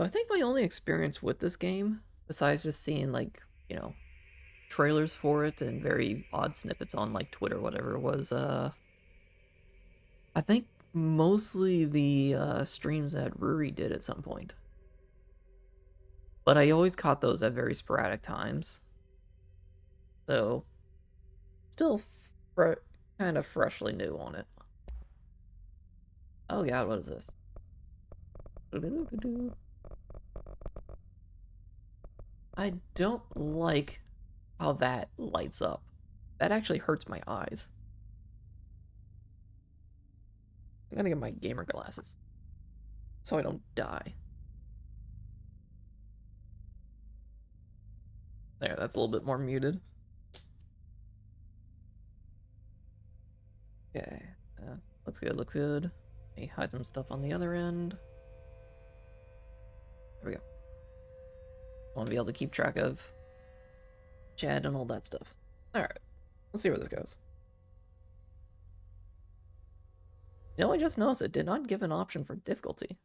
So I think my only experience with this game, besides just seeing like, you know, trailers for it and very odd snippets on like Twitter or whatever, was I think mostly the streams that Ruri did at some point. But I always caught those at very sporadic times. So still kind of freshly new on it. Oh god, what is this? I don't like how that lights up. That actually hurts my eyes. I'm gonna get my gamer glasses so I don't die. There, that's a little bit more muted. Okay, looks good, looks good. Let me hide some stuff on the other end. There we go. I want to be able to keep track of chat and all that stuff. Alright, let's see where this goes. You know, I just noticed it did not give an option for difficulty.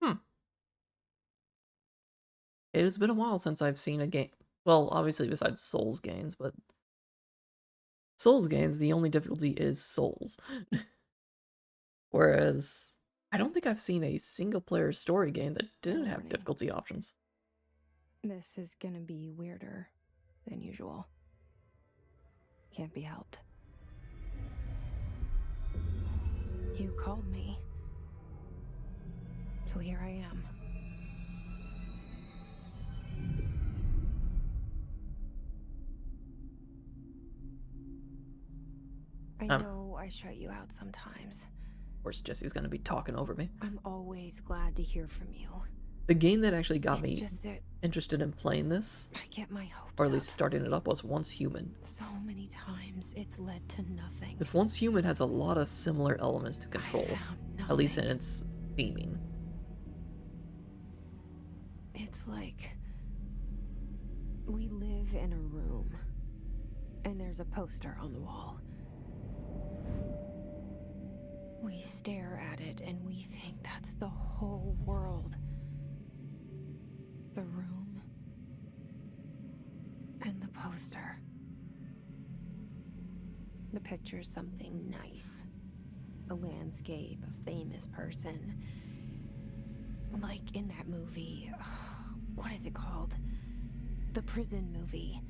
It has been a while since I've seen a game. Well, obviously besides Souls games, but Souls games, the only difficulty is Souls. Whereas, I don't think I've seen a single-player story game that didn't have difficulty options. This is gonna be weirder than usual. Can't be helped. You called me. So here I am. I know I shut you out sometimes. Of course, Jesse's gonna be talking over me. I'm always glad to hear from you. The game that actually got me just that interested in playing this, I get my hopes or at least up. starting it up, was Once Human. So many times it's led to nothing. This Once Human has a lot of similar elements to Control, at least in its theming. It's like we live in a room, and there's a poster on the wall. We stare at it and we think that's the whole world. The room and the poster. The picture's something nice. A landscape, a famous person. Like in that movie, what is it called? The prison movie.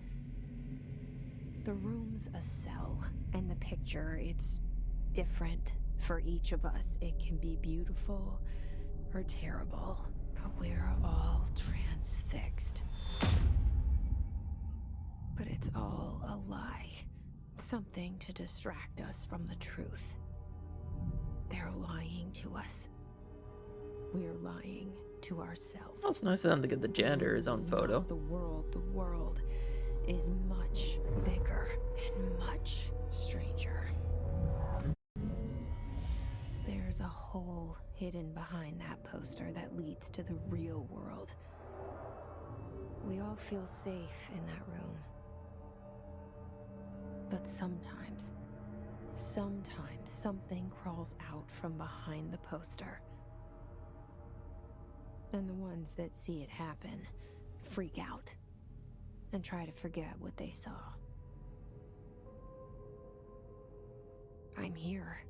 The room's a cell, and the picture, it's different for each of us. It can be beautiful or terrible, but we're all transfixed. But it's all a lie. Something to distract us from the truth. They're lying to us. We're lying to ourselves. Well, it's nice of them to give the janitor his own photo. The world is much bigger and much stranger. There's a hole hidden behind that poster that leads to the real world. We all feel safe in that room. But sometimes something crawls out from behind the poster. And the ones that see it happen freak out and try to forget what they saw. I'm here.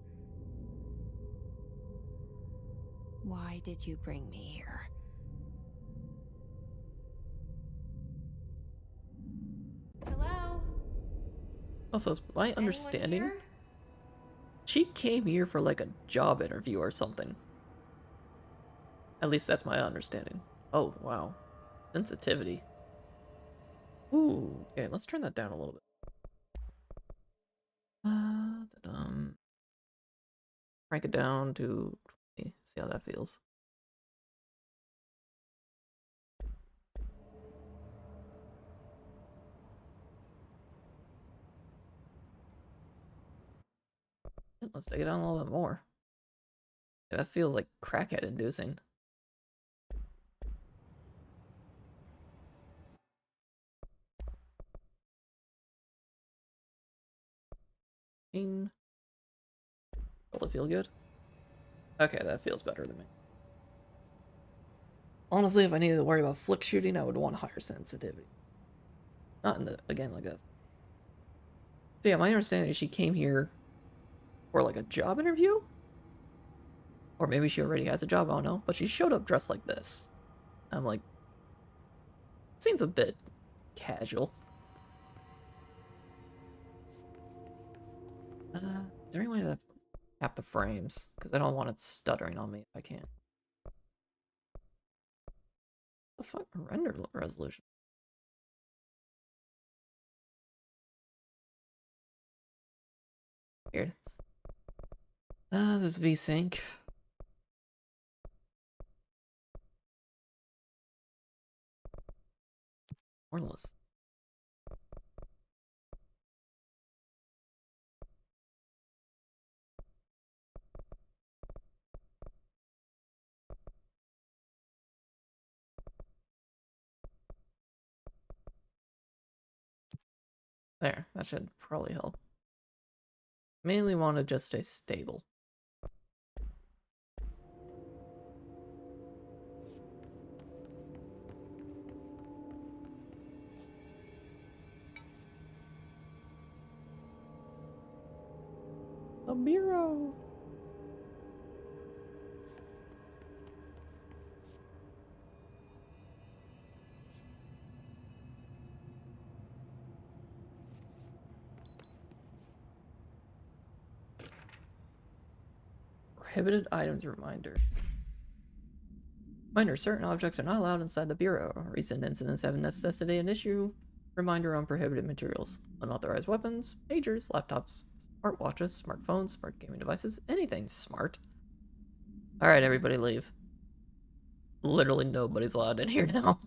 Why did you bring me here? Hello? Also, is my understanding, Anyone here? she came here for like a job interview or something. At least that's my understanding. Oh, wow. Sensitivity. Ooh, okay, let's turn that down a little bit. Crank it down to 20. See how that feels. Let's take it down a little bit more. Yeah, that feels like crackhead inducing. Will it feel good? Okay, that feels better than me. Honestly, if I needed to worry about flick shooting, I would want higher sensitivity. Not in the, again, like this. So yeah, my understanding is she came here for like a job interview? Or maybe she already has a job, I don't know. But she showed up dressed like this. I'm like, seems a bit casual. Is there any way to tap the frames? Because I don't want it stuttering on me if I can't. The fuck? Render resolution. Weird. This VSync. Warless. There, that should probably help. Mainly want to just stay stable. The Bureau! Prohibited items reminder. Reminder, certain objects are not allowed inside the Bureau. Recent incidents have necessitated an issue. Reminder on prohibited materials. Unauthorized weapons, pagers, laptops, smartwatches, smartphones, smart gaming devices, anything smart. Alright, everybody leave. Literally nobody's allowed in here now.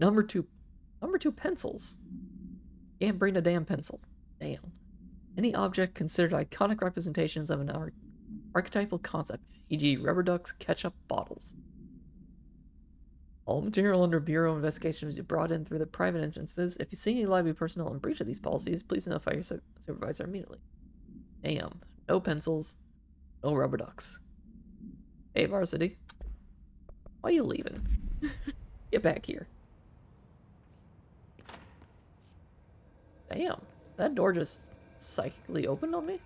Number two, pencils. Can't bring a damn pencil. Damn. Any object considered iconic representations of an archetypal concept, e.g. rubber ducks, ketchup, bottles. All material under Bureau investigation is brought in through the private entrances. If you see any library personnel in breach of these policies, please notify your supervisor immediately. Damn. No pencils. No rubber ducks. Hey, Varsity. Why are you leaving? Get back here. Damn. That door just psychically opened on me?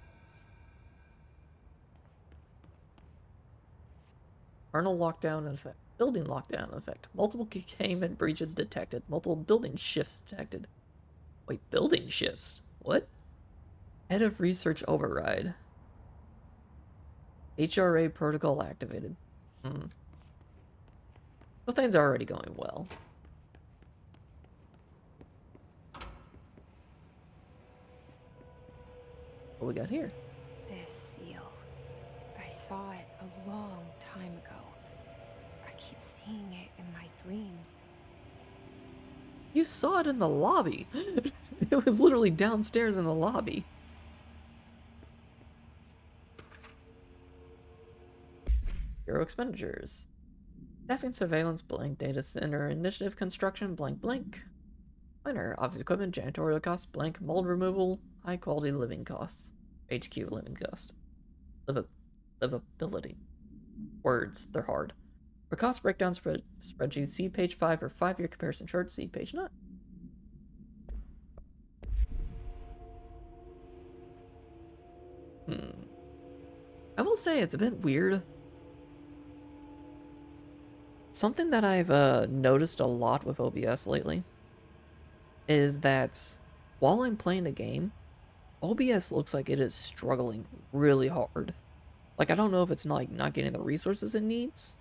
Kernel lockdown in effect. Building lockdown in effect. Multiple containment breaches detected. Multiple building shifts detected. Wait, building shifts? What? Head of research override. HRA protocol activated. Well, things are already going well. What we got here? This seal. I saw it a long time ago. I keep seeing it in my dreams. You saw it in the lobby. It was literally downstairs in the lobby. Bureau expenditures. Staffing surveillance blank data center initiative construction blank blank. Minor office equipment janitorial costs blank mold removal high quality living costs. HQ living cost. Livability. Words, they're hard. For cost breakdown spreadsheet, see page 5 or 5-year comparison chart, see page 9. I will say it's a bit weird. Something that I've noticed a lot with OBS lately is that while I'm playing a game, OBS looks like it is struggling really hard. Like, I don't know if it's not getting the resources it needs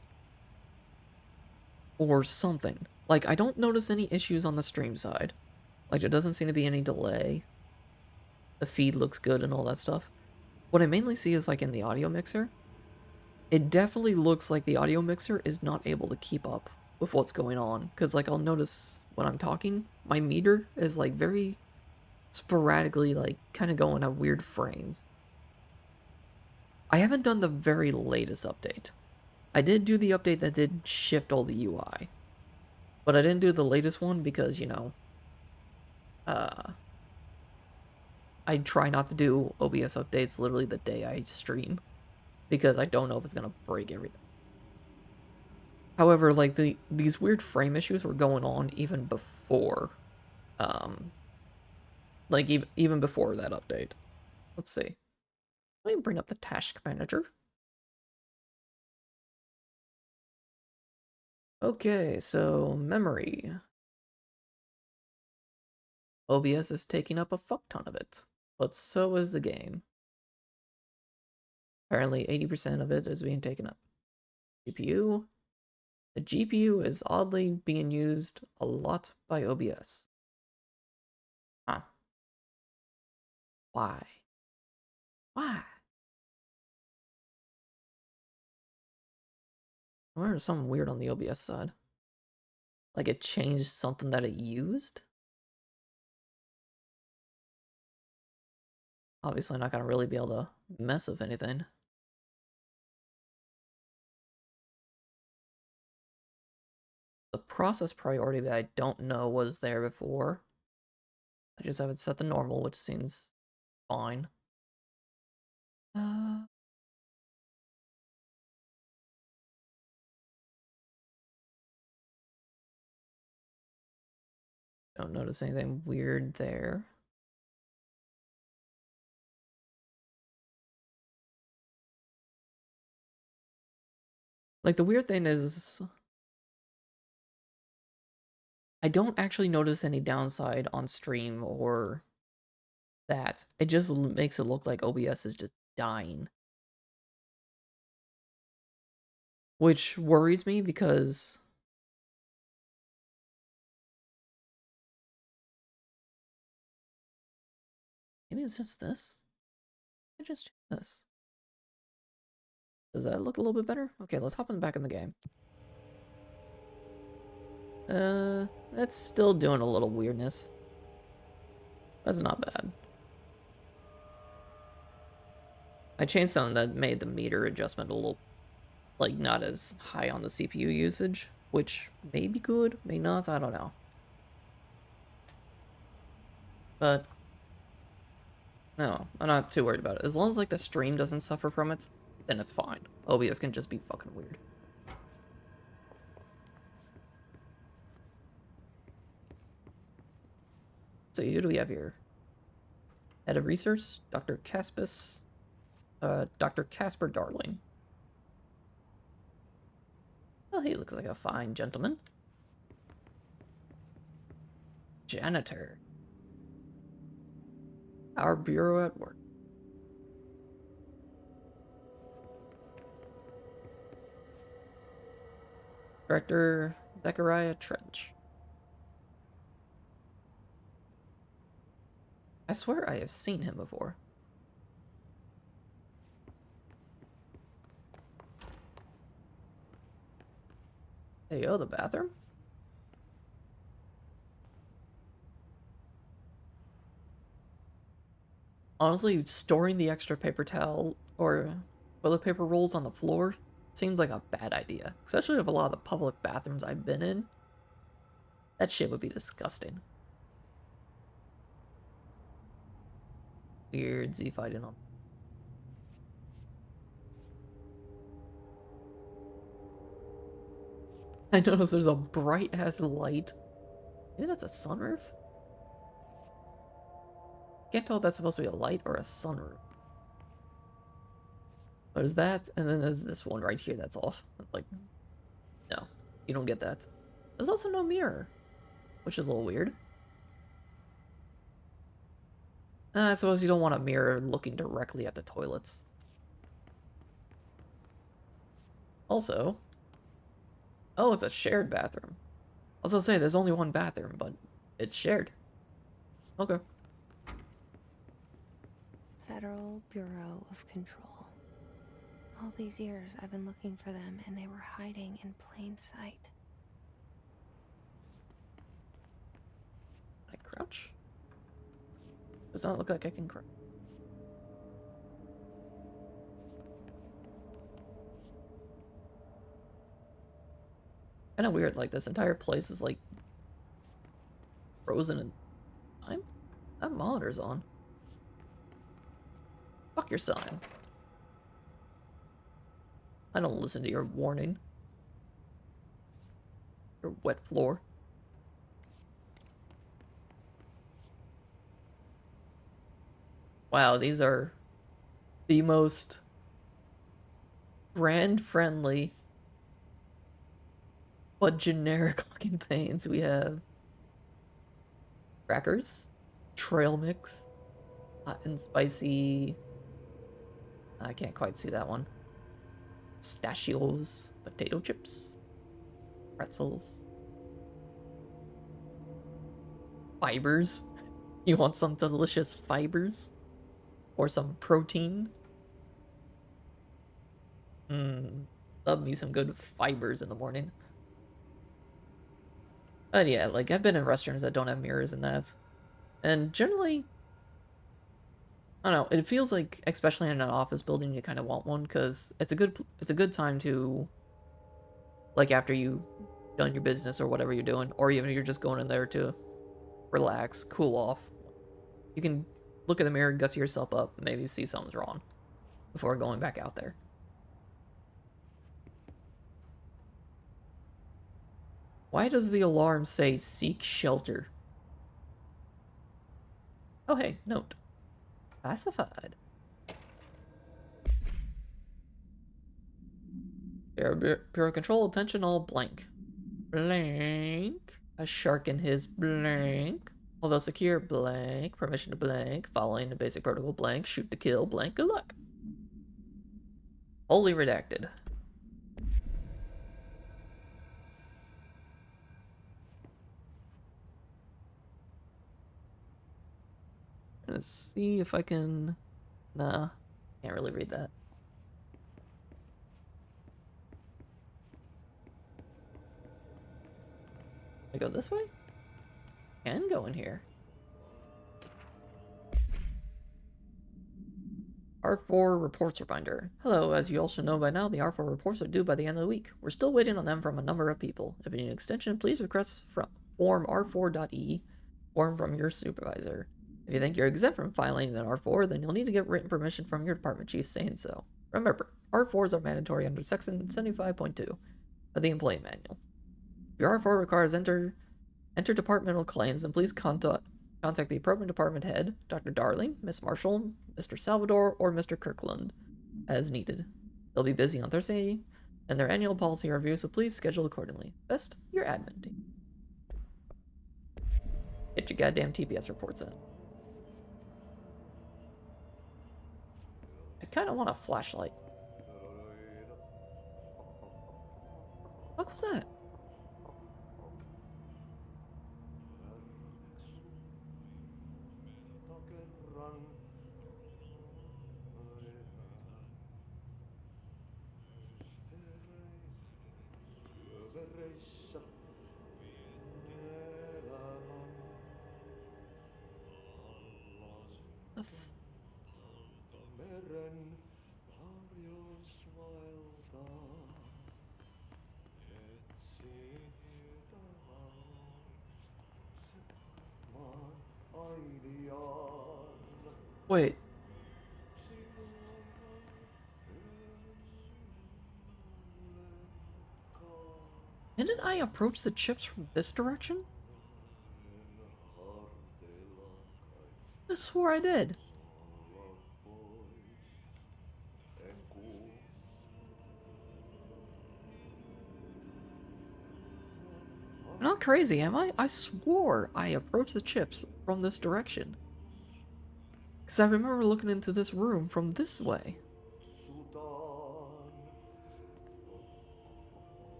or something. Like, I don't notice any issues on the stream side. Like, there doesn't seem to be any delay. The feed looks good and all that stuff. What I mainly see is, like, in the audio mixer. It definitely looks like the audio mixer is not able to keep up with what's going on. Because, like, I'll notice when I'm talking, my meter is, like, very sporadically, like, kind of going at weird frames. I haven't done the very latest update. I did do the update that did shift all the UI. But I didn't do the latest one because, you know, I try not to do OBS updates literally the day I stream. Because I don't know if it's going to break everything. However, like these weird frame issues were going on even before, um, like even before that update. Let's see. Let me bring up the task manager. Okay, so memory. OBS is taking up a fuck ton of it, but so is the game. Apparently 80% of it is being taken up. GPU. The GPU is oddly being used a lot by OBS. Huh. Why? Why? I wonder if something weird on the OBS side. Like it changed something that it used? Obviously not gonna really be able to mess with anything. The process priority that I don't know was there before. I just have it set to normal, which seems fine. Uh, don't notice anything weird there. Like the weird thing is I don't actually notice any downside on stream or that. It just makes it look like OBS is just dying. Which worries me because maybe it's just this. I just do this. Does that look a little bit better? Okay, let's hop back in the game. That's still doing a little weirdness. That's not bad. I changed something that made the meter adjustment a little, like, not as high on the CPU usage, which may be good, may not, I don't know. But, no, I'm not too worried about it. As long as, like, the stream doesn't suffer from it, then it's fine. OBS can just be fucking weird. So who do we have here? Head of Research, Dr. Caspis, Dr. Casper Darling. Well, he looks like a fine gentleman. Janitor. Our bureau at work. Director Zechariah Trench. I swear I have seen him before. Hey, oh, the bathroom? Honestly, storing the extra paper towel or toilet paper rolls on the floor seems like a bad idea. Especially with a lot of the public bathrooms I've been in. That shit would be disgusting. Weird Z fighting on. I noticed there's a bright ass light. Maybe that's a sunroof? Can't tell if that's supposed to be a light or a sunroof. What is that? And then there's this one right here that's off. Like, no, you don't get that. There's also no mirror, which is a little weird. I suppose you don't want a mirror looking directly at the toilets. Also, oh, it's a shared bathroom. I was gonna say, there's only one bathroom, but it's shared. Okay. Federal Bureau of Control. All these years I've been looking for them and they were hiding in plain sight. Can I crouch? Does not look like I can crouch. Kinda weird, like this entire place is like frozen in time? That monitor's on. Fuck your sign. I don't listen to your warning. Or wet floor. Wow, these are the most brand friendly but generic looking things. We have crackers, trail mix, hot and spicy. I can't quite see that one. Pistachios, potato chips, pretzels, fibers. You want some delicious fibers? Or some protein? Love me some good fibers in the morning. But yeah, like I've been in restaurants that don't have mirrors in that. And generally, I don't know, it feels like, especially in an office building, you kind of want one because it's a good time to, like, after you done your business or whatever you're doing, or even you're just going in there to relax, cool off. You can look in the mirror, gussy yourself up, maybe see something's wrong before going back out there. Why does the alarm say seek shelter? Oh hey, note. Classified. Bureau control, attention all blank. Blank. A shark in his blank. Although secure blank. Permission to blank. Following the basic protocol blank. Shoot to kill blank. Good luck. Wholly redacted. Let's see if I can... Nah. Can't really read that. I go this way? Can go in here. R4 reports reminder. Hello, as you all should know by now, the R4 reports are due by the end of the week. We're still waiting on them from a number of people. If you need an extension, please request from form R4.e, form from your supervisor. If you think you're exempt from filing an R4, then you'll need to get written permission from your department chief saying so. Remember, R4s are mandatory under section 75.2 of the employee manual. If your R4 requires interdepartmental claims, then please contact the appropriate department head, Dr. Darling, Miss Marshall, Mr. Salvador, or Mr. Kirkland, as needed. They'll be busy on Thursday and their annual policy review, so please schedule accordingly. Best, your admin team. Get your goddamn TPS reports in. I kind of want a flashlight. What was that? The f- Wait. Didn't I approach the chips from this direction? I swore I did. I'm not crazy, am I? I swore I approached the chips from this direction. Because I remember looking into this room from this way.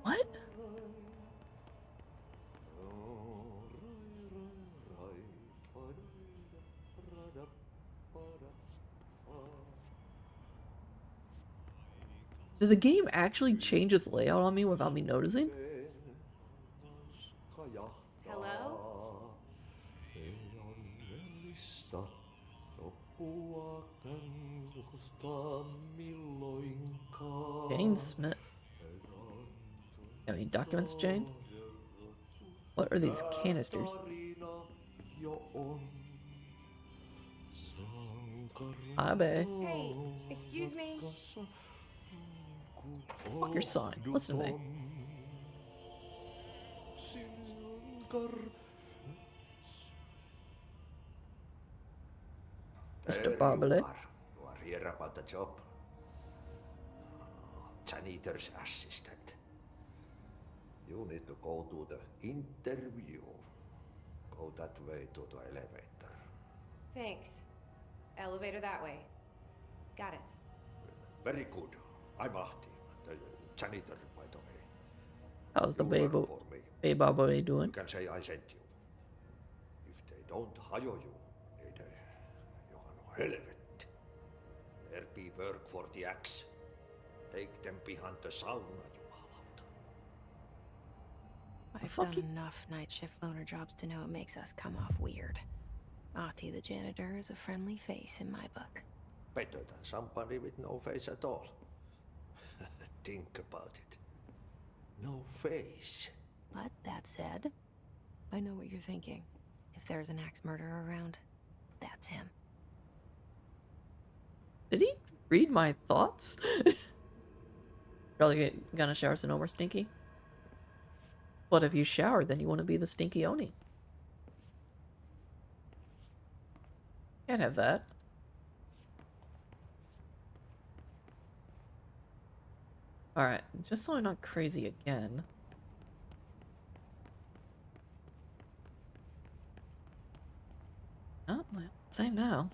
What? Did the game actually change its layout on me without me noticing? Hello? Jane Smith. Have any documents, Jane? What are these canisters? Abe. Hey, excuse me. Fuck your sign. Listen to me. Mr. There you Barbelé. are. You are here about the job. Janitor's assistant. You need to go to the interview. Go that way to the elevator. Thanks. Elevator that way. Got it. Very good. I'm Ahti, the janitor, by the way. How's the You babe work for me. Barbelé You doing? can say I sent you. If they don't hire you, niin johan on helvetti. There be work for the axe. Take them behind the sauna, jumalauta. I've Fuck done you. enough night shift loner jobs to know it makes us come off weird. Ahti the janitor is a friendly face in my book. Better than somebody with no face at all. Think about it. No face. But that said, I know what you're thinking. If there's an axe murderer around, that's him. Did he read my thoughts? Probably gonna shower so no more stinky. But if you shower, then you want to be the stinky Oni. Can't have that. Alright, just so I'm not crazy again. Oh, same now.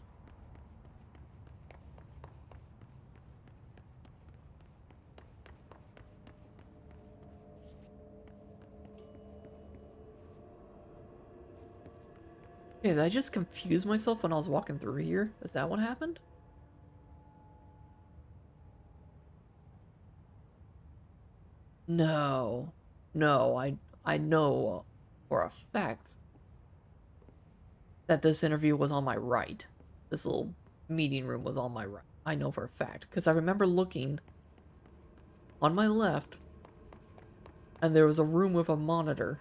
Okay, did I just confuse myself when I was walking through here? Is that what happened? No. No, I know for a fact that this interview was on my right. This little meeting room was on my right. I know for a fact, because I remember looking on my left, and there was a room with a monitor.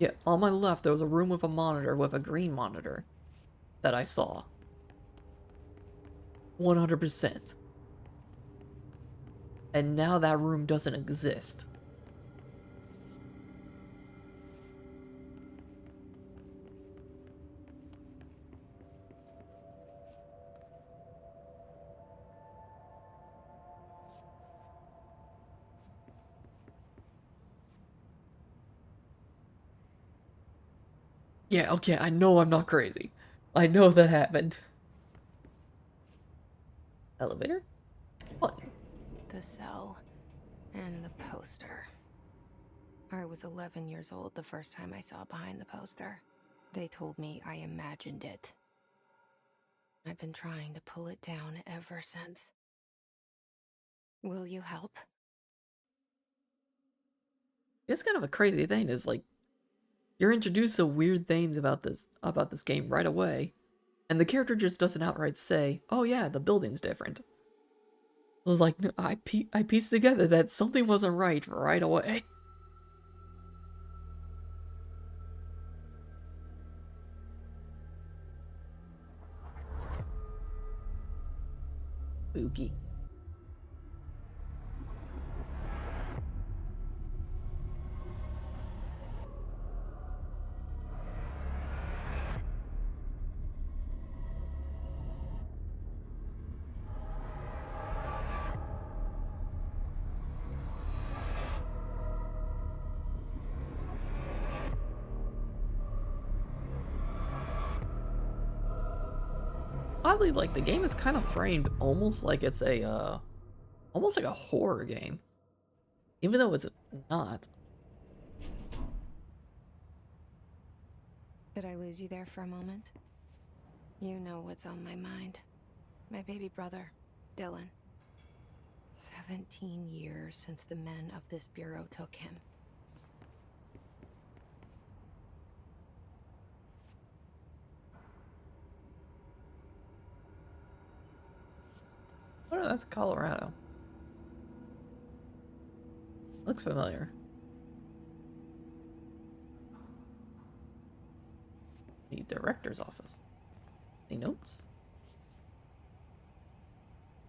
Yeah, on my left, there was a room with a monitor, with a green monitor, that I saw. 100%. And now that room doesn't exist. Yeah, okay, I know I'm not crazy. I know that happened. Elevator? What? The cell and the poster. I was 11 years old the first time I saw behind the poster. They told me I imagined it. I've been trying to pull it down ever since. Will you help? It's kind of a crazy thing, is like, you're introduced to weird things about this game right away, and the character just doesn't outright say, oh yeah, the building's different. It was like, no, I pieced together that something wasn't right away. Spooky. Oddly, like, the game is kind of framed almost like it's a, almost like a horror game. Even though it's not. Did I lose you there for a moment? You know what's on my mind. My baby brother, Dylan. 17 years since the men of this bureau took him. Oh, that's Colorado. Looks familiar. The director's office. Any notes?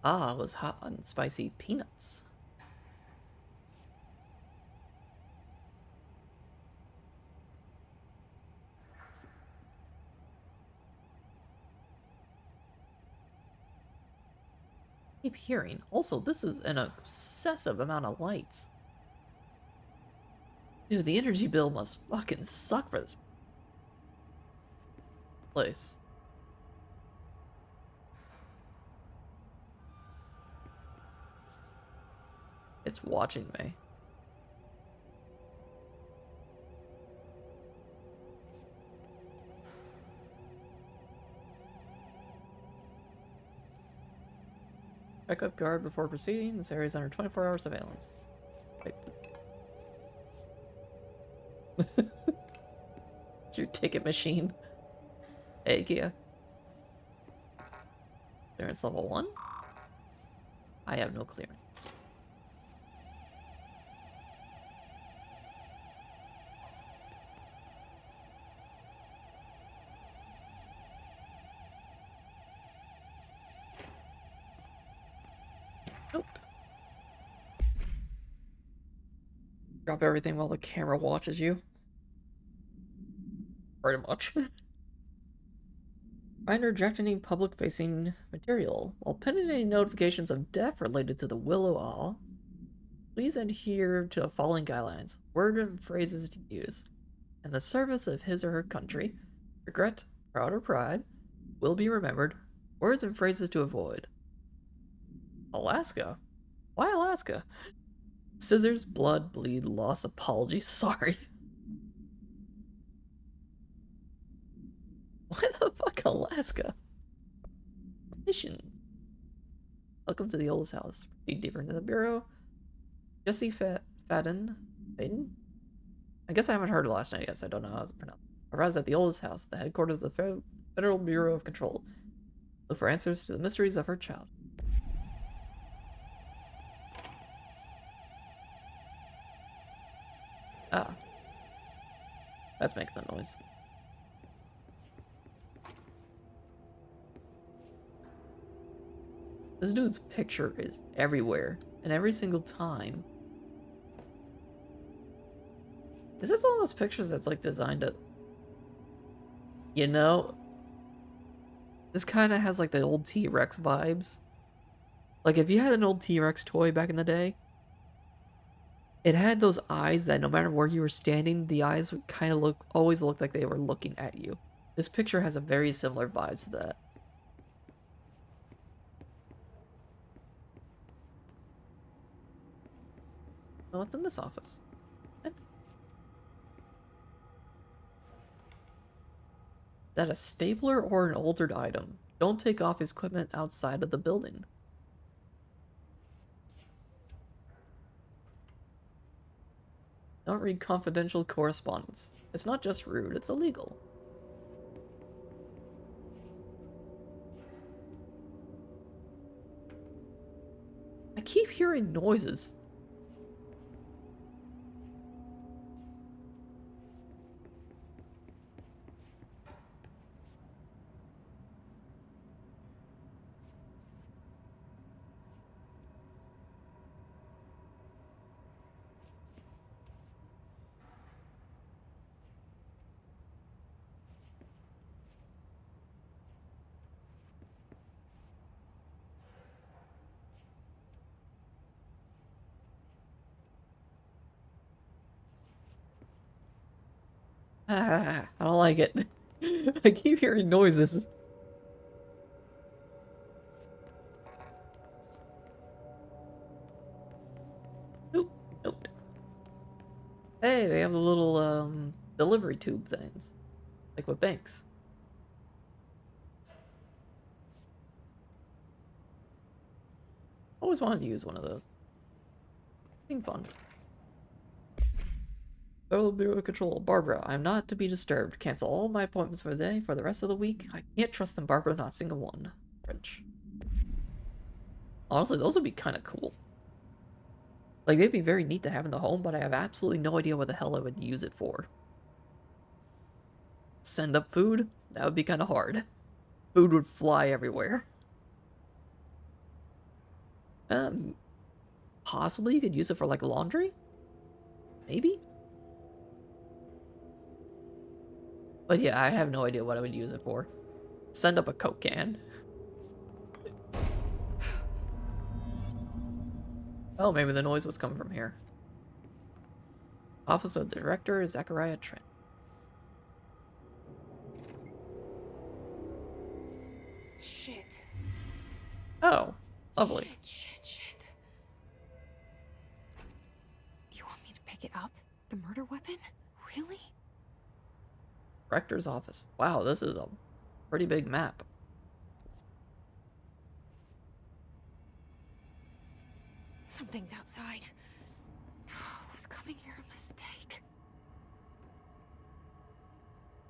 Ah, it was hot and spicy peanuts. Keep hearing. Also, this is an excessive amount of lights. Dude, the energy bill must fucking suck for this place. It's watching me. Check up guard before proceeding. This area is under 24-hour surveillance. Right. Your ticket machine. Hey, Kia. Clearance level 1? I have no clearance. Nope. Drop everything while the camera watches you. Pretty much. Find or draft any public-facing material. While pending any notifications of death related to the Willow Awe, please adhere to the following guidelines. Word and phrases to use. In the service of his or her country, regret, proud, or pride, will be remembered. Words and phrases to avoid. Alaska? Why Alaska? Scissors, blood, bleed, loss, apology, sorry. Why the fuck Alaska? Missions. Welcome to the oldest house. Proceed deeper into the bureau. Jesse Faden? I guess I haven't heard it last night yet, so I don't know how it's pronounced. Arrives at the oldest house, the headquarters of the Federal Bureau of Control. Look for answers to the mysteries of her child. Ah. That's making the noise. This dude's picture is everywhere, and every single time. Is this one of those pictures that's like designed to... You know? This kind of has like the old T-Rex vibes. Like if you had an old T-Rex toy back in the day, it had those eyes that no matter where you were standing, the eyes would kind of always looked like they were looking at you. This picture has a very similar vibe to that. Oh, what's in this office? Is that a stapler or an altered item? Don't take off his equipment outside of the building. Don't read confidential correspondence. It's not just rude, it's illegal. I keep hearing noises. I don't like it. I keep hearing noises. Nope, nope. Hey, they have the little, delivery tube things. Like with banks. Always wanted to use one of those. Being fun. Federal Bureau of Control. Barbara, I'm not to be disturbed. Cancel all my appointments for the day. For the rest of the week, I can't trust them, Barbara. Not a single one. French. Honestly, those would be kind of cool. Like, they'd be very neat to have in the home, but I have absolutely no idea what the hell I would use it for. Send up food? That would be kind of hard. food would fly everywhere. Possibly you could use it for like laundry? Maybe? But yeah, I have no idea what I would use it for. Send up a Coke can. Oh, maybe the noise was coming from here. Office of Director Zachariah Trent. Shit. Oh, lovely. Shit. You want me to pick it up? The murder weapon? Really? Director's office. Wow, this is a pretty big map. Something's outside. Was coming here a mistake?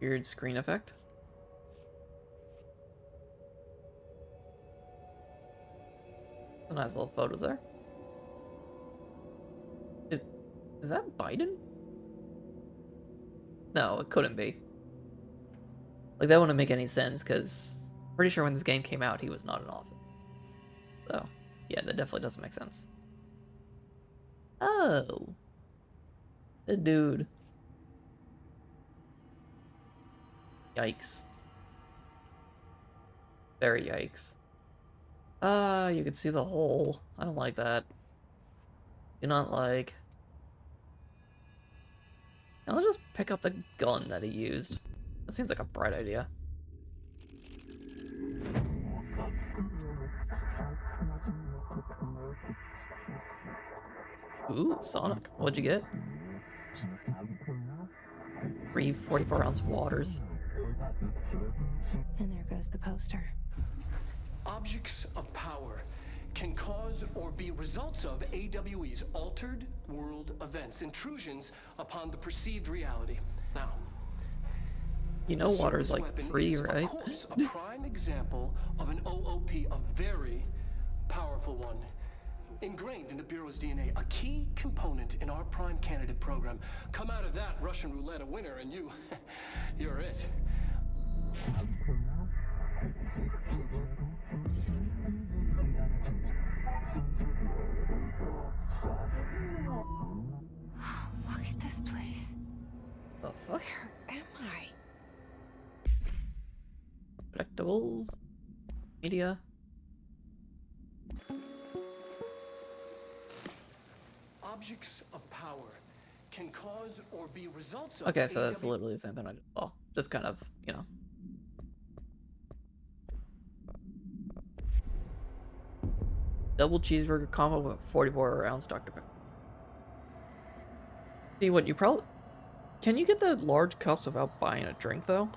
Weird screen effect. Some nice little photos there. Is that Biden? No, it couldn't be. Like, that wouldn't make any sense, because pretty sure when this game came out, he was not in office. So, yeah, that definitely doesn't make sense. Oh. The dude. Yikes. Very yikes. You can see the hole. I don't like that. Do not like. Now let's just pick up the gun that he used. That seems like a bright idea. Ooh, Sonic. What'd you get? 3 44-ounce waters. And there goes the poster. Objects of power can cause or be results of AWE's altered world events, intrusions upon the perceived reality. Now, You know water's like free, right? Of course, a prime example of an OOP, a very powerful one. Ingrained in the Bureau's DNA, a key component in our prime candidate program. Come out of that Russian roulette a winner and you're it. Look at this place. The fuck? Where am I? Collectibles. Media. Objects of power can cause or be results of Okay, so that's literally the same thing I just saw. Just kind of, you know. Double cheeseburger combo with 44-ounce Dr. Pepper. See what you probably... Can you get the large cups without buying a drink, though?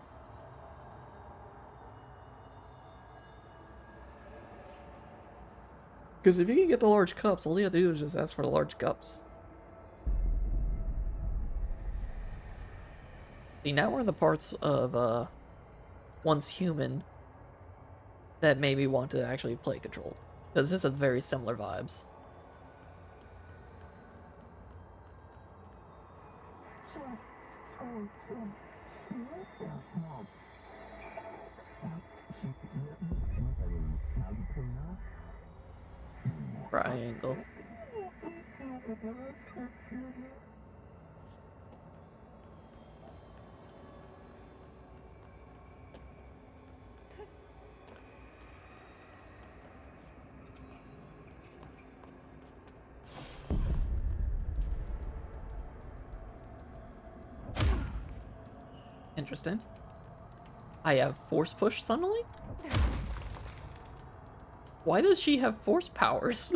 Because if you can get the large cups, all you have to do is just ask for the large cups. See, now we're in the parts of, once human that made me want to actually play Control. Because this has very similar vibes. Triangle. Interesting. I have force push suddenly? Why does she have force powers?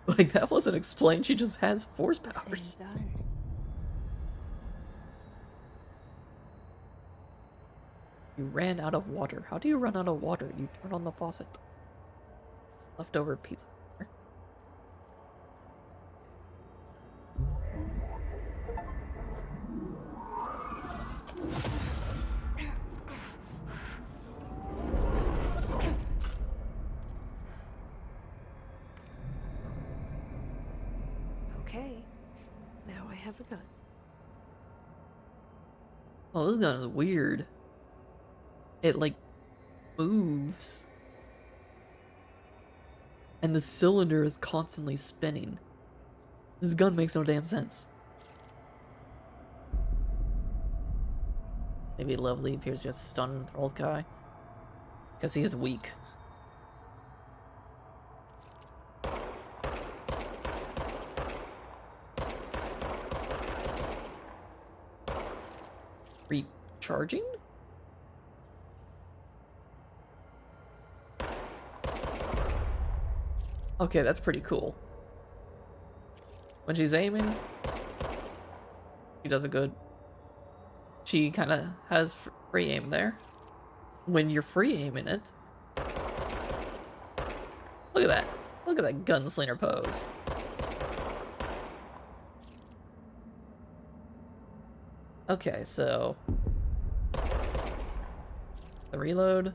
Like, that wasn't explained, she just has force powers. Done. You ran out of water. How do you run out of water? You turn on the faucet. Leftover pizza. Okay. Now I have a gun. Oh, this gun is weird. it like moves. And the cylinder is constantly spinning. This gun makes no damn sense. Maybe Lovely appears just stunned and enthralled guy. Because he is weak. Recharging? Okay, that's pretty cool. When she's aiming, she does a good. She kind of has free aim there. When you're free aiming it, look at that. Look at that gunslinger pose. Okay, so the reload.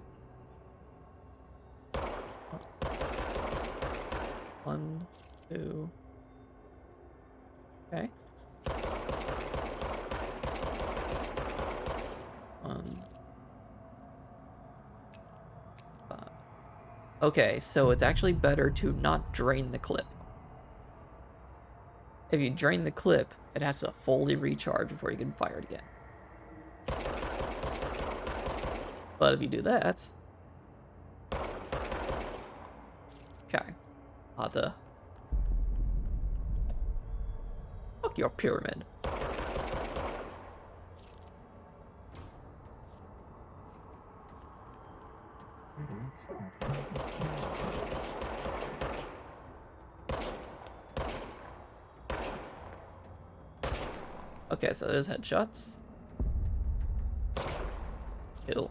1, 2. Okay. 1. 5. Okay, so it's actually better to not drain the clip. If you drain the clip, it has to fully recharge before you can fire it again. But if you do that... Okay. I'll have to... Fuck your pyramid. Okay, so there's headshots. Kill.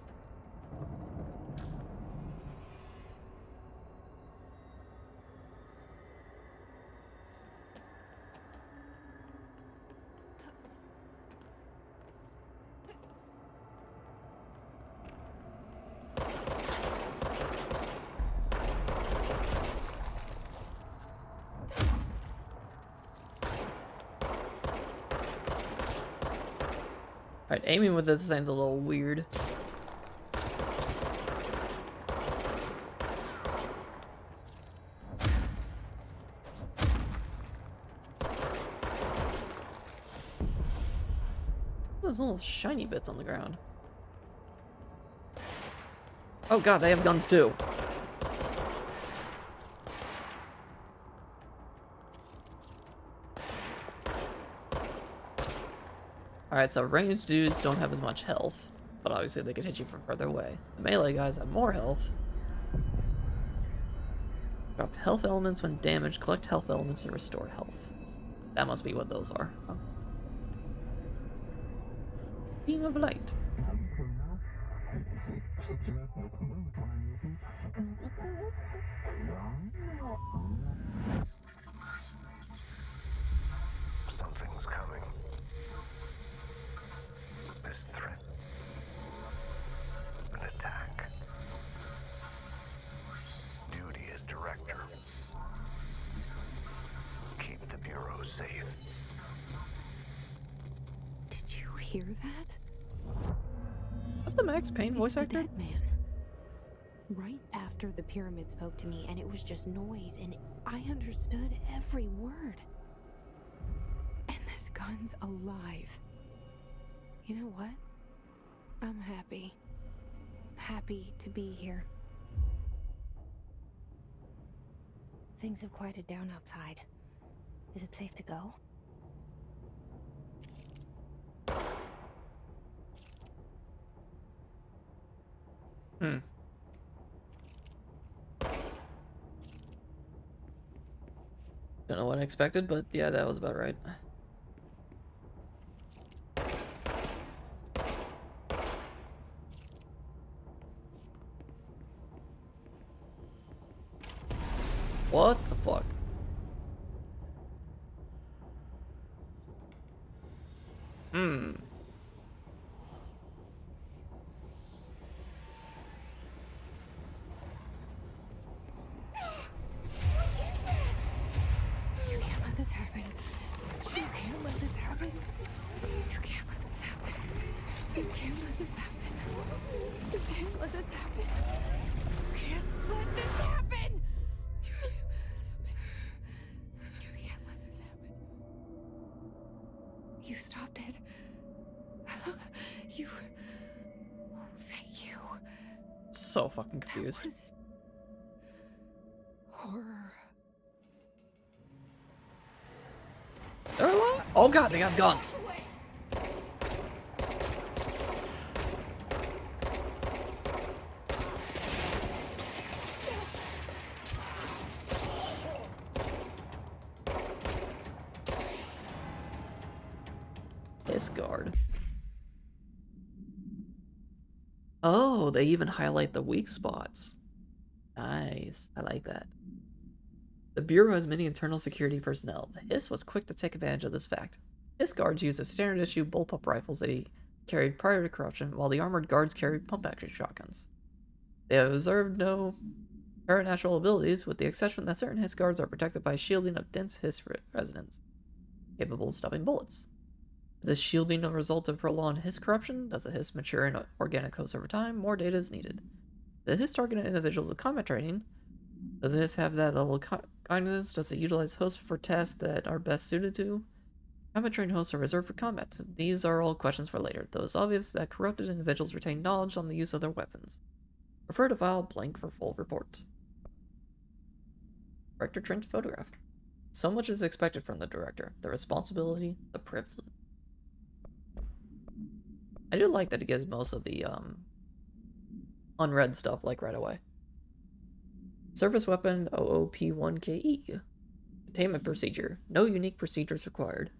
Alright, aiming with this sounds a little weird. Those little shiny bits on the ground. Oh god, they have guns too. Alright, so ranged dudes don't have as much health, but obviously they could hit you from further away. The melee guys have more health. Drop health elements when damaged, collect health elements to restore health. That must be what those are. Huh? Beam of light. Something's coming. This threat. An attack. Duty as director. Keep the Bureau safe. Did you hear that? What's the Max Payne voice It's the actor? dead man. Right after the pyramid spoke to me, and it was just noise, and I understood every word. And this gun's alive. You know what? I'm happy. Happy to be here. Things have quieted down outside. Is it safe to go? Don't know what I expected, but yeah, that was about right. What the fuck? You can't let this happen. You can't let this happen. You can't let this happen. You can't let this happen. You can't So fucking confused. Was horror. They're alive? Oh god, they got guns. This guard. Oh, they even highlight the weak spots. Nice. I like that. The Bureau has many internal security personnel. The Hiss was quick to take advantage of this fact. Hiss guards used the standard issue bullpup rifles they carried prior to corruption, while the armored guards carried pump-action shotguns. They have observed no paranatural abilities, with the exception that certain Hiss guards are protected by shielding of dense Hiss resonance, capable of stopping bullets. Is this shielding a result of prolonged Hiss corruption? Does the Hiss mature in organic hosts over time? More data is needed. The Hiss target individuals with combat training. Does the Hiss have that level of kindness? Does it utilize hosts for tasks that are best suited to? Combat trained hosts are reserved for combat. These are all questions for later, though it's obvious that corrupted individuals retain knowledge on the use of their weapons. Refer to file blank for full report. Director Trent photograph. So much is expected from the director. The responsibility, the privilege. I do like that it gives most of the unread stuff like right away. Service weapon OOP1KE. Containment procedure. No unique procedures required.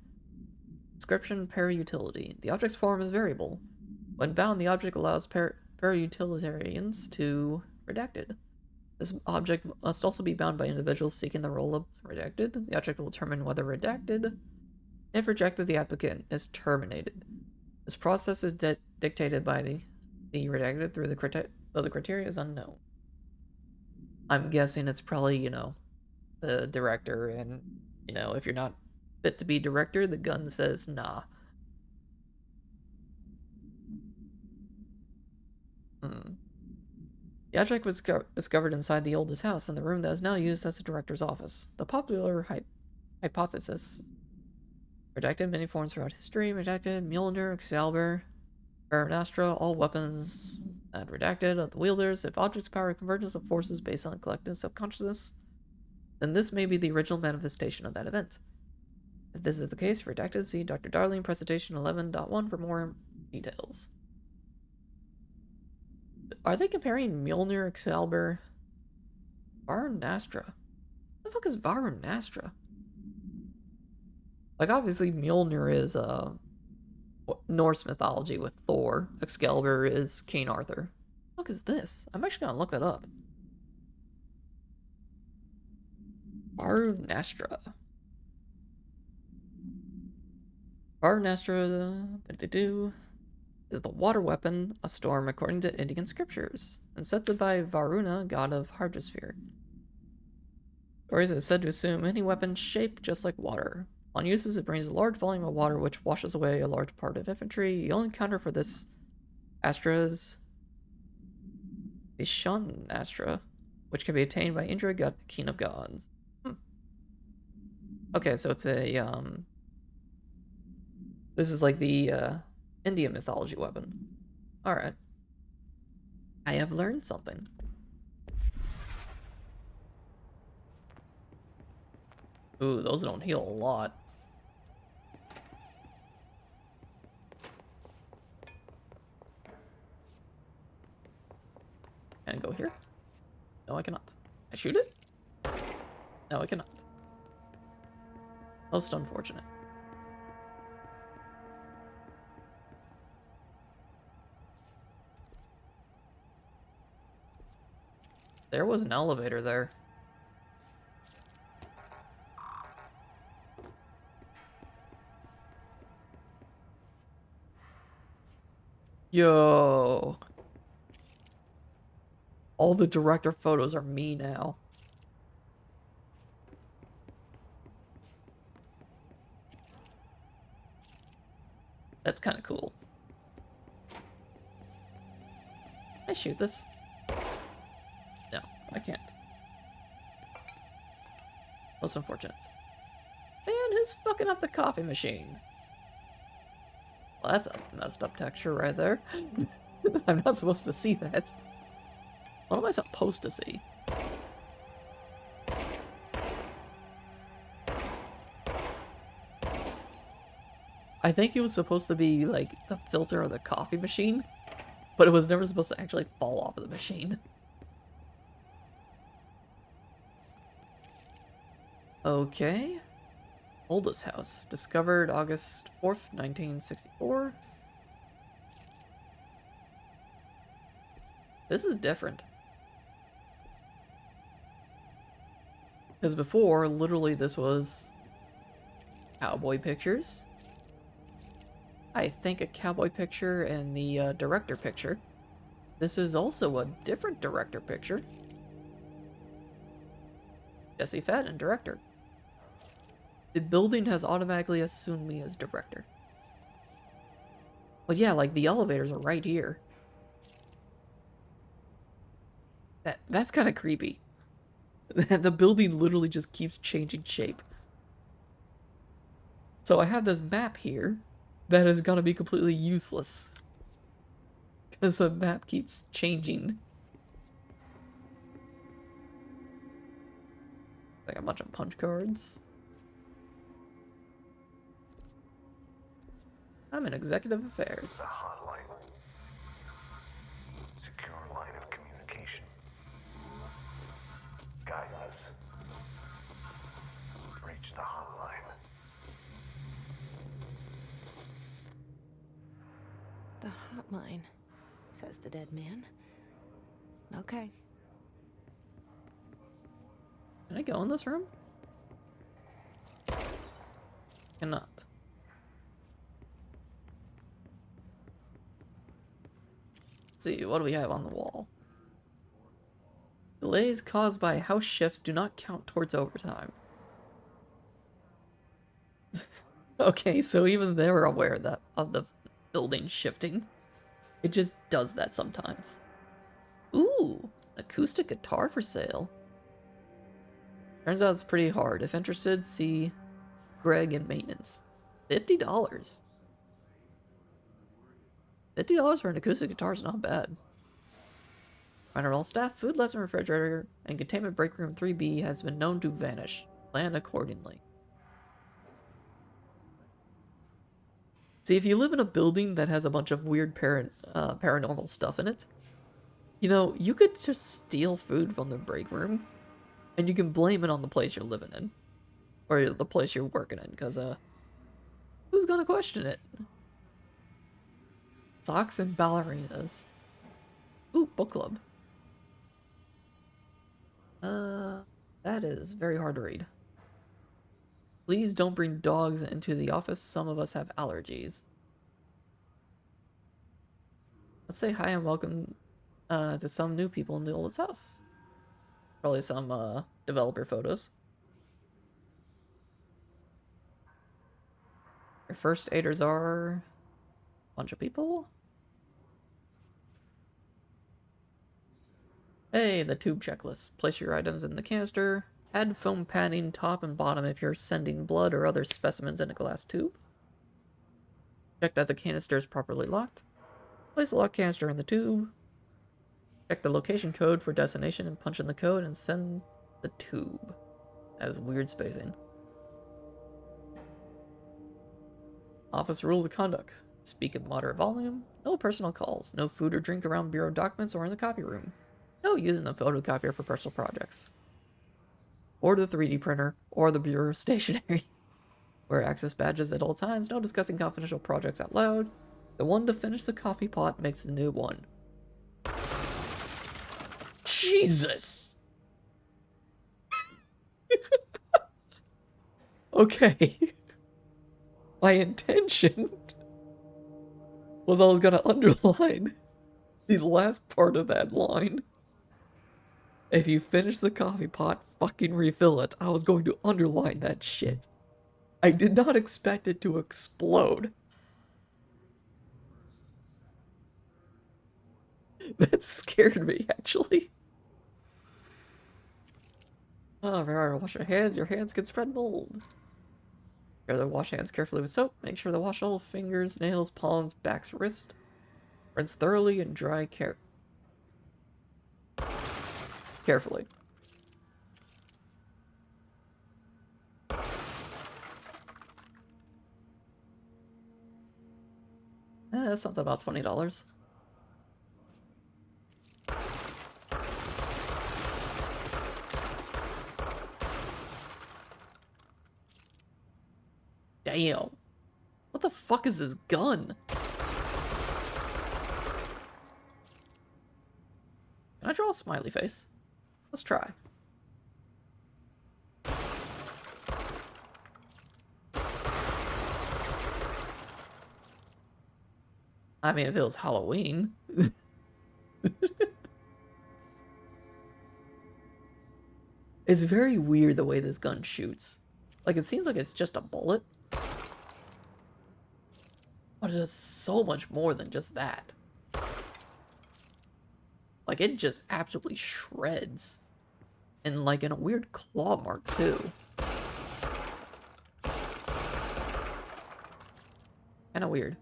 Description para-utility. The object's form is variable. When bound, the object allows para-utilitarians to redacted. This object must also be bound by individuals seeking the role of redacted. The object will determine whether redacted. If rejected, the applicant is terminated. This process is dictated by the redacted through though the criteria is unknown. I'm guessing it's probably, you know, the director, and, you know, if you're not fit to be director, the gun says nah. The object was discovered inside the oldest house in the room that is now used as the director's office. The popular hypothesis. Redacted many forms throughout history. Redacted, Mjolnir, Excalibur, Paranastra, all weapons and redacted of the wielders. If objects power convergence of forces based on collective subconsciousness, then this may be the original manifestation of that event. If this is the case, redacted, see Dr. Darling, presentation 11.1 for more details. Are they comparing Mjolnir, Excalibur, Varunastra? What the fuck is Varunastra? Like, obviously, Mjolnir is Norse mythology with Thor. Excalibur is King Arthur. What the fuck is this? I'm actually gonna look that up. Varunastra. Varunastra, is the water weapon, a storm according to Indian scriptures, incepted by Varuna, god of hydrosphere. Stories are said to assume any weapon shaped just like water. On uses, it brings a large volume of water which washes away a large part of infantry. The only counter for this astra is Xion astra, which can be attained by Indra, king of gods. Okay, so it's a this is like the Indian mythology weapon. Alright. I have learned something. Ooh, those don't heal a lot. Can I go here? No, I cannot. I shoot it? No, I cannot. Most unfortunate. There was an elevator there. Yo. All the director photos are me now. That's kind of cool. Can I shoot this? No, I can't. Most unfortunate. Man, who's fucking up the coffee machine? Well, that's a messed up texture right there. I'm not supposed to see that. What am I supposed to see? I think it was supposed to be like the filter of the coffee machine, but it was never supposed to actually fall off of the machine. Okay. Oldest house. Discovered August 4th, 1964. This is different. Because before, literally this was cowboy pictures. I think a cowboy picture and the director picture. This is also a different director picture. Jesse Fadden, director. The building has automatically assumed me as director. But yeah, like the elevators are right here. That's kind of creepy. The building literally just keeps changing shape. So I have this map here that is gonna be completely useless. Because the map keeps changing. Like a bunch of punch cards. I'm in executive affairs. The hotline. Secure line of communication. Guidance. Reach the hotline. The hotline, says the dead man. Okay. Can I go in this room? Cannot. Let's see, what do we have on the wall? Delays caused by house shifts do not count towards overtime. Okay, so even they're aware that of the building shifting. It just does that sometimes. Ooh, acoustic guitar for sale. Turns out it's pretty hard. If interested, see Greg in maintenance. $50. $50 for an acoustic guitar is not bad. Minor all staff, food left in refrigerator, and containment break room 3B has been known to vanish. Plan accordingly. See, if you live in a building that has a bunch of weird paranormal stuff in it, you know, you could just steal food from the break room, and you can blame it on the place you're living in. Or the place you're working in, because, who's gonna question it? Socks and ballerinas. Ooh, book club. That is very hard to read. Please don't bring dogs into the office. Some of us have allergies. Let's say hi and welcome to some new people in the oldest house. Probably some developer photos. Your first aiders are a bunch of people. Hey, the tube checklist. Place your items in the canister. Add foam padding top and bottom if you're sending blood or other specimens in a glass tube. Check that the canister is properly locked. Place the locked canister in the tube. Check the location code for destination and punch in the code and send the tube. That is weird spacing. Office rules of conduct. Speak in moderate volume. No personal calls. No food or drink around bureau documents or in the copy room. No using the photocopier for personal projects. Or the 3D printer, or the bureau stationery. Wear access badges at all times. No discussing confidential projects out loud. The one to finish the coffee pot makes the new one. Jesus! Okay. My intention was I was gonna underline the last part of that line. If you finish the coffee pot, fucking refill it. I was going to underline that shit. I did not expect it to explode. That scared me, actually. Oh, remember to wash your hands can spread mold. Rather wash hands carefully with soap. Make sure to wash all fingers, nails, palms, backs, wrist. Rinse thoroughly and dry care. carefully. That's something about $20. Damn. What the fuck is this gun? Can I draw a smiley face? Let's try. I mean, if it was Halloween. It's very weird the way this gun shoots. Like, it seems like it's just a bullet. But it does so much more than just that. Like, it just absolutely shreds. And, like, in a weird claw mark, too. Kinda weird.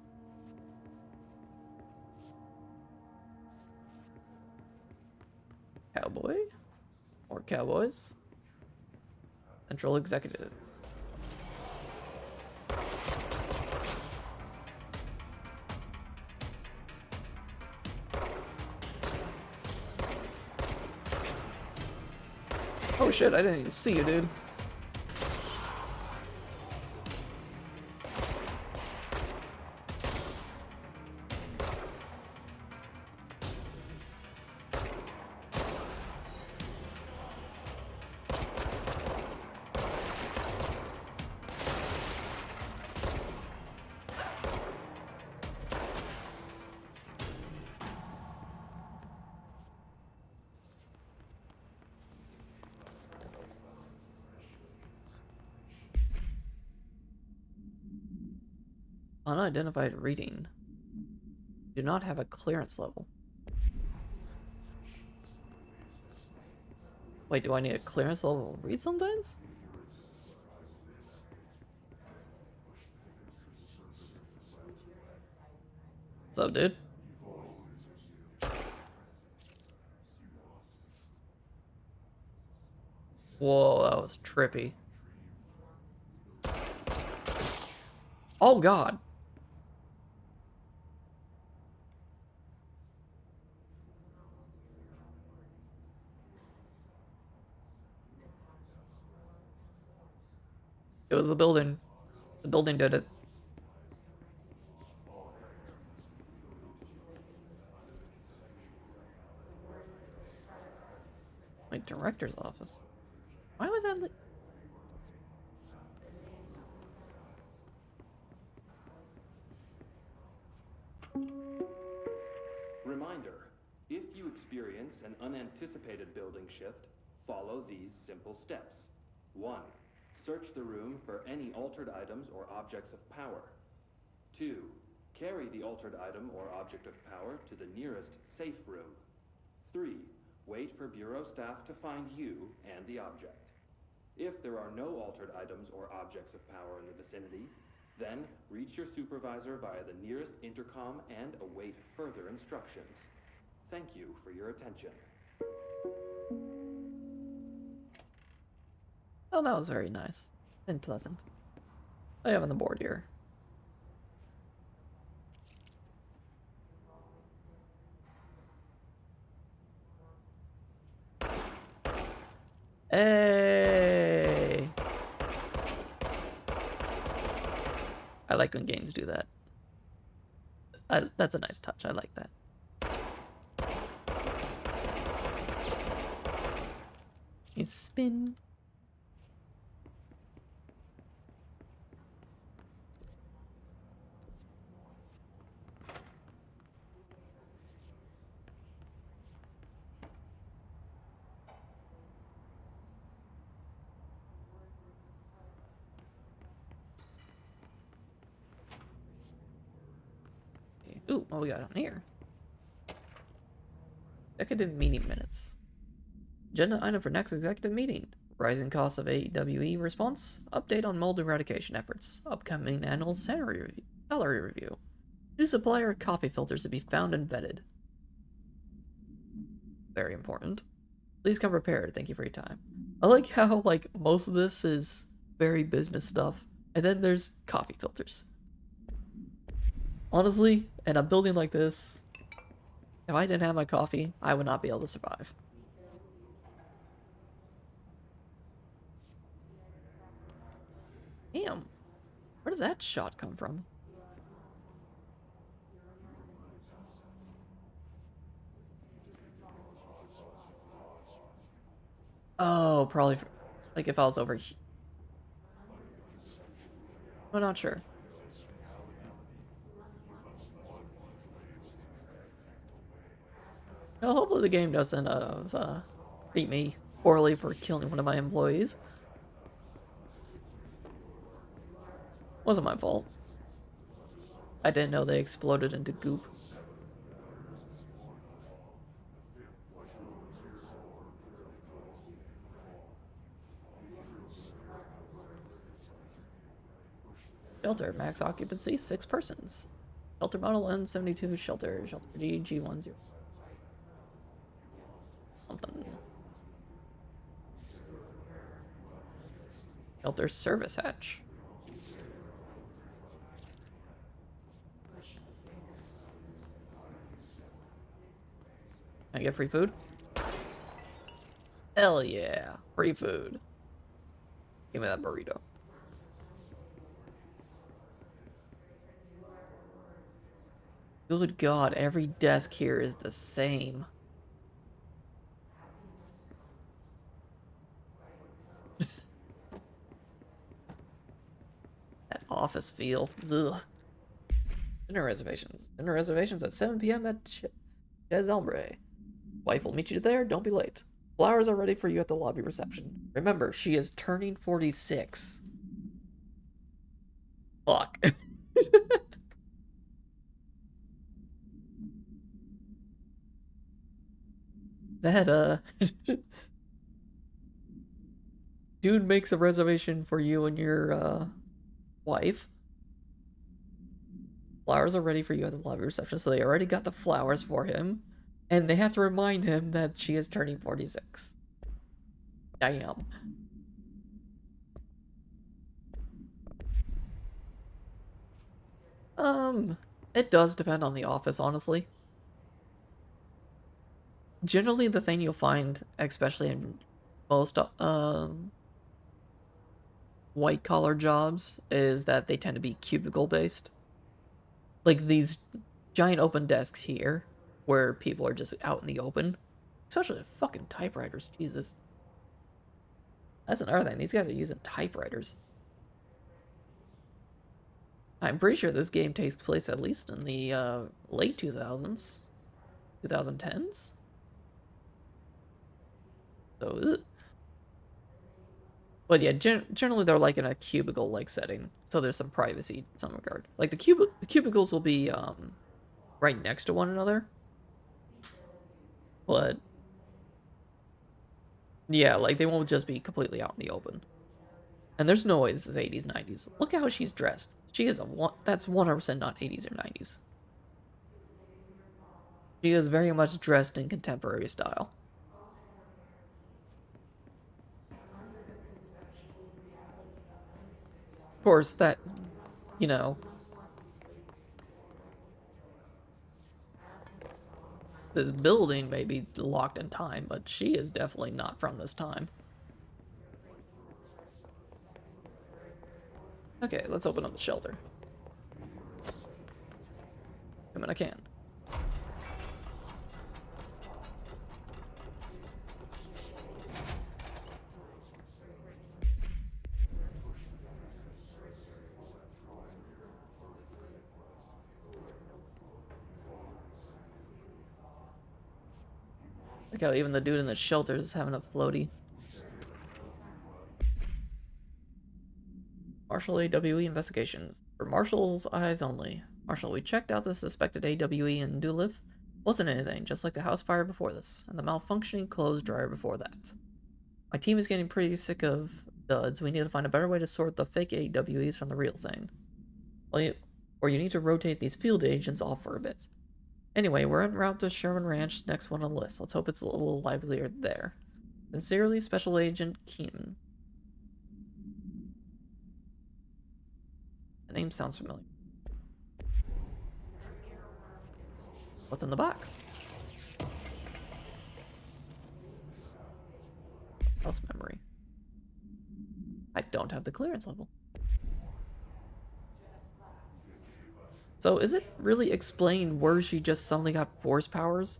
Cowboy? Or cowboys? Central Executive. Oh shit, I didn't even see you, dude. Unidentified reading. Do not have a clearance level. Wait, do I need a clearance level to read sometimes? What's up, dude? Whoa, that was trippy. Oh god. It was the building. The building did it. My director's office. Why would that... Reminder, if you experience an unanticipated building shift, follow these simple steps. 1. Search the room for any altered items or objects of power. 2. Carry the altered item or object of power to the nearest safe room. 3. Wait for Bureau staff to find you and the object. If there are no altered items or objects of power in the vicinity, then reach your supervisor via the nearest intercom and await further instructions. Thank you for your attention. Oh, that was very nice and pleasant. I have on the board here. Hey! I like when games do that. That's a nice touch. I like that. You spin. Ooh, what we got on here? Executive meeting minutes. Agenda item for next executive meeting. Rising costs of AWE response. Update on mold eradication efforts. Upcoming annual salary review. New supplier coffee filters to be found and vetted. Very important. Please come prepared. Thank you for your time. I like how, like, most of this is very business stuff. And then there's coffee filters. Honestly, in a building like this, if I didn't have my coffee, I would not be able to survive. Damn. Where does that shot come from? Oh, probably like if I was over here. I'm not sure. Well, hopefully the game doesn't treat me poorly for killing one of my employees. Wasn't my fault. I didn't know they exploded into goop. Shelter, max occupancy, 6 persons. Shelter model N72, shelter D, G10. Something. Shelter service hatch. Can I get free food? Hell yeah, free food. Give me that burrito. Good God, every desk here is the same. That office feel. Ugh. Dinner reservations. Dinner reservations at 7 p.m. at Chez Ombre. Wife will meet you there, don't be late. Flowers are ready for you at the lobby reception. Remember, she is turning 46. Fuck. That, dude makes a reservation for you and your, wife. Flowers are ready for you at the lobby reception, so they already got the flowers for him. And they have to remind him that she is turning 46. Damn. It does depend on the office, honestly. Generally, the thing you'll find, especially in most, white-collar jobs, is that they tend to be cubicle-based. Like these giant open desks here, where people are just out in the open. Especially fucking typewriters, Jesus. That's another thing, these guys are using typewriters. I'm pretty sure this game takes place at least in the late 2000s, 2010s. So, ugh. But yeah, generally they're like in a cubicle-like setting, so there's some privacy in some regard. Like the cubicles will be right next to one another, but yeah, like they won't just be completely out in the open. And there's no way this is 80s, 90s. Look how she's dressed. She is that's 100% not 80s or 90s. She is very much dressed in contemporary style. Of course, that, you know, this building may be locked in time, but she is definitely not from this time. Okay, let's open up the shelter. I mean, I can. Look how even the dude in the shelter is having a floaty. Marshal AWE investigations. For Marshal's eyes only. Marshal, we checked out the suspected AWE in Duluth. Wasn't anything, just like the house fire before this, and the malfunctioning clothes dryer before that. My team is getting pretty sick of duds. We need to find a better way to sort the fake AWEs from the real thing. Or you need to rotate these field agents off for a bit. Anyway, we're en route to Sherman Ranch, next one on the list. Let's hope it's a little livelier there. Sincerely, Special Agent Keenan. The name sounds familiar. What's in the box? House memory. I don't have the clearance level. So is it really explained where she just suddenly got force powers?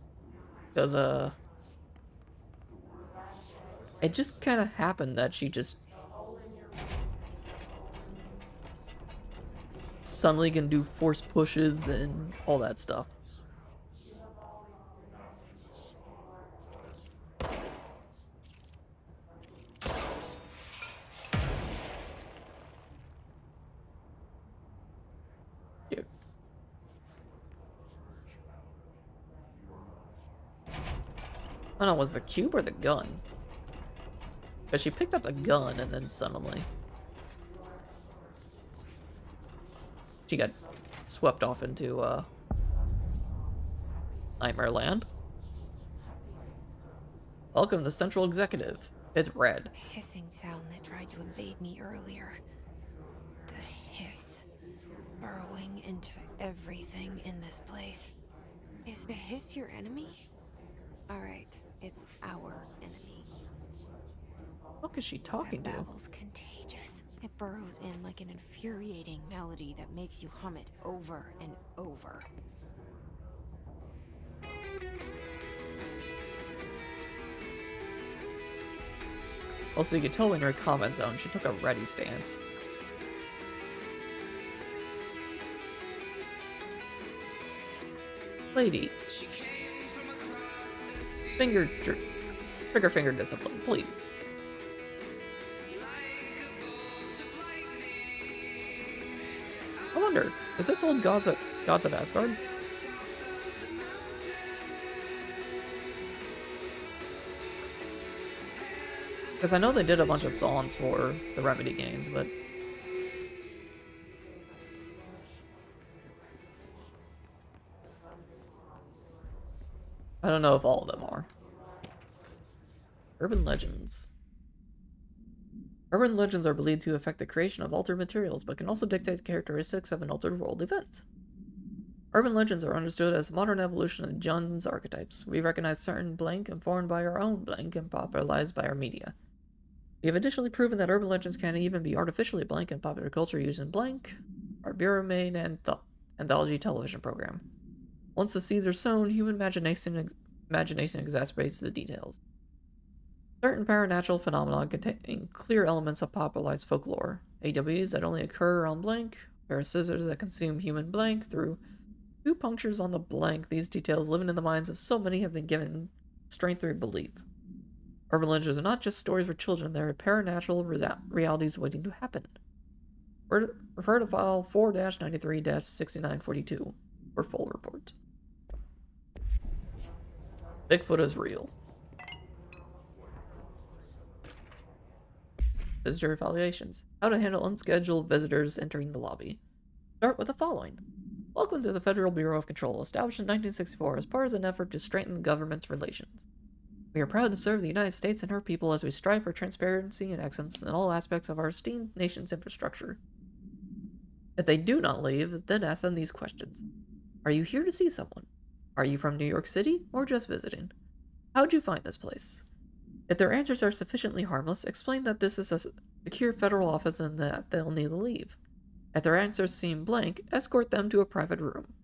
Because, it just kind of happened that she just suddenly can do force pushes and all that stuff. Cute. I don't know, was the cube or the gun? Because she picked up the gun and then suddenly she got swept off into Nightmare Land. Welcome to Central Executive. It's red. The hissing sound that tried to invade me earlier. The hiss. Burrowing into everything in this place. Is the hiss your enemy? Alright, it's our enemy. What is she talking That to? babble's contagious. It burrows in like an infuriating melody that makes you hum it over and over. Also, you could tell in her comment zone, she took a ready stance. Lady. Trigger finger discipline, please. I wonder, is this old Gods of Asgard? Because I know they did a bunch of songs for the Remedy games, but I don't know if all of them are. Urban legends. Urban legends are believed to affect the creation of altered materials, but can also dictate the characteristics of an altered world event. Urban legends are understood as modern evolution of Jun's archetypes. We recognize certain blank informed by our own blank and popularized by our media. We have additionally proven that urban legends can even be artificially blank in popular culture using blank, our bureau-made anthology television program. Once the seeds are sown, human imagination exacerbates the details. Certain paranatural phenomena contain clear elements of popularized folklore. AWs that only occur around blank, a pair of scissors that consume human blank through 2 punctures on the blank. These details living in the minds of so many have been given strength through belief. Urban legends are not just stories for children, they are paranatural realities waiting to happen. Refer to file 4-93-6942 for full report. Bigfoot is real. Visitor evaluations. How to handle unscheduled visitors entering the lobby. Start with the following. Welcome to the Federal Bureau of Control, established in 1964 as part of an effort to strengthen government's relations. We are proud to serve the United States and her people as we strive for transparency and excellence in all aspects of our esteemed nation's infrastructure. If they do not leave, then ask them these questions. Are you here to see someone? Are you from New York City or just visiting? How'd you find this place? If their answers are sufficiently harmless, explain that this is a secure federal office and that they'll need to leave. If their answers seem blank, escort them to a private room.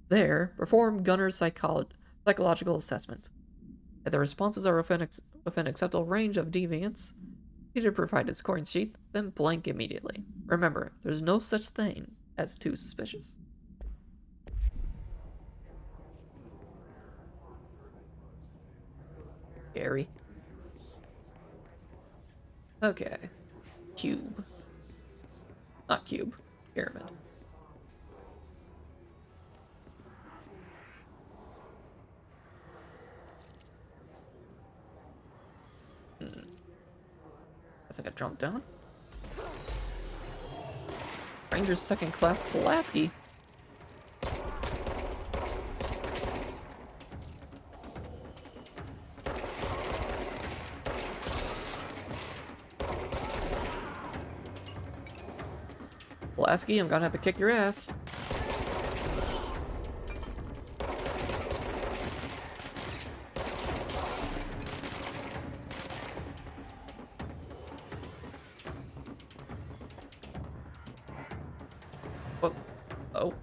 There, perform Gunner's psychological assessment. If the responses are within acceptable range of deviance, either provide a scoring sheet, then blank immediately. Remember, there's no such thing as too suspicious. Gary. Okay. Cube. Not cube. Pyramid. Guess I got jumped down. Ranger's second class Pulaski. Lasky, I'm gonna have to kick your ass. Whoa. Oh.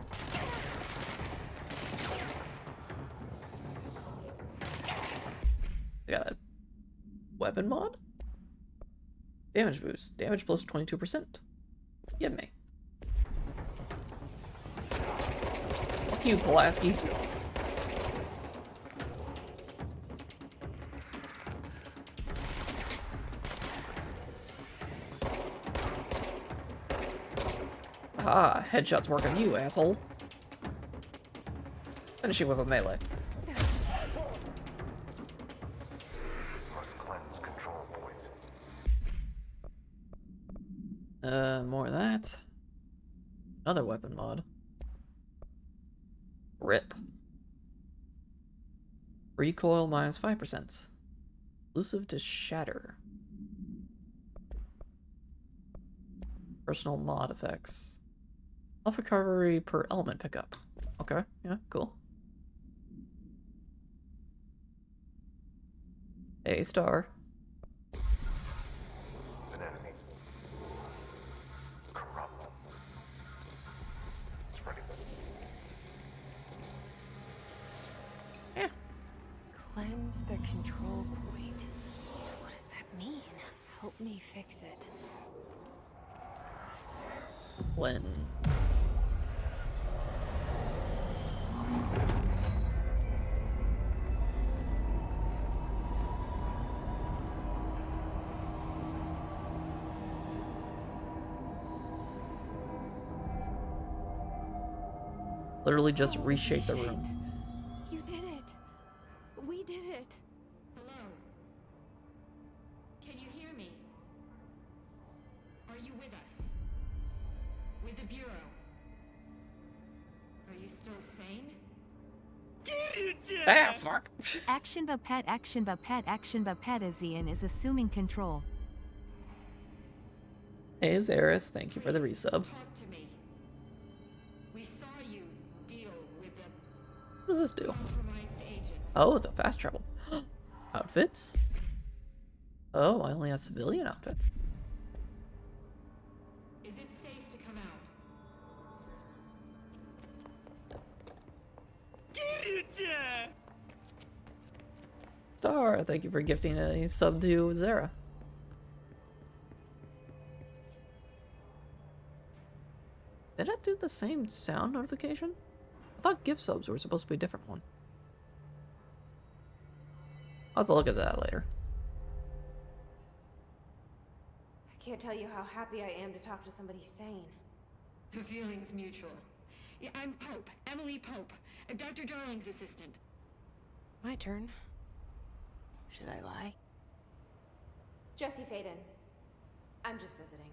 I got a weapon mod? Damage boost. Damage plus 22%. Give me. Fuck you, Pulaski. Ah, headshots work on you, asshole. Finishing with a melee. Must cleanse control points. More of that. Another weapon mod. Rip. Recoil minus 5%. Elusive to shatter. Personal mod effects. Health recovery per element pickup. Okay, yeah, cool. A star. An enemy. Corrupt. Spreading. Yeah. Cleanse the control point. What does that mean? Help me fix it. When. Literally just reshape the room. You did it. We did it. Hello? Can you hear me? Are you with us? With the Bureau? Are you still sane? Ah, fuck. Action Bapet Xion is assuming control. Hey, Zaris, thank you for the resub. Talk to me. We saw you deal with the What does this do? compromised agents. Oh, it's a fast travel. Outfits? Oh, I only have civilian outfits. Is it safe to come out? Star, thank you for gifting a sub to Zara. Did that do the same sound notification? I thought gift subs were supposed to be a different one. I'll have to look at that later. I can't tell you how happy I am to talk to somebody sane. The feeling's mutual. Yeah, I'm Pope, Emily Pope, Dr. Darling's assistant. My turn. Should I lie? Jesse Faden. I'm just visiting.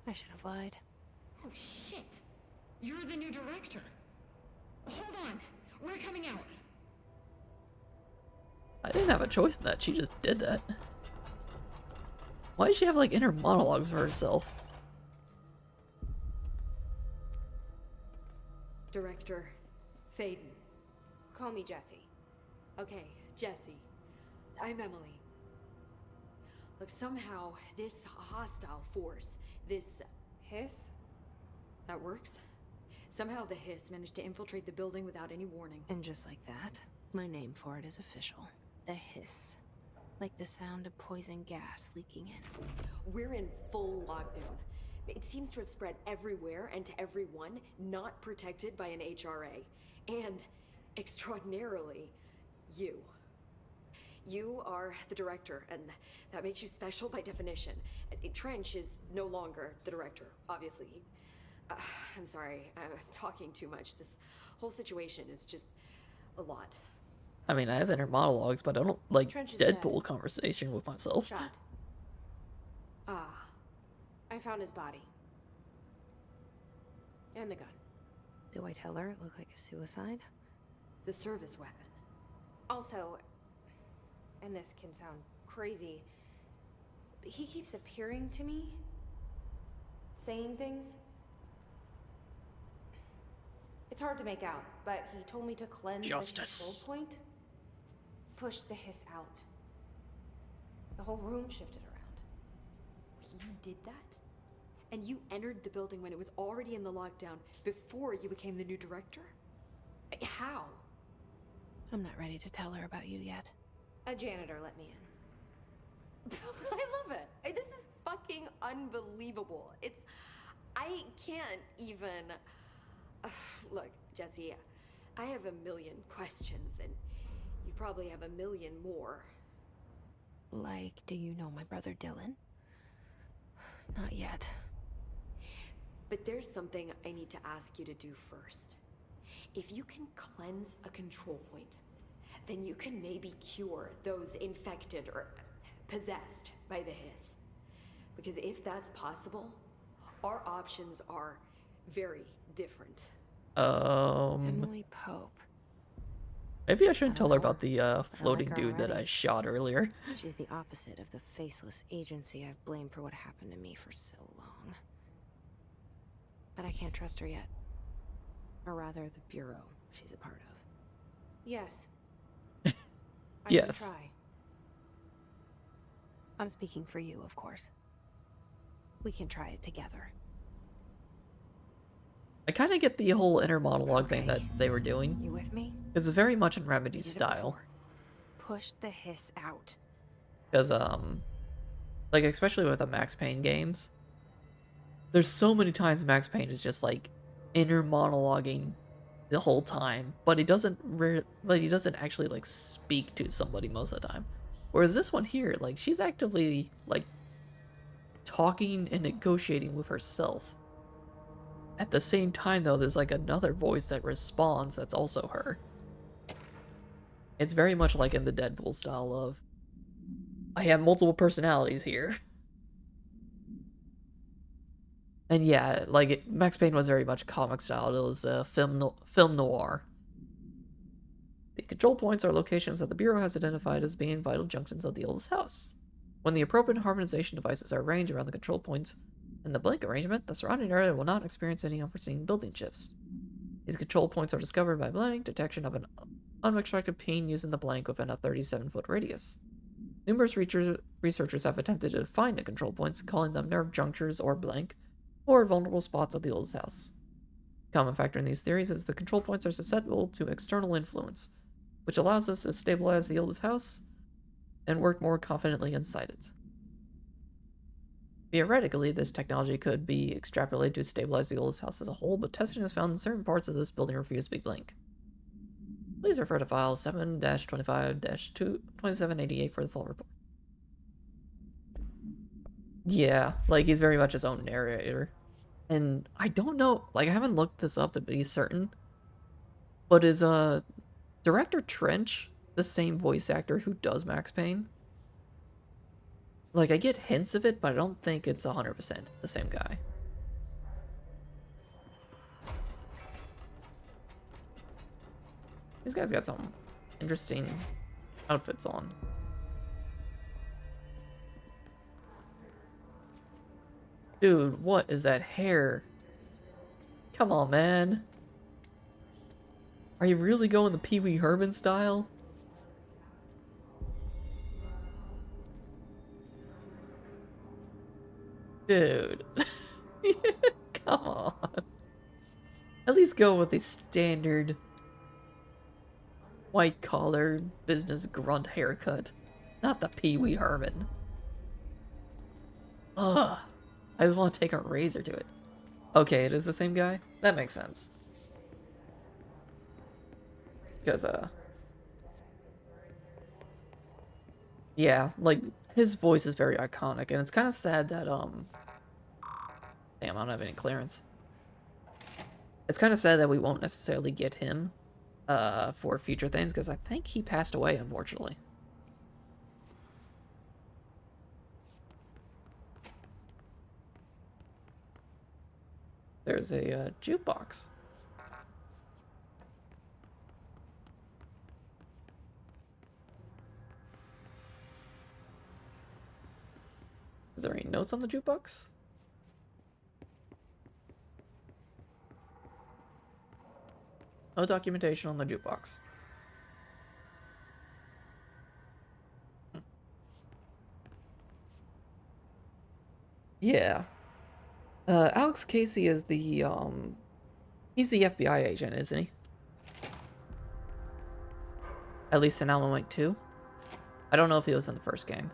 I should have lied. Oh, shit. You're the new director. Hold on. We're coming out. I didn't have a choice in that, she just did that. Why does she have like inner monologues for herself? Director Faden. Call me Jesse. Okay, Jesse. I'm Emily. Look, somehow this hostile force, this Hiss? that works. Somehow the hiss managed to infiltrate the building without any warning. And just like that, my name for it is official. The hiss. Like the sound of poison gas leaking in. We're in full lockdown. It seems to have spread everywhere and to everyone not protected by an HRA. And, extraordinarily, you. You are the director, and that makes you special by definition. Trench is no longer the director, obviously. I'm sorry, I'm talking too much. This whole situation is just a lot. I mean, I have inner monologues, but I don't like Trench is Deadpool dead. conversation with myself. Shot. I found his body. And the gun. Do I tell her it looked like a suicide? The service weapon. Also, and this can sound crazy, but he keeps appearing to me, saying things. It's hard to make out, but he told me to cleanse Justice. the control point. Push the hiss out. The whole room shifted around. You did that? And you entered the building when it was already in the lockdown before you became the new director? How? I'm not ready to tell her about you yet. A janitor let me in. I love it. This is fucking unbelievable. I can't even... Look, Jesse, I have a million questions, and you probably have a million more. Like, do you know my brother Dylan? Not yet. But there's something I need to ask you to do first. If you can cleanse a control point, then you can maybe cure those infected or possessed by the hiss. Because if that's possible, our options are very different. Emily Pope. Maybe I shouldn't tell her her, about the floating her dude that I already. shot earlier. She's the opposite of the faceless agency I've blamed for what happened to me for so long. But I can't trust her yet. Or rather, the bureau she's a part of. Yes. I Yes. can try. I'm speaking for you, of course. We can try it together. I kind of get the whole inner monologue thing that Okay. they were doing. You with me? It's very much in We Remedy's did it style. before. Push the hiss out. Because, like, especially with the Max Payne games, there's so many times Max Payne is just, like, inner monologuing the whole time, but he doesn't actually, like, speak to somebody most of the time. Whereas this one here, like, she's actively, like, talking and negotiating with herself. At the same time, though, there's, like, another voice that responds that's also her. It's very much like in the Deadpool style of, I have multiple personalities here. And yeah, like, Max Payne was very much comic style. It was film noir. The control points are locations that the Bureau has identified as being vital junctions of the oldest house. When the appropriate harmonization devices are arranged around the control points in the blank arrangement, the surrounding area will not experience any unforeseen building shifts. These control points are discovered by blank detection of an unextracted ping using the blank within a 37-foot radius. Numerous researchers have attempted to find the control points, calling them nerve junctures or blank, or vulnerable spots of the oldest house. A common factor in these theories is the control points are susceptible to external influence, which allows us to stabilize the oldest house and work more confidently inside it. Theoretically, this technology could be extrapolated to stabilize the oldest house as a whole, but testing has found that certain parts of this building refuse to be blank. Please refer to file 7-25-2788 for the full report. Yeah, like, he's very much his own narrator. And I don't know, like, I haven't looked this up to be certain, but is, Director Trench the same voice actor who does Max Payne? Like, I get hints of it, but I don't think it's 100% the same guy. These guys got some interesting outfits on. Dude, what is that hair? Come on, man. Are you really going the Pee Wee Herman style? Dude. Come on. At least go with a standard white-collar business grunt haircut. Not the Pee Wee Herman. Ugh. I just want to take a razor to it. Okay, it is the same guy? That makes sense. Because, yeah, like, his voice is very iconic, and it's kind of sad that, damn, I don't have any clearance. It's kind of sad that we won't necessarily get him, for future things, because I think he passed away, unfortunately. There's a, jukebox. Is there any notes on the jukebox? No documentation on the jukebox. Yeah. Alex Casey is the, he's the FBI agent, isn't he? At least in Alan Wake 2. I don't know if he was in the first game.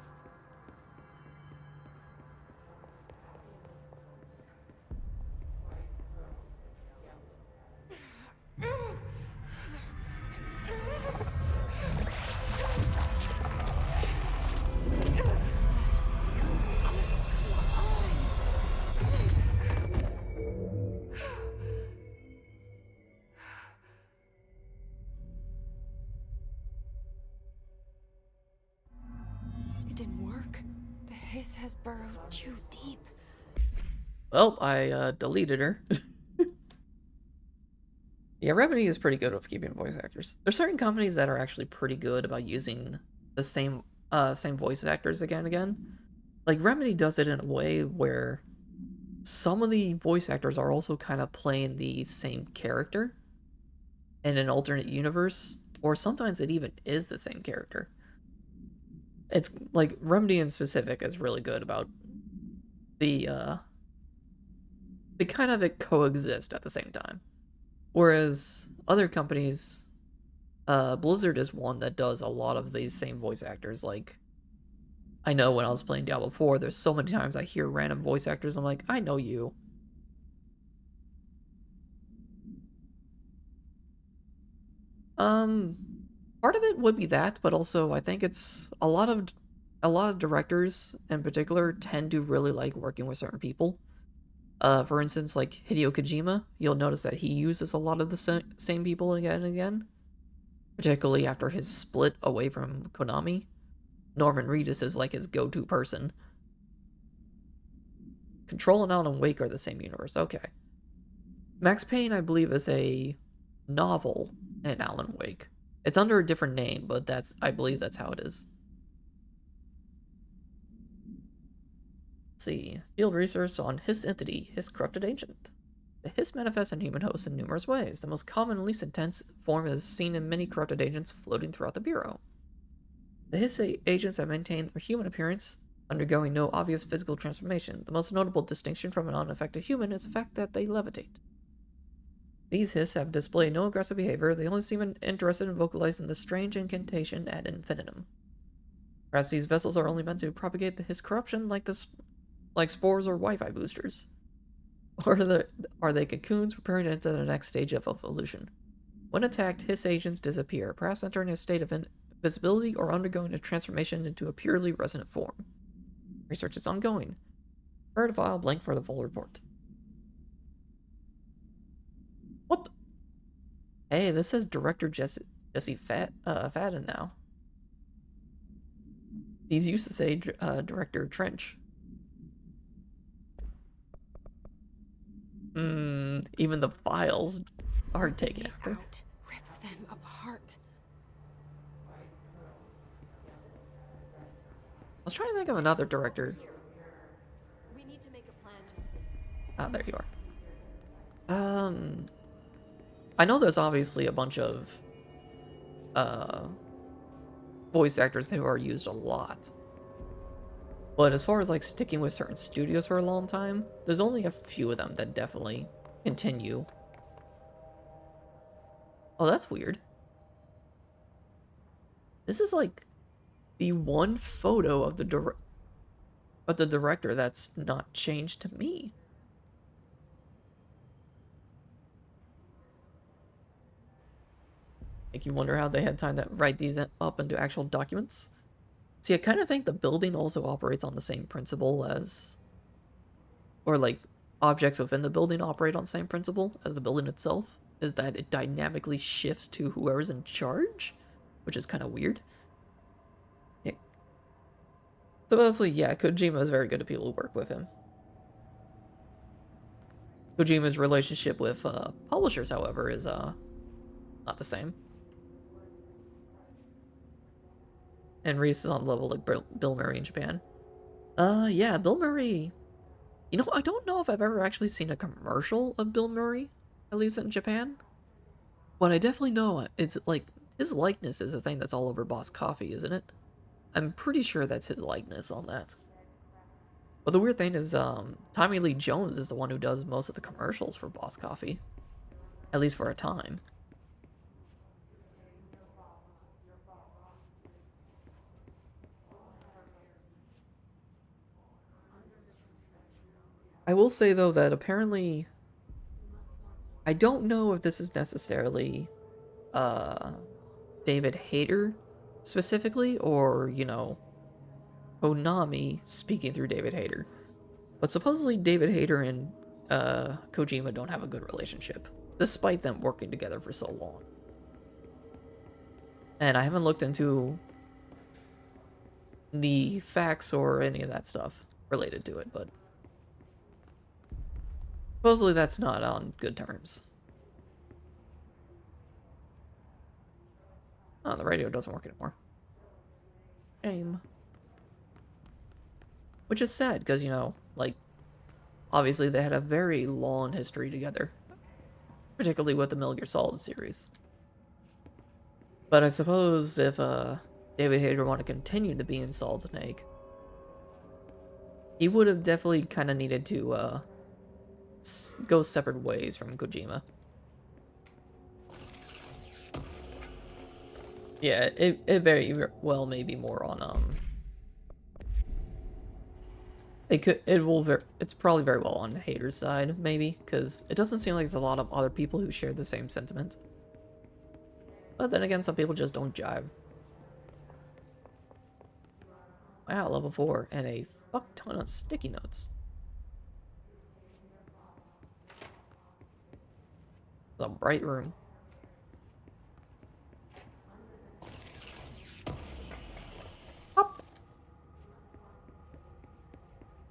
It didn't work. The hiss has burrowed too deep. Well, I deleted her. Yeah, Remedy is pretty good with keeping voice actors. There's certain companies that are actually pretty good about using the same voice actors again and again. Like, Remedy does it in a way where some of the voice actors are also kind of playing the same character in an alternate universe, or sometimes it even is the same character. It's like Remedy in specific is really good about the kind of coexist at the same time. Whereas other companies, Blizzard is one that does a lot of these same voice actors. Like, I know when I was playing Diablo 4, there's so many times I hear random voice actors, I'm like, I know you. Part of it would be that, but also I think it's a lot of directors in particular tend to really like working with certain people. For instance, like Hideo Kojima, you'll notice that he uses a lot of the same people again and again, particularly after his split away from Konami. Norman Reedus is like his go-to person. Control and Alan Wake are the same universe. Okay. Max Payne, I believe, is a novel in Alan Wake. It's under a different name, but I believe that's how it is. Let's see. Field research on Hiss Entity, Hiss Corrupted Agent. The Hiss manifests in human hosts in numerous ways. The most common and least intense form is seen in many corrupted agents floating throughout the Bureau. The Hiss agents have maintained their human appearance, undergoing no obvious physical transformation. The most notable distinction from an unaffected human is the fact that they levitate. These Hiss have displayed no aggressive behavior. They only seem interested in vocalizing the strange incantation ad infinitum. Perhaps these vessels are only meant to propagate the Hiss corruption like spores or Wi-Fi boosters. Or are they cocoons preparing to enter the next stage of evolution? When attacked, Hiss agents disappear, perhaps entering a state of invisibility or undergoing a transformation into a purely resonant form. Research is ongoing. Bird file blank for the full report. What the? Hey, this says director Jesse Fadden now. These used to say director Trench. Even the files are taken out. Rips them apart. I was trying to think of another director. We need to make a plan, Jesse. Ah, there you are. I know there's obviously a bunch of voice actors who are used a lot. But as far as like sticking with certain studios for a long time, there's only a few of them that definitely continue. Oh, that's weird. This is like the one photo of the director that's not changed to me. Make you wonder how they had time to write these up into actual documents. See, I kind of think the building also operates on the same principle as... Or, like, objects within the building operate on the same principle as the building itself. Is that it dynamically shifts to whoever's in charge? Which is kind of weird. Yeah. So, honestly, yeah, Kojima is very good to people who work with him. Kojima's relationship with publishers, however, is not the same. And Reese is on level like Bill Murray in Japan. Yeah, Bill Murray. You know, I don't know if I've ever actually seen a commercial of Bill Murray, at least in Japan. But I definitely know it's like his likeness is a thing that's all over Boss Coffee, isn't it? I'm pretty sure that's his likeness on that. But the weird thing is, Tommy Lee Jones is the one who does most of the commercials for Boss Coffee. At least for a time. I will say, though, that apparently... I don't know if this is necessarily, David Hayter specifically, or, you know, Konami speaking through David Hayter. But supposedly David Hayter and Kojima don't have a good relationship, despite them working together for so long. And I haven't looked into the facts or any of that stuff related to it, but supposedly that's not on good terms. Oh, the radio doesn't work anymore. Shame. Which is sad, because, you know, like, obviously they had a very long history together. Particularly with the Metal Gear Solid series. But I suppose if, David Hayter wanted to continue to be in Solid Snake, he would have definitely kind of needed to, go separate ways from Kojima. Yeah, it very well may be more on, it's probably very well on the Hayter's side, maybe, because it doesn't seem like there's a lot of other people who share the same sentiment. But then again, some people just don't jive. Wow, level 4, and a fuck ton of sticky notes. The bright room. Up.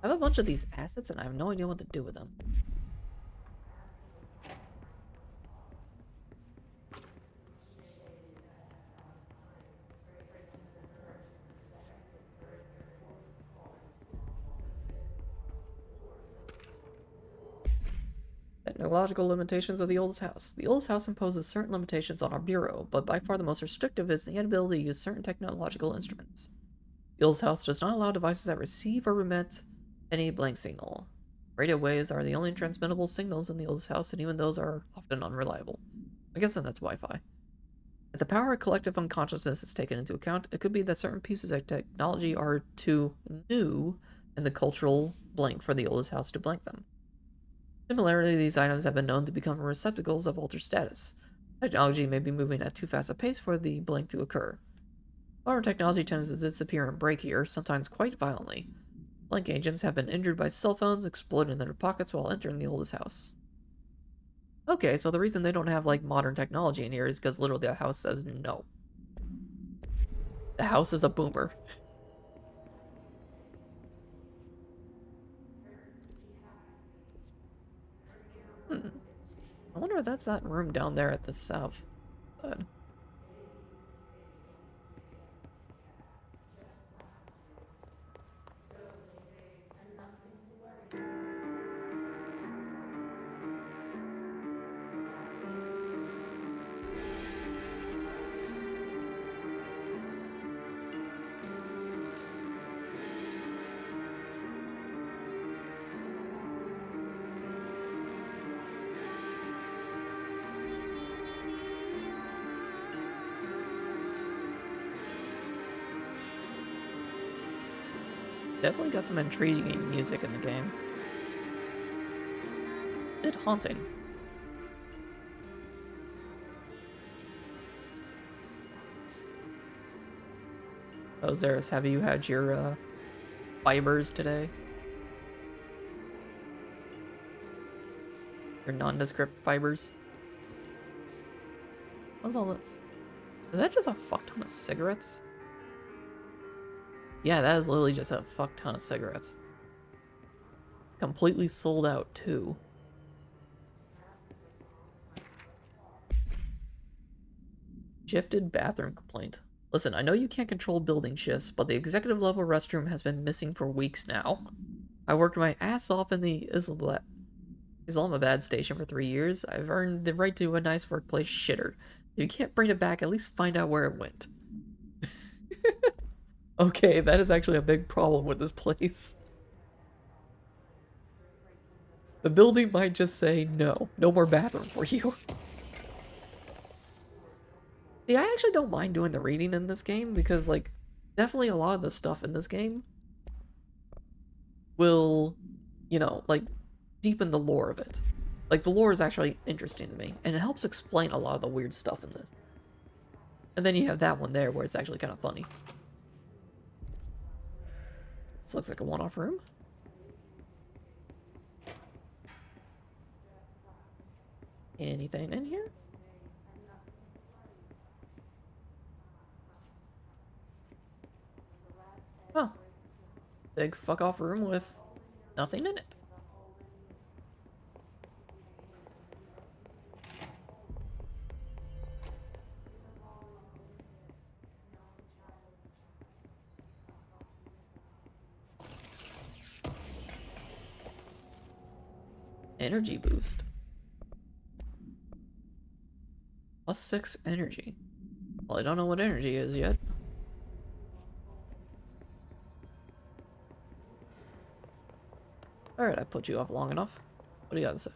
I have a bunch of these assets and I have no idea what to do with them. Technological limitations of the oldest house. The oldest house imposes certain limitations on our bureau, but by far the most restrictive is the inability to use certain technological instruments. The oldest house does not allow devices that receive or remit any blank signal. Radio waves are the only transmittable signals in the oldest house, and even those are often unreliable. I guess that's Wi-Fi. If the power of collective unconsciousness is taken into account, it could be that certain pieces of technology are too new in the cultural blank for the oldest house to blank them. Similarly, these items have been known to become receptacles of altered status. Technology may be moving at too fast a pace for the blank to occur. Modern technology tends to disappear and break here, sometimes quite violently. Blank agents have been injured by cell phones exploded in their pockets while entering the oldest house. Okay, so the reason they don't have, like, modern technology in here is because literally the house says no. The house is a boomer. I wonder if that's that room down there at the south side. Definitely got some intriguing music in the game. A bit haunting. Oh, Zeris, have you had your, fibers today? Your nondescript fibers? What's all this? Is that just a fuck ton of cigarettes? Yeah, that is literally just a fuck ton of cigarettes. Completely sold out, too. Shifted bathroom complaint. Listen, I know you can't control building shifts, but the executive level restroom has been missing for weeks now. I worked my ass off in the Islamabad station for 3 years. I've earned the right to a nice workplace shitter. If you can't bring it back, at least find out where it went. Okay, that is actually a big problem with this place. The building might just say, no more bathroom for you. See, I actually don't mind doing the reading in this game because, like, definitely a lot of the stuff in this game will, you know, like, deepen the lore of it. Like, the lore is actually interesting to me, and it helps explain a lot of the weird stuff in this. And then you have that one there where it's actually kind of funny. This looks like a one-off room. Anything in here? Oh. Big fuck-off room with nothing in it. Energy boost. +6 energy. Well, I don't know what energy is yet. Alright, I put you off long enough. What do you got to say?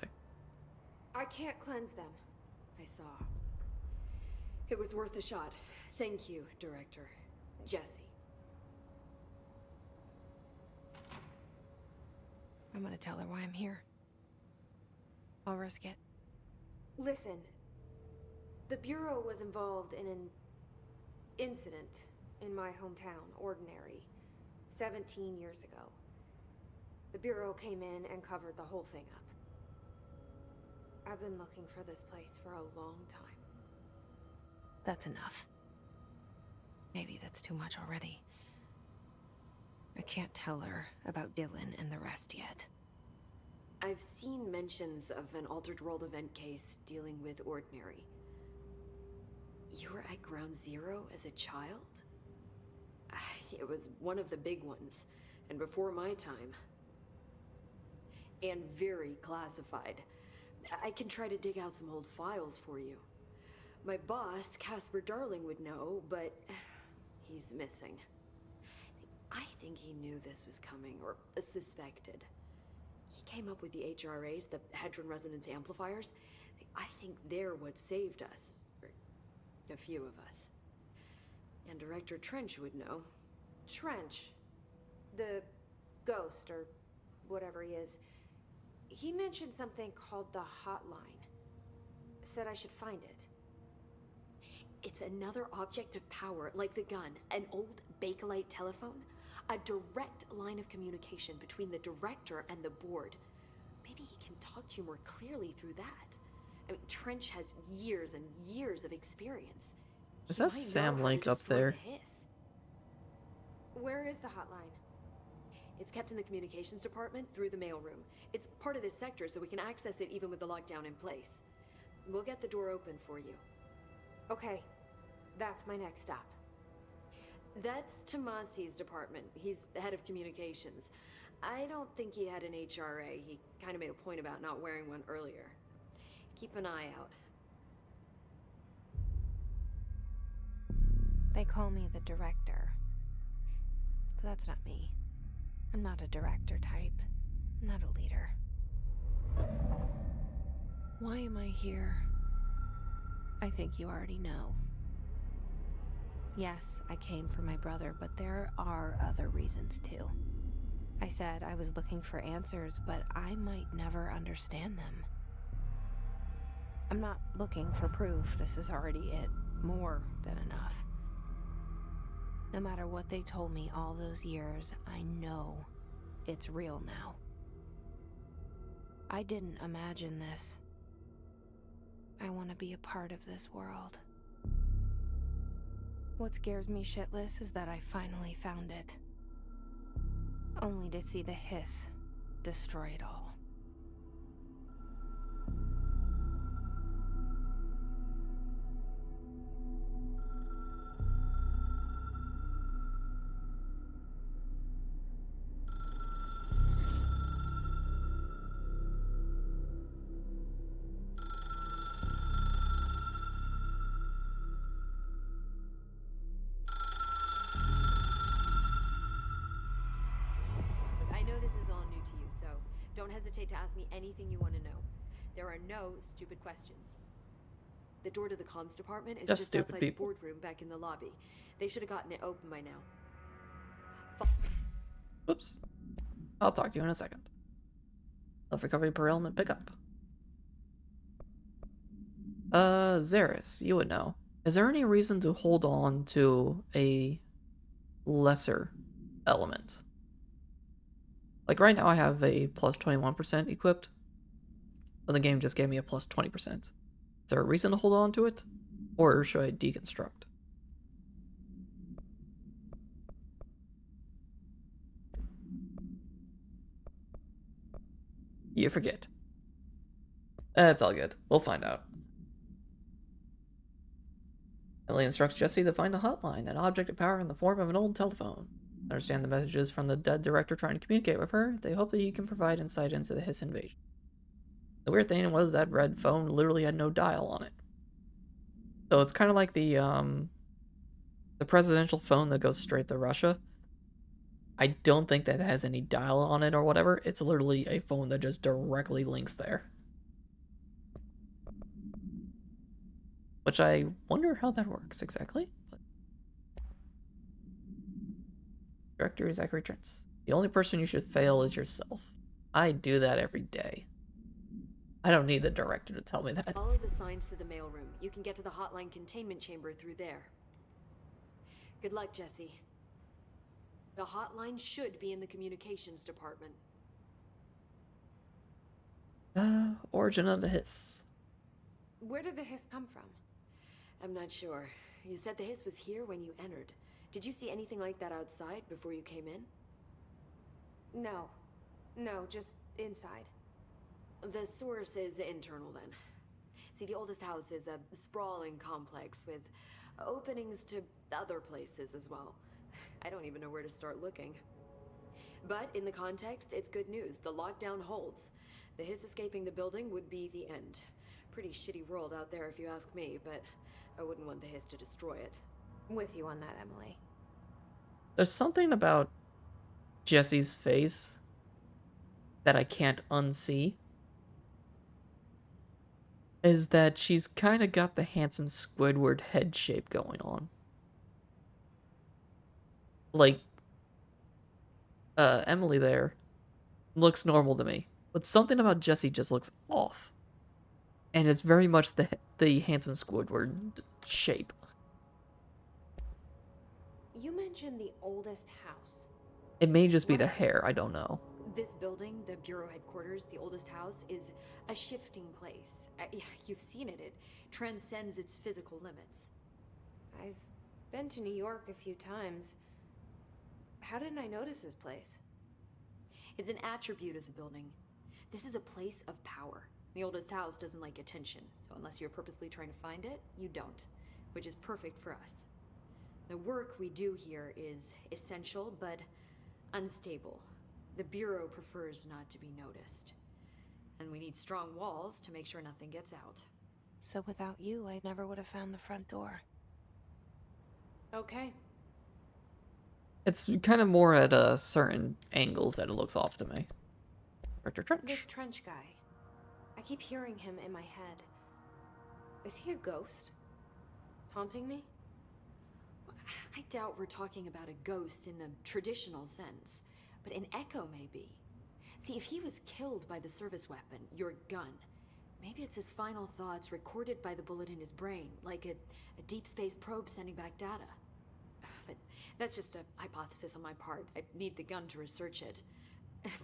I can't cleanse them. I saw. It was worth a shot. Thank you, Director. Jesse. I'm gonna tell her why I'm here. I'll risk it. Listen. The Bureau was involved in an incident in my hometown, Ordinary, 17 years ago. The Bureau came in and covered the whole thing up. I've been looking for this place for a long time. That's enough. Maybe that's too much already. I can't tell her about Dylan and the rest yet. I've seen mentions of an Altered World event case dealing with Ordinary. You were at Ground Zero as a child? It was one of the big ones, and before my time. And very classified. I can try to dig out some old files for you. My boss, Casper Darling, would know, but he's missing. I think he knew this was coming, or suspected. He came up with the HRAs, the Hadron Resonance Amplifiers. I think they're what saved us. Or a few of us. And Director Trench would know. Trench. The ghost, or whatever he is. He mentioned something called the hotline. Said I should find it. It's another object of power, like the gun, an old Bakelite telephone. A direct line of communication between the director and the board. Maybe he can talk to you more clearly through that. I mean, Trench has years and years of experience. Is that Sam Link up there? Where is the hotline? It's kept in the communications department through the mailroom. It's part of this sector, so we can access it even with the lockdown in place. We'll get the door open for you. Okay, that's my next stop. That's Tomasi's department. He's the head of communications. I don't think he had an HRA. He kind of made a point about not wearing one earlier. Keep an eye out. They call me the director. But that's not me. I'm not a director type. I'm not a leader. Why am I here? I think you already know. Yes, I came for my brother, but there are other reasons too. I said I was looking for answers, but I might never understand them. I'm not looking for proof. This is already it. More than enough. No matter what they told me all those years, I know it's real now. I didn't imagine this. I want to be a part of this world. What scares me shitless is that I finally found it. Only to see the hiss destroy it all. Don't hesitate to ask me anything you want to know. There are no stupid questions. The door to the comms department is Just just stupid outside people. the boardroom back in the lobby. They should have gotten it open by now. Oops. I'll talk to you in a second. Health recovery per element pickup. Zaris, you would know. Is there any reason to hold on to a lesser element? Like right now I have a plus 21% equipped, but the game just gave me a plus 20%. Is there a reason to hold on to it? Or should I deconstruct? You forget. That's all good. We'll find out. Ellie instructs Jesse to find a hotline, an object of power in the form of an old telephone. Understand the messages from the dead director trying to communicate with her. They hope that you can provide insight into the Hiss invasion. The weird thing was that red phone literally had no dial on it. So it's kind of like the presidential phone that goes straight to Russia. I don't think that has any dial on it or whatever. It's literally a phone that just directly links there. Which I wonder how that works exactly. But... Director Zachary Trentz. The only person you should fail is yourself. I do that every day. I don't need the director to tell me that. Follow the signs to the mailroom. You can get to the hotline containment chamber through there. Good luck, Jesse. The hotline should be in the communications department. Origin of the Hiss. Where did the hiss come from? I'm not sure. You said the hiss was here when you entered. Did you see anything like that outside before you came in? No. No, just inside. The source is internal then. See, the oldest house is a sprawling complex with openings to other places as well. I don't even know where to start looking. But in the context, it's good news. The lockdown holds. The hiss escaping the building would be the end. Pretty shitty world out there if you ask me, but I wouldn't want the hiss to destroy it. With you on that, Emily. There's something about Jesse's face that I can't unsee. Is that she's kind of got the handsome Squidward head shape going on. Like, Emily there looks normal to me, but something about Jesse just looks off. And it's very much the handsome Squidward shape. You mentioned the oldest house. It may just be the hair, I don't know. This building, the Bureau headquarters, the oldest house, is a shifting place. You've seen it. It transcends its physical limits. I've been to New York a few times. How didn't I notice this place? It's an attribute of the building. This is a place of power. The oldest house doesn't like attention, so unless you're purposely trying to find it, you don't, which is perfect for us. The work we do here is essential, but unstable. The Bureau prefers not to be noticed. And we need strong walls to make sure nothing gets out. So without you, I never would have found the front door. Okay. It's kind of more at certain angles that it looks off to me. Director Trench. This Trench guy. I keep hearing him in my head. Is he a ghost? Haunting me? I doubt we're talking about a ghost in the traditional sense, but an echo maybe. See, if he was killed by the service weapon, your gun, maybe it's his final thoughts recorded by the bullet in his brain, like a deep space probe sending back data. But that's just a hypothesis on my part. I'd need the gun to research it.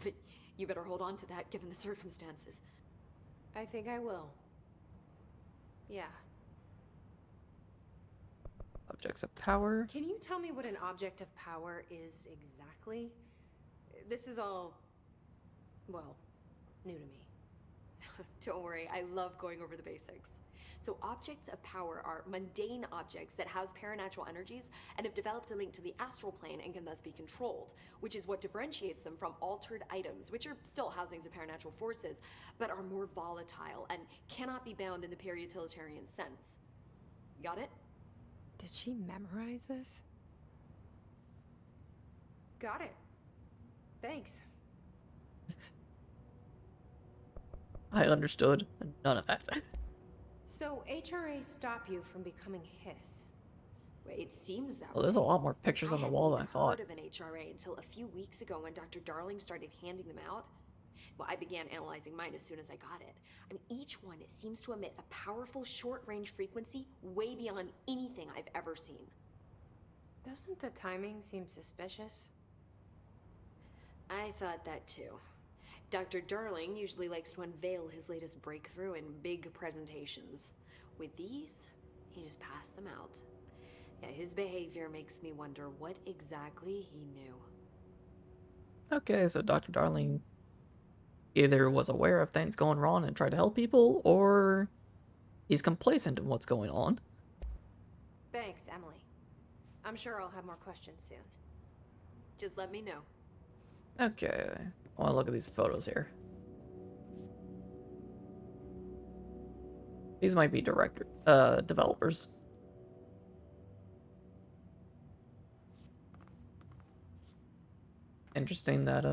But you better hold on to that given the circumstances. I think I will. Yeah. Objects of power. Can you tell me what an object of power is exactly? This is all, well, new to me. Don't worry, I love going over the basics. So objects of power are mundane objects that house paranatural energies and have developed a link to the astral plane and can thus be controlled, which is what differentiates them from altered items, which are still housings of paranatural forces, but are more volatile and cannot be bound in the peri-utilitarian sense. Got it? Did she memorize this? Got it. Thanks. I understood none of that. So HRA stop you from becoming his? Well, it seems that Well, there's a way. lot more pictures on the wall than I hadn't thought. heard of an HRA until a few weeks ago when Dr. Darling started handing them out. Well, I began analyzing mine as soon as I got it. I mean, each one seems to emit a powerful short-range frequency way beyond anything I've ever seen. Doesn't the timing seem suspicious? I thought that too. Dr. Darling usually likes to unveil his latest breakthrough in big presentations. With these, he just passed them out. Yeah, his behavior makes me wonder what exactly he knew. Okay, so Dr. Darling either was aware of things going wrong and tried to help people, or he's complacent in what's going on. Thanks, Emily. I'm sure I'll have more questions soon. Just let me know. Okay, I want to look at these photos here. These might be developers. Interesting that,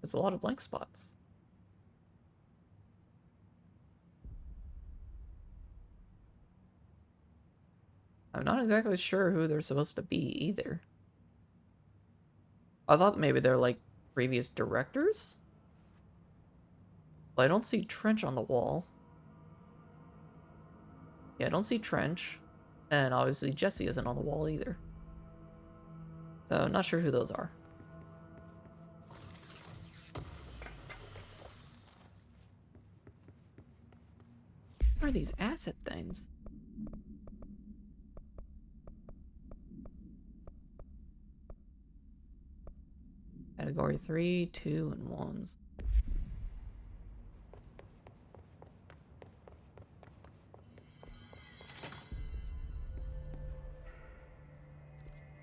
there's a lot of blank spots. I'm not exactly sure who they're supposed to be either. I thought maybe they're like previous directors? Well, I don't see Trench on the wall. Yeah, I don't see Trench. And obviously Jesse isn't on the wall either. So I'm not sure who those are. What are these asset things? Category 3, 2, and 1s.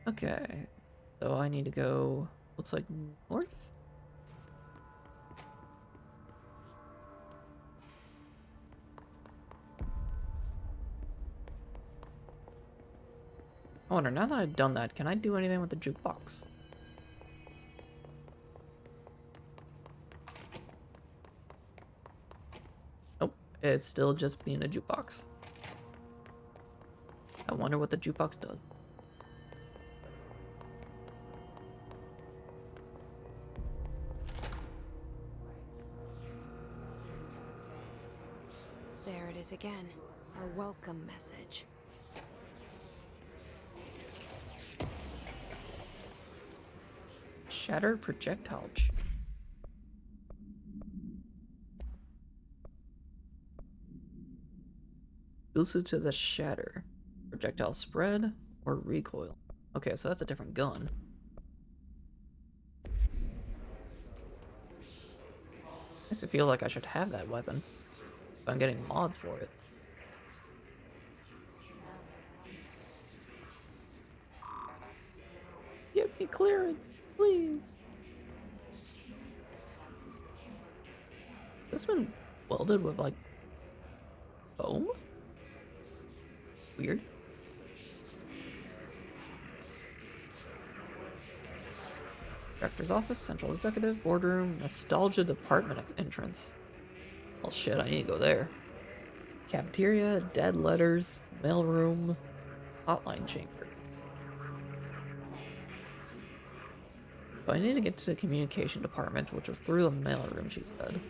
Okay, so I need to go, looks like north? I wonder, now that I've done that, can I do anything with the jukebox? Nope, it's still just being a jukebox. I wonder what the jukebox does. There it is again. Our welcome message. Shatter projectile. Exclusive to the shatter. Projectile spread or recoil. Okay, so that's a different gun. I just feel like I should have that weapon. If I'm getting mods for it. Give me clearance, please. This been welded with like foam? Weird. Director's office, central executive, boardroom, nostalgia department entrance. Well shit, I need to go there. Cafeteria, dead letters, mailroom, hotline chamber. So I need to get to the communication department, which was through the mailroom, she said.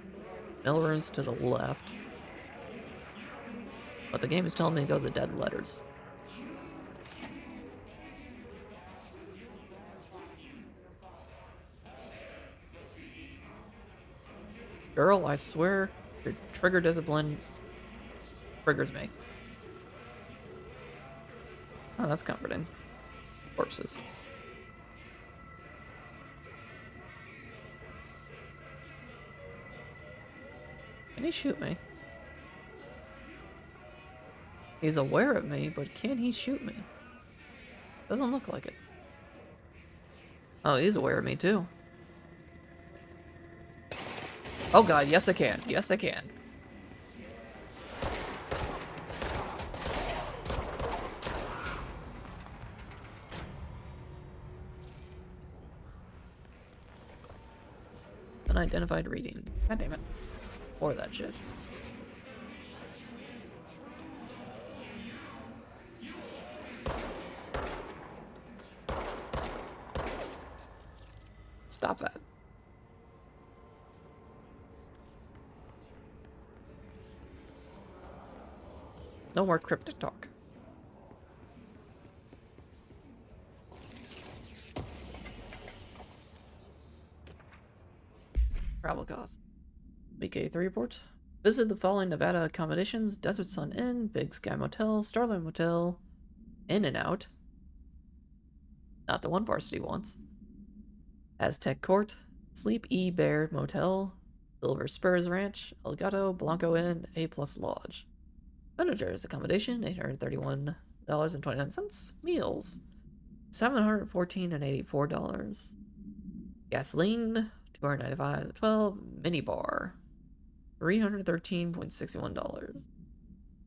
Mailroom's to the left. But the game is telling me to go to the dead letters. Girl, I swear, your trigger discipline triggers me. Oh, that's comforting. Corpses. Can he shoot me? He's aware of me, but can he shoot me? Doesn't look like it. Oh, he's aware of me too. Oh god, yes I can. Yes I can. Unidentified reading. God damn it. or that shit. Stop that. No more cryptic talk. Travel costs. Week 83 report. Visit the following Nevada accommodations: Desert Sun Inn, Big Sky Motel, Starlight Motel, In and Out. Not the one Varsity wants. Aztec Court, Sleep E Bear Motel, Silver Spurs Ranch, El Gato, Blanco Inn, A Plus Lodge. Expenditures: accommodation, $831.29. Meals, $714.84. Gasoline, $295.12. Minibar, $313.61.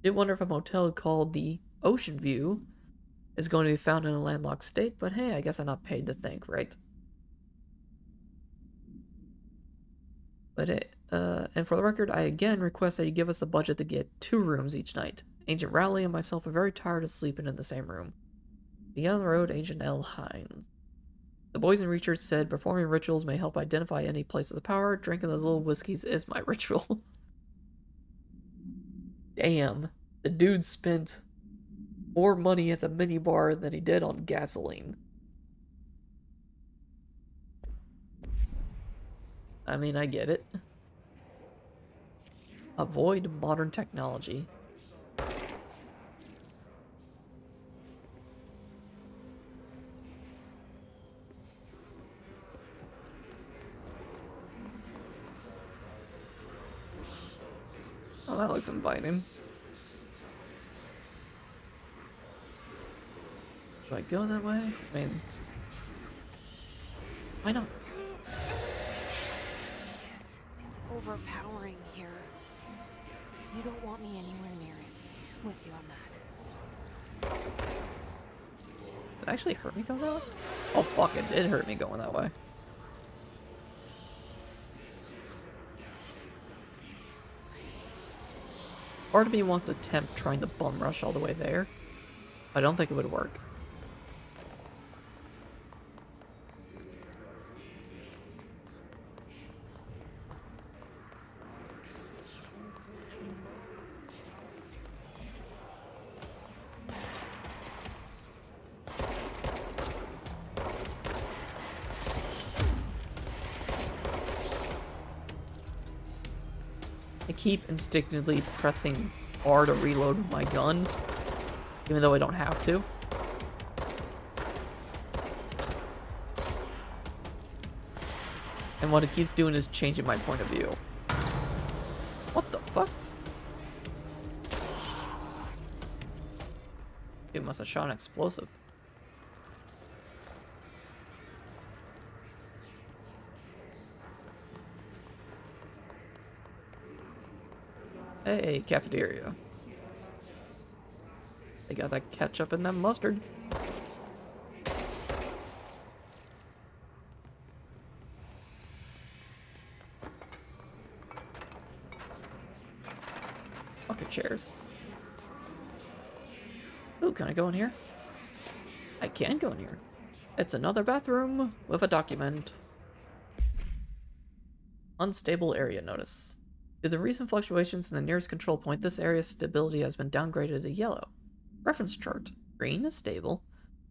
Did wonder if a motel called the Ocean View is going to be found in a landlocked state, but hey, I guess I'm not paid to think, right? But and for the record, I again request that you give us the budget to get 2 rooms each night. Agent Rowley and myself are very tired of sleeping in the same room. Beyond the road, Agent L. Hines. The boys and Reachers said performing rituals may help identify any places of power. Drinking those little whiskeys is my ritual. Damn. The dude spent more money at the minibar than he did on gasoline. I mean, I get it. Avoid modern technology. Oh, that looks inviting. Do I go that way? I mean, why not? Yes, it's overpowering here. You don't want me anywhere near it. With you on that. Did it actually hurt me going that way? Oh fuck, it did hurt me going that way. Part of me wants to attempt trying to bum rush all the way there. I don't think it would work. I keep instinctively pressing R to reload my gun, even though I don't have to. And what it keeps doing is changing my point of view. What the fuck? It must have shot an explosive. Hey, cafeteria. They got that ketchup and that mustard. Bucket chairs. Ooh, can I go in here? I can go in here. It's another bathroom with a document. Unstable area notice. Due to the recent fluctuations in the nearest control point, this area's stability has been downgraded to yellow. Reference chart. Green is stable.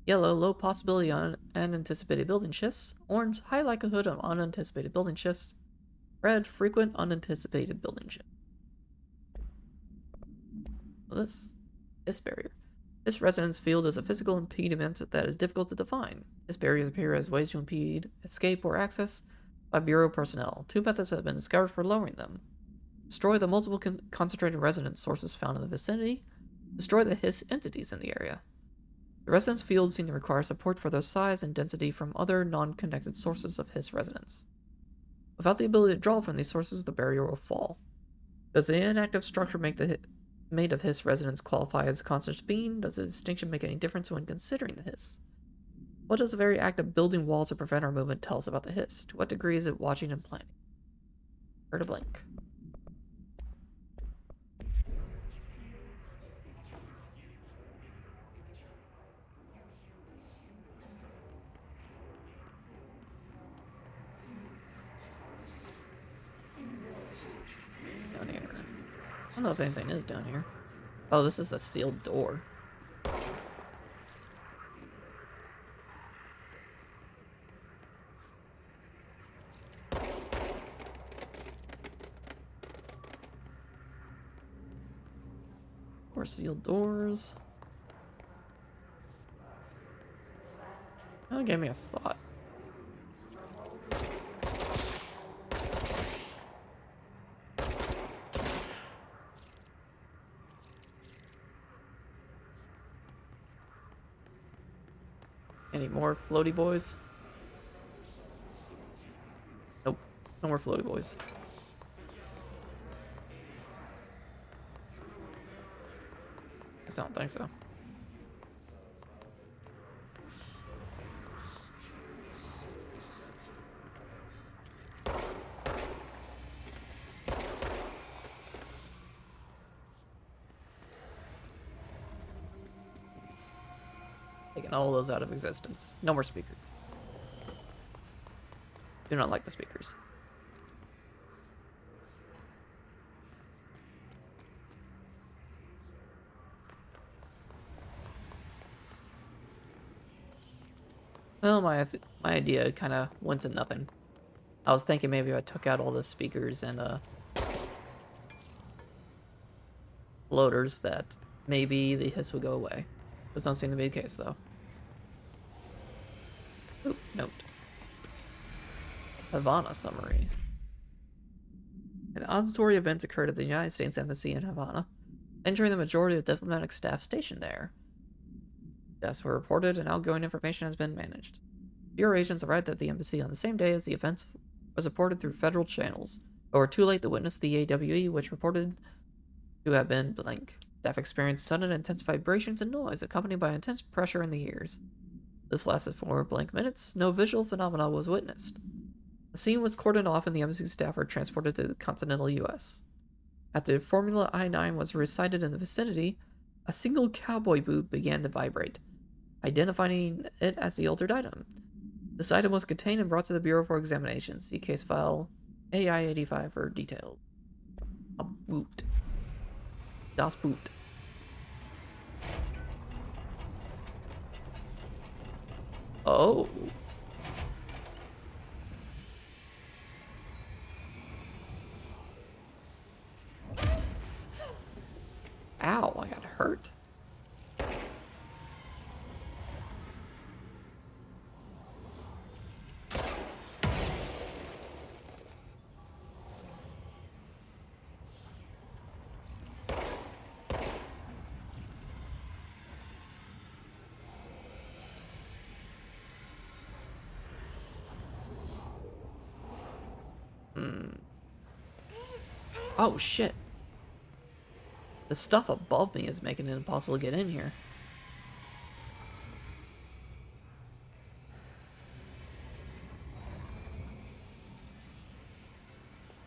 Yellow, low possibility on unanticipated building shifts. Orange, high likelihood of unanticipated building shifts. Red, frequent unanticipated building shifts. What's this barrier. This resonance field is a physical impediment that is difficult to define. This barriers appear as ways to impede escape or access by Bureau personnel. 2 methods have been discovered for lowering them. Destroy the multiple concentrated resonance sources found in the vicinity. Destroy the hiss entities in the area. The resonance fields seem to require support for their size and density from other non-connected sources of hiss resonance. Without the ability to draw from these sources, the barrier will fall. Does the inactive structure made of hiss resonance qualify as constant being? Does the distinction make any difference when considering the hiss? What does the very act of building walls to prevent our movement tell us about the hiss? To what degree is it watching and planning? Where to blink? I don't know if anything is down here. Oh, this is a sealed door. More sealed doors. That gave me a thought. Any more floaty boys? Nope. No more floaty boys. I don't think so. Taking all those out of existence. No more speakers. Do not like the speakers. Well, my idea kind of went to nothing. I was thinking maybe if I took out all the speakers and floaters that maybe the hiss would go away. Does not seem to be the case though. Oop, note. Havana summary. An auditory event occurred at the United States Embassy in Havana, injuring the majority of diplomatic staff stationed there. Deaths were reported and outgoing information has been managed. Bureau agents arrived at the embassy on the same day as the event was reported through federal channels, but were too late to witness the AWE, which reported to have been blank. Staff experienced sudden intense vibrations and noise, accompanied by intense pressure in the ears. This lasted for blank minutes. No visual phenomena was witnessed. The scene was cordoned off and the embassy staff were transported to the continental U.S. After Formula I-9 was recited in the vicinity, a single cowboy boot began to vibrate, identifying it as the altered item. This item was contained and brought to the Bureau for examination. See case file AI-85 for details. A boot. Das Boot. Oh. Ow, I got hurt. Oh shit. The stuff above me is making it impossible to get in here.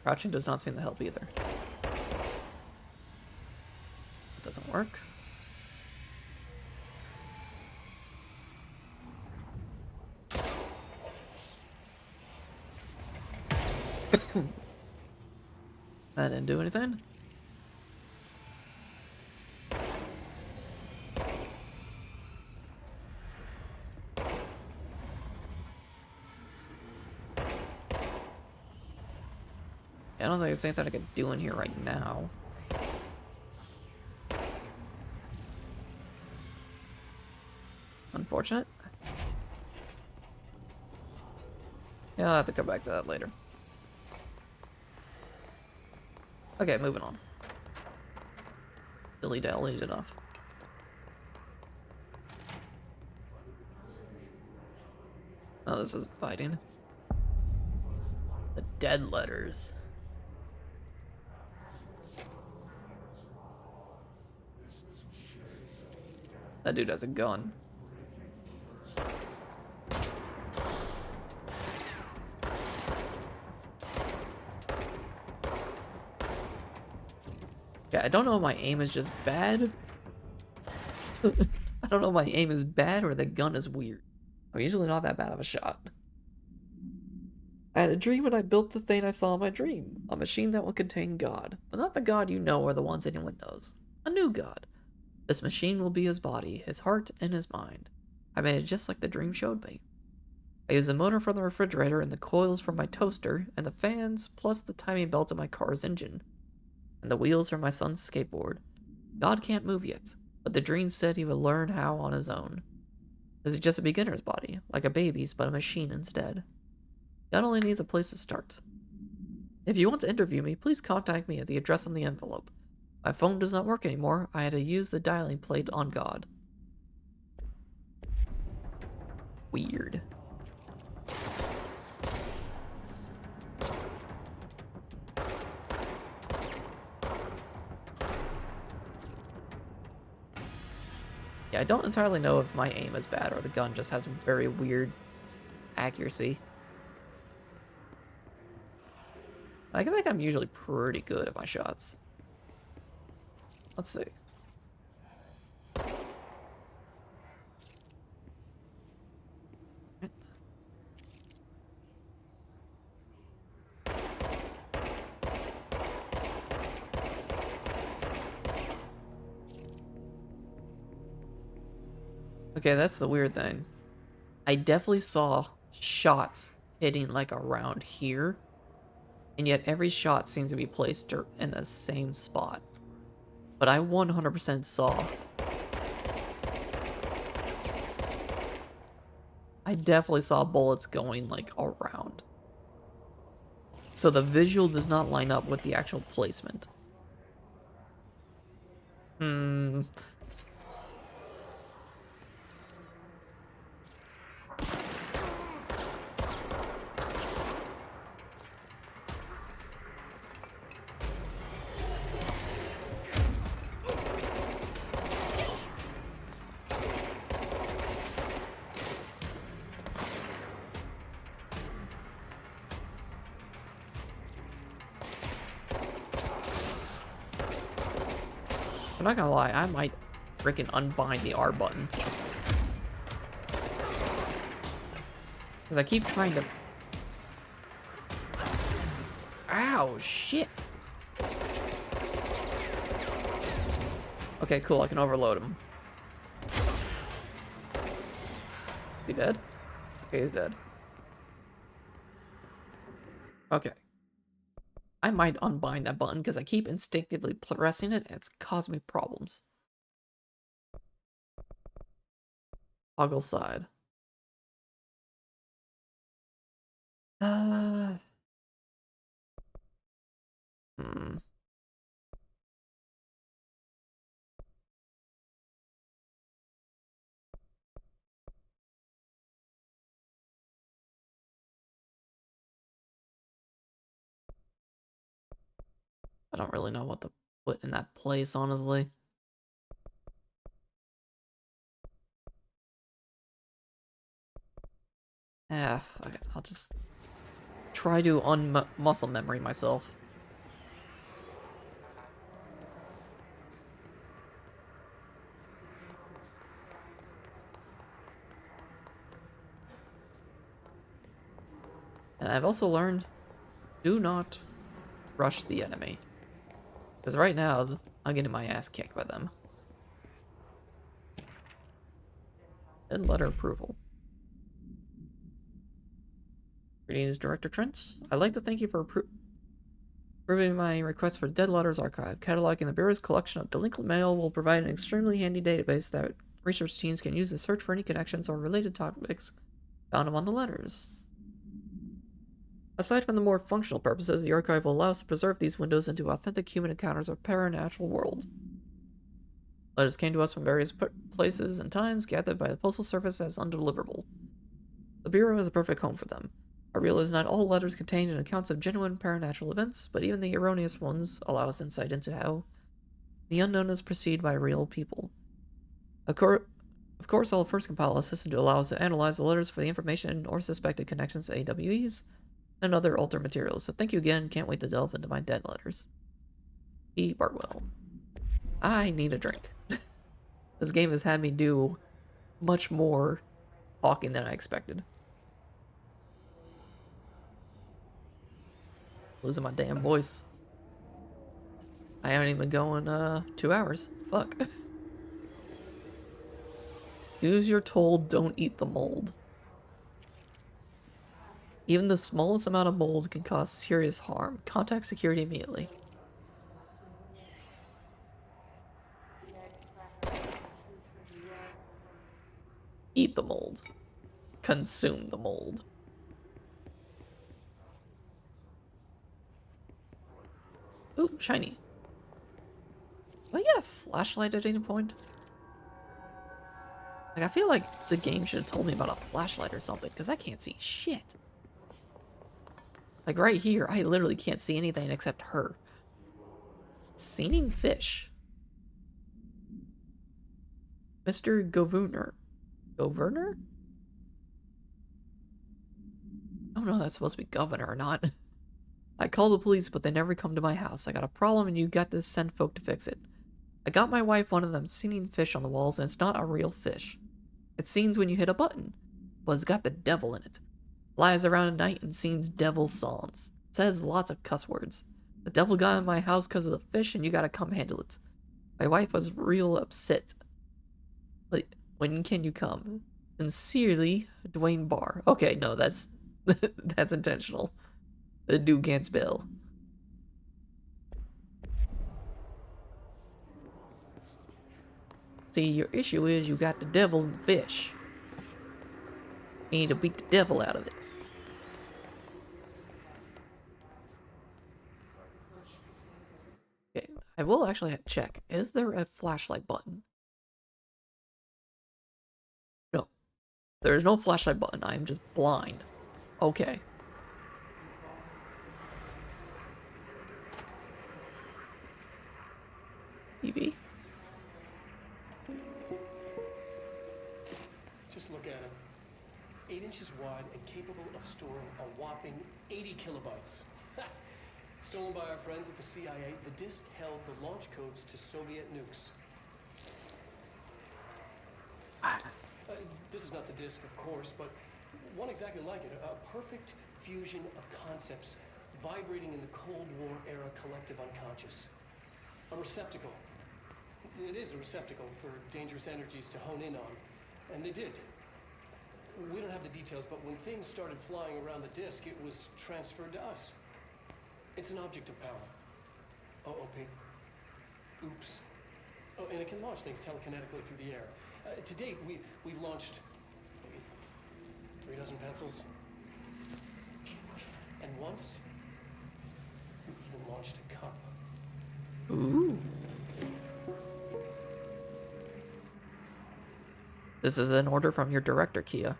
Crouching does not seem to help either. It doesn't work. That didn't do anything. I don't think there's anything I can do in here right now. Unfortunate. Yeah, I'll have to come back to that later. Okay, moving on. Dilly-dallied enough. Oh, this is fighting. The dead letters. That dude has a gun. Yeah, I don't know if my aim is just bad. I don't know if my aim is bad or the gun is weird. I'm usually not that bad of a shot. I had a dream and I built the thing I saw in my dream. A machine that will contain God. But not the God you know or the ones anyone knows. A new God. This machine will be his body, his heart, and his mind. I made it just like the dream showed me. I used the motor from the refrigerator and the coils from my toaster and the fans plus the timing belt of my car's engine. And the wheels from my son's skateboard. God can't move yet, but the dream said he would learn how on his own. This is just a beginner's body, like a baby's but a machine instead. God only needs a place to start. If you want to interview me, please contact me at the address on the envelope. My phone does not work anymore. I had to use the dialing plate on God. Weird. Yeah, I don't entirely know if my aim is bad or the gun just has very weird accuracy. I think I'm usually pretty good at my shots. Let's see. Okay, that's the weird thing. I definitely saw shots hitting like around here, and yet every shot seems to be placed in the same spot. But I 100% saw. I definitely saw bullets going like around. So the visual does not line up with the actual placement. I'm not gonna lie, I might freaking unbind the R button. Because I keep trying to... Ow, shit! Okay, cool, I can overload him. He dead? Okay, he's dead. Okay. I might unbind that button because I keep instinctively pressing it and it's causing me problems. Toggle side. Hmm. I don't really know what to put in that place, honestly. Okay, I'll just try to muscle memory myself. And I've also learned, do not rush the enemy. Because right now, I'm getting my ass kicked by them. Dead letter approval. Greetings, Director Trent. I'd like to thank you for approving my request for Dead Letters Archive. Cataloging the Bureau's collection of delinquent mail will provide an extremely handy database that research teams can use to search for any connections or related topics found among the letters. Aside from the more functional purposes, the archive will allow us to preserve these windows into authentic human encounters of paranatural world. Letters came to us from various places and times, gathered by the Postal Service as undeliverable. The Bureau is a perfect home for them. I realize not all letters contain accounts of genuine paranatural events, but even the erroneous ones allow us insight into how the unknown is perceived by real people. Of course, I'll first compile a system to allow us to analyze the letters for the information or suspected connections to AWEs and other altered materials. So thank you again. Can't wait to delve into my dead letters. E. Bartwell. I need a drink. This game has had me do much more talking than I expected. Losing my damn voice. I haven't even been going 2 hours. Fuck. Do as you're told, don't eat the mold. Even the smallest amount of mold can cause serious harm. Contact security immediately. Eat the mold. Consume the mold. Ooh, shiny. Do I get a flashlight at any point? Like, I feel like the game should have told me about a flashlight or something, because I can't see shit. Like, right here, I literally can't see anything except her. Singing fish. Mr. Governor. Governor? I don't know if that's supposed to be governor or not. I called the police, but they never come to my house. I got a problem and you got to send folk to fix it. I got my wife one of them singing fish on the walls, and it's not a real fish. It sings when you hit a button, but it's got the devil in it. Flies around at night and sings devil songs. It says lots of cuss words. The devil got in my house because of the fish, and you gotta come handle it. My wife was real upset. Like, when can you come? Sincerely, Dwayne Barr. Okay, no, that's that's intentional. The dude can't spell. See, your issue is you got the devil in the fish. You need to beat the devil out of it. Okay, I will actually check. Is there a flashlight button? No. There is no flashlight button. I am just blind. Okay. TV. Just look at him. 8 inches wide and capable of storing a whopping 80 kilobytes. Stolen by our friends at the CIA, the disk held the launch codes to Soviet nukes. This is not the disk, of course, but one exactly like it. A perfect fusion of concepts vibrating in the Cold War era collective unconscious. A receptacle. It is a receptacle for dangerous energies to hone in on. And they did. We don't have the details, but when things started flying around the disk, it was transferred to us. It's an object of power. OOP. Oops. Oh, and it can launch things telekinetically through the air. To date, we've launched 3 dozen pencils. And once, we even launched a cup. Ooh. This is an order from your director, Kia.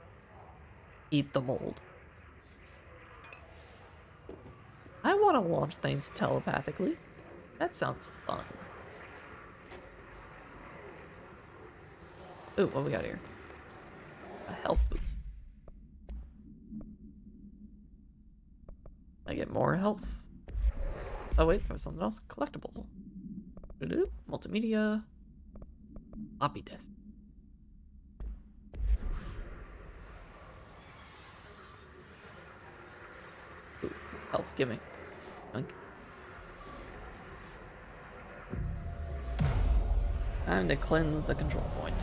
Eat the mold. I want to launch things telepathically. That sounds fun. Ooh, what we got here? A health boost. I get more health. Oh wait, there was something else. Collectible. Multimedia. Floppy disk. Ooh, health, gimme. Dunk. Time to cleanse the control point.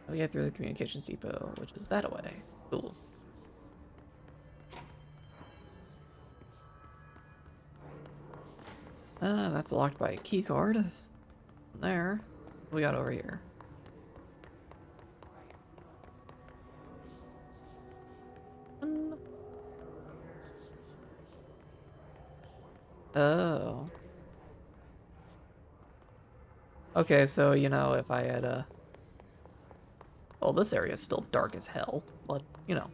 We get through the communications depot, which is that away. Cool. That's locked by a key card. There. What we got over here? Oh. Okay, so, you know, if I had well, this area is still dark as hell, but, you know,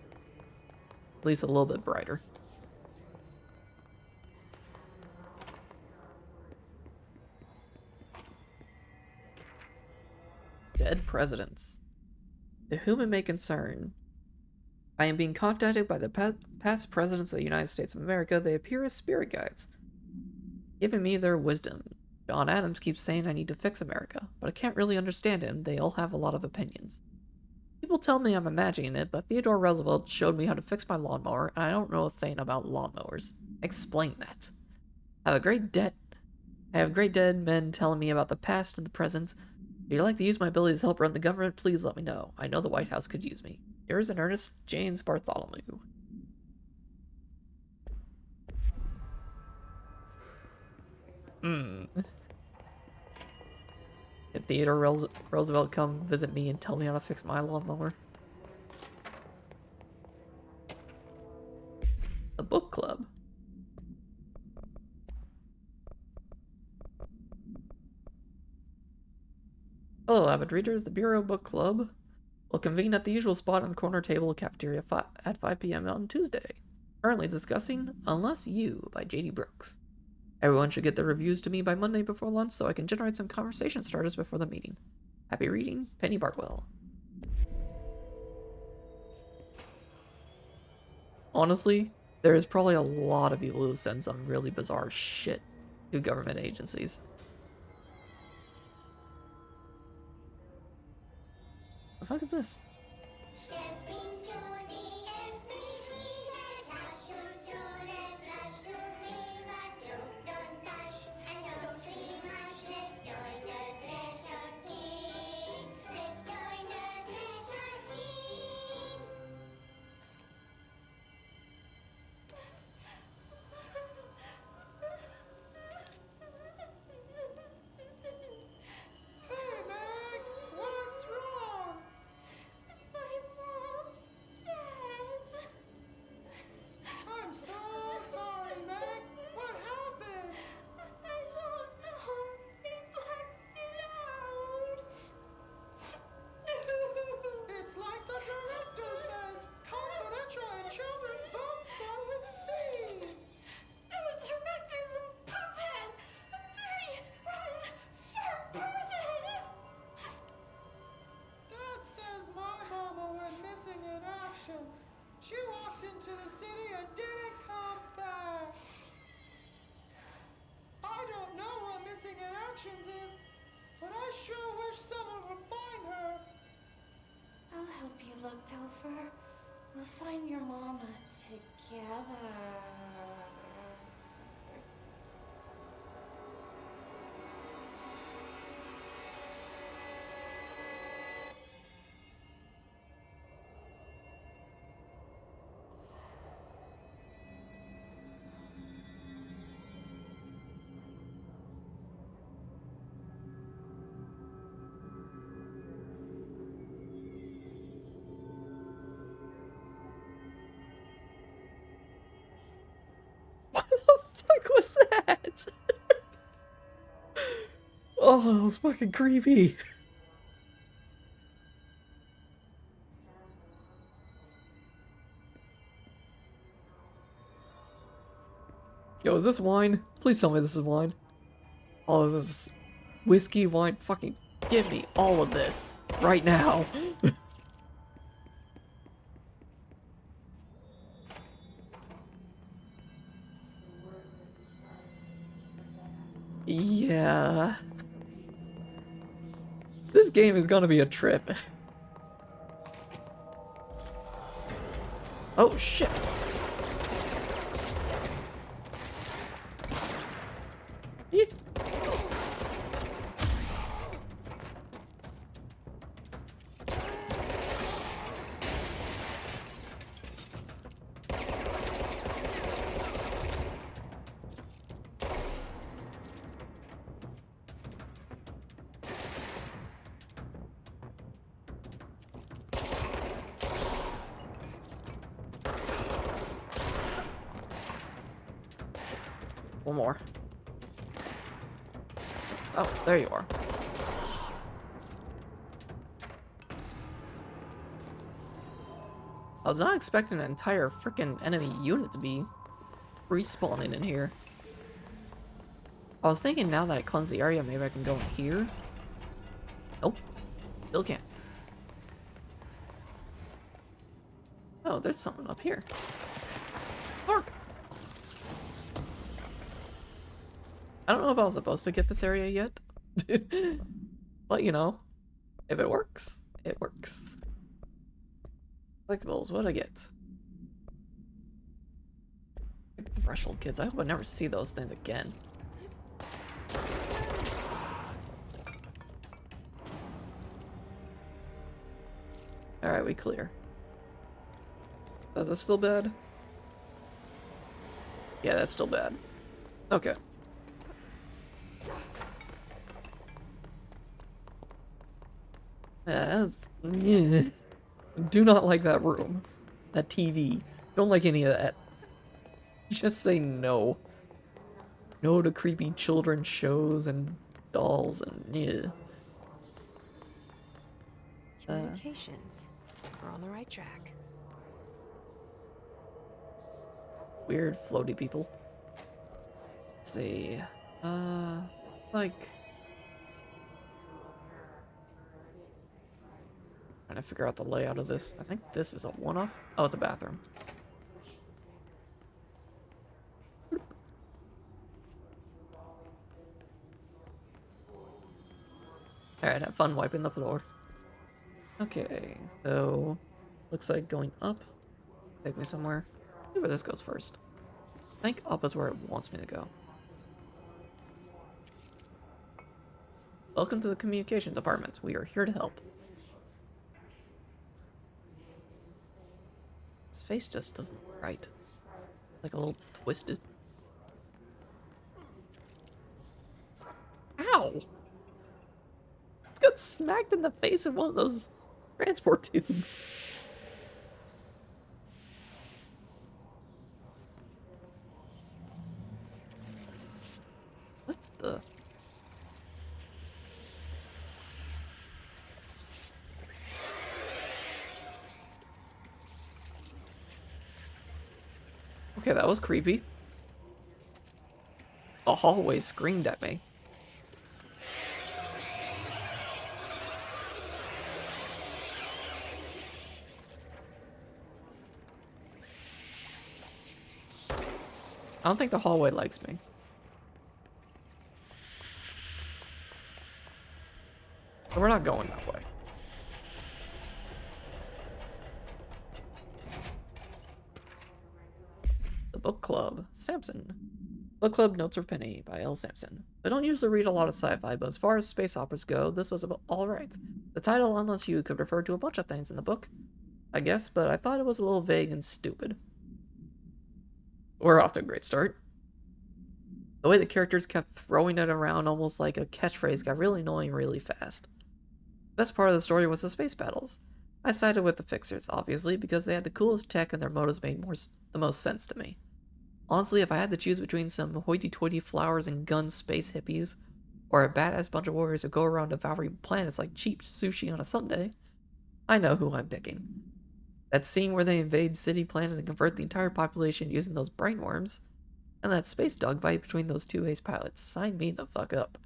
at least a little bit brighter. Dead presidents. To whom it may concern, I am being contacted by the past presidents of the United States of America. They appear as spirit guides, giving me their wisdom. John Adams keeps saying I need to fix America, but I can't really understand him. They all have a lot of opinions. People tell me I'm imagining it, but Theodore Roosevelt showed me how to fix my lawnmower, and I don't know a thing about lawnmowers. Explain that. I have great dead men telling me about the past and the present. If you'd like to use my abilities to help run the government, please let me know. I know the White House could use me. Yours in earnest, James Bartholomew. Did Theodore Roosevelt come visit me and tell me how to fix my lawnmower? The book club. Hello, avid readers. The Bureau Book Club will convene at the usual spot on the corner table cafeteria at 5 p.m. on Tuesday. Currently discussing Unless You by J.D. Brooks. Everyone should get their reviews to me by Monday before lunch so I can generate some conversation starters before the meeting. Happy reading, Penny Bartwell. Honestly, there is probably a lot of people who send some really bizarre shit to government agencies. The fuck is this? She walked into the city and didn't come back. I don't know what missing in actions is, but I sure wish someone would find her. I'll help you look, Topher. We'll find your mama together. What was that? Oh, that was fucking creepy. Yo, is this wine? Please tell me this is wine. Oh, this is whiskey, wine. Fucking give me all of this right now. Yeah. This game is gonna be a trip. Oh, shit. Yeah. One more. Oh, there you are. I was not expecting an entire freaking enemy unit to be respawning in here. I was thinking now that I cleanse the area, maybe I can go in here. Nope. Still can't. Oh, there's something up here. Mark! I don't know if I was supposed to get this area yet. But, you know, if it works, it works. Collectibles, what'd I get? Threshold kids. I hope I never see those things again. Alright, we clear. Is this still bad? Yeah, that's still bad. Okay. Yeah, that's... Yeah. Do not like that room. That TV. Don't like any of that. Just say no. No to creepy children's shows and dolls and yeah. Communications. We're on the right track. Weird floaty people. Let's see. Like... Trying to figure out the layout of this. I think this is a one-off. Oh, it's a bathroom. Alright, have fun wiping the floor. Okay, so... Looks like going up. Take me somewhere. See where this goes first. I think up is where it wants me to go. Welcome to the communication department. We are here to help. His face just doesn't look right. Like a little twisted. Ow! It's got smacked in the face with one of those transport tubes. What the? Okay, that was creepy. The hallway screamed at me. I don't think the hallway likes me. So we're not going that way. The Book Club. Samson. Book Club Notes for Penny by L. Sampson. I don't usually read a lot of sci-fi, but as far as space operas go, this was alright. The title, unless you could refer to a bunch of things in the book, I guess, but I thought it was a little vague and stupid. We're off to a great start. The way the characters kept throwing it around almost like a catchphrase got really annoying really fast. The best part of the story was the space battles. I sided with the Fixers, obviously, because they had the coolest tech and their motives made the most sense to me. Honestly, if I had to choose between some hoity-toity flowers and gun space hippies, or a badass bunch of warriors who go around devouring planets like cheap sushi on a Sunday, I know who I'm picking. That scene where they invade City Planet and convert the entire population using those brainworms, and that space dogfight between those two ace pilots, sign me the fuck up.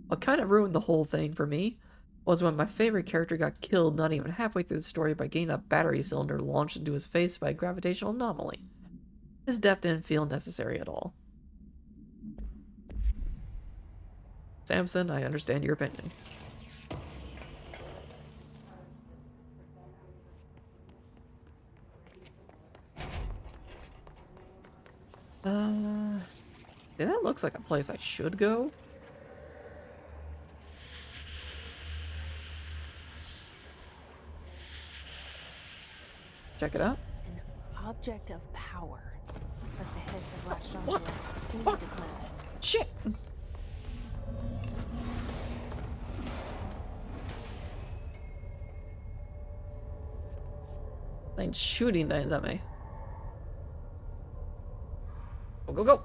What kind of ruined the whole thing for me was when my favorite character got killed not even halfway through the story by getting a battery cylinder launched into his face by a gravitational anomaly. His death didn't feel necessary at all. Samson, I understand your opinion. Yeah, that looks like a place I should go. Check it out. An object of power. Looks like the hiss have latched onto it. We need to cleanse it. Shit! Thing's shooting things at me. Go, go, go!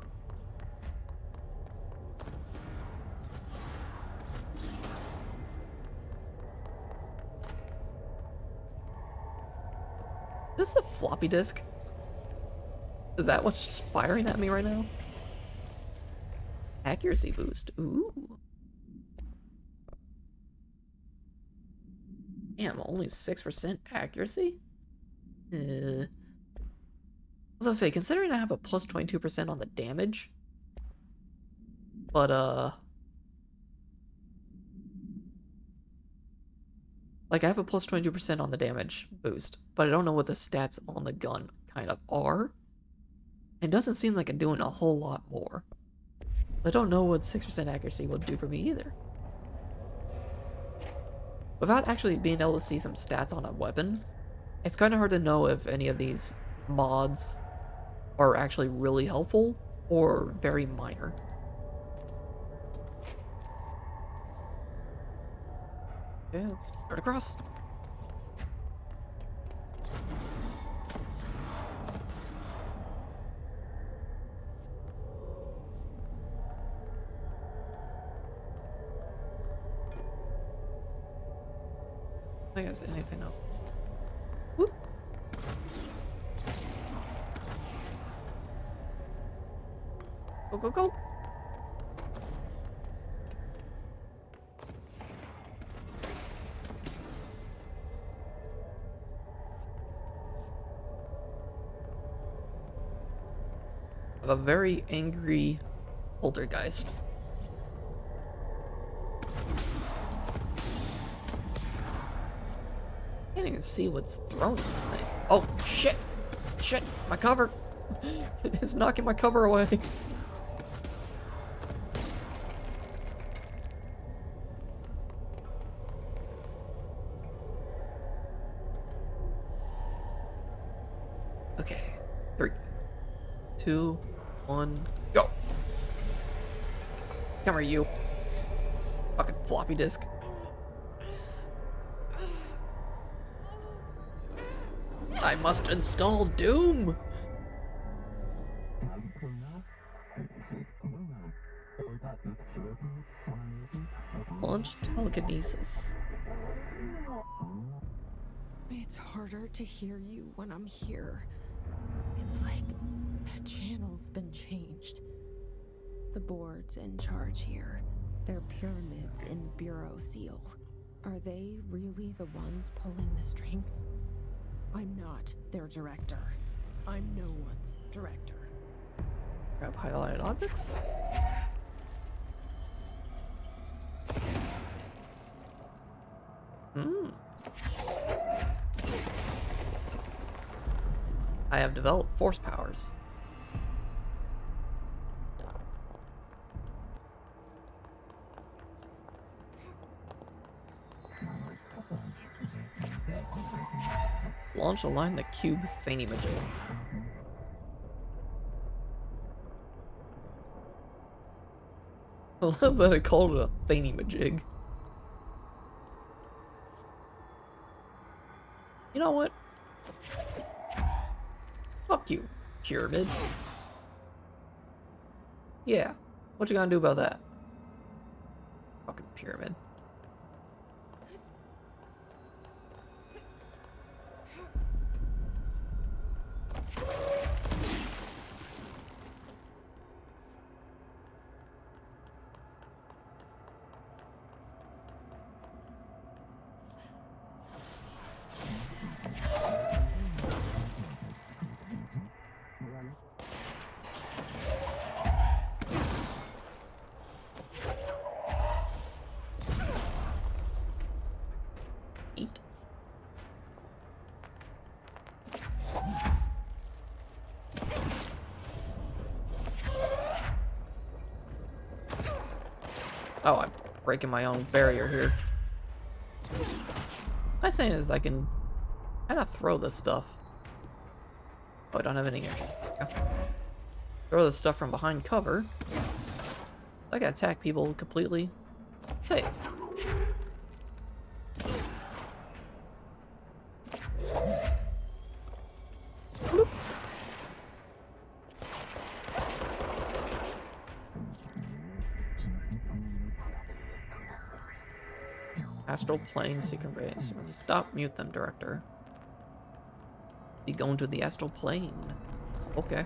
This is the floppy disk. Is that what's firing at me right now? Accuracy boost. Ooh. Damn, only 6% accuracy? As I say, considering I have a plus 22% on the damage, but like I have a plus 22% on the damage boost, but I don't know what the stats on the gun kind of are. It doesn't seem like I'm doing a whole lot more. I don't know what 6% accuracy will do for me either. Without actually being able to see some stats on a weapon, it's kind of hard to know if any of these mods are actually really helpful or very minor. Okay, let's start across. I think there's anything else. Whoop. Go, go, go. A very angry poltergeist. Can't even see what's thrown. Oh shit! Shit! My cover! It's knocking my cover away. Okay. 3, 2, 1, go! Come here, you. Fucking floppy disk. I must install Doom! Launch telekinesis. It's harder to hear you when I'm here. It's like the channel's been changed. The board's in charge here. They're pyramids in Bureau Seal. Are they really the ones pulling the strings? I'm not their director. I'm no one's director. Grab highlighted objects. I have developed force powers. Launch align the cube thingy-majig. I love that I called it a thingy-majig. You know what? Fuck you, pyramid. Yeah, what you gonna do about that? Fucking pyramid. Oh, I'm breaking my own barrier here. My saying is I can kind of throw this stuff. Oh, I don't have any energy. Okay. Throw this stuff from behind cover. I can attack people completely safe. Bloop. Astral plane secret base. Stop, mute them, director. You going to the astral plane? Okay.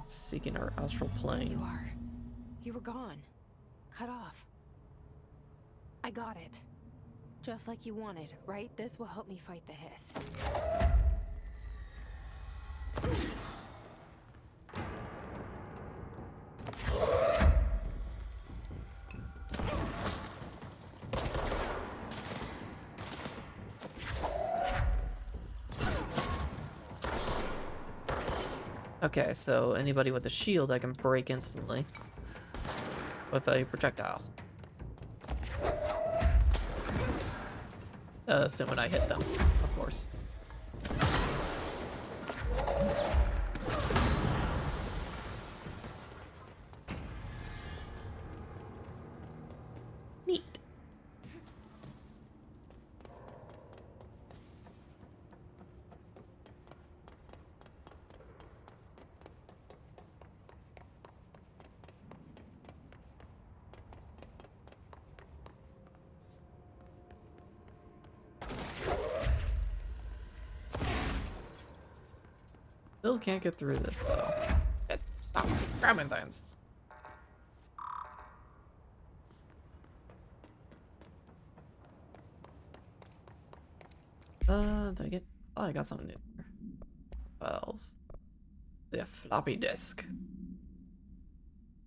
Seeking our astral plane. You are. You were gone. Cut off. I got it. Just like you wanted, right? This will help me fight the hiss. Okay, so anybody with a shield I can break instantly with a projectile. Assuming I hit them, of course. Neat. Still can't get through this though. Stop grabbing things. Did I get? Oh, I got something new. Files. The floppy disk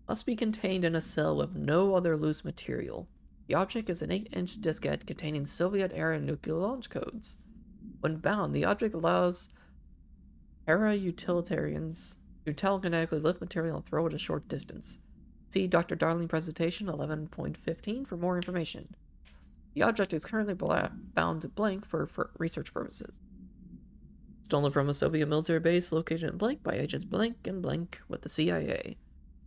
must be contained in a cell with no other loose material. The object is an 8-inch diskette containing Soviet-era nuclear launch codes. When bound, the object allows para-utilitarians to telekinetically lift material and throw it a short distance. See Dr. Darling Presentation 11.15 for more information. The object is currently bound to blank for research purposes. Stolen from a Soviet military base located in blank by agents blank and blank with the CIA.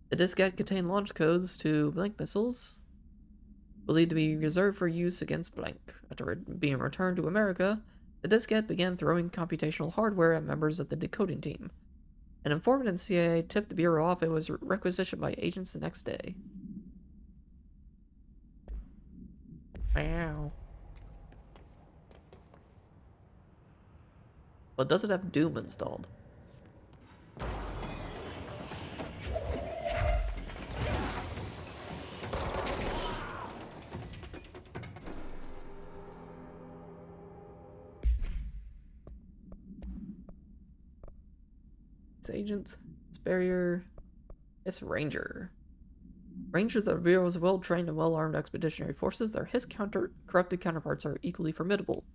The diskette contained launch codes to blank missiles, believed to be reserved for use against blank. After being returned to America, the diskette began throwing computational hardware at members of the decoding team. An informant in CIA tipped the Bureau off it was requisitioned by agents the next day. Wow. But does it have Doom installed? It's agent, it's barrier, it's ranger. Rangers are the Bureau's well-trained and well-armed expeditionary forces. Their corrupted counterparts are equally formidable.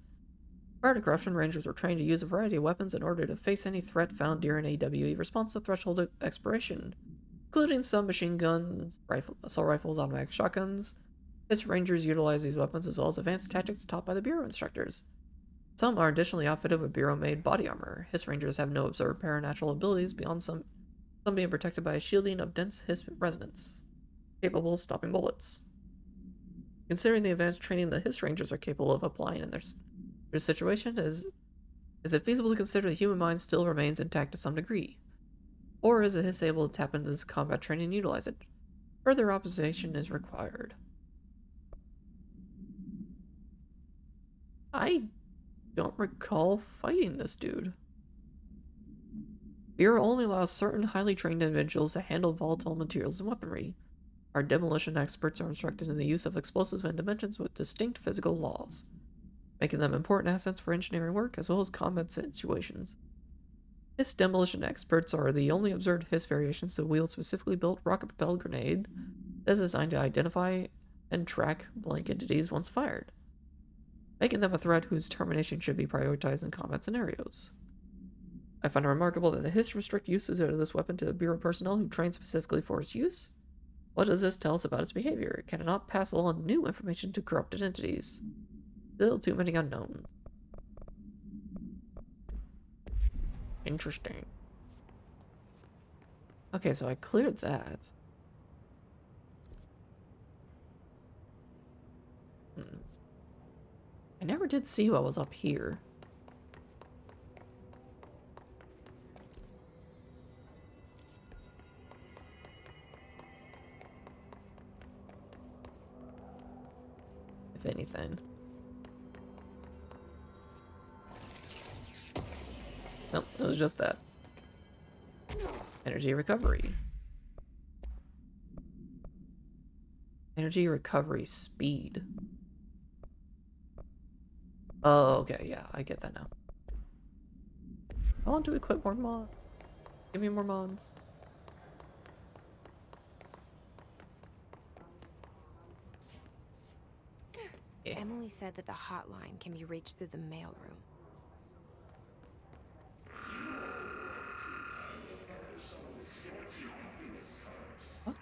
Prior to corruption, Rangers were trained to use a variety of weapons in order to face any threat found during AWE response to threshold expiration, including some machine guns, assault rifles, automatic shotguns. His Rangers utilize these weapons as well as advanced tactics taught by the Bureau instructors. Some are additionally outfitted with Bureau-made body armor. His Rangers have no observed paranatural abilities beyond some being protected by a shielding of dense Hiss resonance, capable of stopping bullets. Considering the advanced training the Hiss Rangers are capable of applying in their situation, is it feasible to consider the human mind still remains intact to some degree? Or is the Hiss able to tap into this combat training and utilize it? Further observation is required. I don't recall fighting this dude. Bureau only allows certain highly trained individuals to handle volatile materials and weaponry. Our demolition experts are instructed in the use of explosives and dimensions with distinct physical laws, making them important assets for engineering work as well as combat situations. Hiss demolition experts are the only observed Hiss variations to wield specifically built rocket-propelled grenade that is designed to identify and track blank entities once fired, making them a threat whose termination should be prioritized in combat scenarios. I find it remarkable that the Hiss restrict uses of this weapon to the Bureau personnel who train specifically for its use. What does this tell us about its behavior? Can it not pass along new information to corrupted entities? Still too many unknowns. Interesting. Okay, so I cleared that. I never did see what was up here. If anything. Nope, it was just that. Energy recovery. Energy recovery speed. Oh, okay, yeah, I get that now. I want to equip more mods. Give me more mods. Yeah. Emily said that the hotline can be reached through the mailroom. Fuck.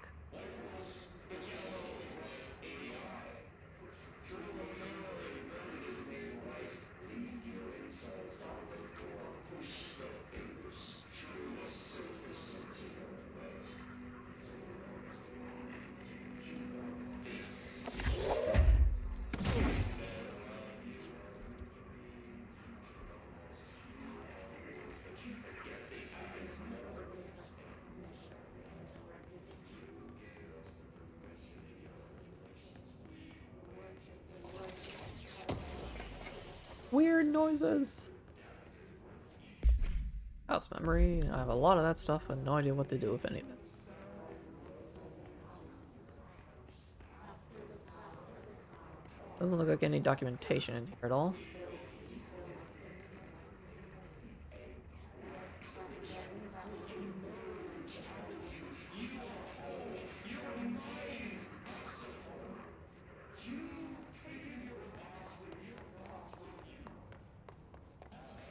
Weird noises. House memory. I have a lot of that stuff and no idea what to do with any of it. Doesn't look like any documentation in here at all.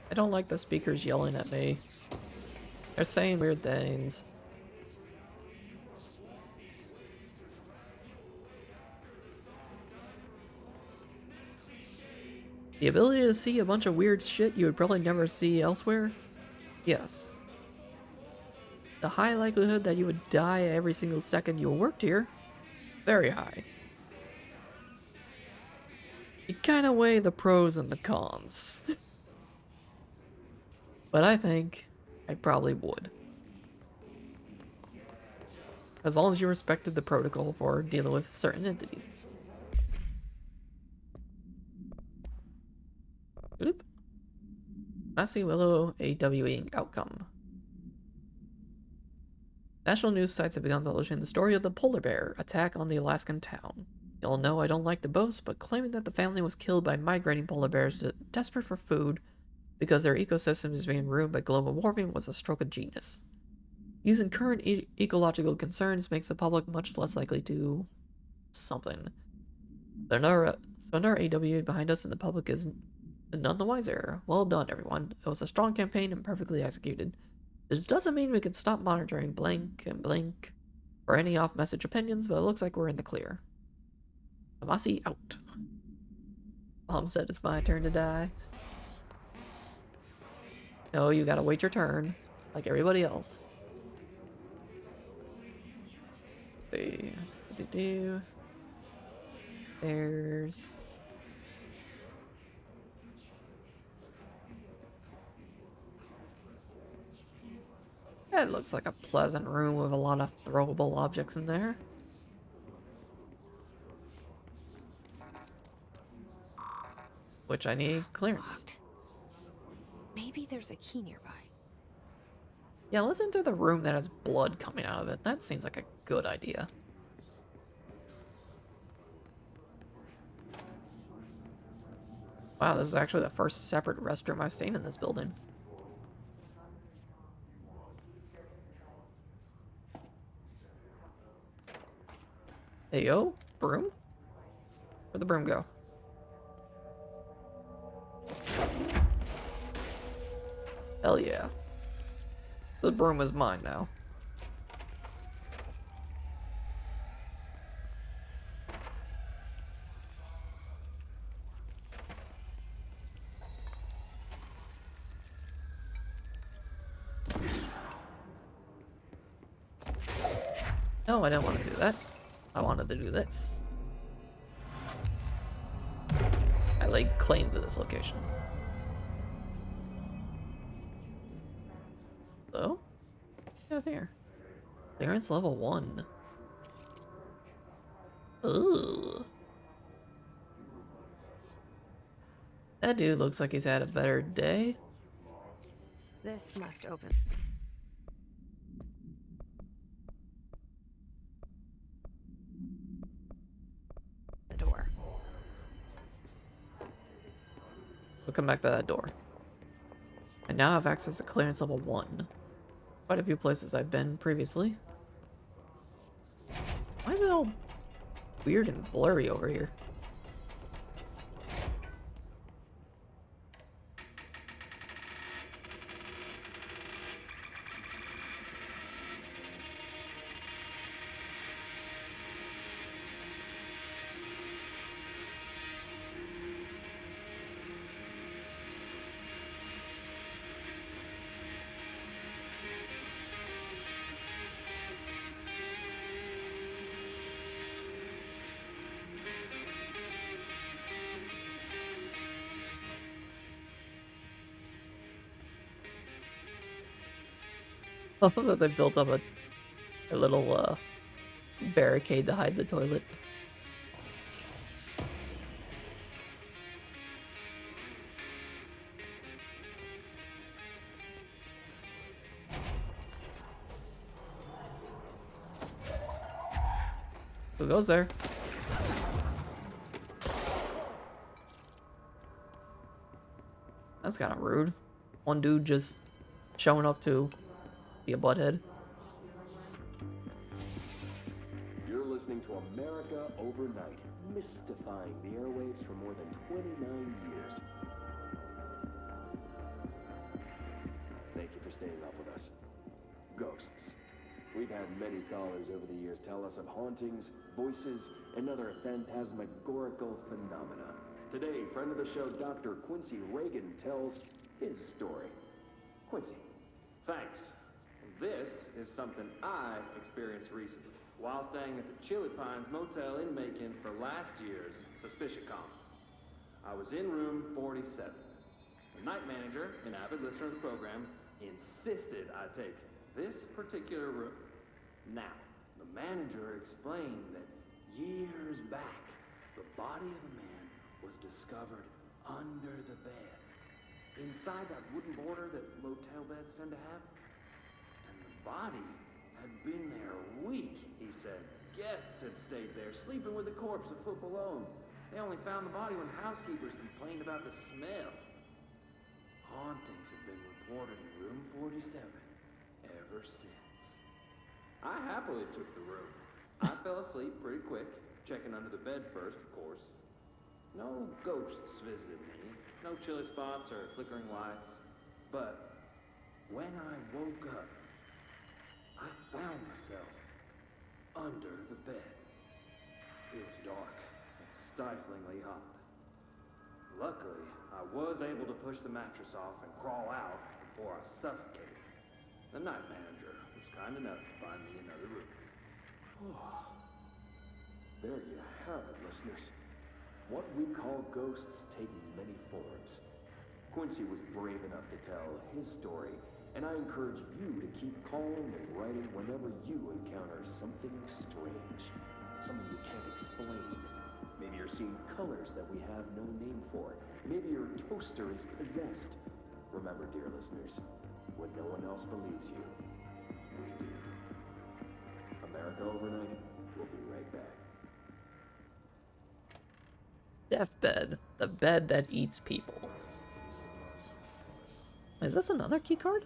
I don't like the speakers yelling at me. They're saying weird things. The ability to see a bunch of weird shit you would probably never see elsewhere? Yes. The high likelihood that you would die every single second you worked here? Very high. You kinda weigh the pros and the cons. But I think I probably would. As long as you respected the protocol for dealing with certain entities. Oop. Massey Willow AWE outcome. National news sites have begun publishing the story of the polar bear attack on the Alaskan town. You'll know I don't like to boast, but claiming that the family was killed by migrating polar bears desperate for food because their ecosystem is being ruined by global warming was a stroke of genius. Using current ecological concerns makes the public much less likely to something. So another AWA behind us and the public is none the wiser. Well done, everyone. It was a strong campaign and perfectly executed. This doesn't mean we can stop monitoring blank and blink for any off-message opinions, but it looks like we're in the clear. Amasi out. Mom said it's my turn to die. No, you gotta wait your turn, like everybody else. See. There's... It looks like a pleasant room with a lot of throwable objects in there. Which I need clearance. Maybe there's a key nearby. Yeah, let's enter the room that has blood coming out of it. That seems like a good idea. Wow, this is actually the first separate restroom I've seen in this building. Hey, yo, broom? Where'd the broom go? Hell yeah. The broom is mine now. No, I didn't want to do that. I wanted to do this. I laid claim to this location. Hello? What do we have here? Clearance level 1. Ooh. That dude looks like he's had a better day. This must open. come back to that door. I now have access to clearance level 1. Quite a few places I've been previously. Why is it all weird and blurry over here? I love that they built up a little barricade to hide the toilet. Who goes there? That's kind of rude. One dude just showing up to be a butthead. You're listening to America Overnight, mystifying the airwaves for more than 29 years. Thank you for staying up with us. Ghosts. We've had many callers over the years tell us of hauntings, voices, and other phantasmagorical phenomena. Today, friend of the show, Dr. Quincy Reagan, tells his story. Quincy, thanks. This is something I experienced recently while staying at the Chili Pines Motel in Macon for last year's SuspiciaCon. I was in room 47. The night manager, an avid listener of the program, insisted I take this particular room. Now, the manager explained that years back, the body of a man was discovered under the bed, inside that wooden border that motel beds tend to have. And the body had been there a week, he said. Guests had stayed there, sleeping with the corpse a foot below them. They only found the body when housekeepers complained about the smell. Hauntings have been reported in room 47 ever since. I happily took the room. I fell asleep pretty quick, checking under the bed first, of course. No ghosts visited me, no chilly spots or flickering lights. But when I woke up, I found myself under the bed. It was dark and stiflingly hot. Luckily, I was able to push the mattress off and crawl out before I suffocated. The night manager was kind enough to find me another room. Oh, there you have it, listeners. What we call ghosts take many forms. Quincy was brave enough to tell his story, and I encourage you to keep calling and writing whenever you encounter something strange, something you can't explain. Maybe you're seeing colors that we have no name for. Maybe your toaster is possessed. Remember, dear listeners, when no one else believes you, we do. America Overnight, we'll be right back. Deathbed, the bed that eats people. Is this another key card?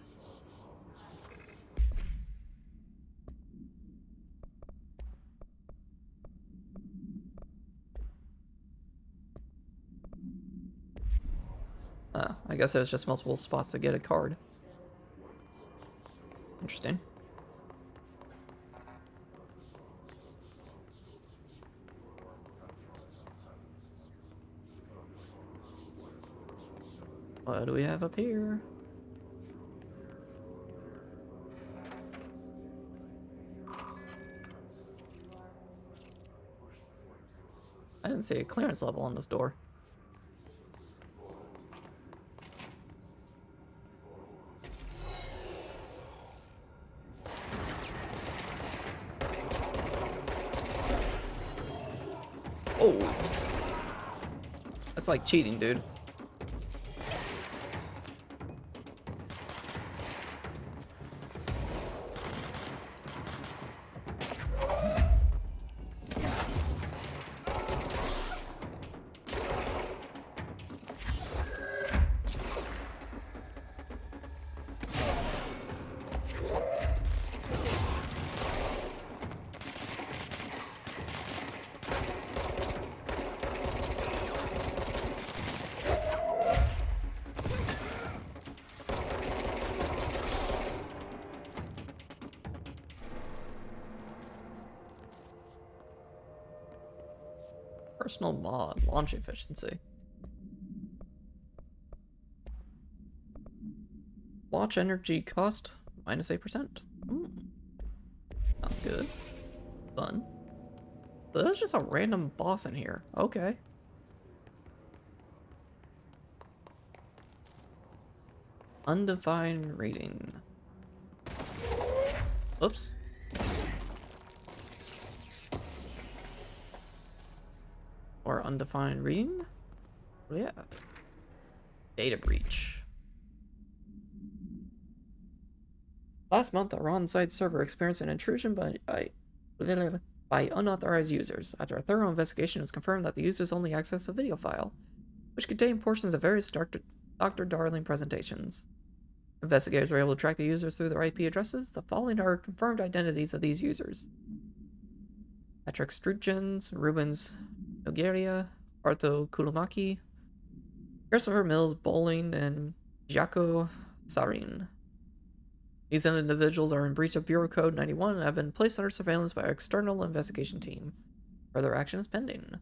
I guess there's just multiple spots to get a card. Interesting. What do we have up here? I didn't see a clearance level on this door. Oh, that's like cheating, dude. Personal mod, launch efficiency. Launch energy cost, -8%. Sounds good. Fun. So there's just a random boss in here. Okay. Undefined rating. Oops. Or undefined reading? Yeah. Data breach. Last month, our on-site server experienced an intrusion by unauthorized users. After a thorough investigation, it was confirmed that the users only accessed a video file, which contained portions of various Dr. Darling presentations. Investigators were able to track the users through their IP addresses. The following are confirmed identities of these users: Patrick Strutgens, Rubens Nogueira, Arto Kulumaki, Christopher Mills Bowling, and Jaco Sarin. These individuals are in breach of Bureau Code 91 and have been placed under surveillance by our external investigation team. Further action is pending.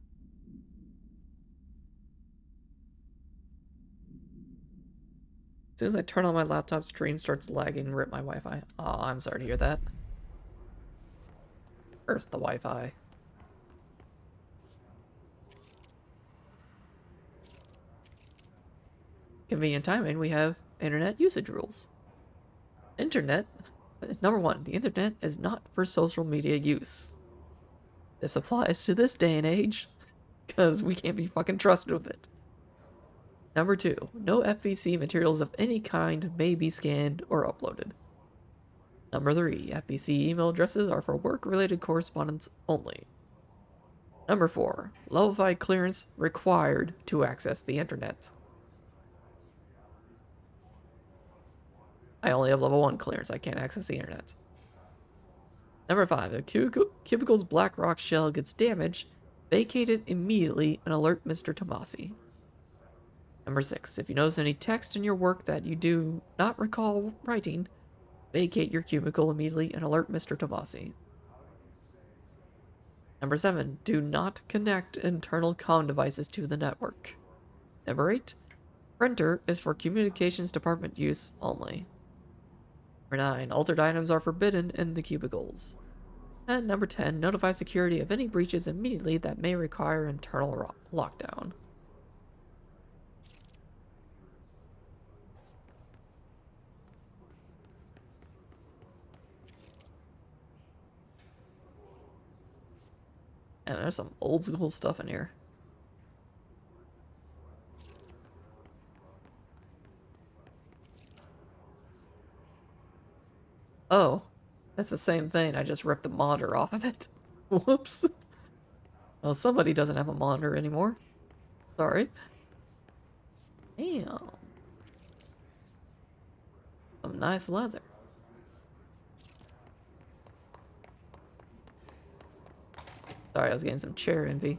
As soon as I turn on my laptop, stream starts lagging and rip my Wi-Fi. Oh, I'm sorry to hear that. Where's the Wi-Fi? Convenient timing, we have internet usage rules. Internet. Number 1, the internet is not for social media use. This applies to this day and age, because we can't be fucking trusted with it. Number 2, no FBC materials of any kind may be scanned or uploaded. Number 3, FBC email addresses are for work-related correspondence only. Number 4, level 5 clearance required to access the internet. I only have level 1 clearance, I can't access the internet. Number 5, if cubicle's black rock shell gets damaged, vacate it immediately and alert Mr. Tomasi. Number 6, if you notice any text in your work that you do not recall writing, vacate your cubicle immediately and alert Mr. Tomasi. Number 7, do not connect internal comm devices to the network. Number 8, printer is for communications department use only. Number 9, altered items are forbidden in the cubicles. And number 10, notify security of any breaches immediately that may require internal lockdown. And there's some old school stuff in here. Oh, that's the same thing. I just ripped the monitor off of it. Whoops. Well, somebody doesn't have a monitor anymore. Sorry. Damn. Some nice leather. Sorry, I was getting some chair envy.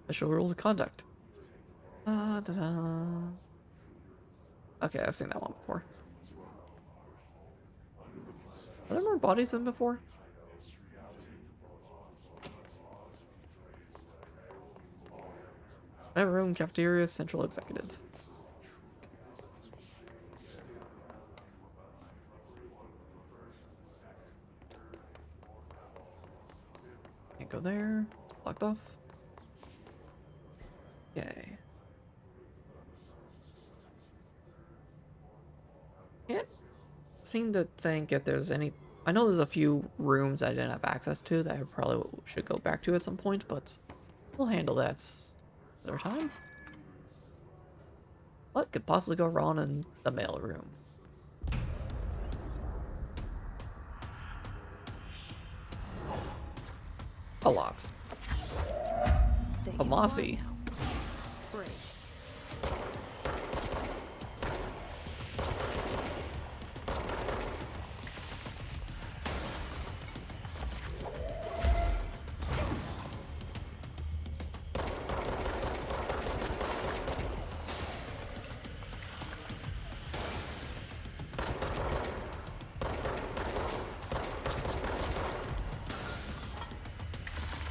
Official rules of conduct. Da-da-da. Okay, I've seen that one before. Are there more bodies than before? My room, cafeteria, central executive. Can't go there. It's blocked off. Okay. Can't seem to think if there's any. I know there's a few rooms I didn't have access to that I probably should go back to at some point, but we'll handle that another time. What could possibly go wrong in the mail room? A lot. Tomasi. Great.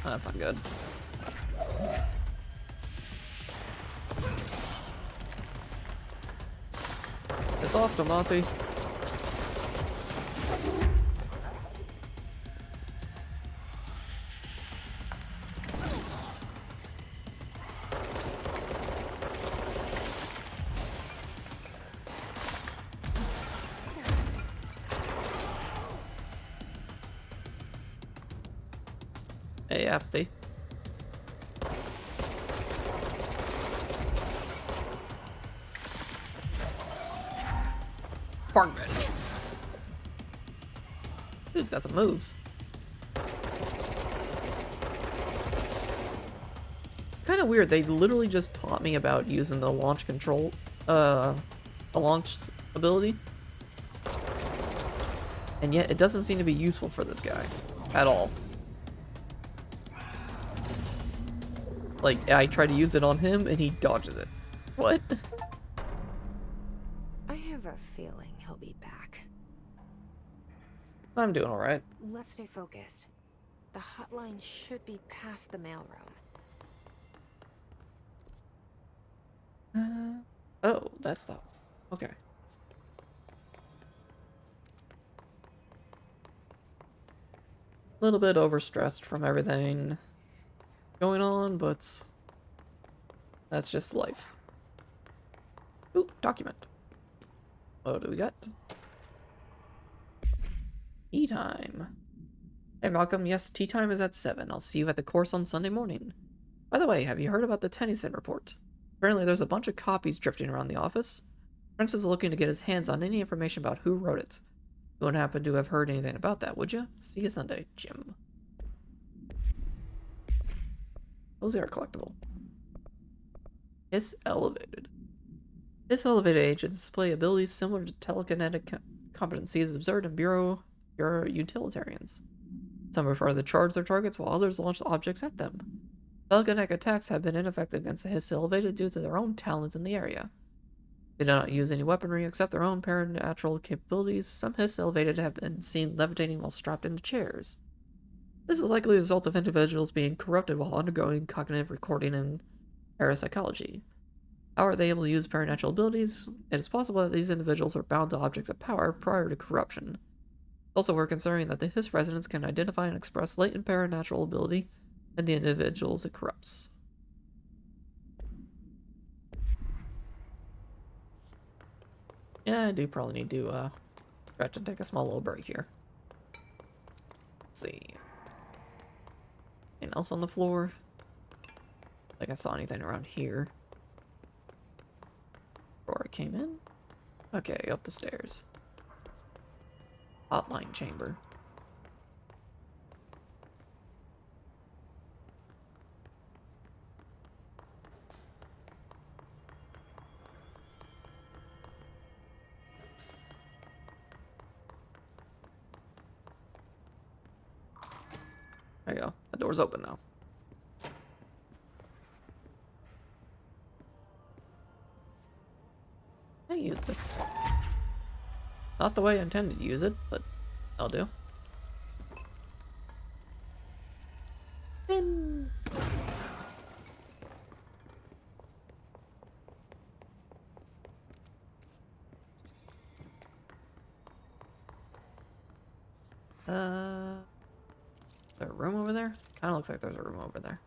Oh, that's not good. Piss off, Tomasi. Hey, apathy. Park bench. Dude's got some moves. Kind of weird. They literally just taught me about using the launch control, the launch ability. And yet it doesn't seem to be useful for this guy at all. Like, I try to use it on him and he dodges it. What? I have a feeling he'll be back. I'm doing alright. Let's stay focused. The hotline should be past the mailroom. Oh, that's the... Okay. A little bit overstressed from everything going on, but that's just life. Ooh, document. What do we got? Tea time. Hey Malcolm, yes, tea time is at 7. I'll see you at the course on Sunday morning. By the way, have you heard about the Tennyson report? Apparently there's a bunch of copies drifting around the office. Prince is looking to get his hands on any information about who wrote it. You wouldn't happen to have heard anything about that, would you? See you Sunday, Jim. Those are collectible. Hiss elevated. Hiss elevated agents display abilities similar to telekinetic competencies observed in Bureau utilitarians. Some refer to the charge their targets while others launch objects at them. Telekinetic attacks have been ineffective against the Hiss elevated due to their own talents in the area. They do not use any weaponry except their own paranatural capabilities. Some Hiss elevated have been seen levitating while strapped into chairs. This is likely a result of individuals being corrupted while undergoing cognitive recording and parapsychology. How are they able to use paranatural abilities? It is possible that these individuals were bound to objects of power prior to corruption. Also, we're considering that the Hiss residents can identify and express latent paranatural ability in the individuals it corrupts. Yeah, I do probably need to stretch and take a small little break here. Let's see. Anything else on the floor? Like I saw anything around here. Before I came in? Okay, up the stairs. Hotline chamber. There you go. The door's open now. I use this. Not the way I intended to use it, but I'll do. Pin. Is there a room over there? Kind of looks like there's a room over there.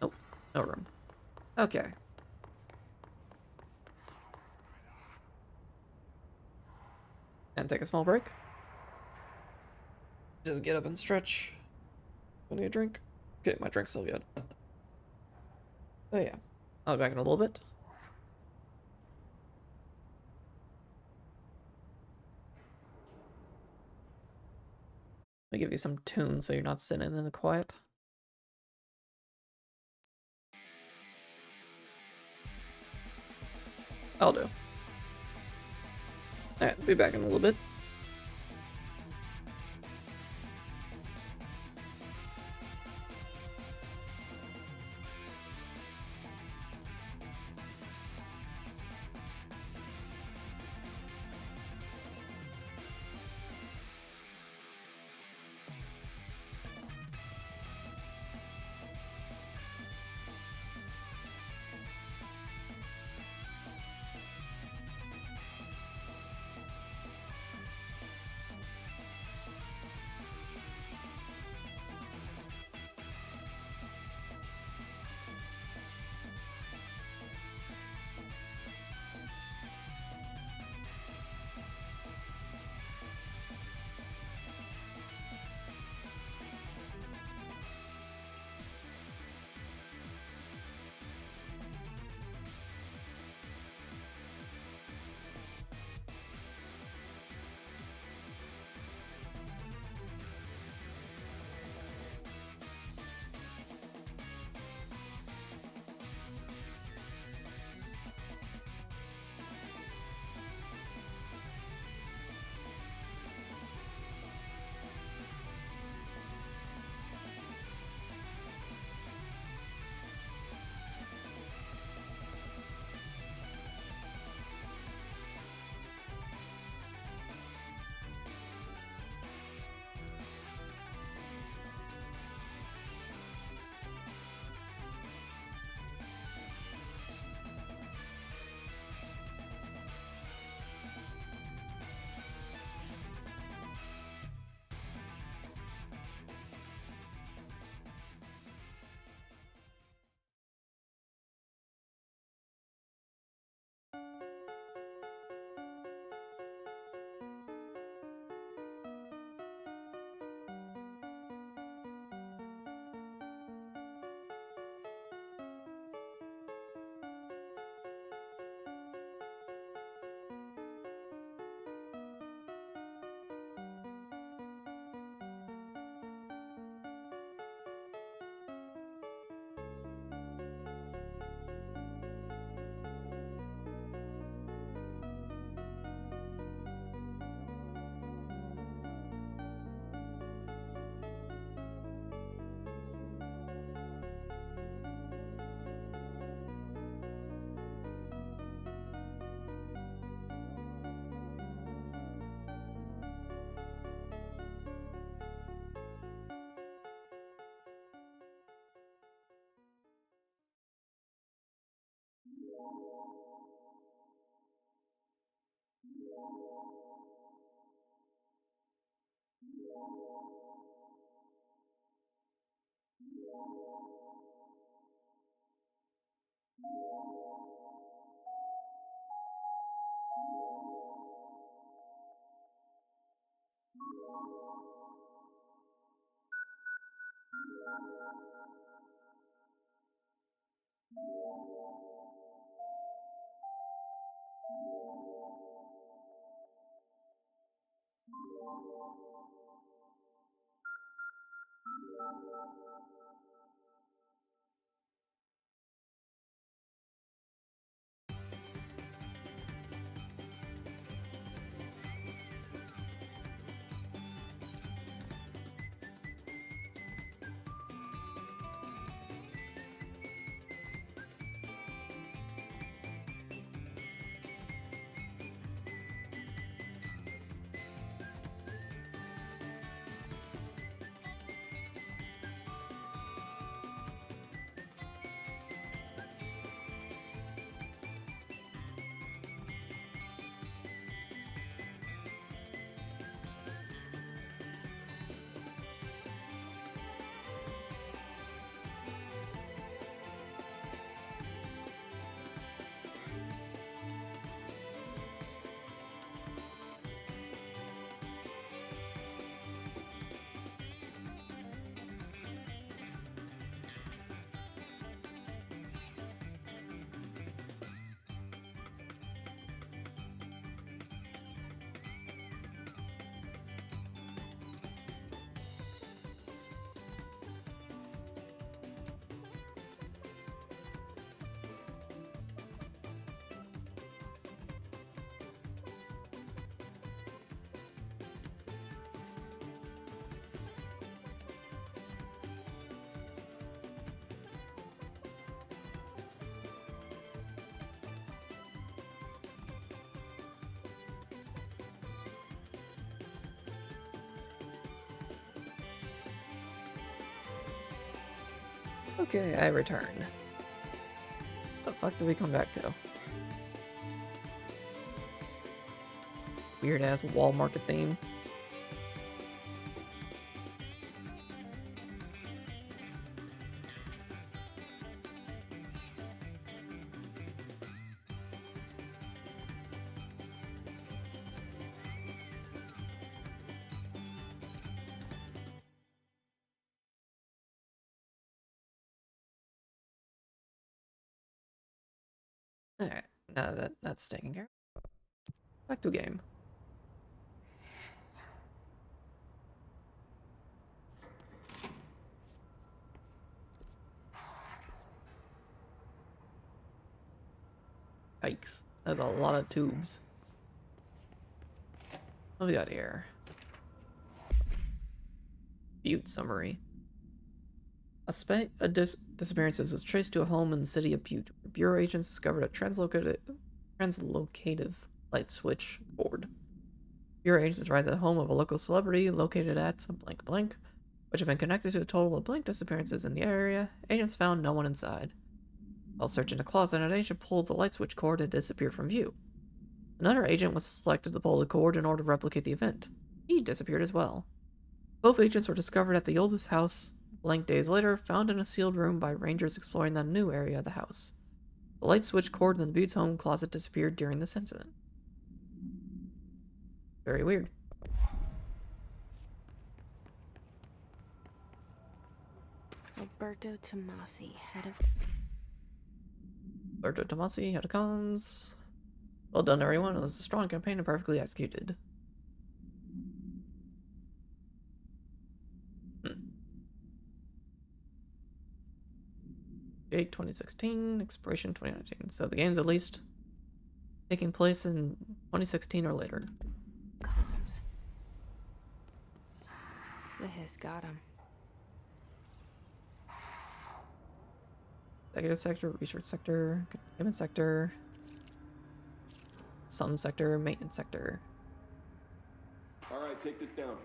Nope, no room. Okay. And take a small break. Just get up and stretch. Want a drink? Okay, my drink's still good. Oh yeah. I'll be back in a little bit. Let me give you some tunes so you're not sitting in the quiet. I'll do. Alright, be back in a little bit. Okay, I return. What the fuck did we come back to? Weird ass wall market theme. Alright, now that's taken care of. Back to game. Yikes, that's a lot of tubes. What we got here? Butte summary. A disappearance was traced to a home in the city of Butte, where Bureau agents discovered a translocative light switch board. Bureau agents arrived at the home of a local celebrity located at blank blank, which had been connected to a total of blank disappearances in the area. Agents found no one inside. While searching the closet, an agent pulled the light switch cord and disappeared from view. Another agent was selected to pull the cord in order to replicate the event. He disappeared as well. Both agents were discovered at the oldest house blank days later, found in a sealed room by rangers exploring the new area of the house. The light switch cord in the Butte's home closet disappeared during this incident. Very weird. Alberto Tomasi, head of comms. Well done, everyone. It was a strong campaign and perfectly executed. Date 2016, expiration 2019. So the game's at least taking place in 2016 or later. comms. The hiss got him. Executive sector, research sector, containment sector, some sector, maintenance sector. Alright, take this down.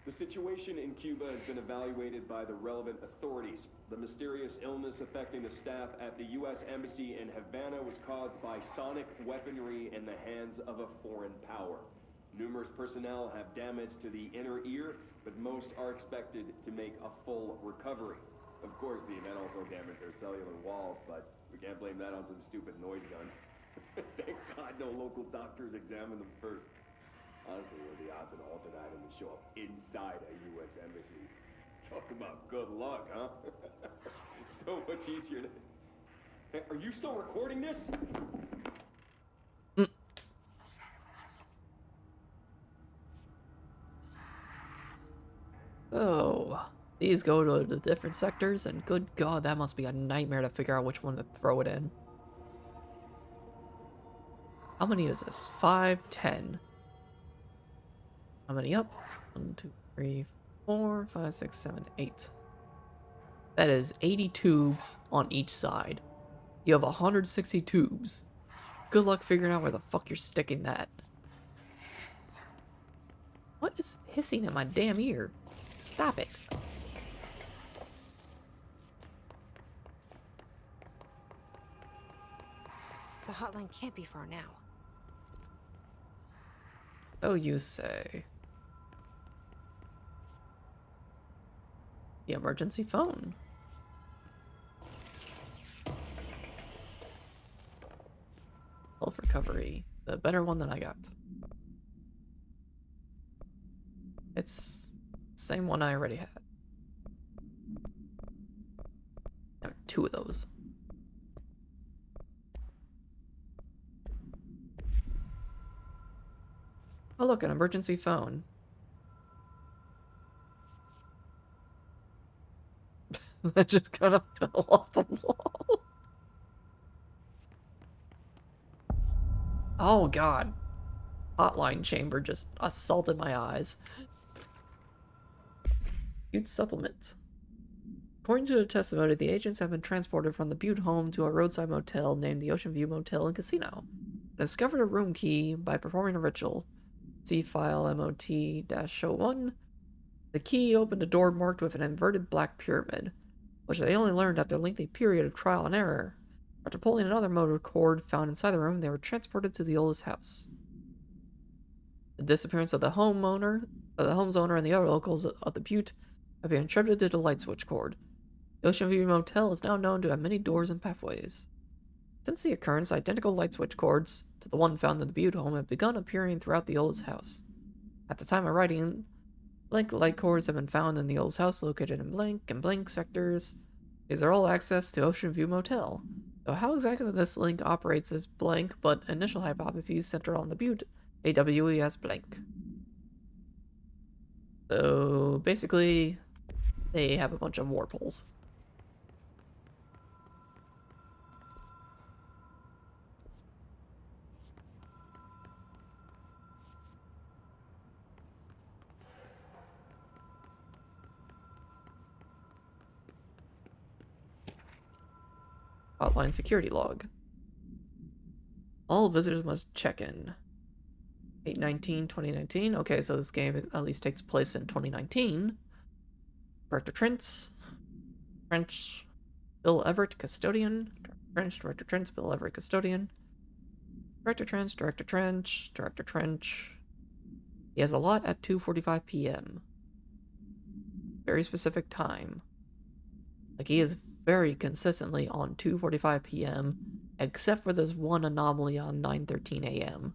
The situation in Cuba has been evaluated by the relevant authorities. The mysterious illness affecting the staff at the U.S. Embassy in Havana was caused by sonic weaponry in the hands of a foreign power. Numerous personnel have damage to the inner ear, but most are expected to make a full recovery. Of course, the event also damaged their cellular walls, but we can't blame that on some stupid noise gun. Thank God no local doctors examined them first. Honestly, what are the odds an altered item would show up inside a U.S. embassy? Talk about good luck, huh? So much easier to... Hey, are you still recording this? Oh, these go to the different sectors, and good God, that must be a nightmare to figure out which one to throw it in. How many is this? 5, 10. How many up? 1, 2, 3, 4, 5, 6, 7, 8. That is 80 tubes on each side. You have 160 tubes. Good luck figuring out where the fuck you're sticking that. What is hissing in my damn ear? Stop it. The hotline can't be far now. So you say. The emergency phone. Health recovery. The better one than I got. It's the same one I already had. There are 2 of those. Oh look, an emergency phone. That just kind of fell off the wall. Oh god. Hotline chamber just assaulted my eyes. Huge supplement. According to the testimony, the agents have been transported from the Butte home to a roadside motel named the Ocean View Motel and Casino, and discovered a room key by performing a ritual. See file MOT-01. The key opened a door marked with an inverted black pyramid, which they only learned after a lengthy period of trial and error. After pulling another motor cord found inside the room, they were transported to the oldest house. The disappearance of the homeowner, and the other locals of the Butte have been attributed to the light switch cord. The Ocean View Motel is now known to have many doors and pathways. Since the occurrence, identical light switch cords to the one found in the Butte home have begun appearing throughout the oldest house. At the time of writing, blank light cords have been found in the oldest house located in blank and blank sectors. These are all access to Ocean View Motel. So how exactly this link operates is blank, but initial hypotheses center on the Butte, AWE as blank. So basically, they have a bunch of warp holes. Hotline security log. All visitors must check in. 8/19/2019. Okay, so this game at least takes place in 2019. Director Trent's. French. Bill Everett, custodian. French. Director Trent's. Bill Everett, custodian. Director Trench. Director Trench. Director Trench. He has a lot at 2:45 p.m. Very specific time. Like, he is very consistently on 2:45 p.m. except for this one anomaly on 9:13 a.m.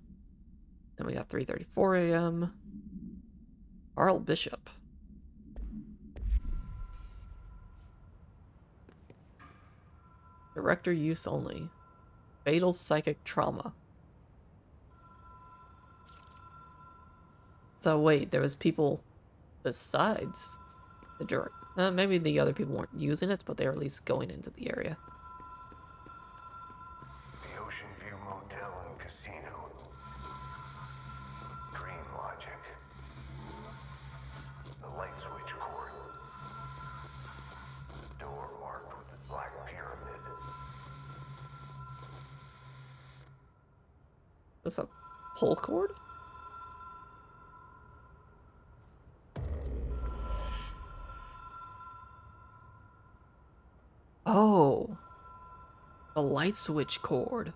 Then we got 3:34 a.m. Carl Bishop. Director use only. Fatal psychic trauma. So wait, there was people besides the director. Maybe the other people weren't using it, but they were at least going into the area. The Ocean View Motel and Casino. Dream logic. The light switch cord. Door marked with the black pyramid. Is this a pull cord? Oh, a light switch cord.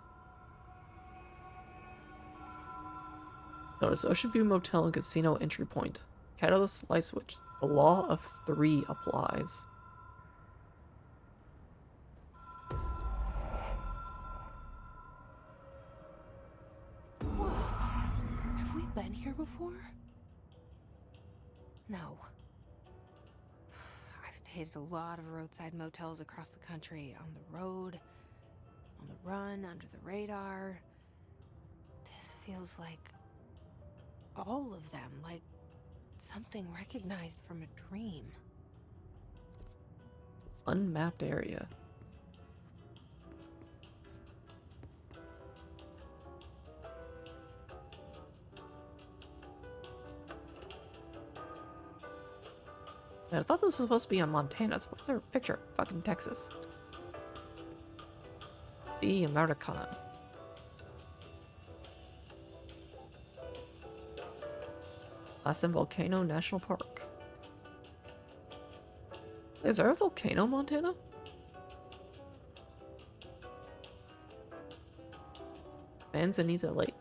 Notice Ocean View Motel and Casino entry point. Catalyst light switch. The law of 3 applies. Whoa. Have we been here here before? No. I've stayed at a lot of roadside motels across the country, on the road, on the run, under the radar. This feels like all of them, like something recognized from a dream. Unmapped area. I thought this was supposed to be on Montana, so what's their picture? Fucking Texas. The Americana. Lassen Volcano National Park. Is there a volcano in Montana? Manzanita Lake.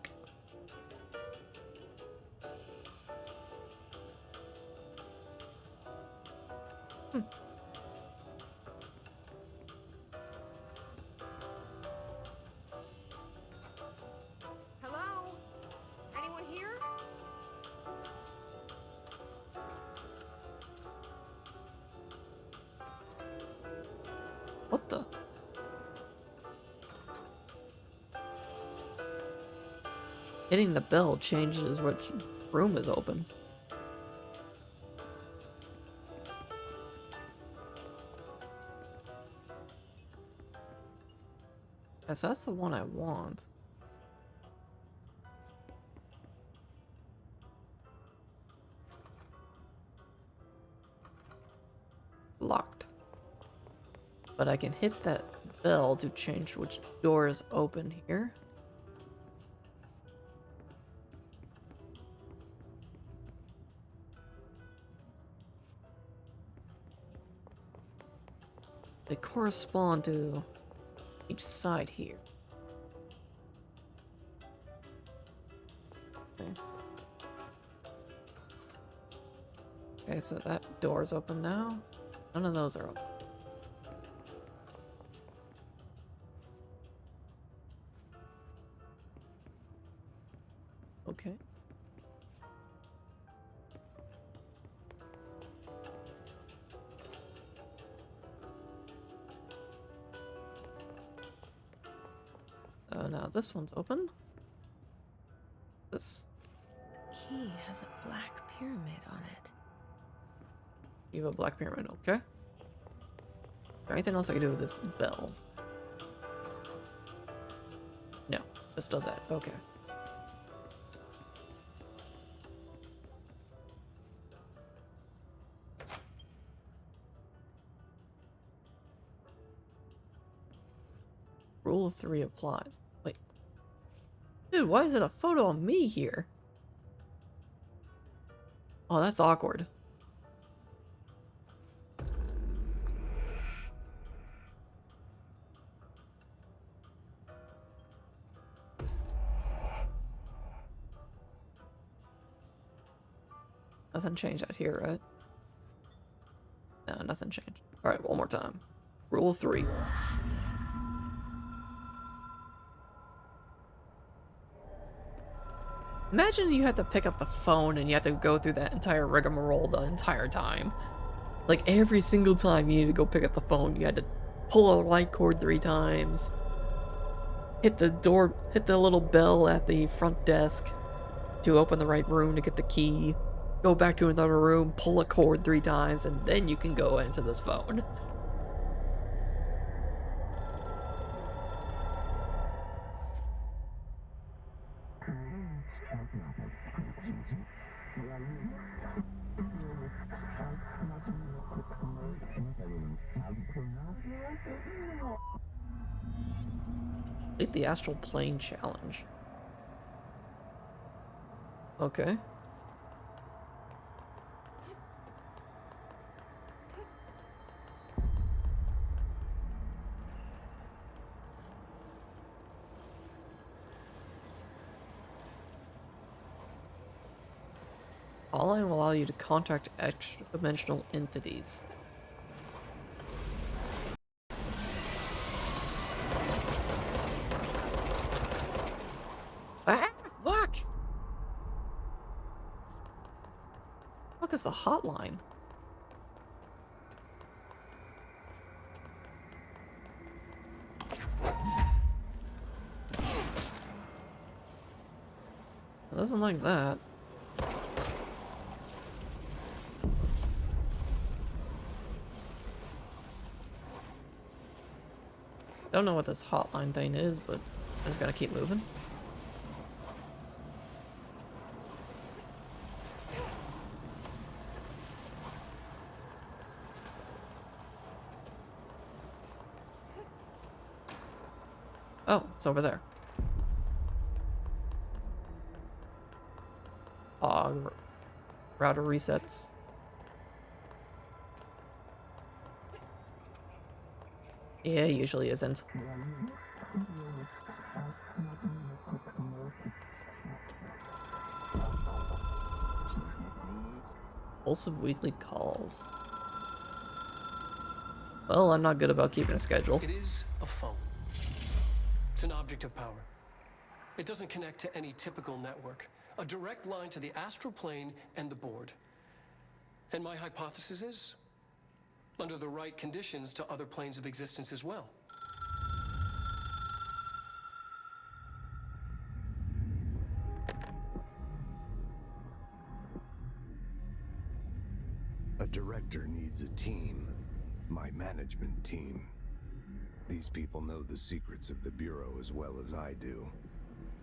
Hello? Anyone here? What the? Hitting the bell changes which room is open. Yes, that's the one I want. Locked. But I can hit that bell to change which door is open here. They correspond to each side here. Okay. Okay, so that door's open now. None of those are open. Okay. Now this one's open. This Key has a black pyramid on it. You have a black pyramid, okay. Is there anything else I can do with this bell? No, this does that, okay. Rule of 3 applies. Wait. Dude, why is it a photo of me here? Oh, that's awkward. Nothing changed out here, right? No, nothing changed. Alright, one more time. Rule 3. Imagine you had to pick up the phone and you had to go through that entire rigmarole the entire time. Like, every single time you needed to go pick up the phone, you had to pull a light cord 3 times. Hit the door, hit the little bell at the front desk to open the right room to get the key. Go back to another room, pull a cord 3 times, and then you can go answer this phone. Complete the astral plane challenge. Okay. Following will allow you to contact extra-dimensional entities. Ah! Fuck! the hotline? It doesn't like that. Don't know what this hotline thing is, but I just gotta keep moving. Oh, it's over there. Router resets. Yeah, it usually isn't. Impulsive weekly calls. Well, I'm not good about keeping a schedule. It is a phone. It's an object of power. It doesn't connect to any typical network. A direct line to the astral plane and the board. And my hypothesis is, under the right conditions, to other planes of existence as well. A director needs a team. My management team. These people know the secrets of the Bureau as well as I do.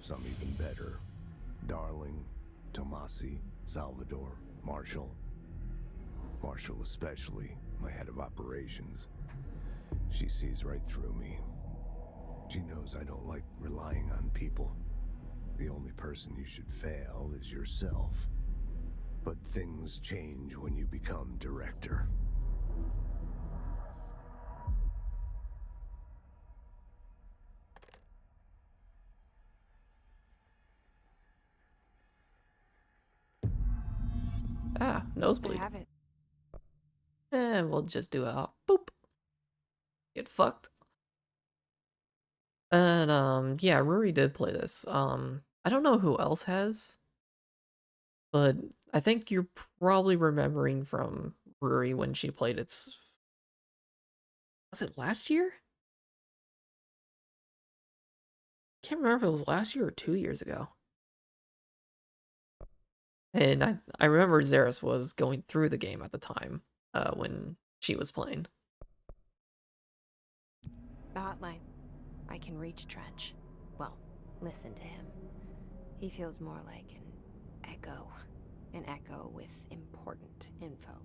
Some even better. Darling, Tomasi, Salvador, Marshall. Marshall especially, my head of operations. She sees right through me. She knows I don't like relying on people. The only person you should fail is yourself. But things change when you become director. Ah, nosebleed. I have it. And we'll just do a boop. Get fucked. And yeah, Ruri did play this. I don't know who else has, but I think you're probably remembering from Ruri when she played it. Was it last year? Can't remember if it was last year or 2 years ago. And I remember Xeris was going through the game at the time, when she was playing. The hotline. I can reach Trench. Well, listen to him. He feels more like an echo. An echo with important info.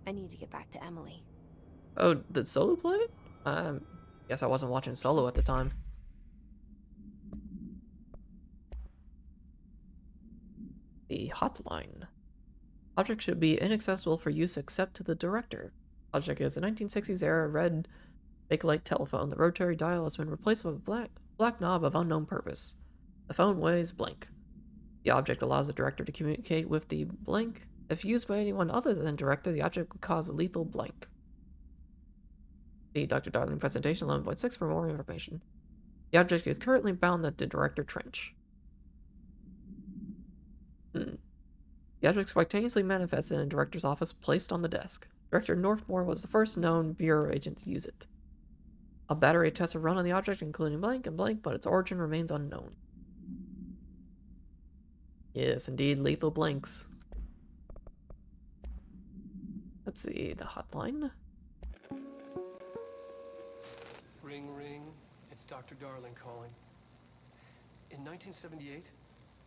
I need to get back to Emily. Oh, did Solo play it? Guess I wasn't watching Solo at the time. The hotline. Object should be inaccessible for use except to the director. Object is a 1960s era red Bakelite telephone. The rotary dial has been replaced with a black knob of unknown purpose. The phone weighs blank. The object allows the director to communicate with the blank. If used by anyone other than the director, the object would cause a lethal blank. See Dr. Darling presentation 11.6 for more information. The object is currently bound at the director Trench. The object spontaneously manifested in the director's office, placed on the desk. Director Northmore was the first known Bureau agent to use it. A battery tests are run on the object, including blank and blank, but its origin remains unknown. Yes, indeed, lethal blanks. Let's see, the hotline. Ring, ring. It's Dr. Darling calling. In 1978,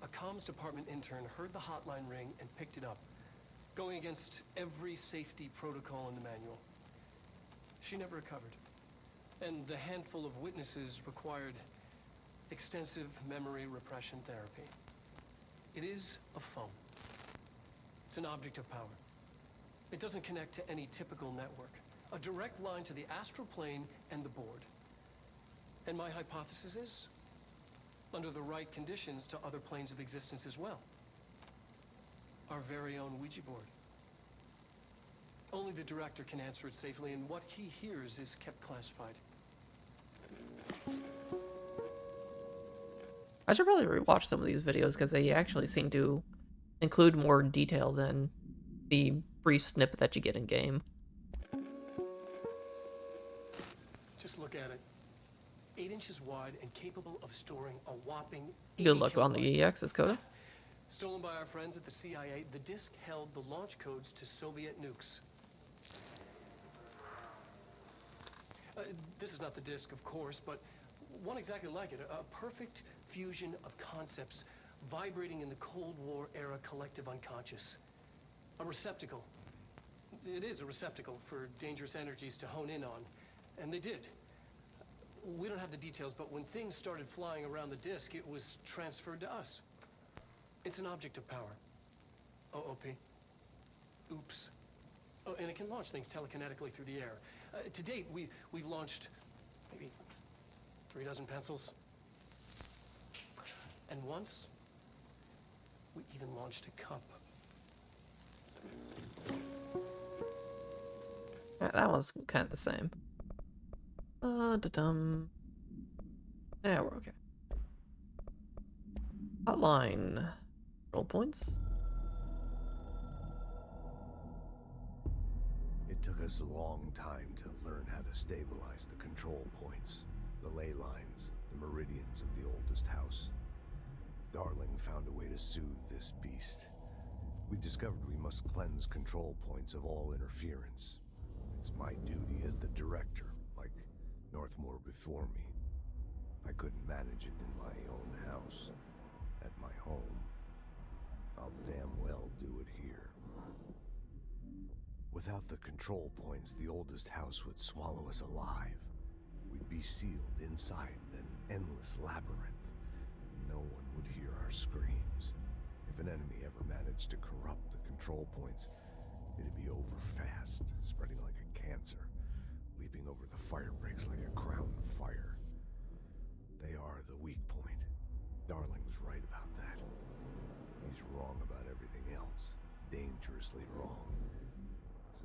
a comms department intern heard the hotline ring and picked it up, going against every safety protocol in the manual. She never recovered. And the handful of witnesses required extensive memory repression therapy. It is a phone. It's an object of power. It doesn't connect to any typical network. A direct line to the astral plane and the board. And my hypothesis is, under the right conditions, to other planes of existence as well. Our very own Ouija board. Only the director can answer it safely, and what he hears is kept classified. I should probably rewatch some of these videos because they actually seem to include more detail than the brief snippet that you get in game. Just look at it. 8 inches wide and capable of storing a whopping 80 Good luck on kilobytes. the EX, Coda. Stolen by our friends at the CIA, the disk held the launch codes to Soviet nukes. This is not the disk, of course, but one exactly like it. A perfect fusion of concepts vibrating in the Cold War era collective unconscious. A receptacle. It is a receptacle for dangerous energies to hone in on. And they did. We don't have the details, but when things started flying around the disk, it was transferred to us. It's an object of power. OOP. Oops. Oh, and it can launch things telekinetically through the air. To date, we've launched maybe 3 dozen pencils. And once, we even launched a cup. Yeah, that was kind of the same. Da-dum. Yeah, we're okay. Hotline. Roll points. It took us a long time to learn how to stabilize the control points, the ley lines, the meridians of the oldest house. Darling found a way to soothe this beast. We discovered we must cleanse control points of all interference. It's my duty as the director, like Northmore before me. I couldn't manage it in my own house, at my home. I'll damn well do it here. Without the control points, the oldest house would swallow us alive. We'd be sealed inside an endless labyrinth, and no one would hear our screams. If an enemy ever managed to corrupt the control points, it'd be over fast, spreading like a cancer, leaping over the fire breaks like a crown fire. They are the weak point. Darling's right about that. He's wrong about everything else. Dangerously wrong.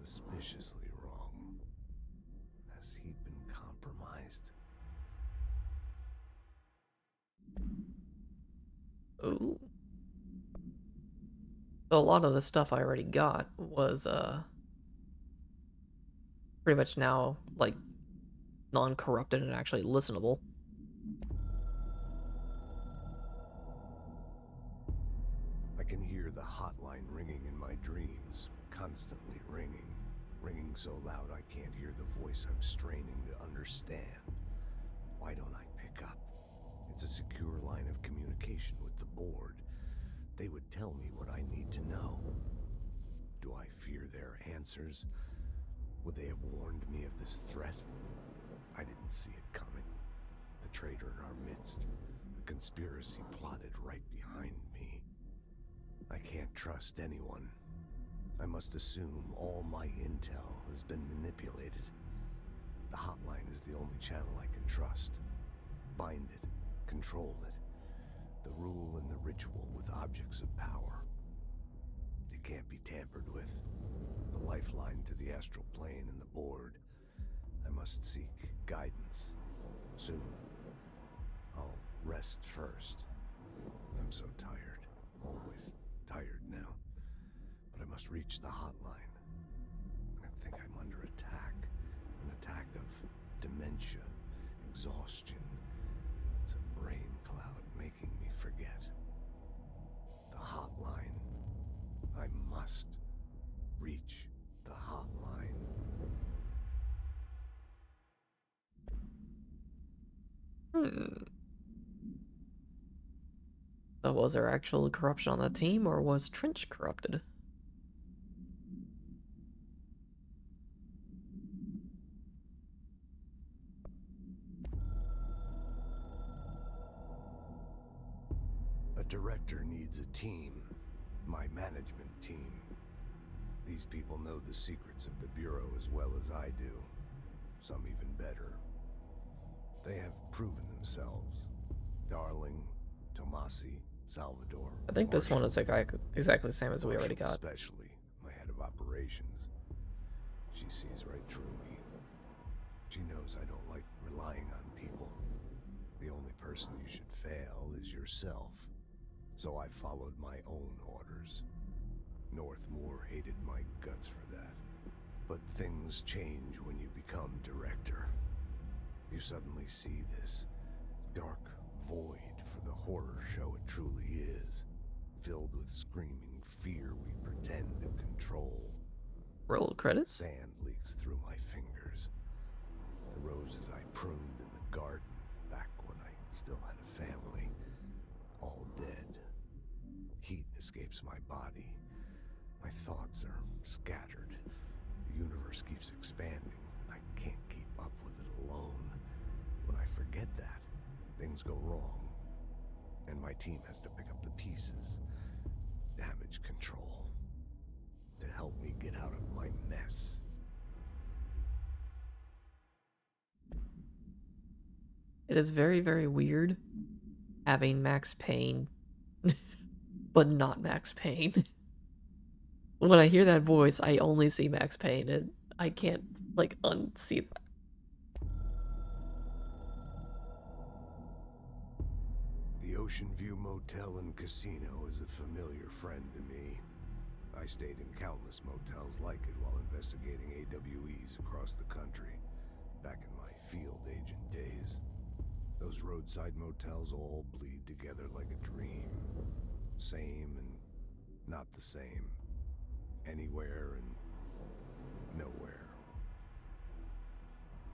Suspiciously wrong. Has he been compromised? Ooh. So a lot of the stuff I already got was pretty much now like non-corrupted and actually listenable. I can hear the hotline ringing in my dreams, constantly ringing. Ringing so loud I can't hear the voice I'm straining to understand. Why don't I pick up? It's a secure line of communication with the board. They would tell me what I need to know. Do I fear their answers? Would they have warned me of this threat? I didn't see it coming. The traitor in our midst, a conspiracy plotted right behind me. I can't trust anyone. I must assume all my intel has been manipulated. The hotline is the only channel I can trust. Bind it, control it. The rule and the ritual with objects of power. It can't be tampered with. The lifeline to the astral plane and the board. I must seek guidance. Soon. I'll rest first. I'm so tired. Always tired now. But I must reach the hotline. I think I'm under attack. An attack of dementia, exhaustion. It's a brain cloud making me forget. The hotline. I must reach the hotline. So was there actual corruption on the team, or was Trench corrupted? A director needs a team. My management team. These people know the secrets of the Bureau as well as I do. Some even better. They have proven themselves. Darling, Tomasi, Salvador. I think this one is exactly the same as we already got. Especially my head of operations. She sees right through me. She knows I don't like relying on people. The only person you should fail is yourself. So I followed my own orders. Northmore hated my guts for that. But things change when you become director. You suddenly see this dark void for the horror show it truly is, filled with screaming fear we pretend to control. Roll credits. Sand leaks through my fingers. The roses I pruned in the garden back when I still had a family, all dead. Heat escapes my body. My thoughts are scattered. The universe keeps expanding. I can't keep up with it alone. When I forget that, things go wrong. And my team has to pick up the pieces. Damage control. To help me get out of my mess. It is very, very weird having Max Payne, but not Max Payne. When I hear that voice, I only see Max Payne, and I can't, like, unsee that. The Ocean View Motel and Casino is a familiar friend to me. I stayed in countless motels like it while investigating AWEs across the country, back in my field agent days. Those roadside motels all bleed together like a dream. Same and not the same. Anywhere and nowhere.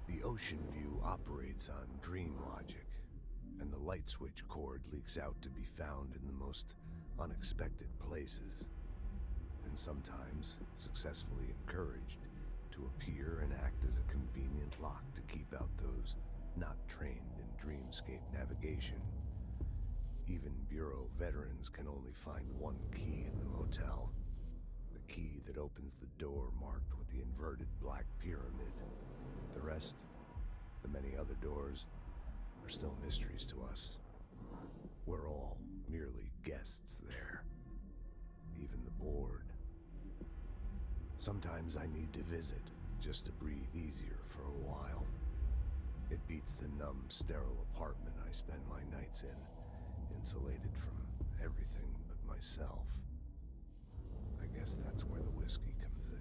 The Ocean View operates on dream logic, and the light switch cord leaks out to be found in the most unexpected places, and sometimes successfully encouraged to appear and act as a convenient lock to keep out those not trained in dreamscape navigation. Even Bureau veterans can only find one key in the motel. The key that opens the door marked with the inverted black pyramid. The rest, the many other doors, are still mysteries to us. We're all merely guests there. Even the board. Sometimes I need to visit, just to breathe easier for a while. It beats the numb, sterile apartment I spend my nights in, insulated from everything but myself. I guess that's where the whiskey comes in.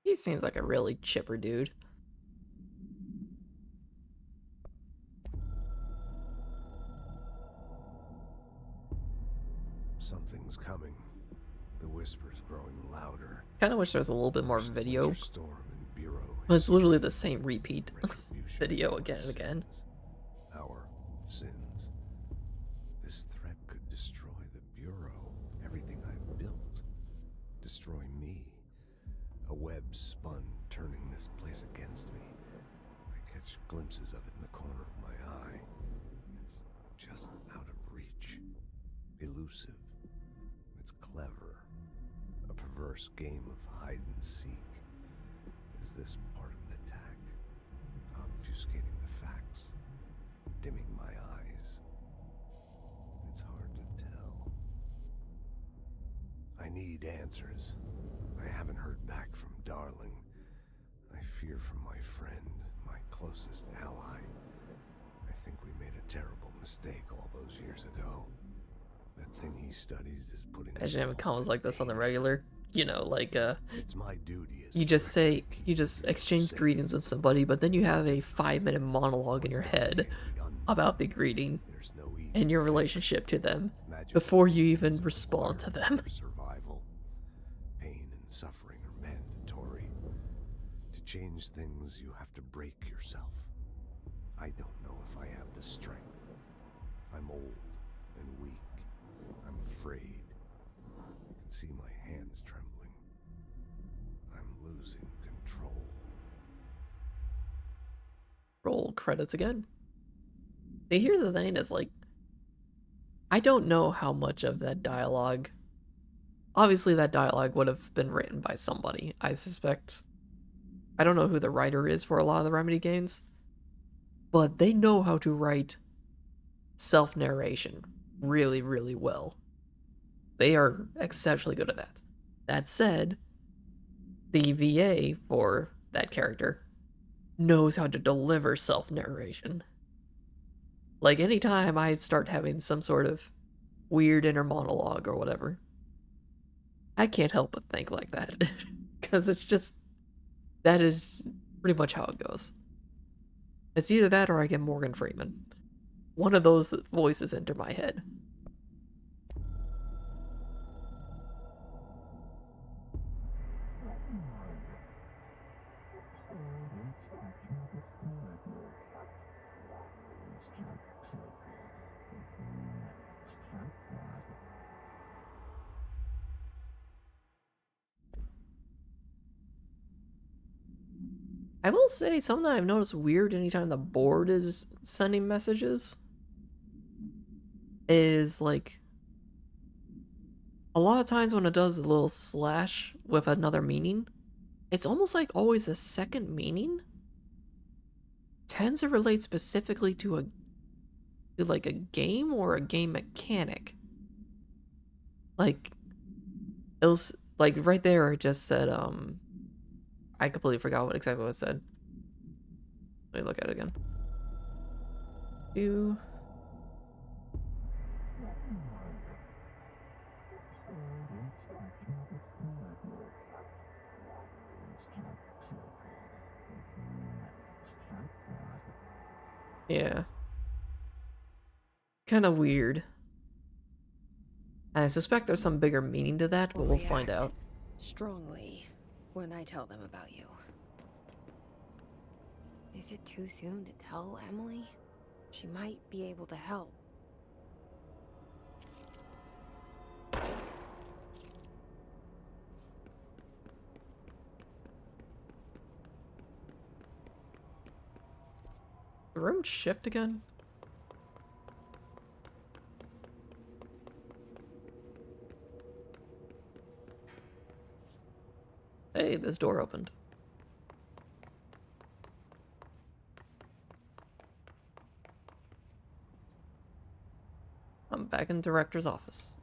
He seems like a really chipper dude. Something's coming. The whisper's growing louder. Kind of wish there was a little bit more video. Storm and Bureau. But it's literally the same repeat video again and again. Our sins. This threat could destroy the Bureau, everything I've built. Destroy me. A web spun, turning this place against me. I catch glimpses of it in the corner of my eye. It's just out of reach. Elusive. It's clever. A perverse game of hide and seek. Is this part of an attack? Obfuscating the facts? Dimming my eyes? It's hard to tell. I need answers. I haven't heard back from Darling. I fear for my friend, my closest ally. I think we made a terrible mistake all those years ago. That thing he studies is putting us Imagine having all comments like this on the regular. You know, like, It's my duty as you just exchange greetings with somebody, but then you have a 5-minute monologue in your head about the greeting and your relationship to them before you even respond to them. Survival. Pain and suffering are mandatory. To change things, you have to break yourself. I don't know if I have the strength. I'm old and weak. I'm afraid. You can see my hands trembling. I'm losing control. Roll credits again. See, here's the thing, is like, I don't know how much of that dialogue, obviously that dialogue would have been written by somebody. I suspect, I don't know who the writer is for a lot of the Remedy games, but they know how to write self-narration really, really well. They are exceptionally good at that. That said, the VA for that character knows how to deliver self-narration. Like, anytime I start having some sort of weird inner monologue or whatever, I can't help but think like that. Because it's just, that is pretty much how it goes. It's either that or I get Morgan Freeman. One of those voices enter my head. I will say something that I've noticed weird anytime the board is sending messages is like a lot of times when it does a little slash with another meaning, it's almost like always the second meaning tends to relate specifically to like a game or a game mechanic. Like it was like right there it just said I completely forgot what exactly what it said. Let me look at it again. Yeah. Kind of weird. I suspect there's some bigger meaning to that, but we'll find out. Strongly when I tell them about you. Is it too soon to tell Emily? She might be able to help. The room shift again? Hey, this door opened. I'm back in the director's office.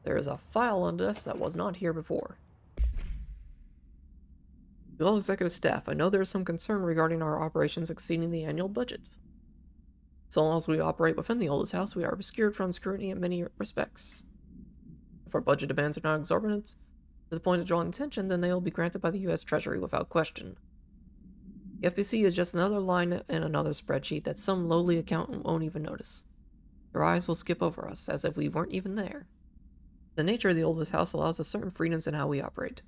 There is a file on the desk that was not here before. To all executive staff, I know there is some concern regarding our operations exceeding the annual budget. So long as we operate within the oldest house, we are obscured from scrutiny in many respects. If our budget demands are not exorbitant to the point of drawing attention, then they will be granted by the U.S. Treasury without question. The FBC is just another line in another spreadsheet that some lowly accountant won't even notice. Their eyes will skip over us, as if we weren't even there. The nature of the oldest house allows us certain freedoms in how we operate.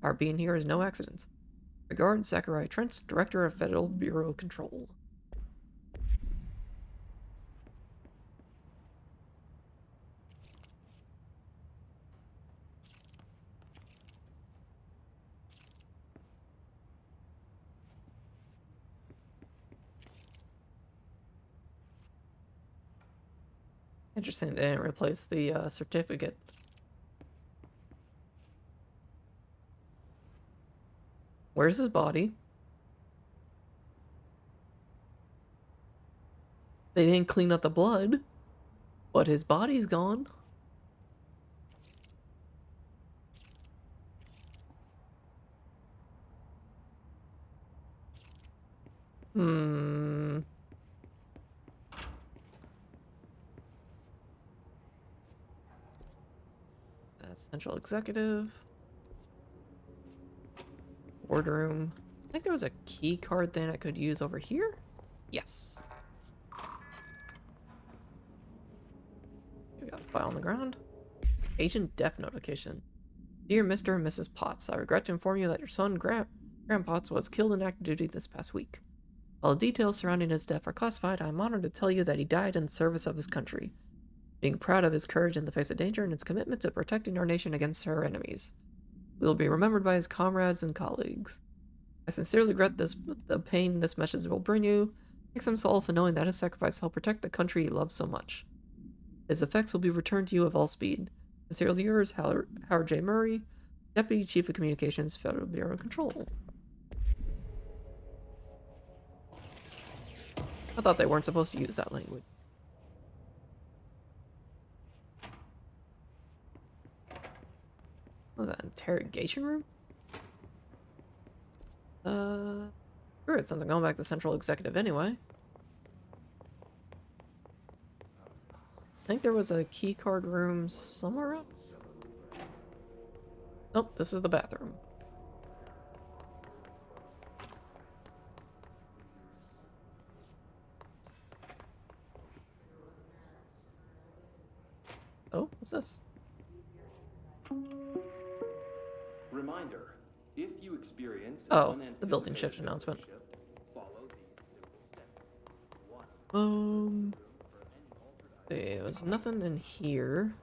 Our being here is no accident. Regards, Zachariah Trent, Director of Federal Bureau of Control. Interesting, they didn't replace the certificate. Where's his body? They didn't clean up the blood, but his body's gone. That's Central Executive. Boardroom. I think there was a key card thing I could use over here? Yes. We got a file on the ground. Agent death notification. Dear Mr. and Mrs. Potts, I regret to inform you that your son, Graham Potts, was killed in active duty this past week. While the details surrounding his death are classified, I am honored to tell you that he died in the service of his country, being proud of his courage in the face of danger and his commitment to protecting our nation against her enemies. We will be remembered by his comrades and colleagues. I sincerely regret the pain this message will bring you. Take some solace in knowing that his sacrifice helped protect the country he loved so much. His effects will be returned to you with all speed. Sincerely yours, Howard J. Murray, Deputy Chief of Communications, Federal Bureau of Control. I thought they weren't supposed to use that language. What was that, interrogation room? Sure, it's something going back to Central Executive anyway. I think there was a key card room somewhere up. Oh, this is the bathroom. Oh, what's this? Reminder, if you experience Oh, an the building unanticipated shift building announcement. shift, follow these simple steps. 1. There was nothing in here.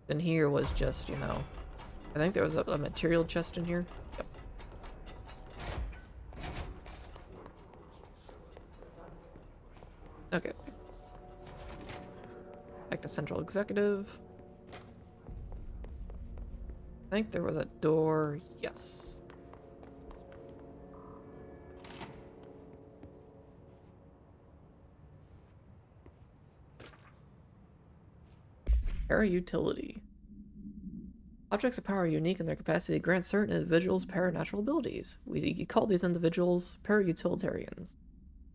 In here was just, you know, I think there was a material chest in here. Yep. Okay. Back to Central Executive. I think there was a door. Yes. Para-utility. Objects of power are unique in their capacity to grant certain individuals paranatural abilities. We call these individuals para-utilitarians.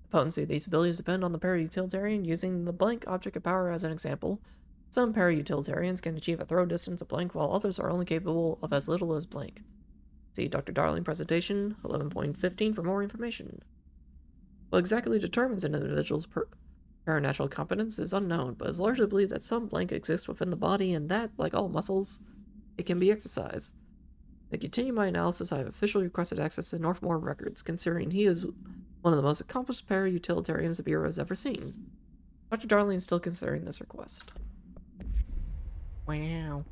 The potency of these abilities depend on the para-utilitarian. Using the blank object of power as an example, some para-utilitarians can achieve a throw distance of blank, while others are only capable of as little as blank. See Dr. Darling presentation 11.15 for more information. What exactly determines an individual's paranatural competence is unknown, but it's largely believed that some blank exists within the body and that, like all muscles, it can be exercised. To continue my analysis, I have officially requested access to Northmore records, considering he is one of the most accomplished para-utilitarians the Bureau has ever seen. Dr. Darling is still considering this request. Wow.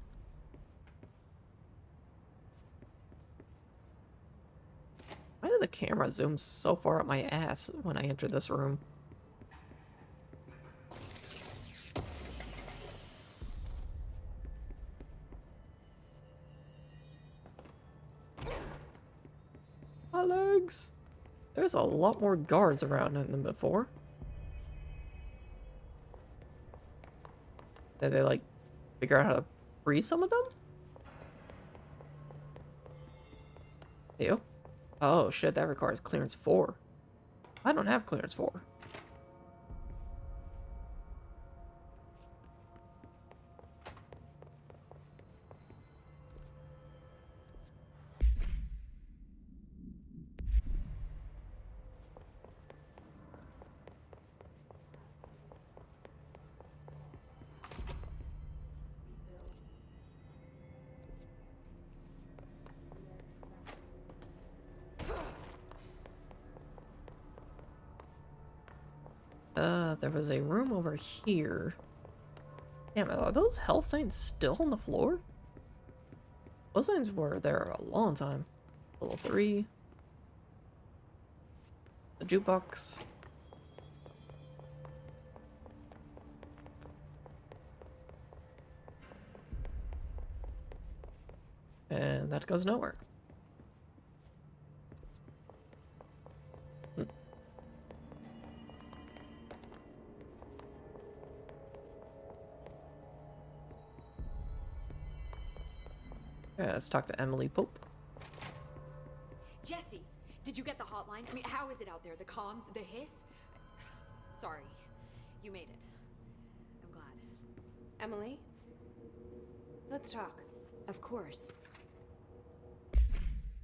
Why did the camera zoom so far up my ass when I entered this room? My legs! There's a lot more guards around than before. Did they, like, figure out how to free some of them? Ew. Oh shit, that requires clearance 4. I don't have clearance 4. There was a room over here. Damn, are those health things still on the floor? Those things were there a long time. Level 3. The jukebox. And that goes nowhere. Yeah, let's talk to Emily Pope. Jesse, did you get the hotline? I mean, how is it out there? The comms, the hiss? Sorry, you made it. I'm glad. Emily? Let's talk. Of course.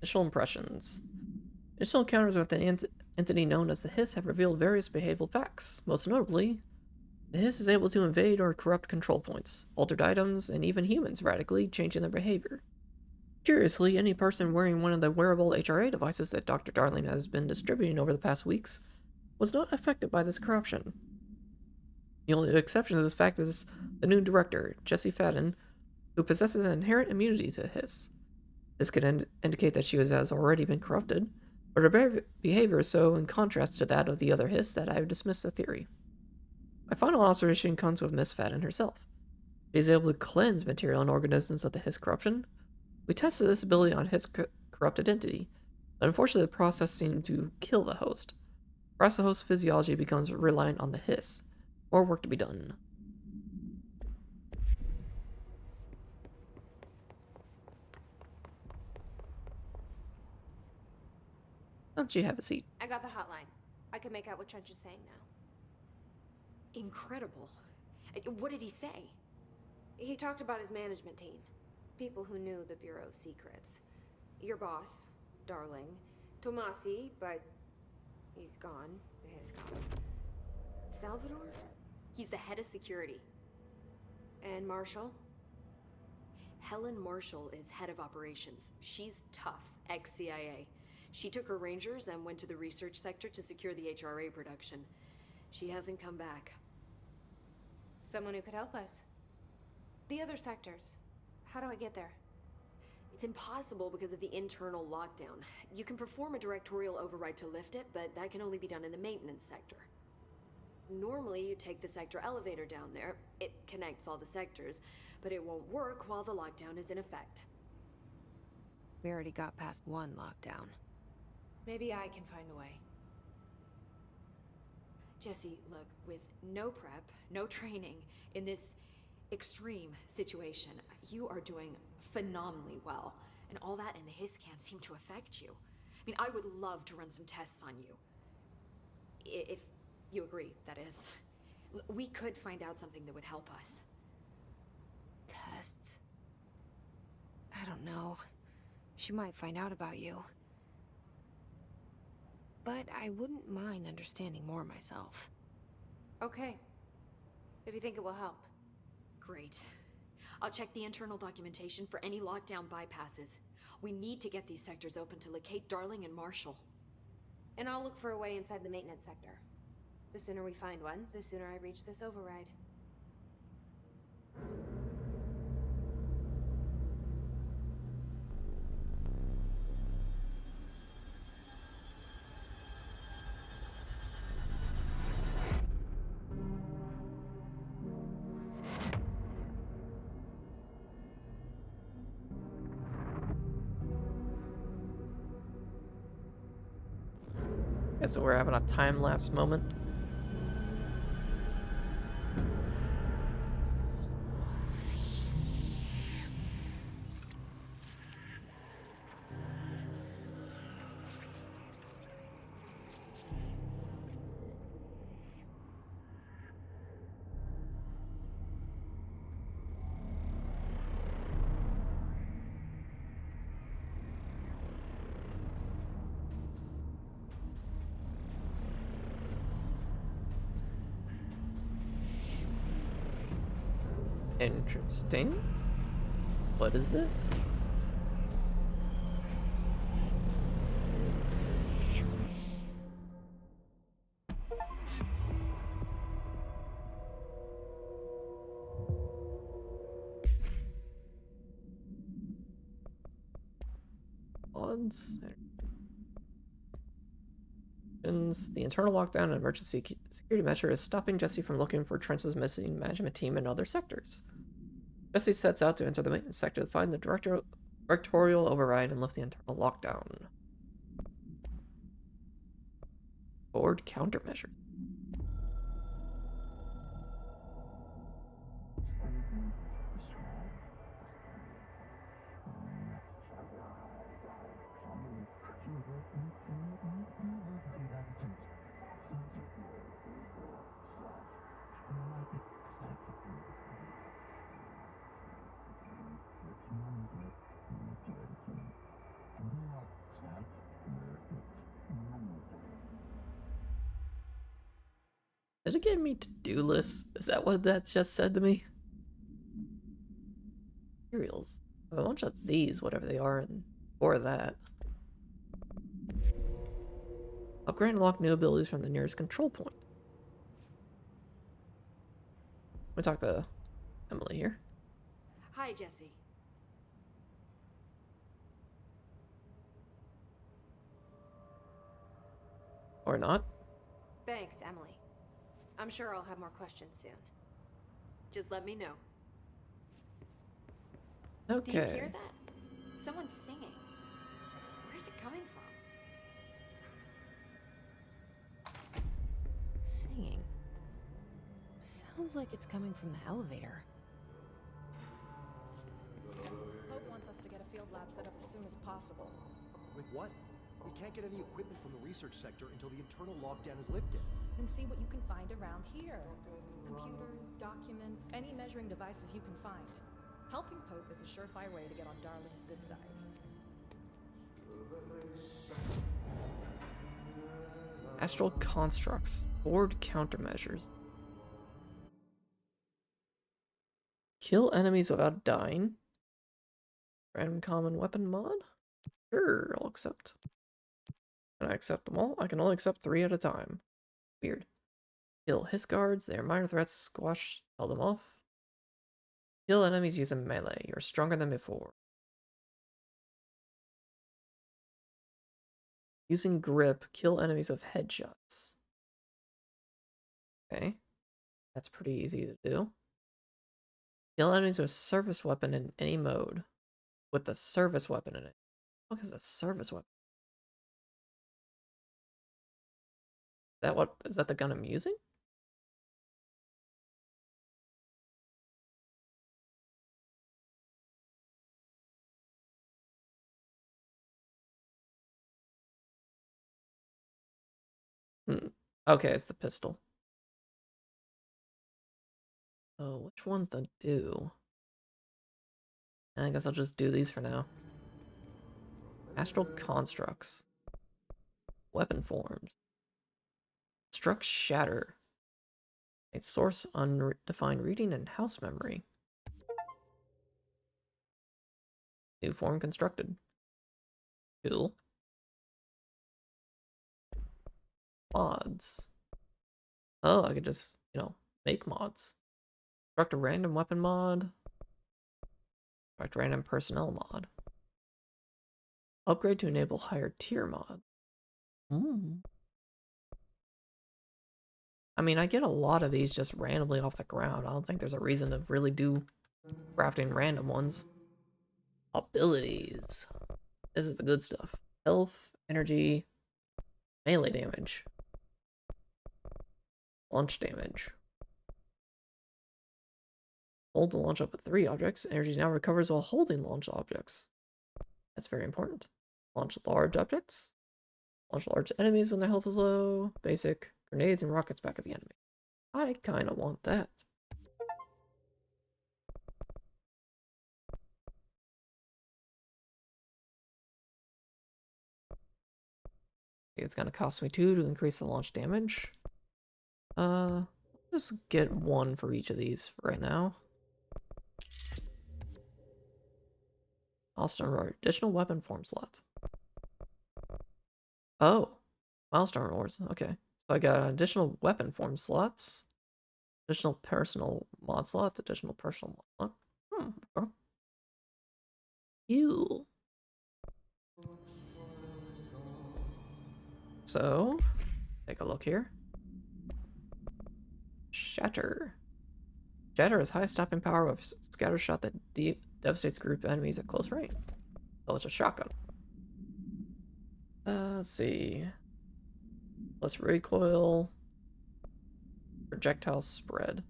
Initial impressions. Initial encounters with an entity known as the Hiss have revealed various behavioral facts. Most notably, the Hiss is able to invade or corrupt control points, altered items, and even humans, radically changing their behavior. Curiously, any person wearing one of the wearable HRA devices that Dr. Darling has been distributing over the past weeks was not affected by this corruption. The only exception to this fact is the new director, Jesse Fadden, who possesses an inherent immunity to Hiss. This could indicate that she has already been corrupted, but her behavior is so in contrast to that of the other Hiss that I have dismissed the theory. My final observation comes with Miss Fadden herself. She is able to cleanse material and organisms of the Hiss corruption. We tested this ability on Hiss corrupted entity, but unfortunately the process seemed to kill the host. For us, the host's physiology becomes reliant on the Hiss. More work to be done. Why don't you have a seat? I got the hotline. I can make out what Trench is saying now. Incredible. What did he say? He talked about his management team. People who knew the Bureau's secrets. Your boss, Darling. Tomasi, but he's gone. His gone. Salvador? He's the head of security. And Marshall? Helen Marshall is head of operations. She's tough, ex-CIA. She took her Rangers and went to the research sector to secure the HRA production. She hasn't come back. Someone who could help us. The other sectors. How do I get there? It's impossible because of the internal lockdown. You can perform a directorial override to lift it, but that can only be done in the maintenance sector. Normally, you take the sector elevator down there. It connects all the sectors, but it won't work while the lockdown is in effect. We already got past one lockdown. Maybe I can find a way. Jesse, look, with no prep, no training, in this extreme situation, you are doing phenomenally well. And all that and the hiss can't seem to affect you. I mean, I would love to run some tests on you. If you agree, that is. We could find out something that would help us. Tests? I don't know. She might find out about you. But I wouldn't mind understanding more myself. Okay. If you think it will help. Great. I'll check the internal documentation for any lockdown bypasses. We need to get these sectors open to locate Darling and Marshall. And I'll look for a way inside the maintenance sector. The sooner we find one, the sooner I reach this override. Guess so we're having a time-lapse moment. Interesting. What is this? Odds. The internal lockdown and emergency security measure is stopping Jesse from looking for Trench's missing management team in other sectors. Jesse sets out to enter the maintenance sector to find the directorial override and lift the internal lockdown. Board countermeasure. Did it give me to-do lists? Is that what that just said to me? Materials. A bunch of these, whatever they are, and or that. Upgrade and unlock new abilities from the nearest control point. Let me talk to Emily here. Hi, Jesse. Or not. Thanks, Emily. I'm sure I'll have more questions soon. Just let me know. Okay. Do you hear that? Someone's singing. Where's it coming from? Singing? Sounds like it's coming from the elevator. Hope wants us to get a field lab set up as soon as possible. With what? We can't get any equipment from the research sector until the internal lockdown is lifted. Then see what you can find around here. Computers, documents, any measuring devices you can find. Helping Pope is a surefire way to get on Darling's good side. Astral constructs. Board countermeasures. Kill enemies without dying. Random common weapon mod? Sure, I'll accept. Can I accept them all? I can only accept 3 at a time. Weird. Kill his guards. They are minor threats. Squash. Tell them off. Kill enemies using melee. You're stronger than before. Using grip. Kill enemies with headshots. Okay. That's pretty easy to do. Kill enemies with service weapon in any mode. With the service weapon in it. What is a service weapon? Is that the gun I'm using? Okay, it's the pistol. Oh, which ones to do? I guess I'll just do these for now. Astral constructs. Weapon forms. Struck shatter. A source undefined reading and house memory. New form constructed. Cool. Mods. Oh, I could just, make mods. Construct a random weapon mod. Construct random personnel mod. Upgrade to enable higher tier mod. I mean, I get a lot of these just randomly off the ground. I don't think there's a reason to really do crafting random ones. Abilities. This is the good stuff. Health, energy, melee damage. Launch damage. Hold to launch up to 3 objects. Energy now recovers while holding launch objects. That's very important. Launch large objects. Launch large enemies when their health is low. Basic. Grenades and rockets back at the enemy. I kind of want that. It's gonna cost me 2 to increase the launch damage. Just get 1 for each of these for right now. Milestone reward. Additional weapon form slot. Oh. Milestone rewards. Okay. So I got additional weapon form slots. Additional personal mod slot. Additional personal mod slot. Okay. Ew. So, take a look here. Shatter. Shatter has high stopping power with scatter shot that devastates group enemies at close range. So it's a shotgun. Let's see. Less recoil. Projectile spread.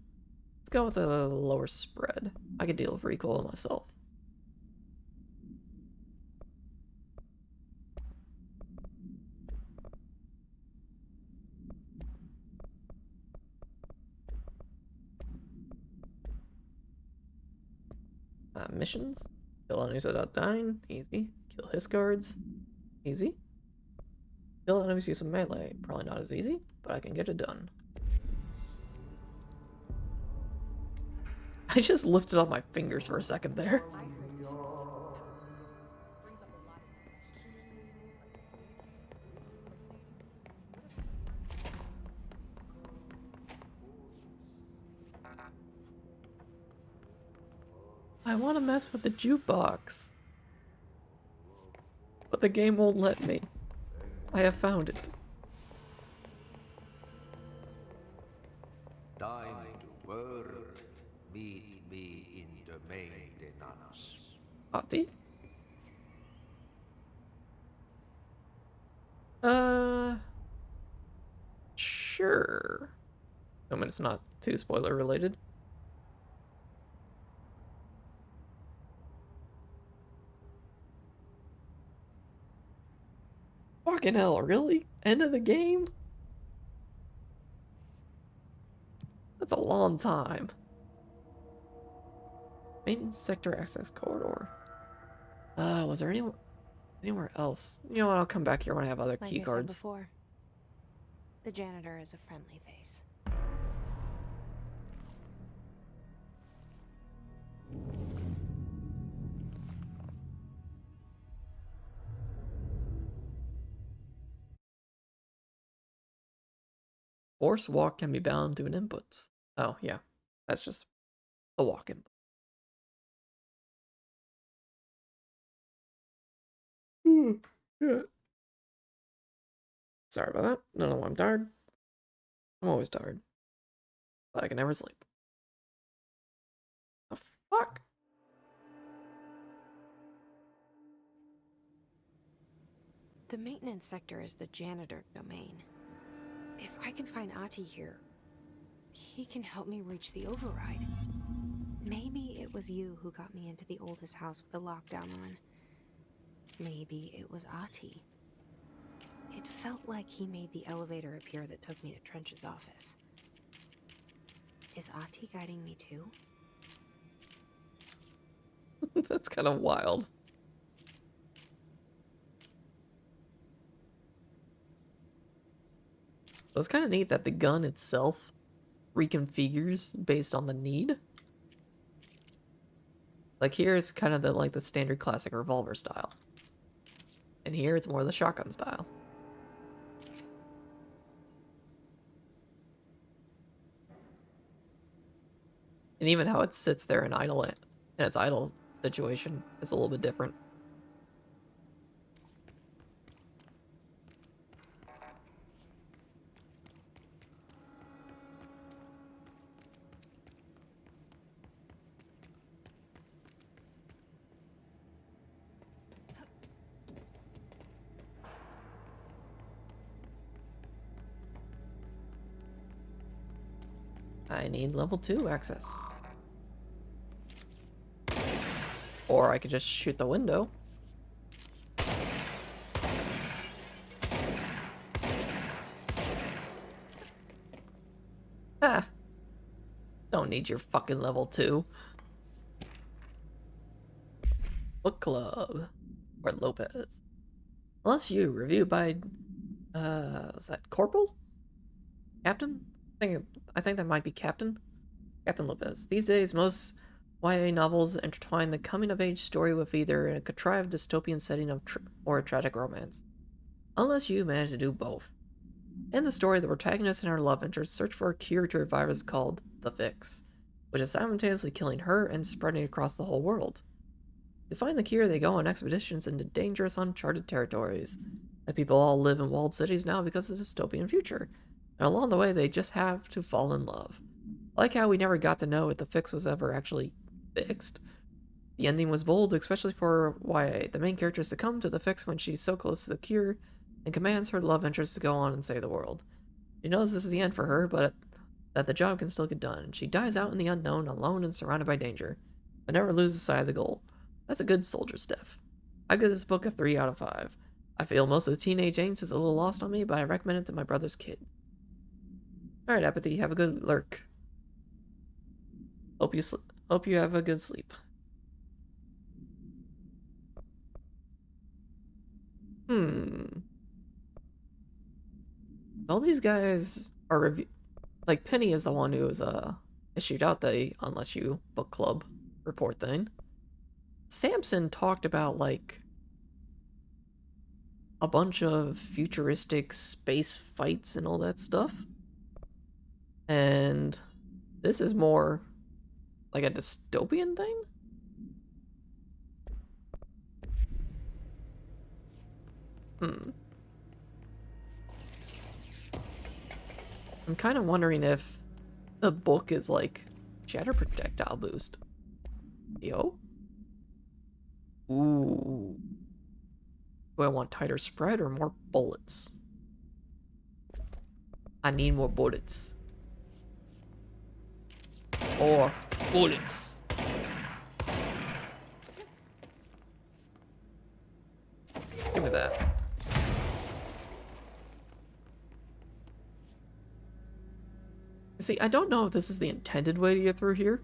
Let's go with a lower spread. I can deal with recoil myself. Missions. Kill enemies without dying. Easy. Kill his guards. Easy. Kill enemies using melee. Probably not as easy, but I can get it done. I just lifted up my fingers for a second there. I want to mess with the jukebox, but the game won't let me. I have found it. Time to work. Meet me in the maintenance. Ati? Sure. I mean, it's not too spoiler related. Fucking hell, really? End of the game? That's a long time. Maintenance sector access corridor. Was there anywhere else? You know what? I'll come back here when I have other Like key I said cards. before, the janitor is a friendly face. Force walk can be bound to an input. Oh, yeah. That's just a walk input. Yeah. Sorry about that. No, no, I'm tired. I'm always tired. But I can never sleep. The fuck? The maintenance sector is the janitor domain. If I can find Ahti here, he can help me reach the override. Maybe it was you who got me into the oldest house with the lockdown on. Maybe it was Ahti. It felt like he made the elevator appear that took me to Trench's office. Is Ahti guiding me too? That's kind of wild. So it's kind of neat that the gun itself reconfigures based on the need. Like here it's kind of the standard classic revolver style. And here it's more the shotgun style. And even how it sits there and in its idle situation is a little bit different. I need level 2 access. Or I could just shoot the window. Ah. Don't need your fucking level 2. Book club. Or Lopez. Unless you, reviewed by was that Corporal? Captain? I think that might be Captain. Captain Lopez. These days, most YA novels intertwine the coming-of-age story with either a contrived dystopian setting or a tragic romance. Unless you manage to do both. In the story, the protagonist and her love interest search for a cure to a virus called the Fix, which is simultaneously killing her and spreading across the whole world. To find the cure, they go on expeditions into dangerous, uncharted territories. The people all live in walled cities now because of the dystopian future, and along the way, they just have to fall in love. I like how we never got to know if the Fix was ever actually fixed. The ending was bold, especially for YA. The main character succumbed to the Fix when she's so close to the cure, and commands her love interest to go on and save the world. She knows this is the end for her, but that the job can still get done. She dies out in the unknown, alone and surrounded by danger, but never loses sight of the goal. That's a good soldier's death. I give this book a 3 out of 5. I feel most of the teenage angst is a little lost on me, but I recommend it to my brother's kid. Alright, Apathy, have a good lurk. Hope you have a good sleep. All these guys are like Penny is the one who was issued out the unless you book club report thing. Samson talked about like a bunch of futuristic space fights and all that stuff. And this is more like a dystopian thing? I'm kind of wondering if the book is like shatter projectile boost. Yo? Ooh. Do I want tighter spread or more bullets? I need more bullets. More bullets. Give me that. See, I don't know if this is the intended way to get through here.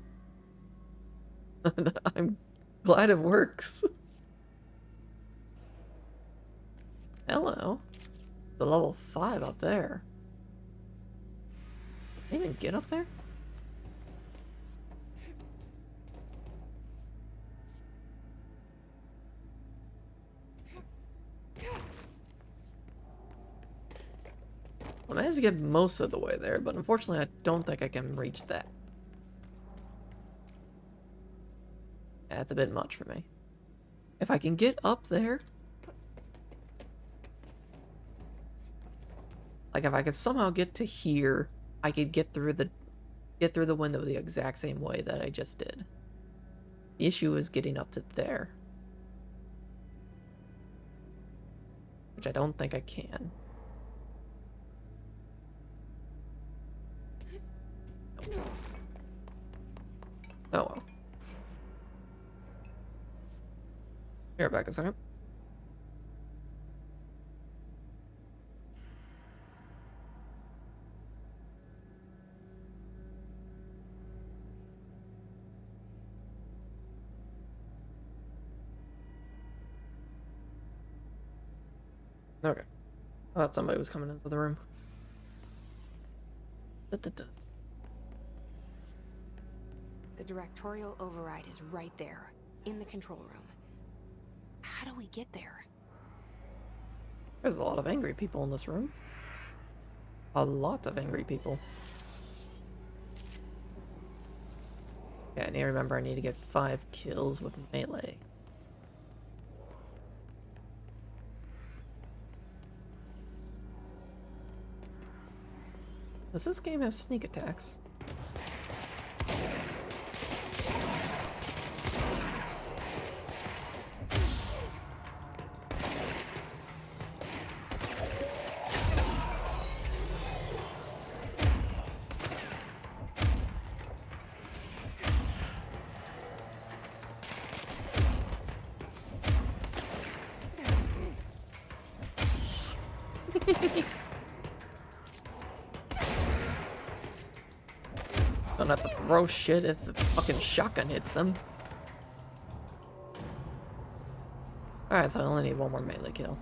I'm glad it works. Hello. The level 5 up there. Can I even get up there? I managed to get most of the way there, but unfortunately I don't think I can reach that. Yeah, it's a bit much for me. If I can get up there... Like, if I could somehow get to here, I could get through the window the exact same way that I just did. The issue is getting up to there. Which I don't think I can. Oh well. Here, back a second. Okay. I thought somebody was coming into the room. The directorial override is right there, in the control room. How do we get there? There's a lot of angry people in this room. A lot of angry people. Yeah, I need to remember I need to get 5 kills with melee. Does this game have sneak attacks? Don't have to throw shit if the fucking shotgun hits them. Alright, so I only need one more melee kill.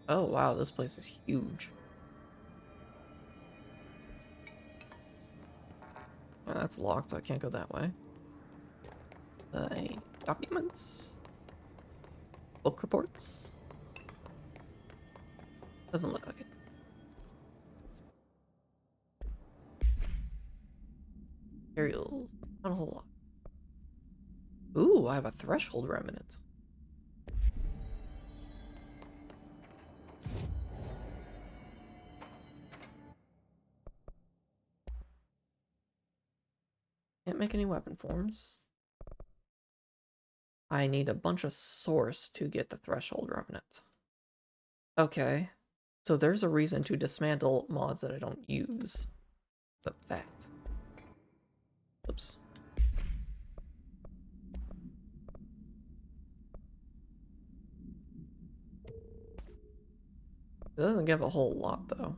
Oh wow, this place is huge. Oh, that's locked, so I can't go that way. Any documents? Book reports? Doesn't look like it. Materials. Not a whole lot. Ooh, I have a threshold remnant. Can't make any weapon forms. I need a bunch of source to get the threshold remnant. Okay. So there's a reason to dismantle mods that I don't use. But that. Oops. It doesn't give a whole lot though.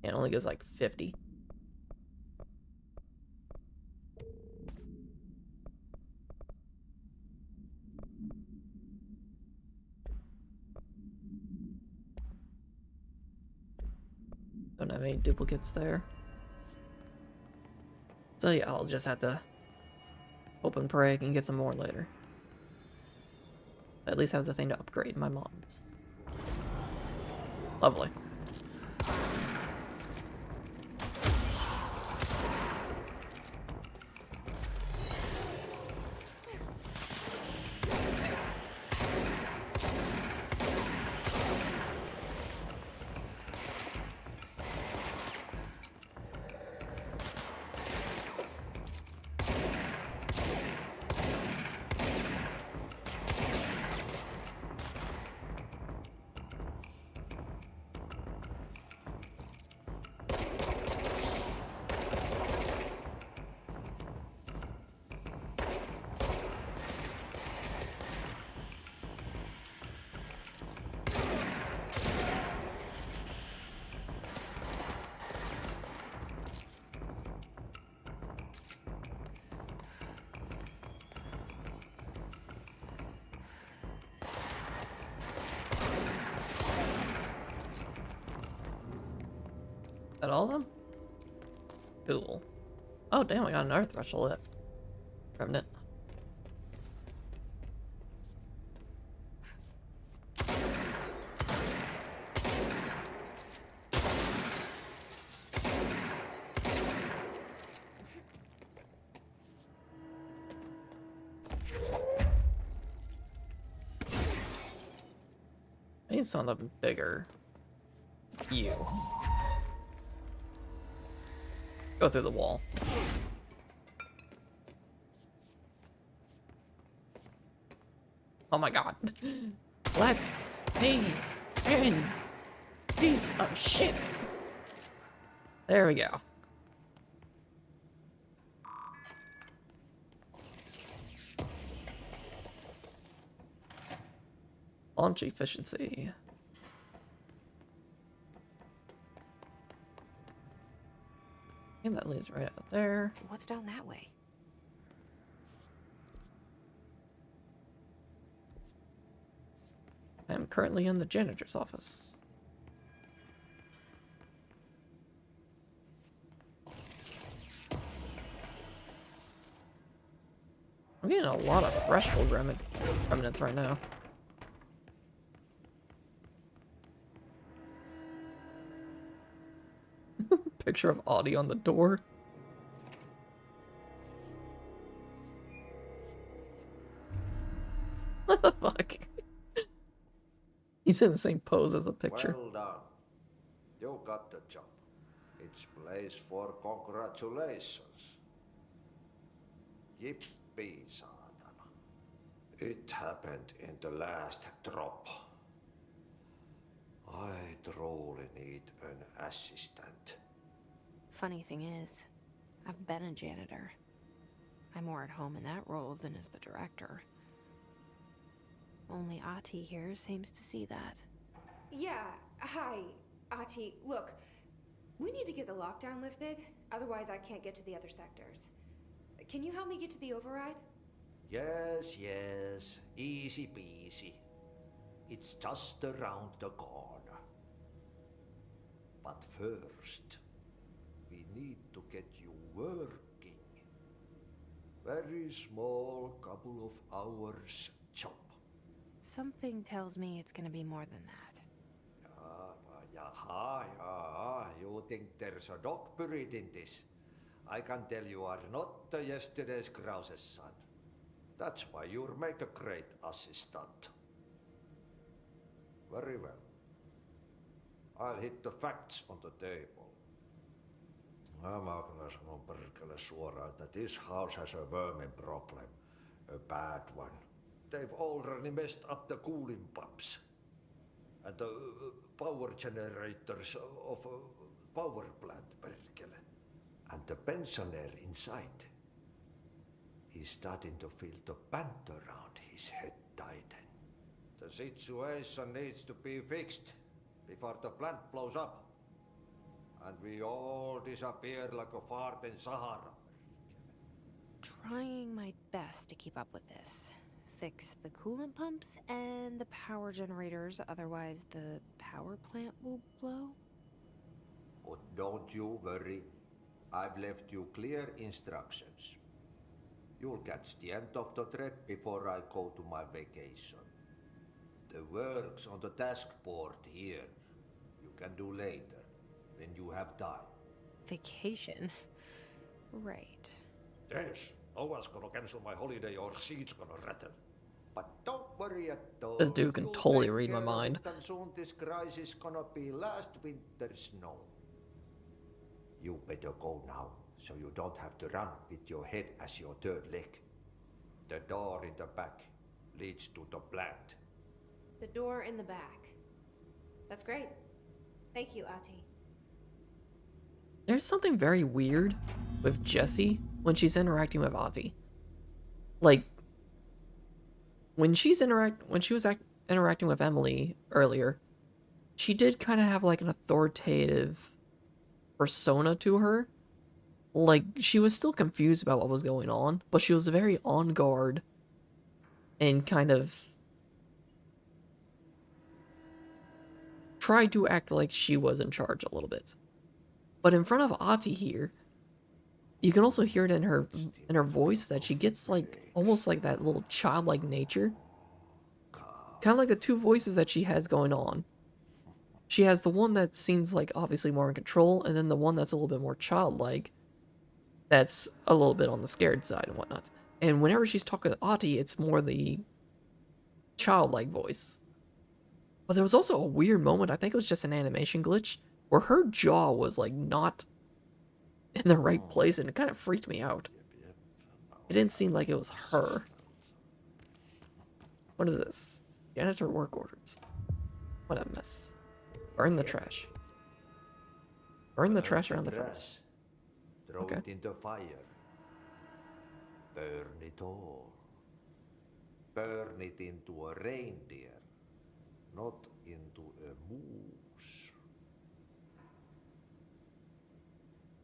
It only gives like 50. Don't have any duplicates there. So yeah, I'll just have to hope and pray I can get some more later. At least have the thing to upgrade my mods. Lovely. all of them? Cool. Oh, damn, I got another threshold lit. Grabbing it. I need something bigger. You. Go through the wall. Oh my god. Let me in. Piece of shit. There we go. Launch efficiency. And that leads right out there. What's down that way? I am currently in the janitor's office. I'm getting a lot of threshold remnants right now. Picture of Audie on the door. What the fuck? He's in the same pose as the picture. Well done. You got the job. It's place for congratulations. Yippee, saatana. It happened in the last drop. I truly need an assistant. Funny thing is, I've been a janitor. I'm more at home in that role than as the director. Only Ati here seems to see that. Yeah, hi, Ati. Look, we need to get the lockdown lifted, otherwise I can't get to the other sectors. Can you help me get to the override? Yes, yes. Easy peasy. It's just around the corner. But first, we need to get you working. Very small, couple of hours job. Something tells me it's gonna be more than that. Yeah. You think there's a dog buried in this? I can tell you are not yesterday's Krause's son. That's why you'll make a great assistant. Very well. I'll hit the facts on the table. Mä kyllä sanon perkele suoraan, että this house has a vermin problem. A bad one. They've already messed up the cooling pumps. And the power generators of a power plant, perkele. And the pensioner inside is starting to feel the pant around his head tighten. The situation needs to be fixed before the plant blows up. And we all disappear like a fart in Sahara. Trying my best to keep up with this. Fix the coolant pumps and the power generators, otherwise the power plant will blow. But don't you worry. I've left you clear instructions. You'll catch the end of the thread before I go to my vacation. The work's on the task board here. You can do later, when you have time. Vacation? Right. Yes, no one's gonna cancel my holiday or seat's gonna rattle. But don't worry at all. This dude can totally read my mind. And soon this crisis is gonna be last winter's snow. You better go now, so you don't have to run with your head as your third leg. The door in the back leads to the plant. The door in the back. That's great. Thank you, Ati. There's something very weird with Jessie when she's interacting with Ati. Like, when she was interacting with Emily earlier, she did kind of have like an authoritative persona to her. Like, she was still confused about what was going on, but she was very on guard and kind of tried to act like she was in charge a little bit. But in front of Ati here, you can also hear it in her voice that she gets like almost like that little childlike nature. Kind of like the two voices that she has going on. She has the one that seems like obviously more in control, and then the one that's a little bit more childlike, that's a little bit on the scared side and whatnot. And whenever she's talking to Ati, it's more the childlike voice. But there was also a weird moment, I think it was just an animation glitch, where her jaw was like not in the right place, and it kind of freaked me out. It didn't seem like it was her. What is this? Janitor work orders. What a mess. Burn the trash. Burn the trash around the furnace. Throw it into fire. Burn it all. Burn it into a reindeer, not into a moose.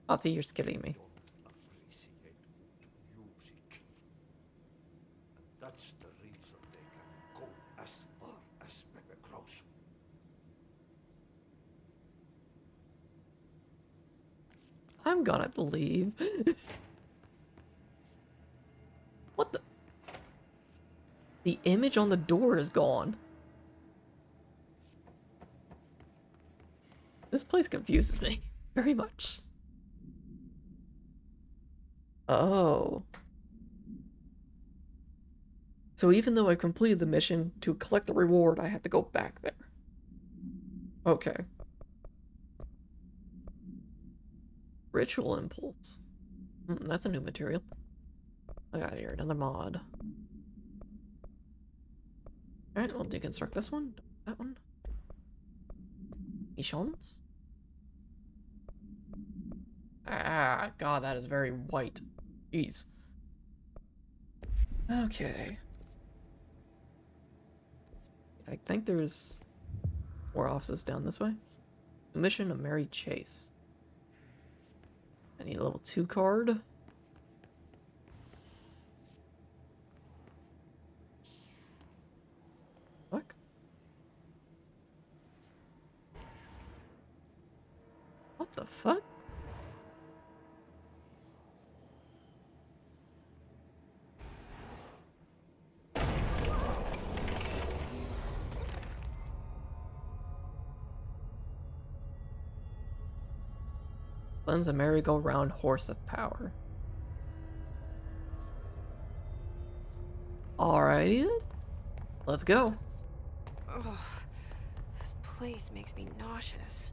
Ati, you're scaring me. Appreciate good music. And that's the reason they can go as far as Pepe Cross. I'm gonna believe. What the? The image on the door is gone. This place confuses me very much. Oh. So even though I completed the mission, to collect the reward, I have to go back there. Okay. Ritual impulse. That's a new material. I got here another mod. Alright, we'll deconstruct this one. That one. Xions. Ah, god, that is very white. Jeez. Okay. I think there's more offices down this way. Mission of Mary Chase. I need a level 2 card. Fuck. What the fuck? Cleanse a merry-go-round horse of power. Alrighty then. Let's go. Ugh, this place makes me nauseous.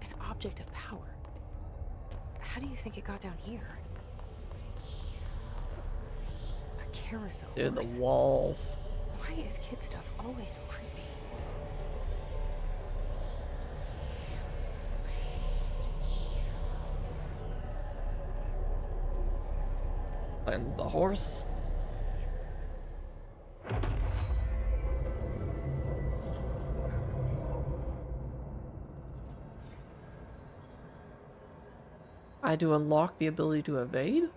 An object of power. How do you think it got down here? A carousel Dude, horse. the walls. Why is kid stuff always so creepy? Cleanse the horse. I do unlock the ability to evade?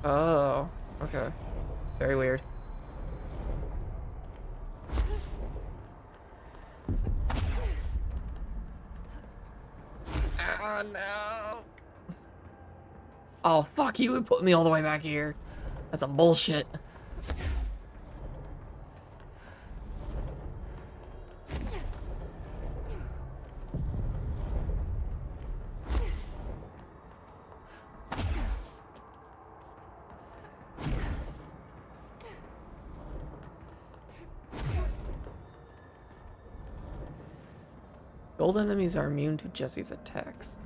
Oh, okay. Very weird. Oh, no. Oh, fuck you and put me all the way back here. That's some bullshit. Gold enemies are immune to Jesse's attacks.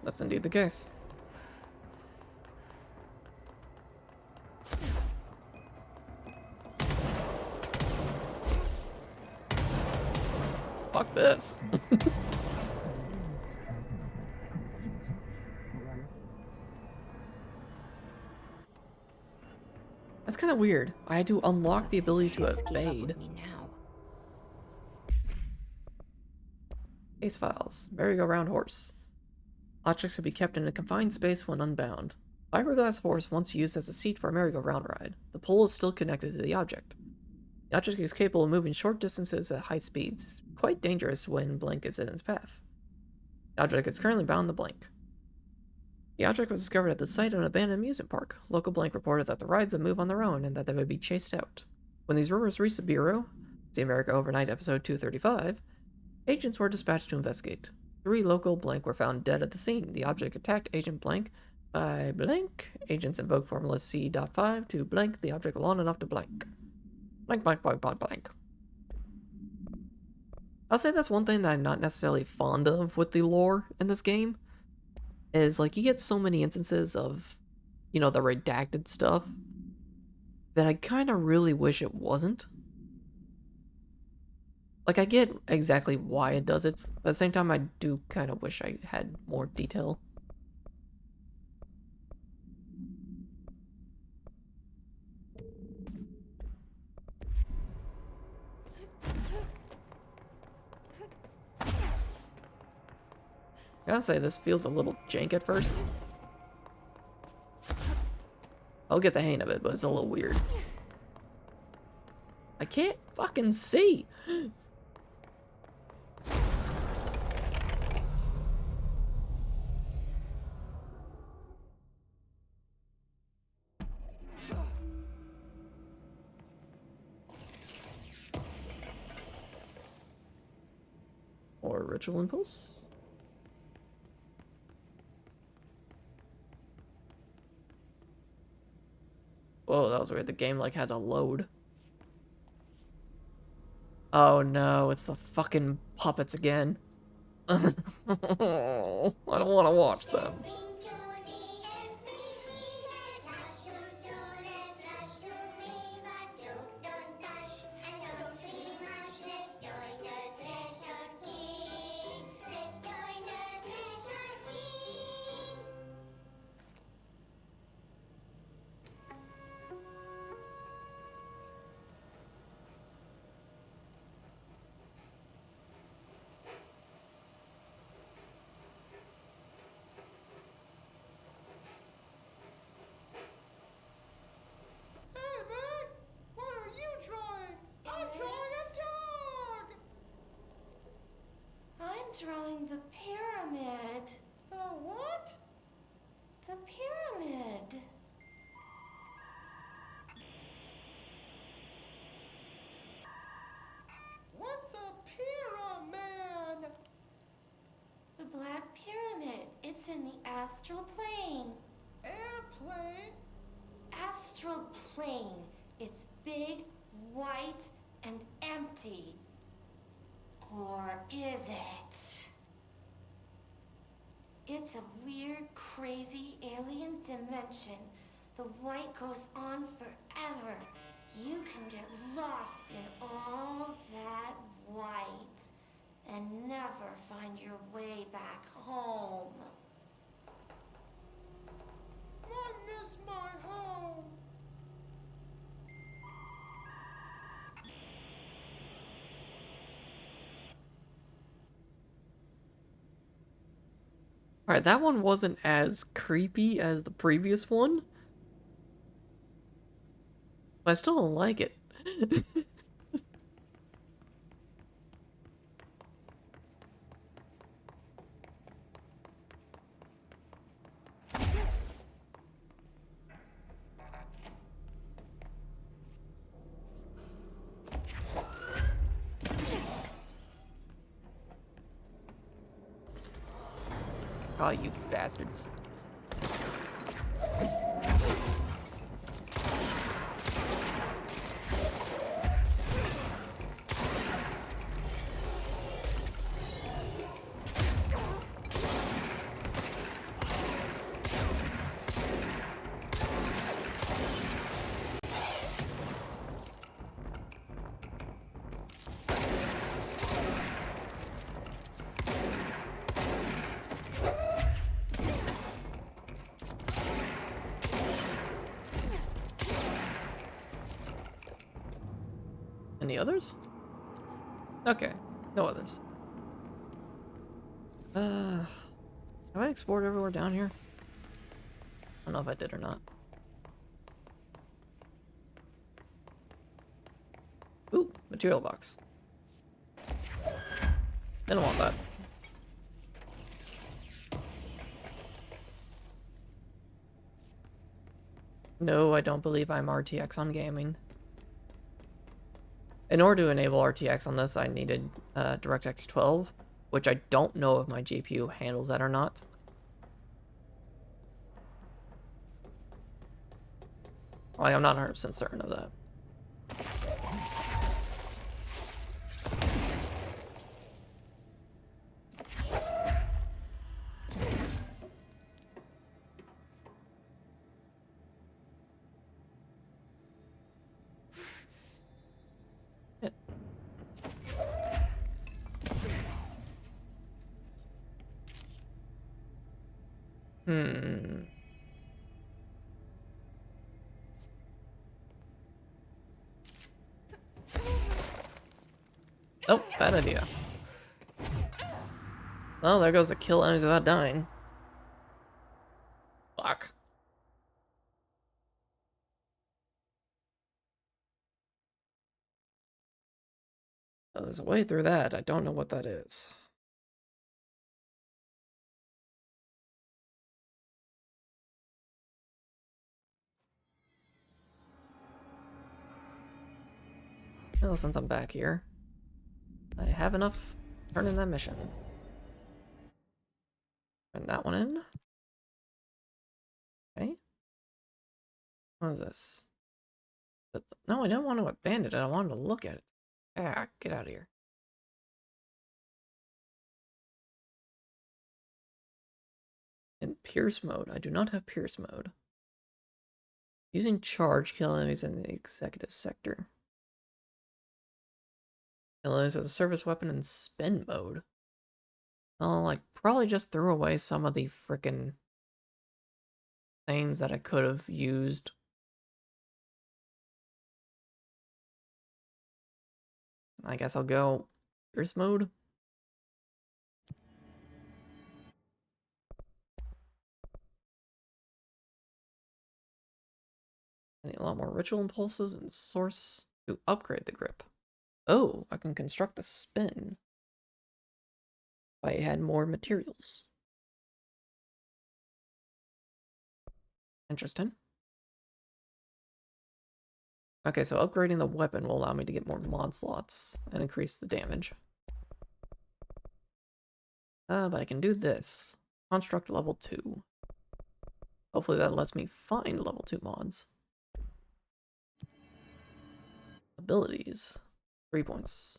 That's indeed the case. Fuck this. kind of weird. I had to unlock the ability to evade. Case files. Merry-go-round horse. Objects can be kept in a confined space when unbound. Fiberglass horse once used as a seat for a merry-go-round ride. The pole is still connected to the object. The object is capable of moving short distances at high speeds. Quite dangerous when blank is in its path. The object is currently bound to blank. The object was discovered at the site of an abandoned amusement park. Local blank reported that the rides would move on their own and that they would be chased out. When these rumors reached the Bureau, see America Overnight episode 235, agents were dispatched to investigate. 3 local blank were found dead at the scene. The object attacked Agent Blank by blank. Agents invoked Formula C.5 to blank the object long enough to blank. Blank, blank, blank, blank, blank. I'll say that's one thing that I'm not necessarily fond of with the lore in this game. Is, like, you get so many instances of, you know, the redacted stuff that I kind of really wish it wasn't. Like, I get exactly why it does it, but at the same time, I do kind of wish I had more detail. I gotta say, this feels a little jank at first. I'll get the hang of it, but it's a little weird. I can't fucking see! Or ritual impulse? Whoa, that was weird. The game, like, had to load. Oh no, it's the fucking puppets again. I don't want to watch them. Drawing the pyramid. The what? The pyramid. What's a pyramid? The Black Pyramid. It's in the astral plane. Airplane? Astral plane. It's big, white, and empty. Or is it? It's a weird, crazy alien dimension. The white goes on forever. You can get lost in all that white and never find your way back home. I miss my home. Alright, that one wasn't as creepy as the previous one. But I still don't like it. Oh, you bastards. Any others? Okay, no others. Have I explored everywhere down here? I don't know if I did or not. Ooh, material box. Didn't want that. No, I don't believe I'm RTX on gaming. In order to enable RTX on this, I needed DirectX 12, which I don't know if my GPU handles that or not. Like, I'm not 100% certain of that. Nope, bad idea. Well, there goes the kill enemies without dying. Fuck. Oh, there's a way through that. I don't know what that is. Well, since I'm back here, I have enough to turn in that mission. Turn that one in. Okay. What is this? No, I didn't want to abandon it. I wanted to look at it. Ah, get out of here. In Pierce mode. I do not have Pierce mode. Using charge, kill enemies in the executive sector. Kill enemies with a service weapon in spin mode. Well, like, probably just threw away some of the frickin' things that I could have used. I guess I'll go Pierce mode. I need a lot more ritual impulses and source to upgrade the grip. Oh, I can construct the spin if I had more materials. Interesting. Okay, so upgrading the weapon will allow me to get more mod slots and increase the damage. But I can do this. Construct level 2. Hopefully that lets me find level 2 mods. Abilities. 3 points.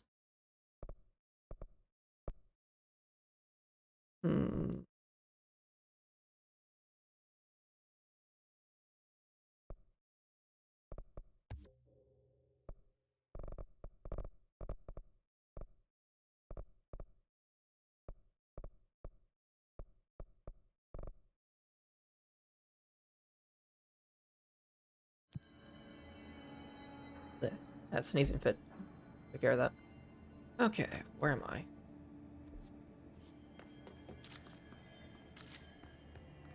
That sneezing fit. Take care of that. Okay, where am I?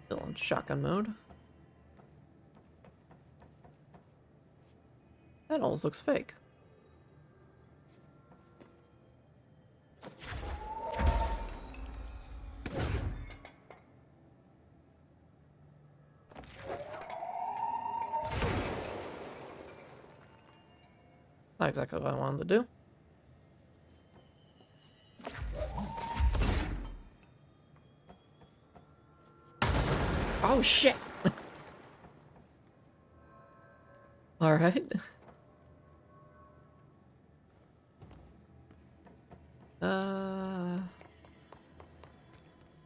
Still in shotgun mode. That almost looks fake. Not exactly what I wanted to do. Oh shit! Alright.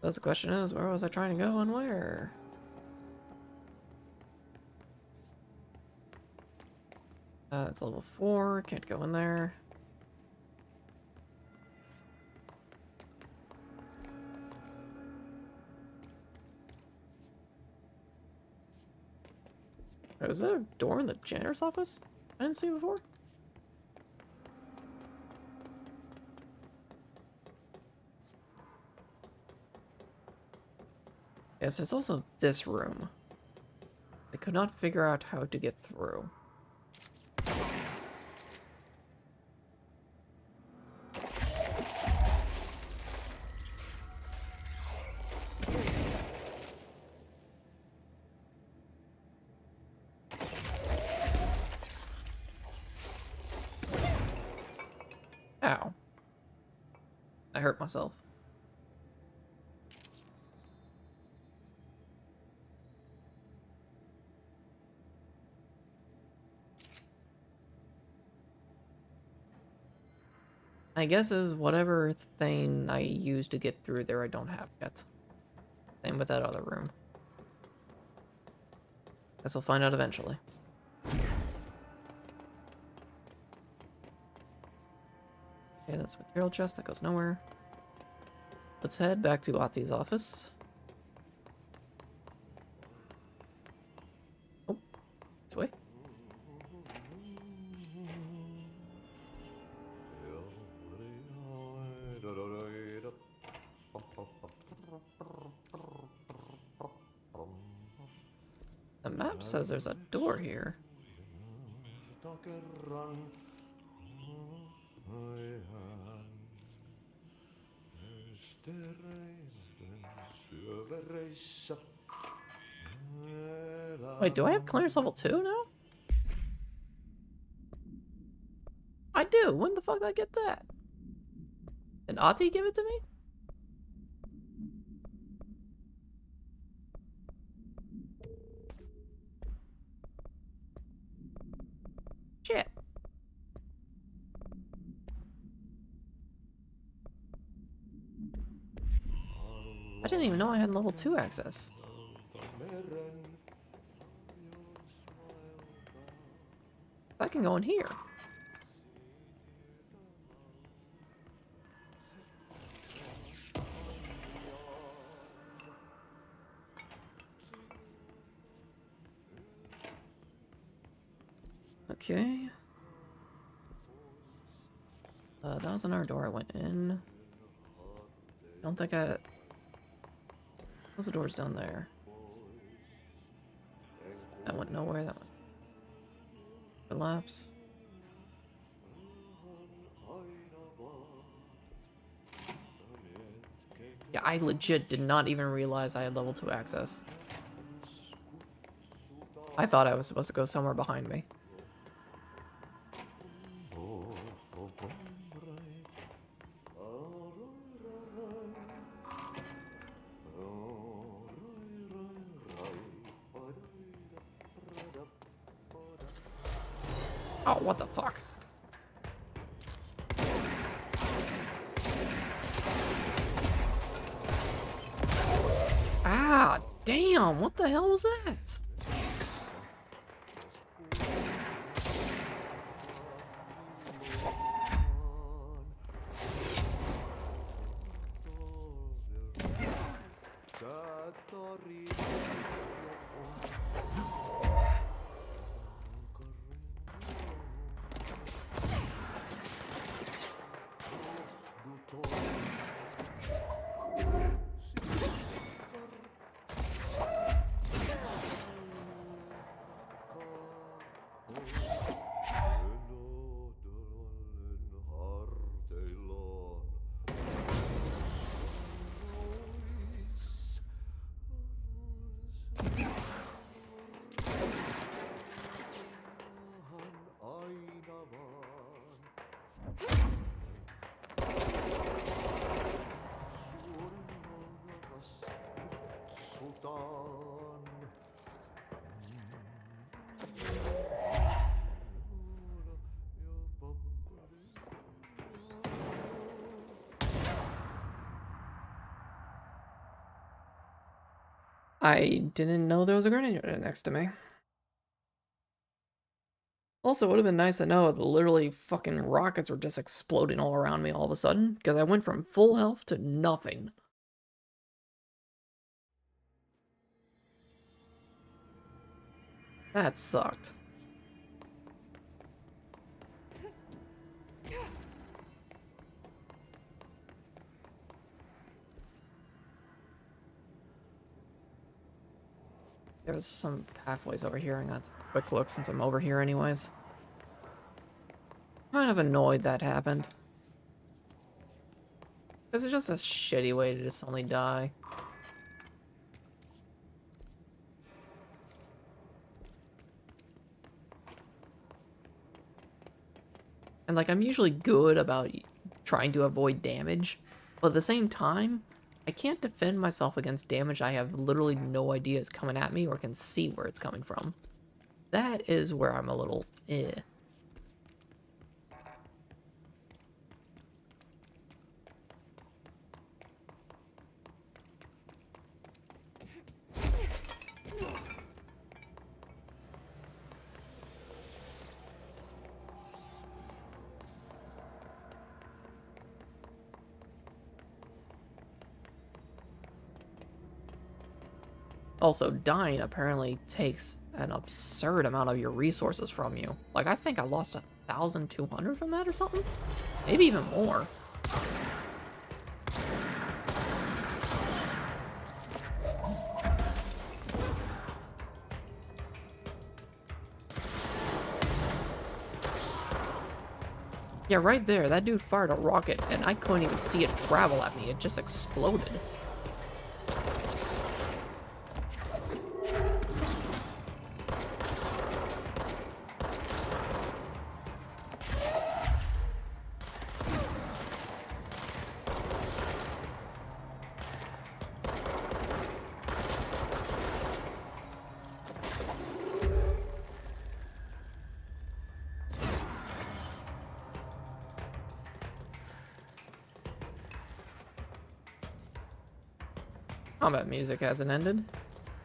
That's the question is, where was I trying to go and where? That's level 4, can't go in there. Is there a door in the janitor's office I didn't see before? Yes, there's also this room. I could not figure out how to get through. Ow. I hurt myself. I guess is whatever thing I used to get through there I don't have yet. Same with that other room. Guess we'll find out eventually. Okay, that's a material chest that goes nowhere. Let's head back to Ati's office. Oh, this way. The map says there's a door here. Wait, do I have clearance level 2 now? I do! When the fuck did I get that? Did Ati give it to me? Shit. I didn't even know I had level 2 access. I can go in here. Okay. That was another door I went in. I don't think I... What's the doors down there? That went nowhere, that went... Collapse. Yeah, I legit did not even realize I had level 2 access. I thought I was supposed to go somewhere behind me. Oh, what the fuck? Ah, damn, what the hell was that? I didn't know there was a grenade unit next to me. Also, it would have been nice to know that literally fucking rockets were just exploding all around me all of a sudden, because I went from full health to nothing. That sucked. There's some pathways over here. I'm gonna take a quick look since I'm over here anyways. Kind of annoyed that happened. Because it's just a shitty way to just only die. And like, I'm usually good about trying to avoid damage, but at the same time, I can't defend myself against damage I have literally no idea is coming at me or can see where it's coming from. That is where I'm a little eh. Also, dying apparently takes an absurd amount of your resources from you. Like, I think I lost 1,200 from that or something? Maybe even more. Yeah, right there, that dude fired a rocket, and I couldn't even see it travel at me. It just exploded. Combat music hasn't ended.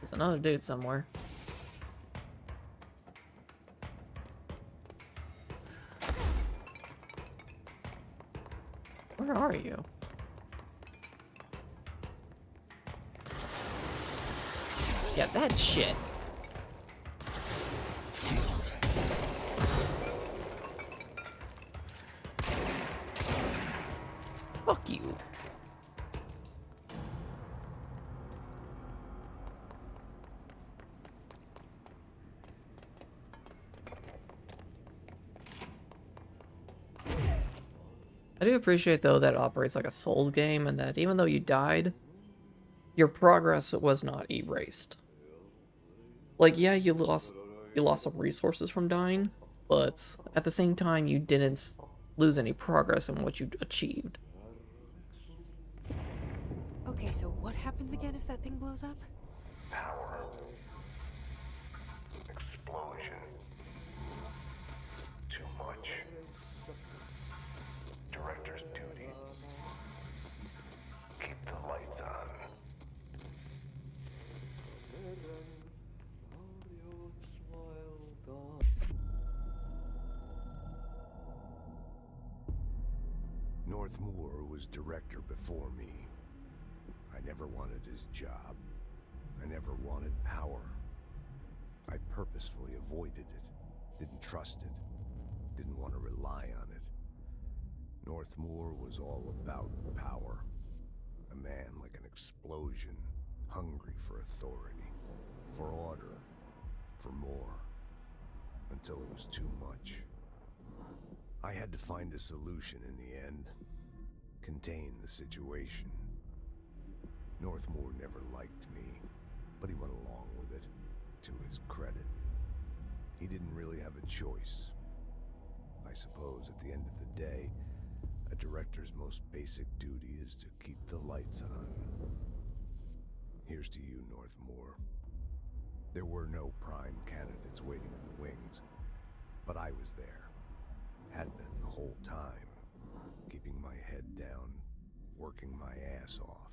There's another dude somewhere. Where are you? Yeah, that shit. Fuck you. I do appreciate, though, that it operates like a Souls game, and that even though you died, your progress was not erased. Like, yeah, you lost some resources from dying, but at the same time, you didn't lose any progress in what you achieved. Okay, so what happens again if that thing blows up? Power. Explosion. Too much. Director's duty. Keep the lights on. Northmoor was director before me. I never wanted his job. I never wanted power. I purposefully avoided it. Didn't trust it. Didn't want to rely on it. Northmoor was all about power. A man like an explosion, hungry for authority, for order, for more, until it was too much. I had to find a solution in the end. Contain the situation. Northmoor never liked me, but he went along with it, to his credit. He didn't really have a choice. I suppose at the end of the day, a director's most basic duty is to keep the lights on. Here's to you, Northmoor. There were no prime candidates waiting in the wings, but I was there. Had been the whole time, keeping my head down, working my ass off.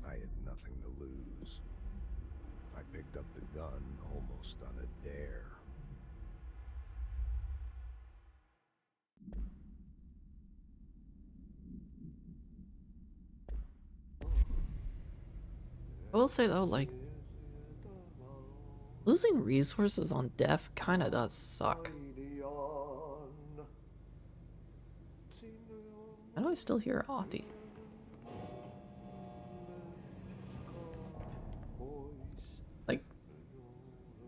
I had nothing to lose. I picked up the gun almost on a dare. I will say, though, like, losing resources on death kinda does suck. How do I still hear Ahti? Like,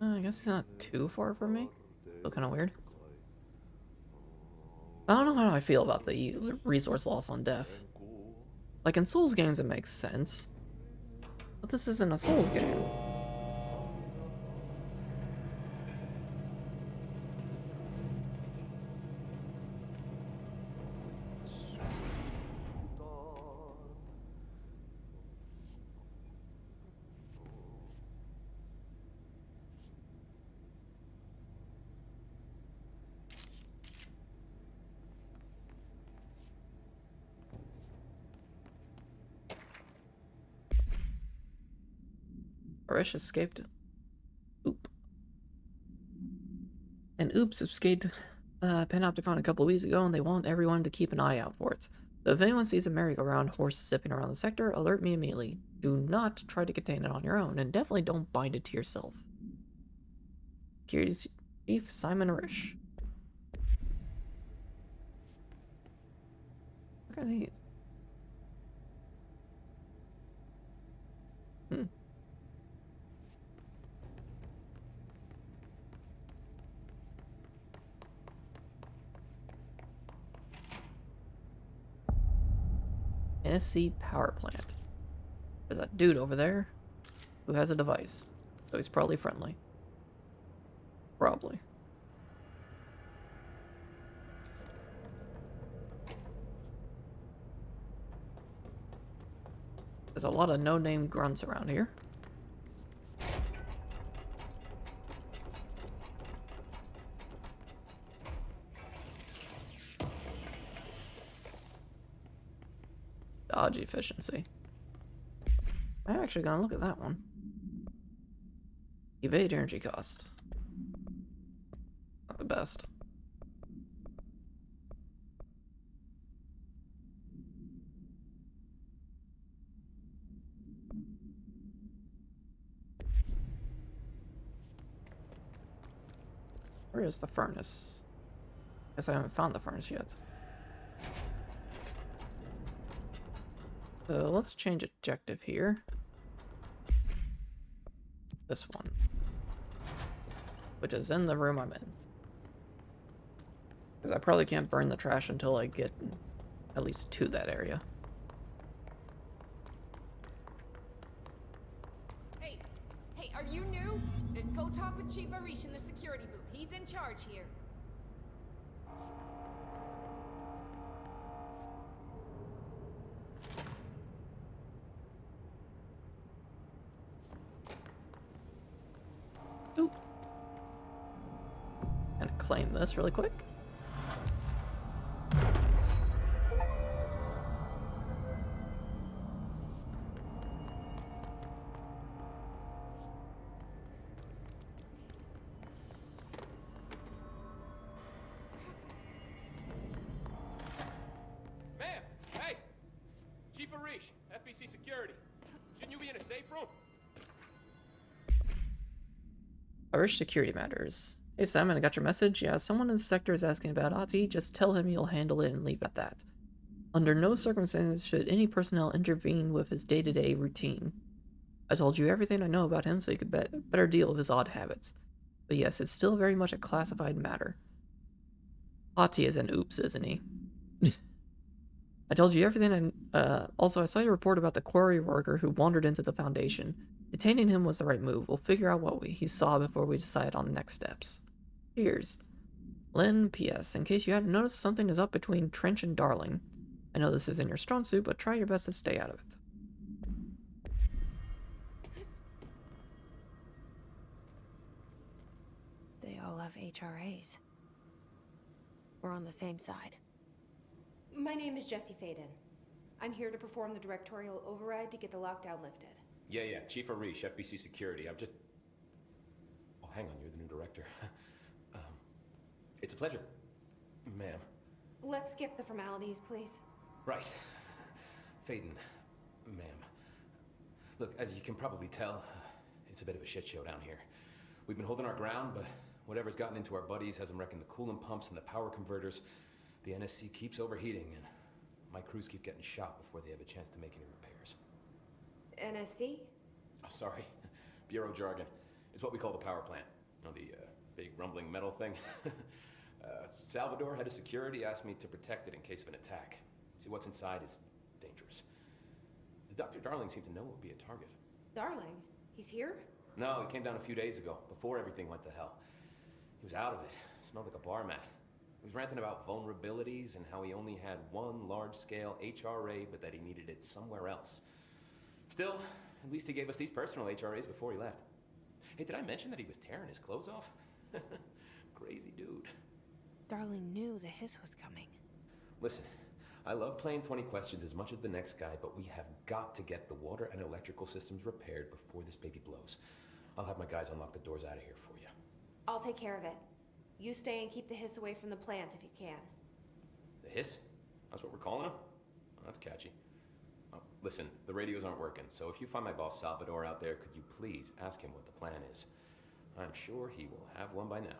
I guess he's not too far from me. Still kind of weird. I don't know how I feel about the resource loss on death. Like in Souls games it makes sense. But this isn't a Souls game. Arish escaped. Oop. And Oops escaped Panopticon a couple of weeks ago, and they want everyone to keep an eye out for it. So if anyone sees a merry-go-round horse zipping around the sector, alert me immediately. Do not try to contain it on your own, and definitely don't bind it to yourself. Security Chief Simon Arish. Look at these. NSC power plant. There's that dude over there who has a device, so he's probably friendly. Probably. There's a lot of no-name grunts around here. Dodge efficiency. I'm actually gonna look at that one. Evade energy cost. Not the best. Where is the furnace? Guess I haven't found the furnace yet. So let's change objective here. This one. Which is in the room I'm in. Because I probably can't burn the trash until I get at least to that area. Hey, are you new? Then go talk with Chief Arish in the security booth. He's in charge here. Oop. Gonna claim this really quick. Ma'am! Hey! Chief Arish, FBC Security. Shouldn't you be in a safe room? Irish security matters. Hey Simon, I got your message. Yeah, someone in the sector is asking about Ati. Just tell him you'll handle it and leave it at that. Under no circumstances should any personnel intervene with his day-to-day routine. I told you everything I know about him so you could better deal with his odd habits. But yes, it's still very much a classified matter. Ati is an oops, isn't he? I told you everything also, I saw your report about the quarry worker who wandered into the Foundation. Detaining him was the right move. We'll figure out what he saw before we decide on the next steps. Cheers. Lynn, P.S. In case you hadn't noticed, something is up between Trench and Darling. I know this isn't your strong suit, but try your best to stay out of it. They all have HRAs. We're on the same side. My name is Jesse Faden. I'm here to perform the directorial override to get the lockdown lifted. Yeah, Chief Arish, FBC Security. I'm just... Oh, hang on, you're the new director. It's a pleasure, ma'am. Let's skip the formalities, please. Right. Faden, ma'am. Look, as you can probably tell, it's a bit of a shit show down here. We've been holding our ground, but whatever's gotten into our buddies has them wrecking the coolant pumps and the power converters. The NSC keeps overheating, and my crews keep getting shot before they have a chance to make any repairs. NSC? Oh, sorry. Bureau jargon. It's what we call the power plant. You know, the big rumbling metal thing? Salvador, head of security, asked me to protect it in case of an attack. See, what's inside is dangerous. Dr. Darling seemed to know it would be a target. Darling, he's here? No, he came down a few days ago, before everything went to hell. He was out of it. Smelled like a bar mat. He was ranting about vulnerabilities and how he only had one large-scale HRA, but that he needed it somewhere else. Still, at least he gave us these personal HRAs before he left. Hey, did I mention that he was tearing his clothes off? Crazy dude. Darling knew the hiss was coming. Listen, I love playing 20 questions as much as the next guy, but we have got to get the water and electrical systems repaired before this baby blows. I'll have my guys unlock the doors out of here for you. I'll take care of it. You stay and keep the hiss away from the plant if you can. The hiss? That's what we're calling him? Oh, that's catchy. Oh, listen, the radios aren't working, so if you find my boss Salvador out there, could you please ask him what the plan is? I'm sure he will have one by now.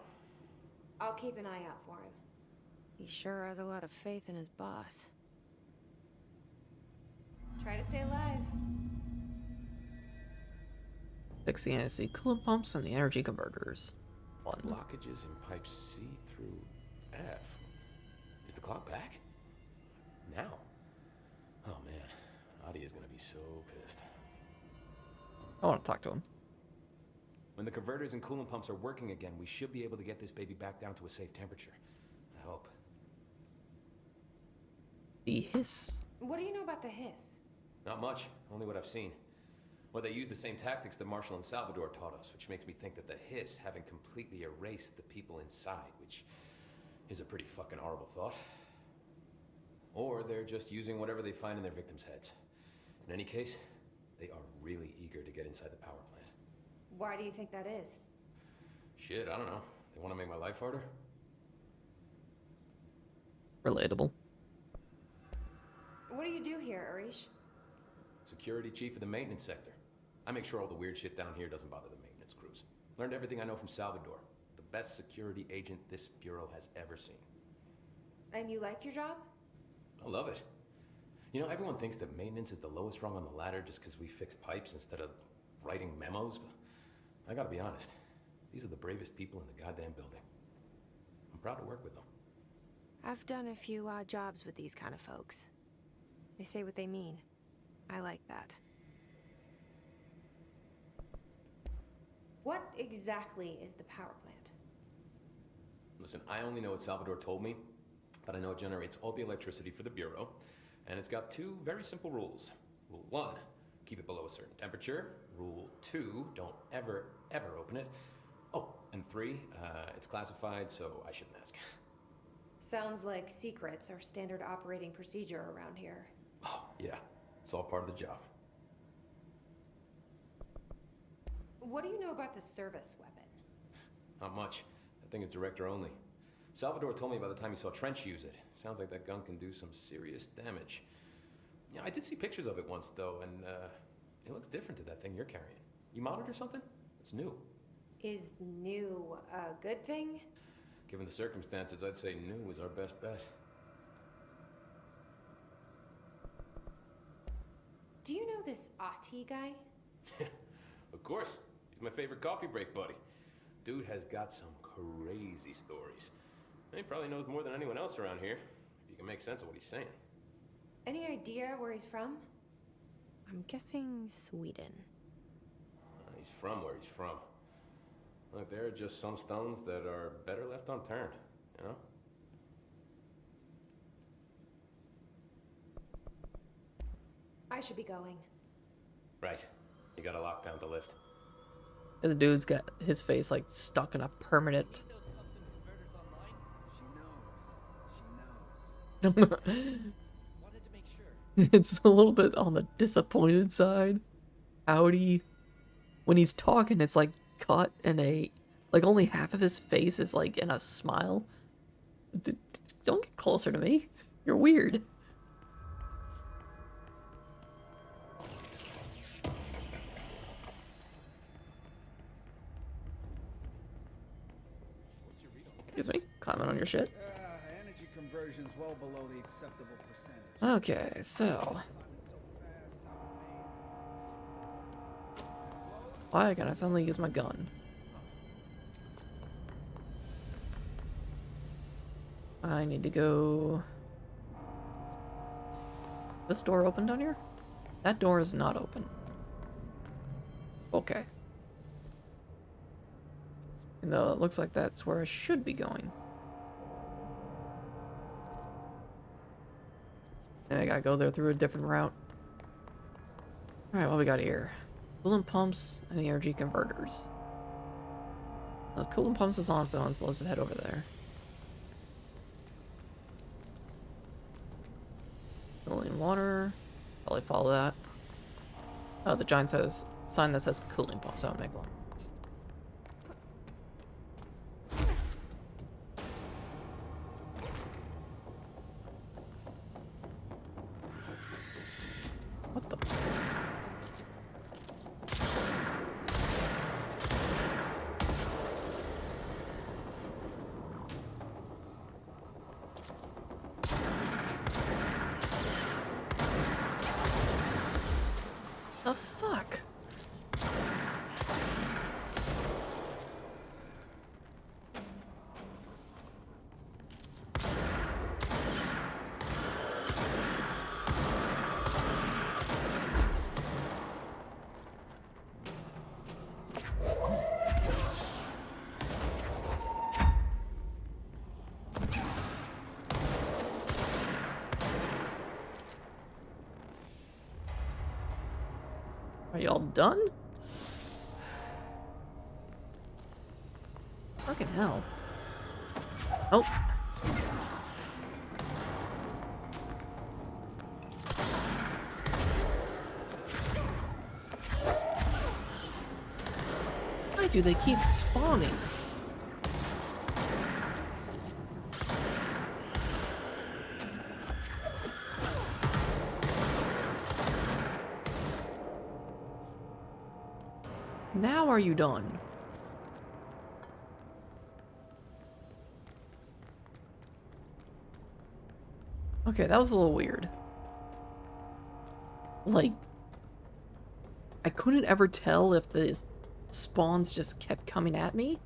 I'll keep an eye out for him. He sure has a lot of faith in his boss. Try to stay alive. Fix the AC coolant pumps and the energy converters. 1. Blockages in pipe C through F. Is the clock back? Now? Oh man, Adi is gonna be so pissed. I want to talk to him. When the converters and coolant pumps are working again, we should be able to get this baby back down to a safe temperature. I hope. The hiss. What do you know about the hiss? Not much, only what I've seen. Well, they use the same tactics that Marshall and Salvador taught us, which makes me think that the hiss haven't completely erased the people inside, which is a pretty fucking horrible thought. Or they're just using whatever they find in their victims' heads. In any case, they are really eager to get inside the power plant. Why do you think that is? Shit, I don't know. They want to make my life harder? Relatable. What do you do here, Arish? Security chief of the maintenance sector. I make sure all the weird shit down here doesn't bother the maintenance crews. Learned everything I know from Salvador. The best security agent this bureau has ever seen. And you like your job? I love it. You know, everyone thinks that maintenance is the lowest rung on the ladder just because we fix pipes instead of writing memos, but I gotta be honest. These are the bravest people in the goddamn building. I'm proud to work with them. I've done a few odd jobs with these kind of folks. They say what they mean. I like that. What exactly is the power plant? Listen, I only know what Salvador told me, but I know it generates all the electricity for the Bureau, and it's got 2 very simple rules. Rule 1, keep it below a certain temperature. Rule 2, don't ever, ever open it. Oh, and 3, it's classified, so I shouldn't ask. Sounds like secrets are standard operating procedure around here. Oh, yeah. It's all part of the job. What do you know about the service weapon? Not much. That thing is director only. Salvador told me by the time he saw Trench use it. Sounds like that gun can do some serious damage. Yeah, I did see pictures of it once, though, and it looks different to that thing you're carrying. You modded or something? It's new. Is new a good thing? Given the circumstances, I'd say new is our best bet. Do you know this Ati guy? Of course. He's my favorite coffee break buddy. Dude has got some crazy stories. He probably knows more than anyone else around here, if you can make sense of what he's saying. Any idea where he's from? I'm guessing Sweden. He's from where he's from. Look, there are just some stones that are better left unturned, you know? I should be going. Right. You got a lockdown to lift. This dude's got his face like stuck in a permanent. It's a little bit on the disappointed side. Howdy. When he's talking, it's like cut in a, like only half of his face is like in a smile. Don't get closer to me. You're weird. Excuse me, comment on your shit. Energy conversion's well below the acceptable percentage. Okay, so why can I suddenly use my gun? I need to go... This door open down here? That door is not open. Okay. And though it looks like that's where I should be going. And I gotta go there through a different route. Alright, what we got here? Coolant pumps and energy converters. The coolant pumps is on its own, so let's head over there. Cooling water. Probably follow that. Oh, the giant says sign that says cooling pumps. That would make one. What the? The fuck? Are y'all done? Fucking hell. Oh. Why do they keep spawning? Now are you done? Okay, that was a little weird. Like, I couldn't ever tell if the spawns just kept coming at me,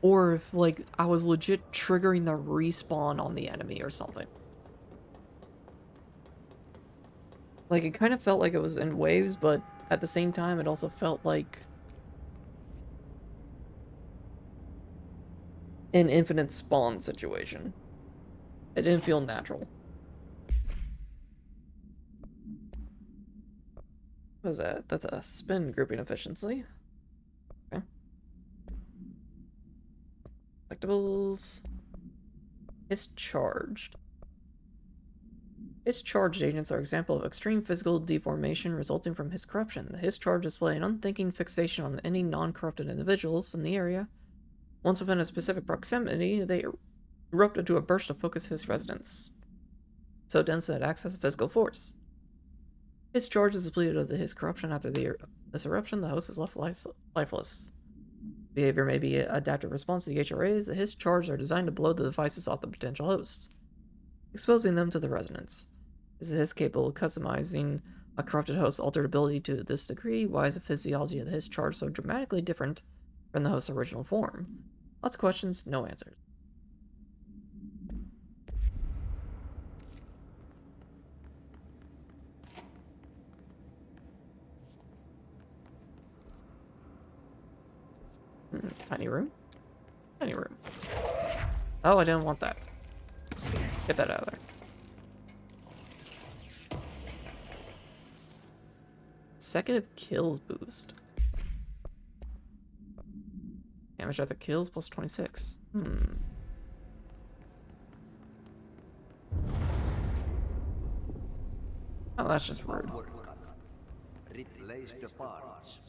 or if, like, I was legit triggering the respawn on the enemy or something. Like, it kind of felt like it was in waves, but at the same time, it also felt like an infinite spawn situation. It didn't feel natural. What is that? That's a spin grouping efficiency. Okay. Collectibles. Discharged. Discharged agents are an example of extreme physical deformation resulting from his corruption. The his charge display an unthinking fixation on any non-corrupted individuals in the area. Once within a specific proximity, they erupt into a burst of focus his residence, so dense that it acts as a physical force. His charge is depleted of his corruption after this eruption. The host is left lifeless. Behavior may be an adaptive response to the HRAs. His charges are designed to blow the devices off the potential hosts, exposing them to the resonance. Is his capable of customizing a corrupted host's altered ability to this degree? Why is the physiology of his charge so dramatically different from the host's original form? Lots of questions, no answers. Tiny room? Tiny room. Oh, I didn't want that. Get that out of there. Consecutive kills boost. Damage after kills plus 26. Oh, that's just rude. Replace the parts.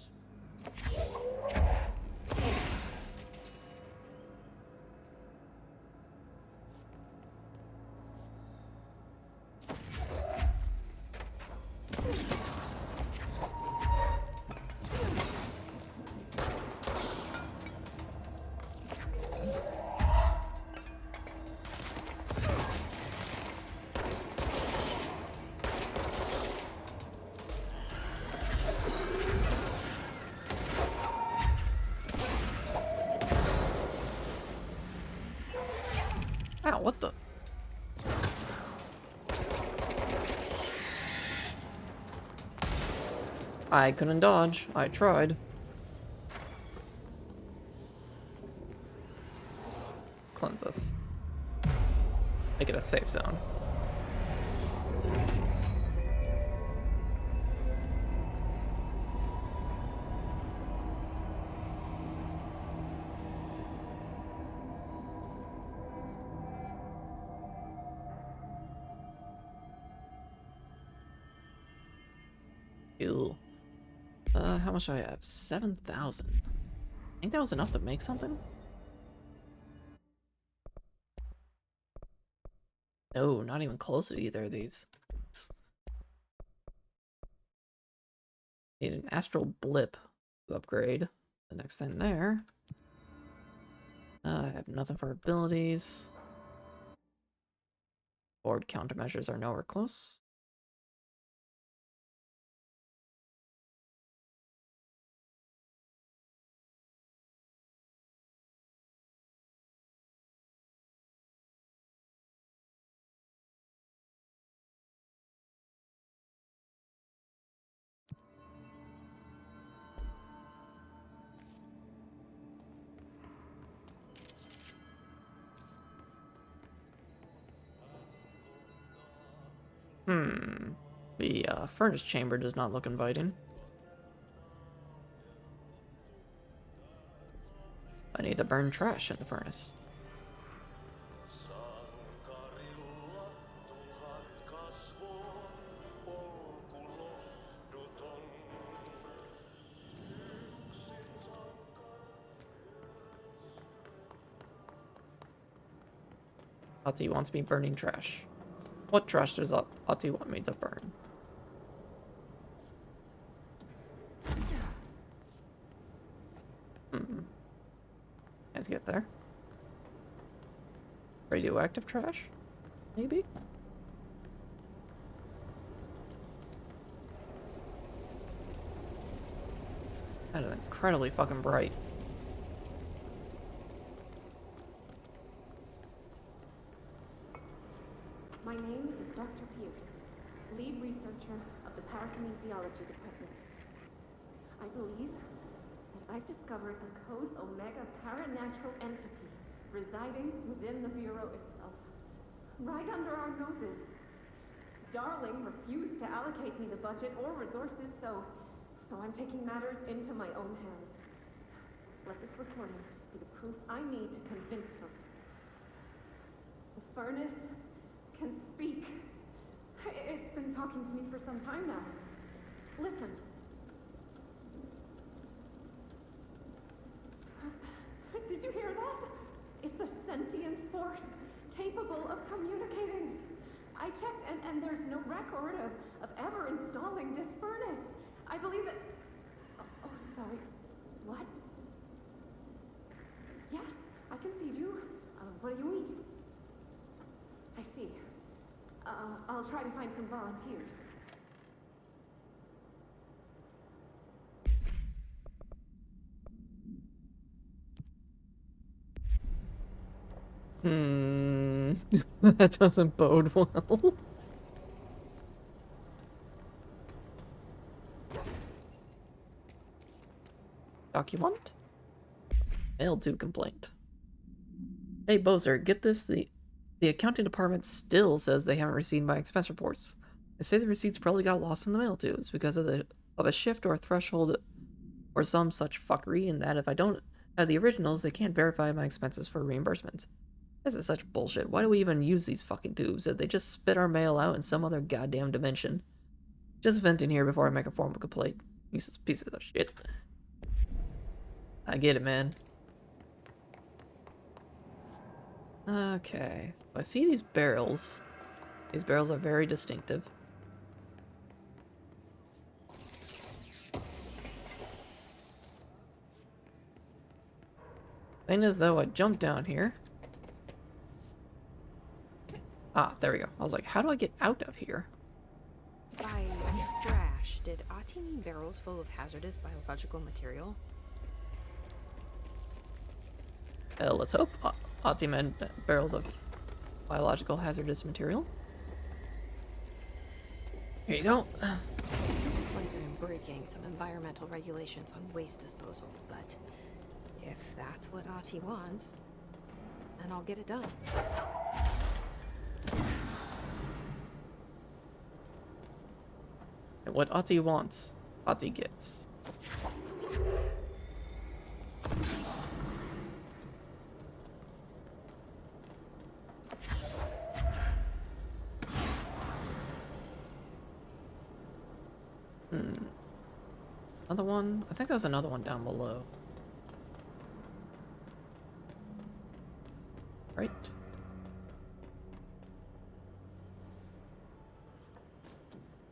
what the? I couldn't dodge. I tried. Cleanse us. Make it a safe zone. Ew. How much do I have? 7,000. I think that was enough to make something? No, not even close to either of these. Need an astral blip to upgrade. The next thing there. I have nothing for abilities. Board countermeasures are nowhere close. The furnace chamber does not look inviting. I need to burn trash in the furnace. Ati wants me burning trash. What trash does Ati want me to burn? Can't get there. Radioactive trash? Maybe? That is incredibly fucking bright. My name is Dr. Pierce, lead researcher of the Parakinesiology Department. I believe that I've discovered a Code Omega paranatural entity residing within the Bureau itself, right under our noses. Darling refused to allocate me the budget or resources, so I'm taking matters into my own hands. Let this recording be the proof I need to convince them. The furnace can speak. It's been talking to me for some time now. Listen. Did you hear that? It's a sentient force capable of communicating. I checked and there's no record of ever installing this furnace. I believe that... Oh, sorry. What? Yes, I can feed you. What do you eat? I see. I'll try to find some volunteers. That doesn't bode well. Document? Mail to complaint. Hey Bozer, get this, the accounting department still says they haven't received my expense reports. They say the receipts probably got lost in the mail tubes because of a shift or a threshold or some such fuckery, and that if I don't have the originals, they can't verify my expenses for reimbursement. This is such bullshit. Why do we even use these fucking tubes if they just spit our mail out in some other goddamn dimension? Just venting here before I make a formal complaint. Pieces of shit. I get it, man. Okay. I see these barrels. These barrels are very distinctive. Thing is, though, I jumped down here. Ah, there we go. I was like, how do I get out of here? By trash, did Ati mean barrels full of hazardous biological material? Let's hope. Ati meant barrels of biological hazardous material. Here you go. Looks like I'm breaking some environmental regulations on waste disposal, but if that's what Ahti wants, then I'll get it done. And what Ahti wants, Ahti gets. Another one? I think there's another one down below. Right?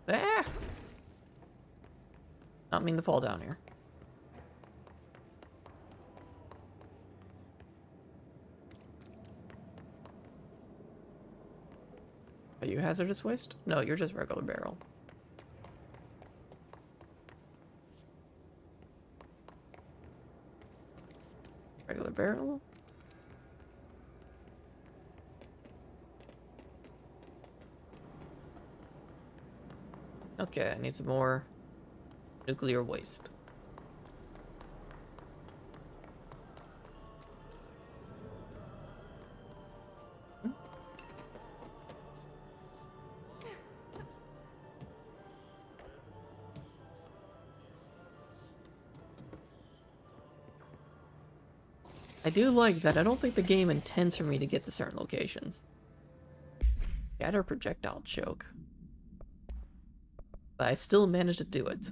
Ah! Not mean to fall down here. Are you hazardous waste? No, you're just regular barrel. Regular barrel. Okay, I need some more nuclear waste. I do like that I don't think the game intends for me to get to certain locations. Scatter projectile choke. But I still managed to do it.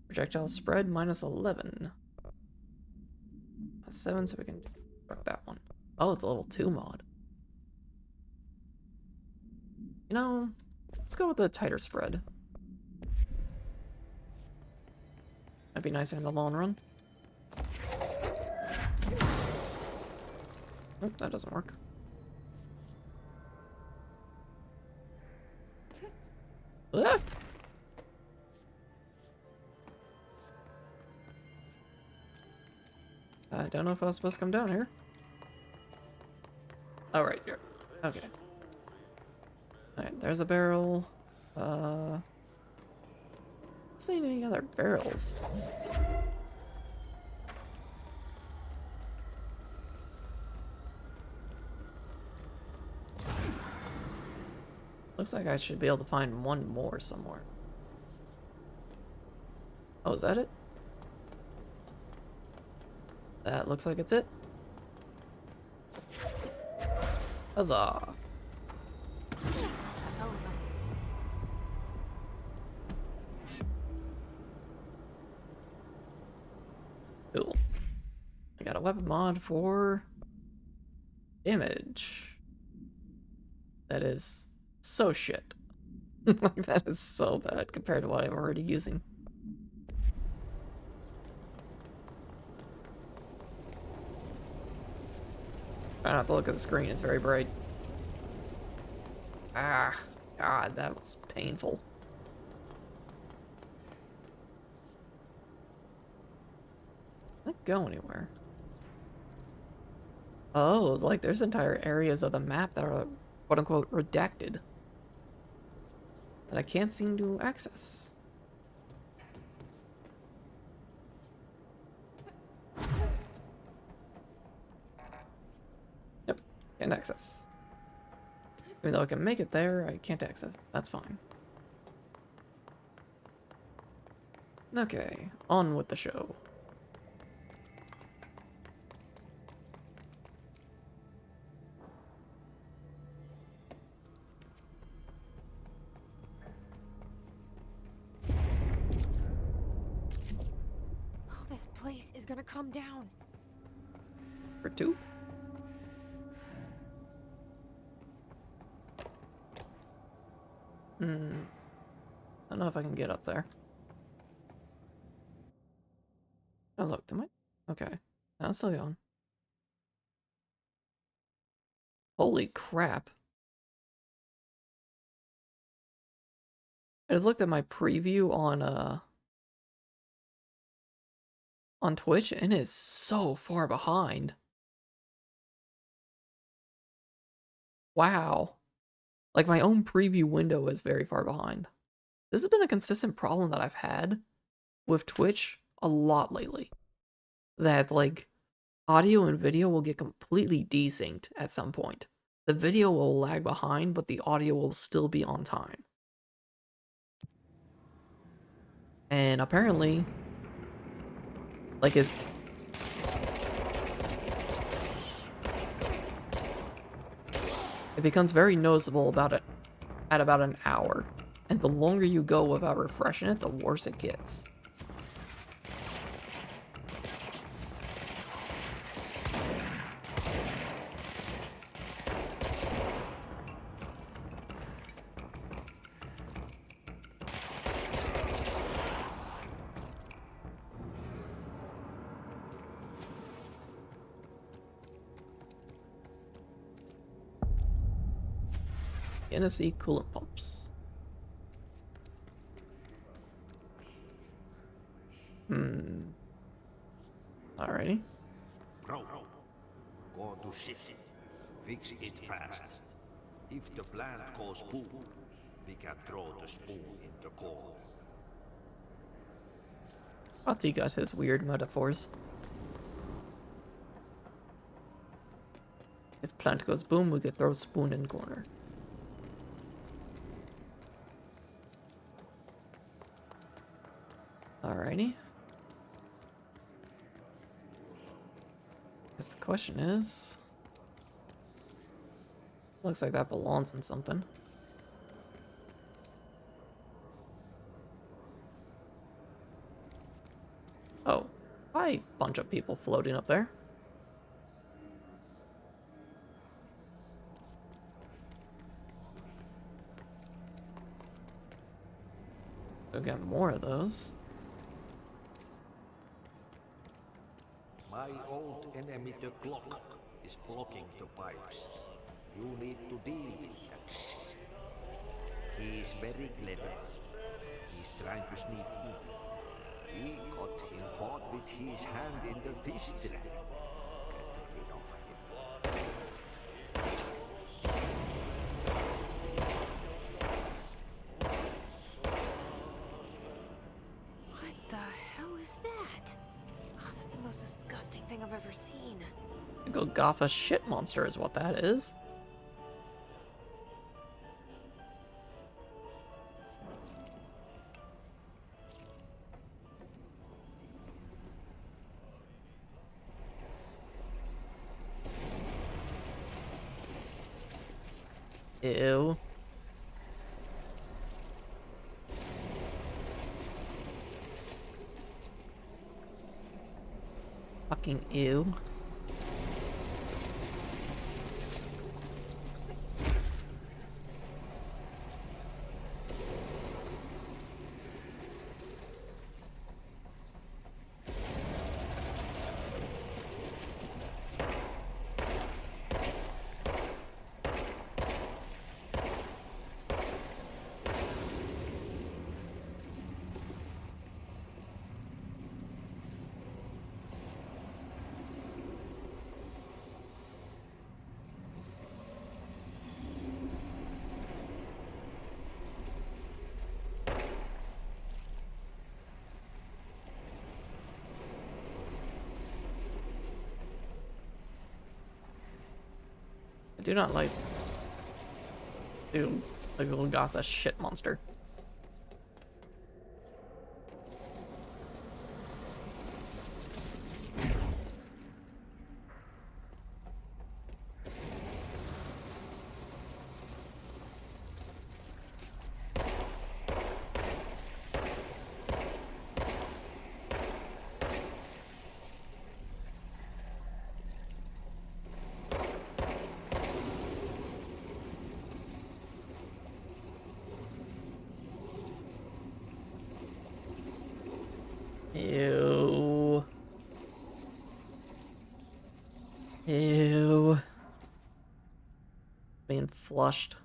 Projectile spread minus 11. That's 7, so we can fuck that one. Oh, it's a level 2 mod. You know, let's go with the tighter spread. That'd be nicer in the long run. Oh, that doesn't work. Ah! I don't know if I was supposed to come down here. Oh, right here. Okay. Alright, there's a barrel. Not seeing any other barrels. Looks like I should be able to find one more somewhere. Oh, is that it? That looks like it's it. Huzzah! That's over. Cool. I got a weapon mod for damage. That is so shit. Like, that is so bad compared to what I'm already using. Try not to look at the screen, it's very bright. Ah, God, that was painful. Did that go anywhere? Oh, like there's entire areas of the map that are quote-unquote redacted that I can't seem to access. Yep, can't access. Even though I can make it there, I can't access it. That's fine. Okay, on with the show. Oh, this place is gonna come down. For 2? I don't know if I can get up there. Oh, look, am I? Okay. Now it's still going. Holy crap. I just looked at my preview on Twitch, and it is so far behind. Wow. Like, my own preview window is very far behind. This has been a consistent problem that I've had with Twitch a lot lately. That, like, audio and video will get completely desynced at some point. The video will lag behind, but the audio will still be on time. And apparently, like, it becomes very noticeable at about an hour. And the longer you go without refreshing it, the worse it gets. Tennessee coolant pumps. Alrighty. Bro, go to ship. Fix it fast. If the plant goes boom, we can throw the spoon in the corner. I'll tell you guys his weird metaphors. If plant goes boom, we could throw spoon in corner. Alrighty. Guess the question is... Looks like that belongs in something. Oh, hi, bunch of people floating up there. Go get more of those. My old enemy, the clock, is blocking the pipes. You need to deal with that shit. He is very clever. He's trying to sneak in. We got him caught with his hand in the fish trap. Get rid of him. What the hell is that? Oh, that's the most disgusting thing I've ever seen. A Golgotha shit monster is what that is. Ew. Fucking ew. I do not like the Golgotha shit monster. Ew. Ew. Being flushed.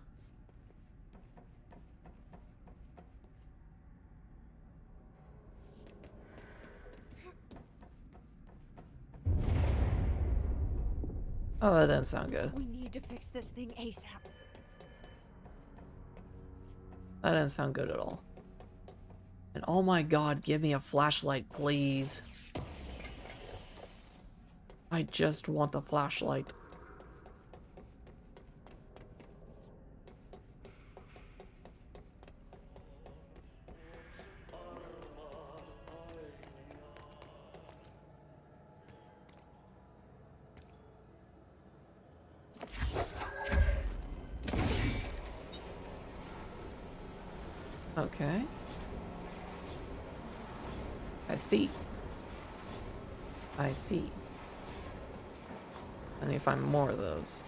Oh, that doesn't sound good. We need to fix this thing ASAP. That doesn't sound good at all. And oh my god, give me a flashlight, please. I just want the flashlight. Okay. I see. I see. I need to find more of those.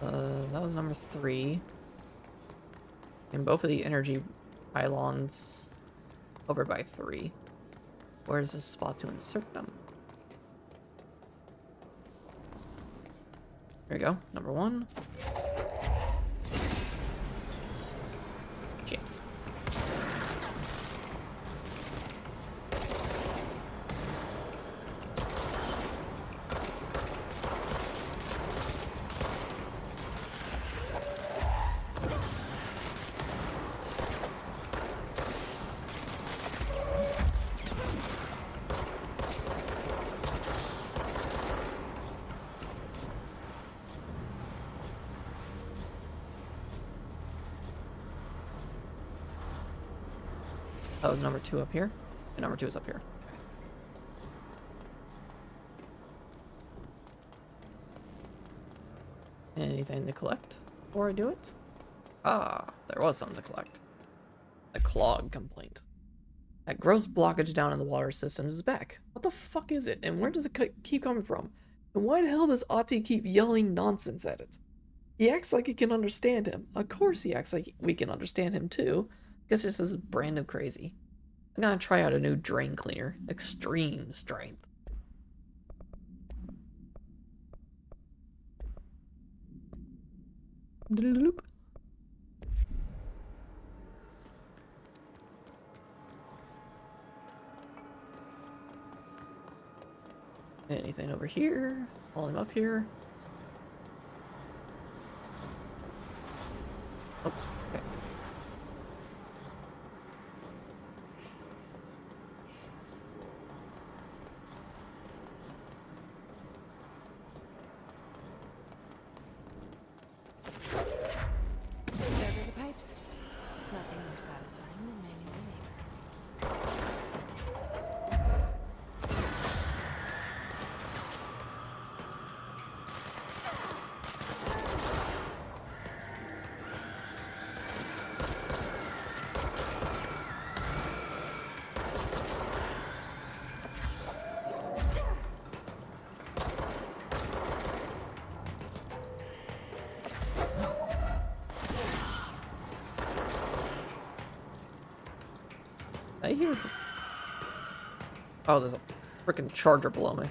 That was number 3. And both of the energy pylons over by 3. Where's the spot to insert them? There we go. Number 1. Shit. That was number 2 up here. And number 2 is up here. Okay. Anything to collect before I do it? Ah, there was something to collect. A clog complaint. That gross blockage down in the water systems is back. What the fuck is it? And where does it keep coming from? And why the hell does Ati keep yelling nonsense at it? He acts like it can understand him. Of course he acts like we can understand him too. Guess this is brand new crazy. I'm gonna try out a new drain cleaner. Extreme strength. Doop. Anything over here? Volume up here. Oh, okay. Sever the pipes. Nothing more satisfying than manual labor. I hear. Oh, there's a freaking charger below me.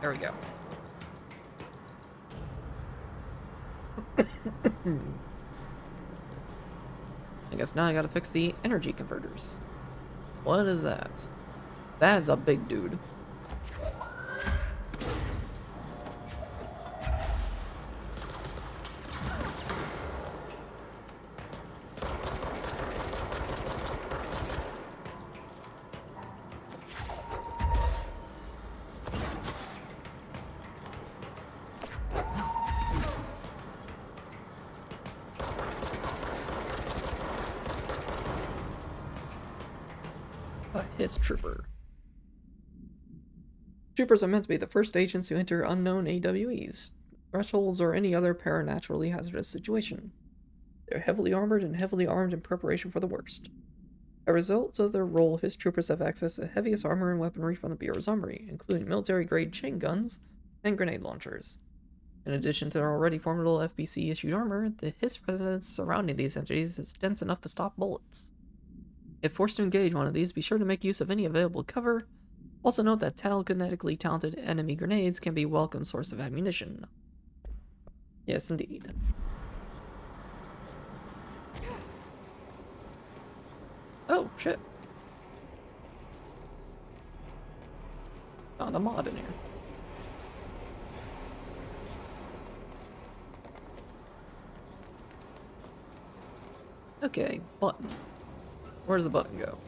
There we go. I guess now I gotta fix the energy converters. What is that? That's a big dude. Hiss Trooper. Troopers are meant to be the first agents who enter unknown AWEs, thresholds, or any other paranaturally hazardous situation. They're heavily armored and heavily armed in preparation for the worst. As a result of their role, Hiss Troopers have access to the heaviest armor and weaponry from the Bureau's armory, including military-grade chain guns and grenade launchers. In addition to their already formidable FBC-issued armor, the Hiss resonance surrounding these entities is dense enough to stop bullets. If forced to engage one of these, be sure to make use of any available cover. Also note that telekinetically talented enemy grenades can be a welcome source of ammunition. Yes, indeed. Oh, shit. Found a mod in here. Okay, button. Where's the button go?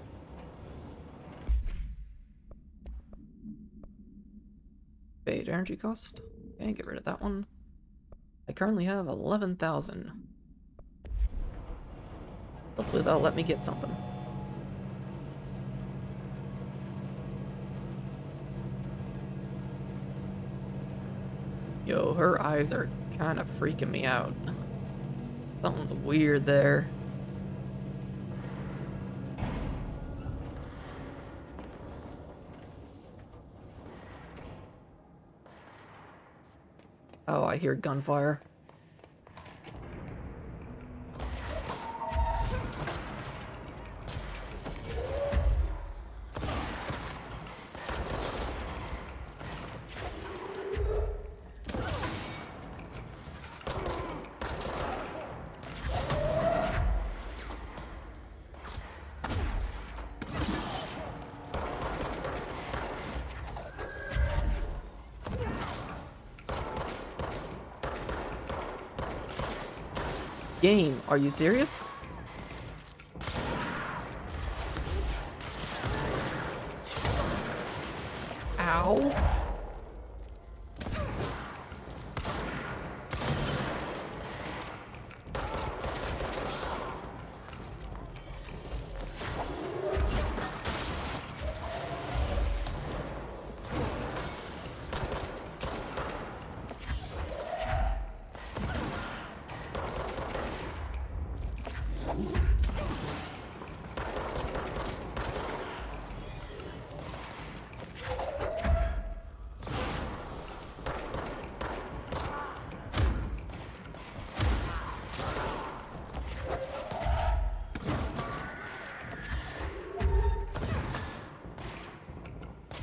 Fade energy cost. Okay, get rid of that one. I currently have 11,000. Hopefully that'll let me get something. Yo, her eyes are kind of freaking me out. Something's weird there. Oh, I hear gunfire. Game, are you serious? Ow.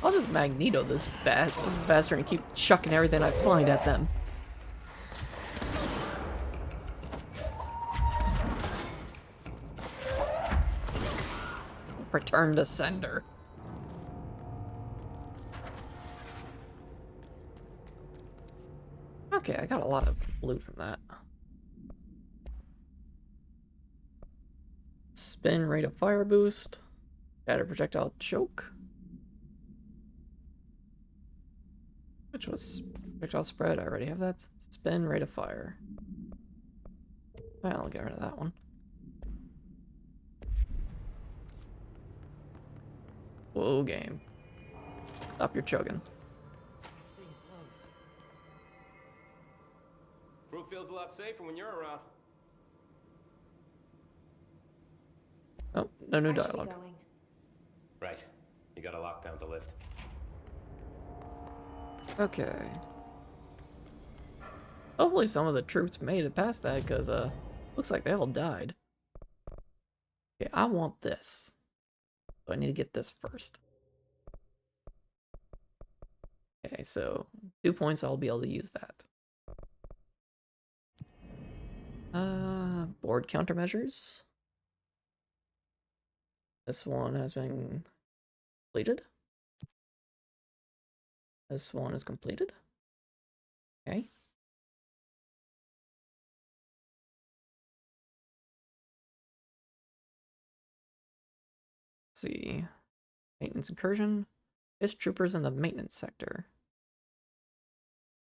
I'll just Magneto this bastard and keep chucking everything I find at them. Return to sender. Okay, I got a lot of loot from that. Spin rate of fire boost. Shatter projectile choke. Which was projectile spread. I already have that. Spin rate of fire. Well, I'll get rid of that one. Whoa, game. Stop your chugging. Crew feels a lot safer when you're around. Oh, no new dialogue. Right. You got a lockdown to lift. Okay. Hopefully some of the troops made it past that, because, looks like they all died. Okay, I want this. So I need to get this first. Okay, so 2 points, I'll be able to use that. Board countermeasures. This one has been completed. This one is completed. Okay. Let's see. Maintenance incursion. There's troopers in the maintenance sector.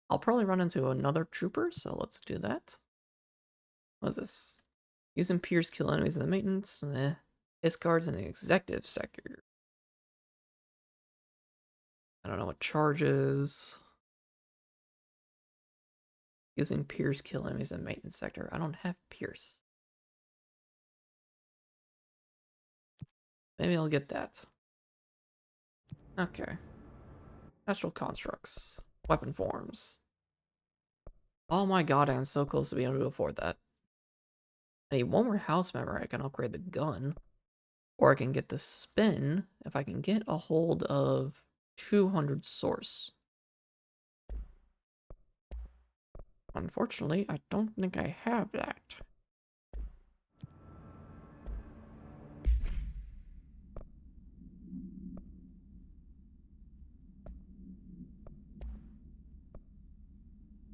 I'll probably run into another trooper, so let's do that. What is this? Using Pierce kill enemies in the maintenance. Discards in the executive sector. I don't know what charges. Using Pierce kill enemies in the maintenance sector. I don't have Pierce. Maybe I'll get that. Okay. Astral constructs. Weapon forms. Oh my god, I'm so close to being able to afford that. I need one more house member. I can upgrade the gun. Or I can get the spin if I can get a hold of 200 source. Unfortunately, I don't think I have that.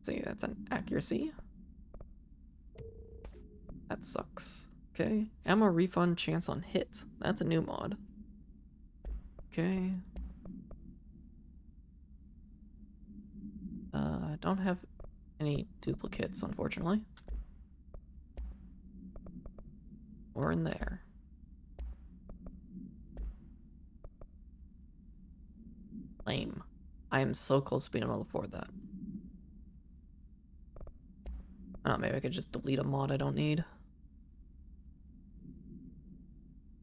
See, that's an accuracy. That sucks. Okay. Ammo refund chance on hit. That's a new mod. Okay. I don't have any duplicates, unfortunately. Or in there. Lame. I am so close to being able to afford that. I don't know, maybe I could just delete a mod I don't need.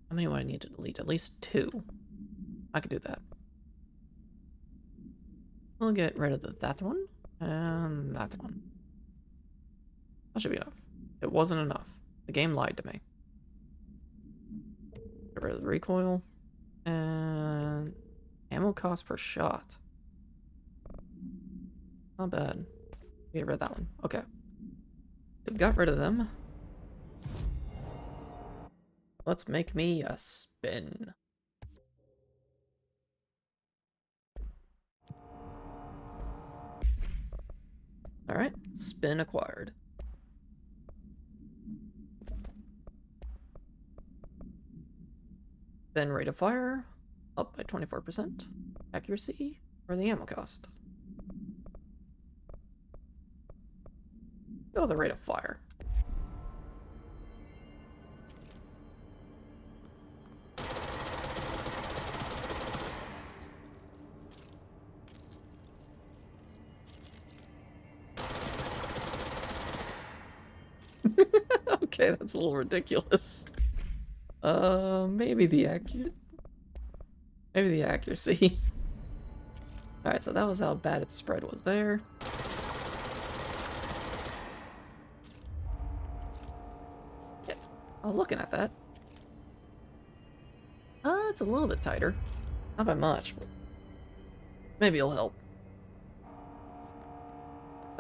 How many would I need to delete? At least 2. I could do that. We'll get rid of that one, and that one. That should be enough. It wasn't enough. The game lied to me. Get rid of the recoil, and ammo cost per shot. Not bad. Get rid of that one. Okay. We've got rid of them. Let's make me a spin. Alright, spin acquired. Spin rate of fire, up by 24%. Accuracy, or the ammo cost. Go with the rate of fire. Okay, that's a little ridiculous. Maybe the accuracy. Alright, so that was how bad its spread was there. Shit. I was looking at that. It's a little bit tighter. Not by much, but maybe it'll help.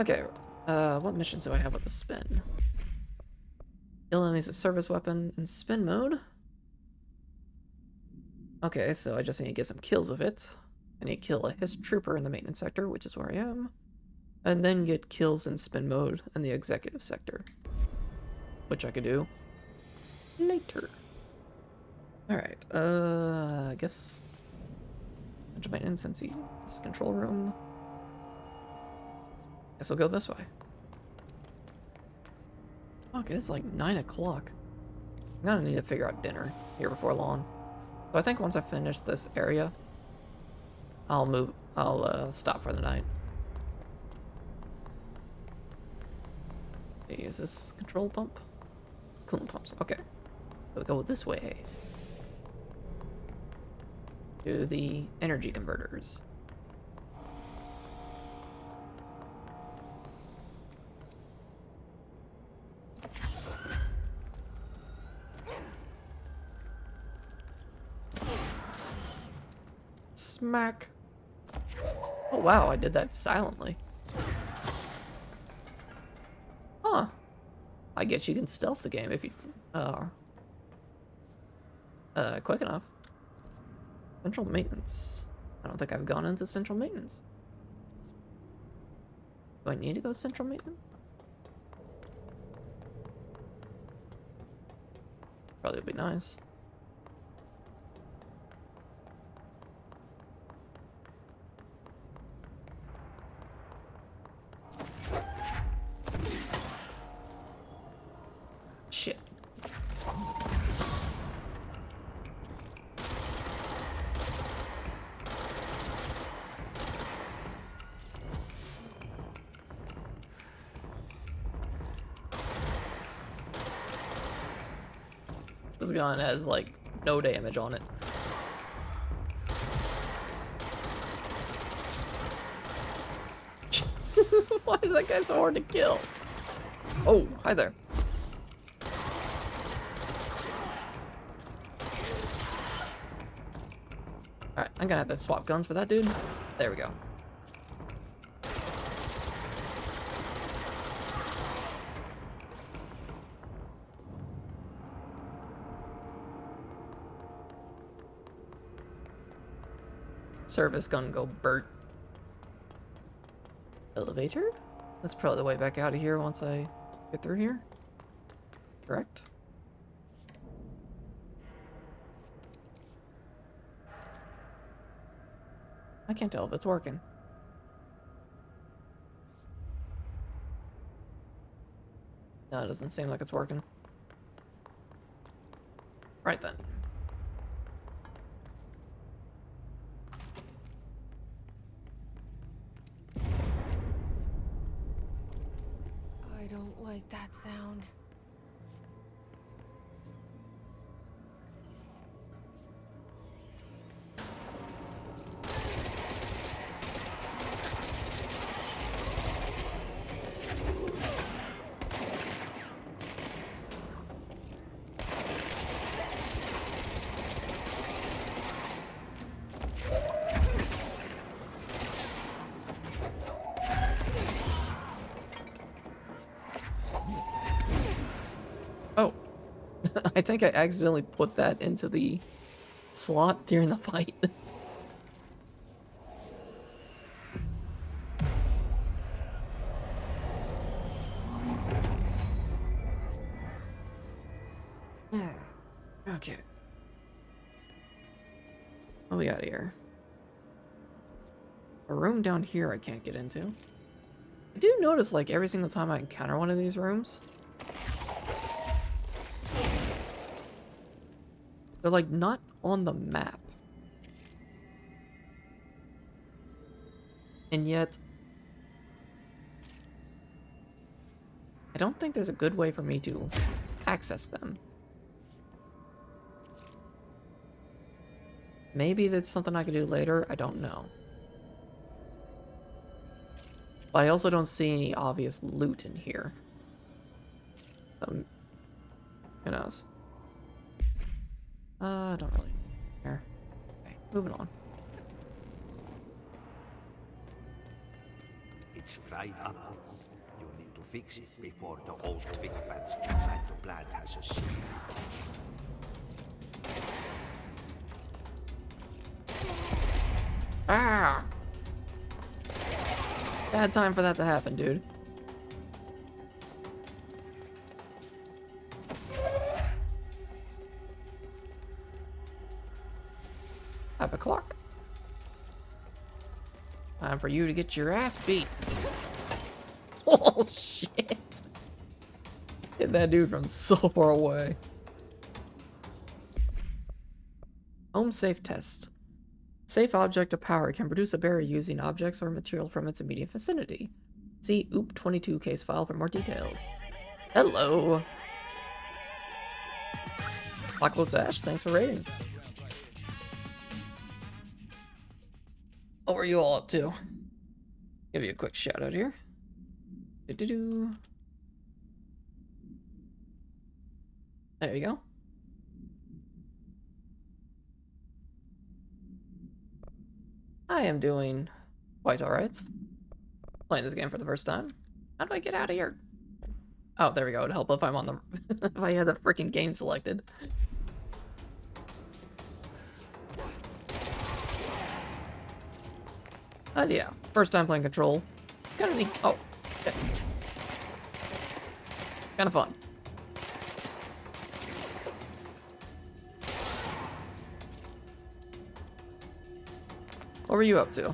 Okay, what missions do I have with the spin? Kill enemies with service weapon in spin mode. Okay, so I just need to get some kills with it. I need to kill a HISS trooper in the maintenance sector, which is where I am. And then get kills in spin mode in the executive sector. Which I could do later. Alright, I guess... Bunch of maintenance and see this control room. Guess we'll go this way. Okay, it's like 9 o'clock. I'm gonna need to figure out dinner here before long. So I think once I finish this area, I'll stop for the night. Hey, is this control pump? Coolant pumps, okay. We'll go this way. To the energy converters. Smack. Oh wow, I did that silently. Huh. I guess you can stealth the game if you quick enough. Central maintenance. I don't think I've gone into central maintenance. Do I need to go central maintenance? Probably would be nice. Shit. This gun has like no damage on it. Why is that guy so hard to kill? Oh, hi there. Alright, I'm gonna have to swap guns for that dude. There we go. Service gun go Bert. Elevator? That's probably the way back out of here once I get through here. Correct? I can't tell if it's working. No, it doesn't seem like it's working. Right then. I don't like that sound. Oh. I think I accidentally put that into the slot during the fight. Okay. What we got here? A room down here I can't get into. I do notice, like, every single time I encounter one of these rooms, they're, like, not on the map. And yet, I don't think there's a good way for me to access them. Maybe that's something I could do later, I don't know. But I also don't see any obvious loot in here. Who knows? I don't really care. Okay, moving on. It's fried up. You need to fix it before the old twig bats inside the plant has a seed. Ah! Bad time for that to happen, dude. Have a clock. Time for you to get your ass beat. Oh, shit. Hit that dude from so far away. Home safe test. Safe object of power can produce a barrier using objects or material from its immediate vicinity. See OOP22 case file for more details. Hello. Lockboats Ash, thanks for raiding. What were you all up to? Give you a quick shout out here. There you go. I am doing quite alright. Playing this game for the first time. How do I get out of here? Oh, there we go. It'd help if I'm on the... if I had the freaking game selected. Yeah. First time playing Control. It's kind of neat. Oh, okay. Kind of fun. What were you up to?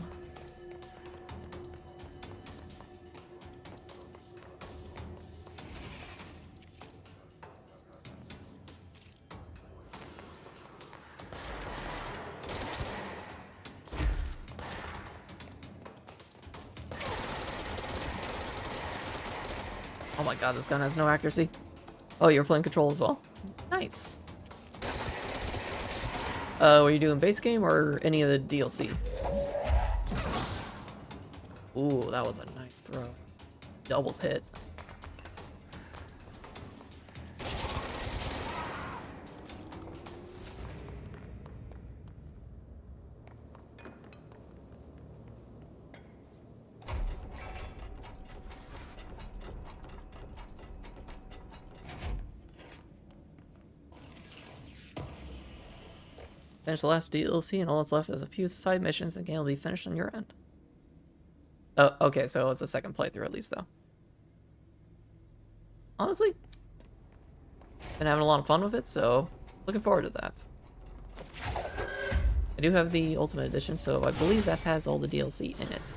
Oh my god, this gun has no accuracy. Oh, you're playing Control as well? Nice. Were you doing base game or any of the DLC? Ooh, that was a nice throw. Double hit. Finish the last DLC and all that's left is a few side missions and the game will be finished on your end. Oh, okay, so it's a second playthrough at least, though. Honestly, been having a lot of fun with it, so looking forward to that. I do have the Ultimate Edition, so I believe that has all the DLC in it.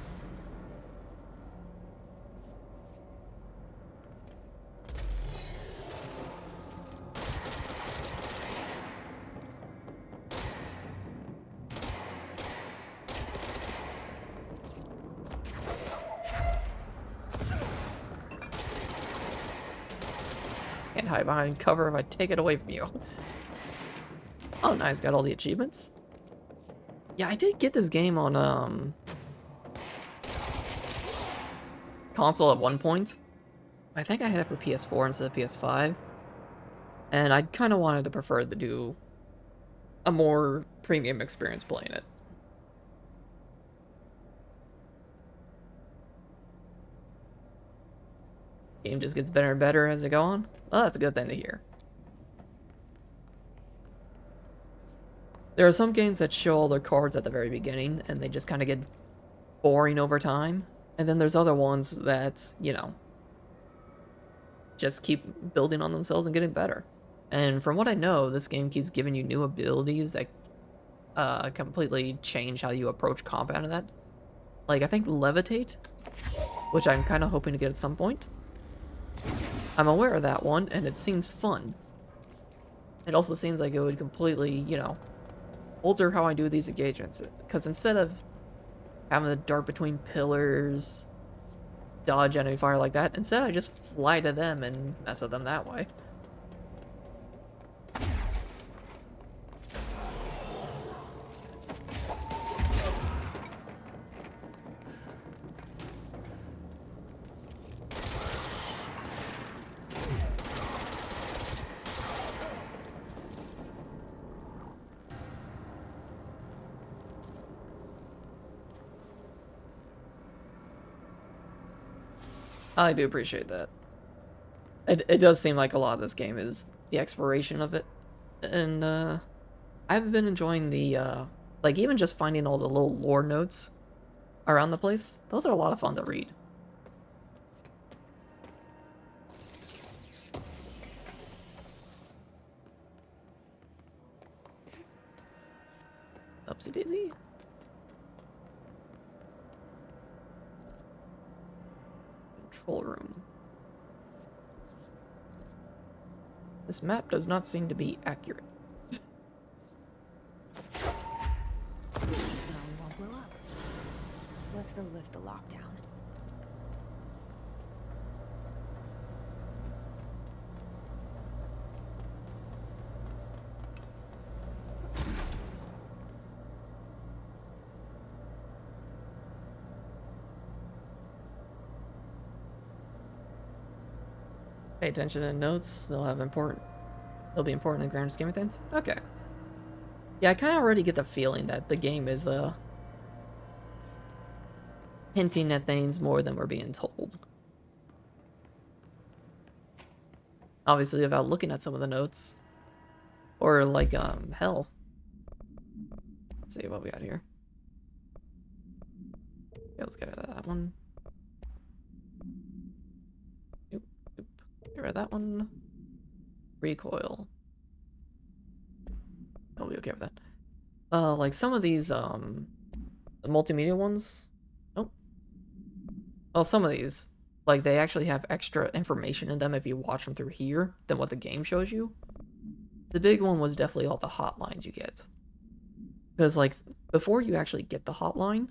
Can't hide behind cover if I take it away from you. Oh, nice, got all the achievements. Yeah, I did get this game on console at one point. I think I had it for PS4 instead of PS5. And I kind of wanted to prefer to do a more premium experience playing it. Game just gets better and better as it go on. Well, that's a good thing to hear. There are some games that show all their cards at the very beginning, and they just kind of get boring over time. And then there's other ones that, you know, just keep building on themselves and getting better. And from what I know, this game keeps giving you new abilities that completely change how you approach combat in that. Like, I think Levitate, which I'm kind of hoping to get at some point. I'm aware of that one, and it seems fun. It also seems like it would completely, you know, alter how I do these engagements. Because instead of having to dart between pillars, dodge enemy fire like that, instead I just fly to them and mess with them that way. I do appreciate that. It does seem like a lot of this game is the exploration of it. And, I've been enjoying the, like, even just finding all the little lore notes around the place. Those are a lot of fun to read. Upsy daisy. Control room. This map does not seem to be accurate. Won't blow up. Let's go lift the lockdown. Pay attention to notes. They'll be important in the grand scheme of things. Okay. Yeah, I kind of already get the feeling that the game is hinting at things more than we're being told. Obviously, without looking at some of the notes, or like hell. Let's see what we got here. Yeah, let's get rid of that one. Oop, oop. Get rid of that one. Recoil. I'll be okay with that. Like some of these, the multimedia ones. Nope. Well, some of these, like, they actually have extra information in them if you watch them through here than what the game shows you. The big one was definitely all the hotlines you get. Because, like, before you actually get the hotline,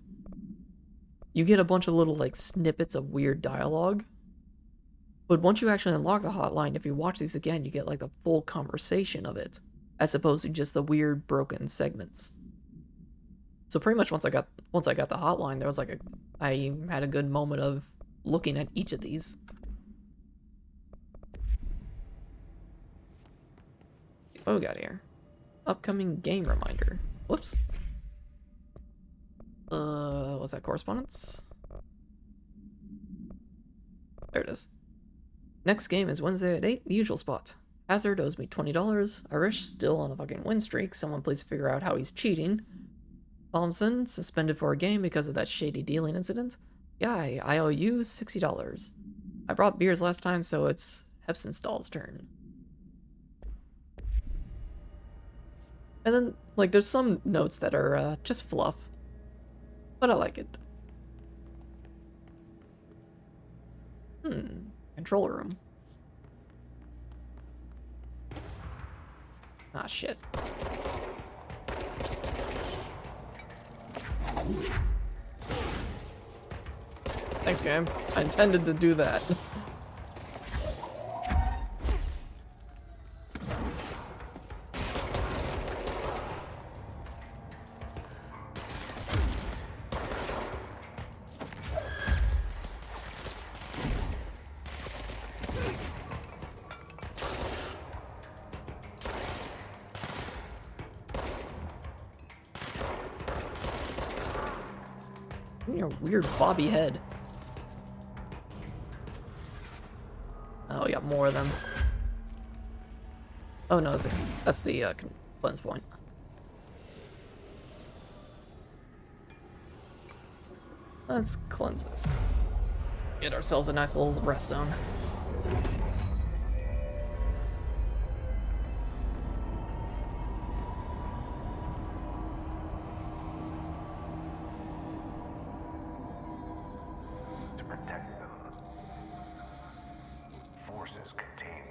you get a bunch of little, like, snippets of weird dialogue. But once you actually unlock the hotline, if you watch these again, you get, like, the full conversation of it, as opposed to just the weird broken segments. So pretty much once I got the hotline, there was like I had a good moment of looking at each of these. What we got here? Upcoming game reminder. Whoops. What's that, correspondence? There it is. Next game is Wednesday at 8, the usual spot. Hazard owes me $20. Irish still on a fucking win streak. Someone please figure out how he's cheating. Thompson suspended for a game because of that shady dealing incident. Yeah, I owe you $60. I brought beers last time, so it's Hepsinstall's turn. And then, like, there's some notes that are just fluff, but I like it. Control room. Ah, shit. Thanks, game. I intended to do that. Your weird bobby head. Oh, we got more of them. Oh no, that's the cleanse point. Let's cleanse this. Get ourselves a nice little rest zone. To protect them, forces contain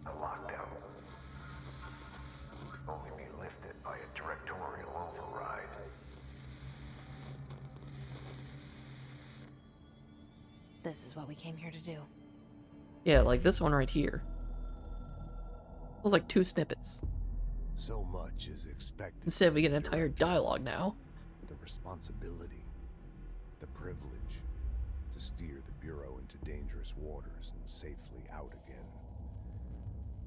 a lockdown. Only be lifted by a directorial override. This is what we came here to do. Yeah, like this one right here. It was like 2 snippets. So much is expected. Instead, we get an entire dialogue now. The responsibility, the privilege to steer the Bureau into dangerous waters and safely out again.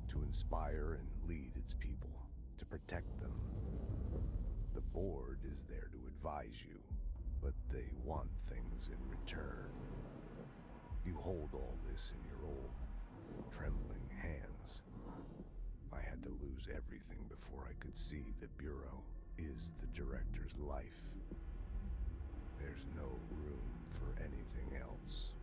To inspire and lead its people, to protect them. The board is there to advise you, but they want things in return. You hold all this in your old, trembling hands. I had to lose everything before I could see the Bureau is the Director's life. There's no room for anything else.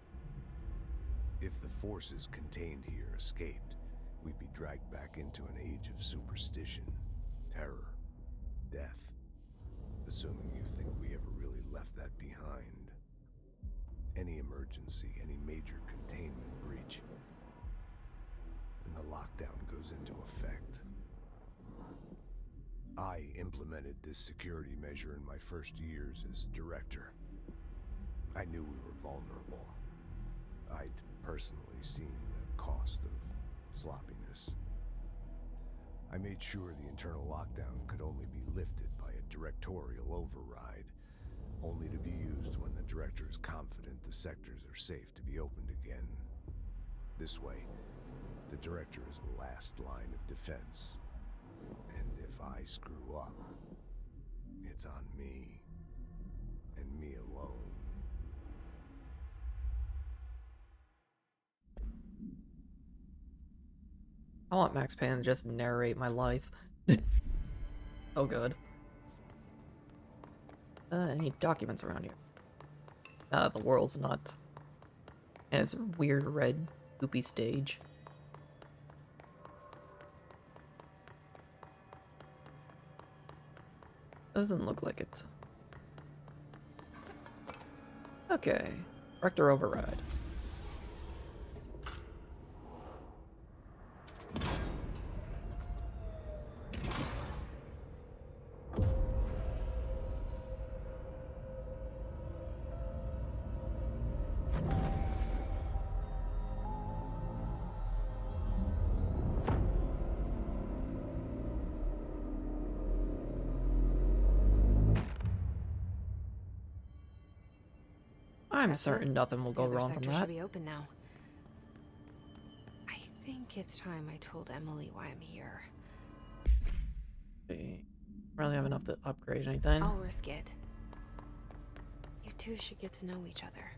If the forces contained here escaped, we'd be dragged back into an age of superstition, terror, death. Assuming you think we ever really left that behind. Any emergency, any major containment breach, and the lockdown goes into effect. I implemented this security measure in my first years as director. I knew we were vulnerable. I'd personally seen the cost of sloppiness. I made sure the internal lockdown could only be lifted by a directorial override, only to be used when the director is confident the sectors are safe to be opened again. This way, the director is the last line of defense. And if I screw up, it's on me, and me alone. I want Max Payne to just narrate my life. Oh, good. Any documents around here? Now that the world's not. And it's a weird red, goopy stage. Doesn't look like it. Okay. Rector override. I'm certain nothing will go wrong from that. Should be open now. I think it's time I told Emily why I'm here. Okay. Really have enough to upgrade anything. I'll risk it. You two should get to know each other.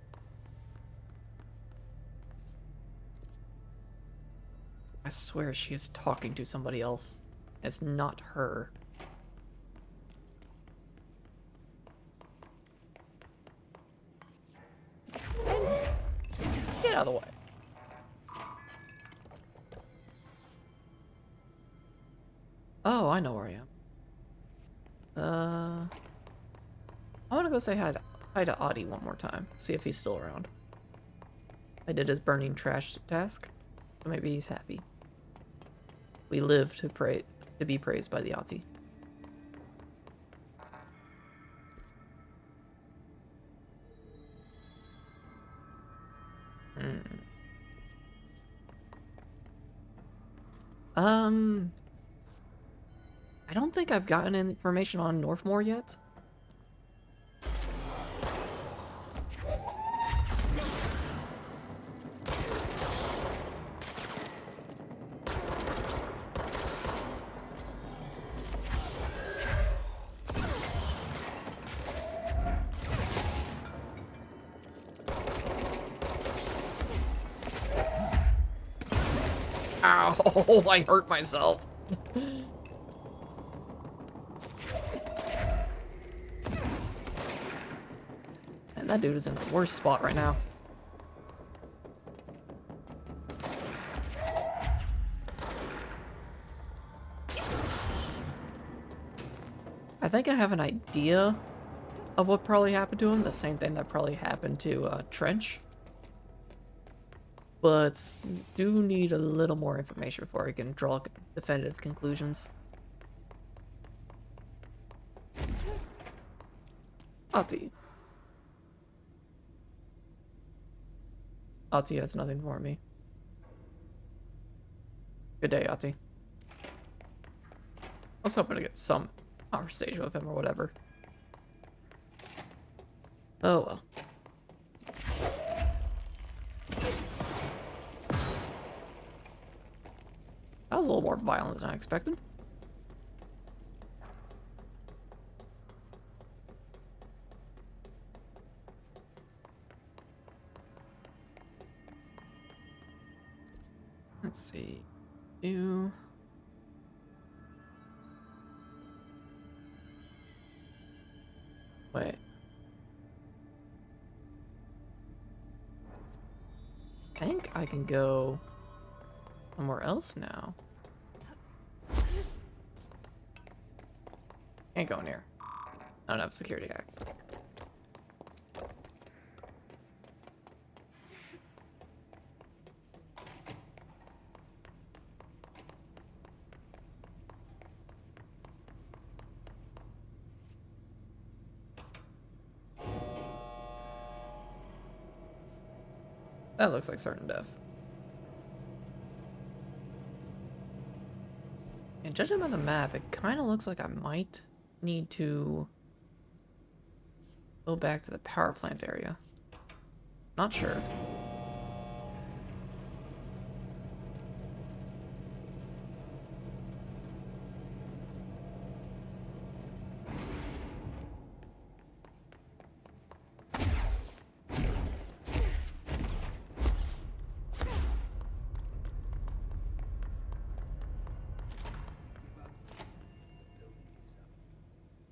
I swear she is talking to somebody else. It's not her. Get out of the way. Oh, I know where I am. I want to go say hi to Audie one more time. See if he's still around. I did his burning trash task, so maybe he's happy. We live to be praised by the Audie. I don't think I've gotten any information on Northmore yet. Ow, I hurt myself. And that dude is in the worst spot right now. I think I have an idea of what probably happened to him. The same thing that probably happened to Trench. But do need a little more information before I can draw definitive conclusions. Ati. Ati has nothing for me. Good day, Ati. I was hoping to get some conversation with him or whatever. Oh well. That was a little more violent than I expected. Let's see. Wait. I think I can go somewhere else now. Can't go in here. I don't have security access. That looks like certain death. And judging by the map, it kind of looks like I might need to go back to the power plant area. Not sure.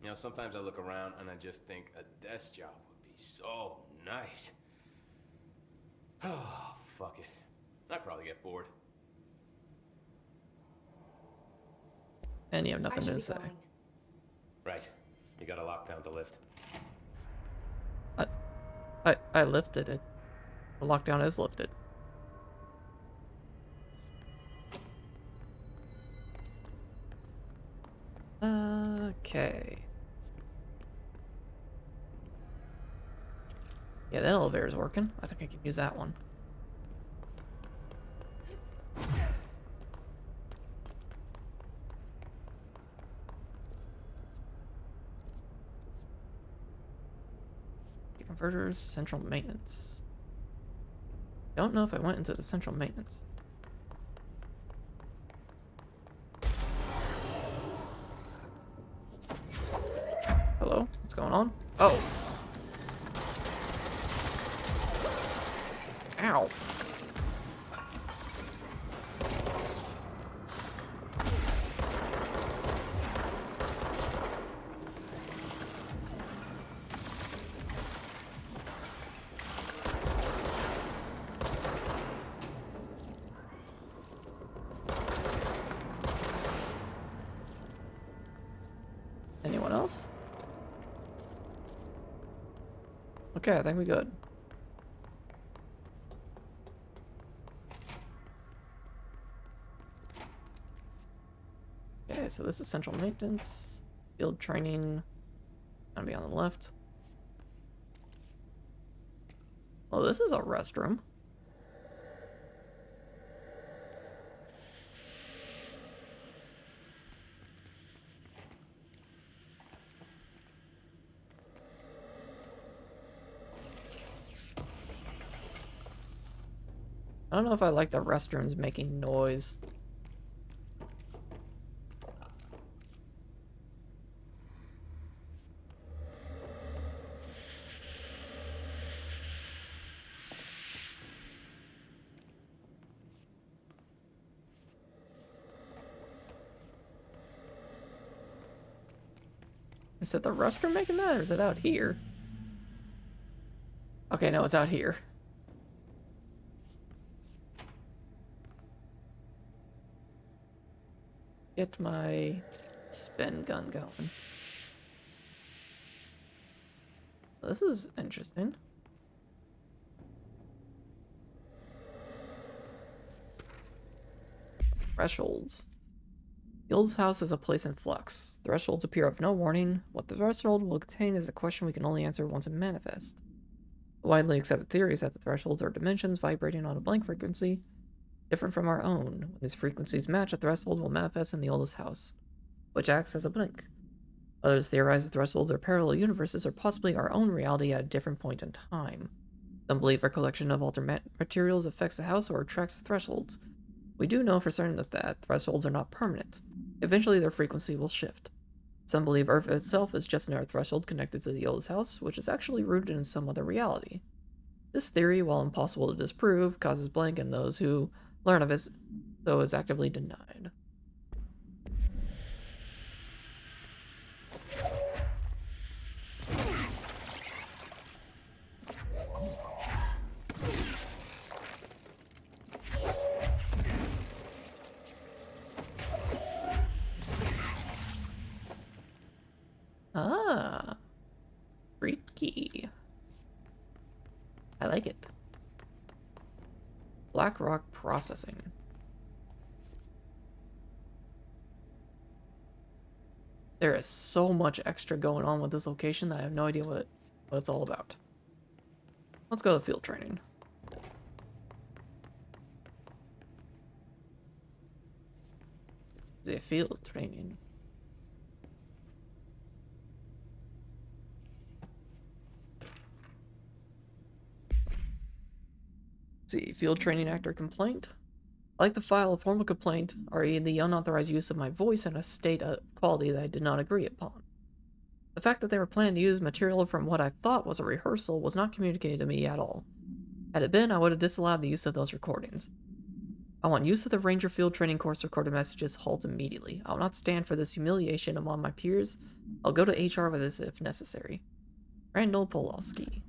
You know, sometimes I look around and I just think a desk job would be so nice. Oh, fuck it. I'd probably get bored. And you have nothing to say. Right. You got a lockdown to lift. I lifted it. The lockdown is lifted. Okay. Yeah, that elevator's working. I think I can use that one. Converters, central maintenance. Don't know if I went into the central maintenance. Hello? What's going on? Oh. Ow. Okay, I think we good. Okay, so this is central maintenance, field training, gonna be on the left. Well, this is a restroom. I don't know if I like the restrooms making noise. Is it the restroom making that, or is it out here? Okay, no, it's out here. Get my spin gun going. This is interesting. Thresholds. Guild's house is a place in flux. Thresholds appear of no warning. What the threshold will contain is a question we can only answer once it manifests. The widely accepted theory is that the thresholds are dimensions vibrating on a blank frequency, different from our own. When these frequencies match, a threshold will manifest in the oldest house, which acts as a blink. Others theorize the thresholds are parallel universes or possibly our own reality at a different point in time. Some believe our collection of altered materials affects the house or attracts the thresholds. We do know for certain that thresholds are not permanent. Eventually their frequency will shift. Some believe Earth itself is just another threshold connected to the oldest house, which is actually rooted in some other reality. This theory, while impossible to disprove, causes blank in those who learn of it, so is actively denied. Ah, freaky. I like it. Black rock processing. There is so much extra going on with this location that I have no idea what it's all about. Let's go to field training. The field training. See, field training actor complaint. I like to file a formal complaint regarding the unauthorized use of my voice in a state of quality that I did not agree upon. The fact that they were planning to use material from what I thought was a rehearsal was not communicated to me at all. Had it been, I would have disallowed the use of those recordings. I want use of the Ranger Field Training Course recorded messages halt immediately. I will not stand for this humiliation among my peers. I'll go to HR with this if necessary. Randall Polowski.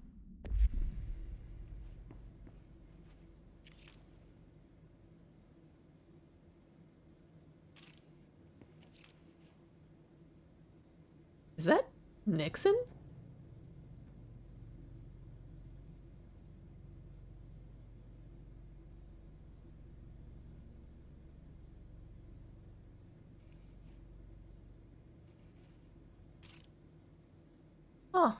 Is that Nixon? Huh.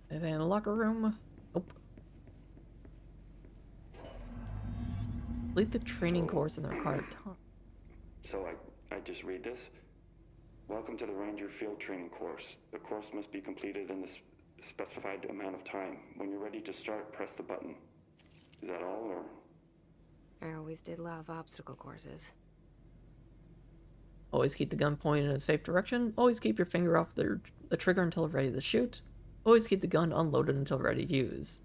Anything in the locker room? Nope. Complete the training course in the required time. So I just read this? Welcome to the Ranger Field Training Course. The course must be completed in the specified amount of time. When you're ready to start, press the button. Is that all, or? I always did love obstacle courses. Always keep the gun pointed in a safe direction. Always keep your finger off the trigger until ready to shoot. Always keep the gun unloaded until ready to use.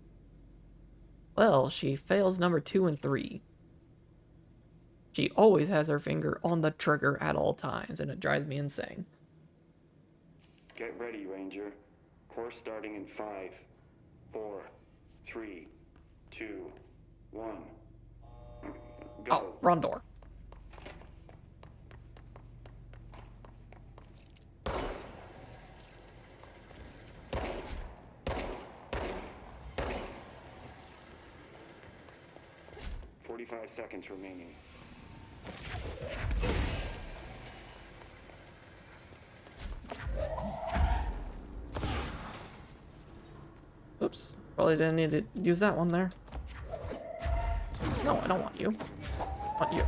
Well, she fails number 2 and 3. She always has her finger on the trigger at all times, and it drives me insane. Get ready, Ranger. Course starting in 5, 4, 3, 2, 1. Go. Oh, wrong door. 5 seconds remaining. Oops. Probably didn't need to use that one there. No, I don't want you. I want you.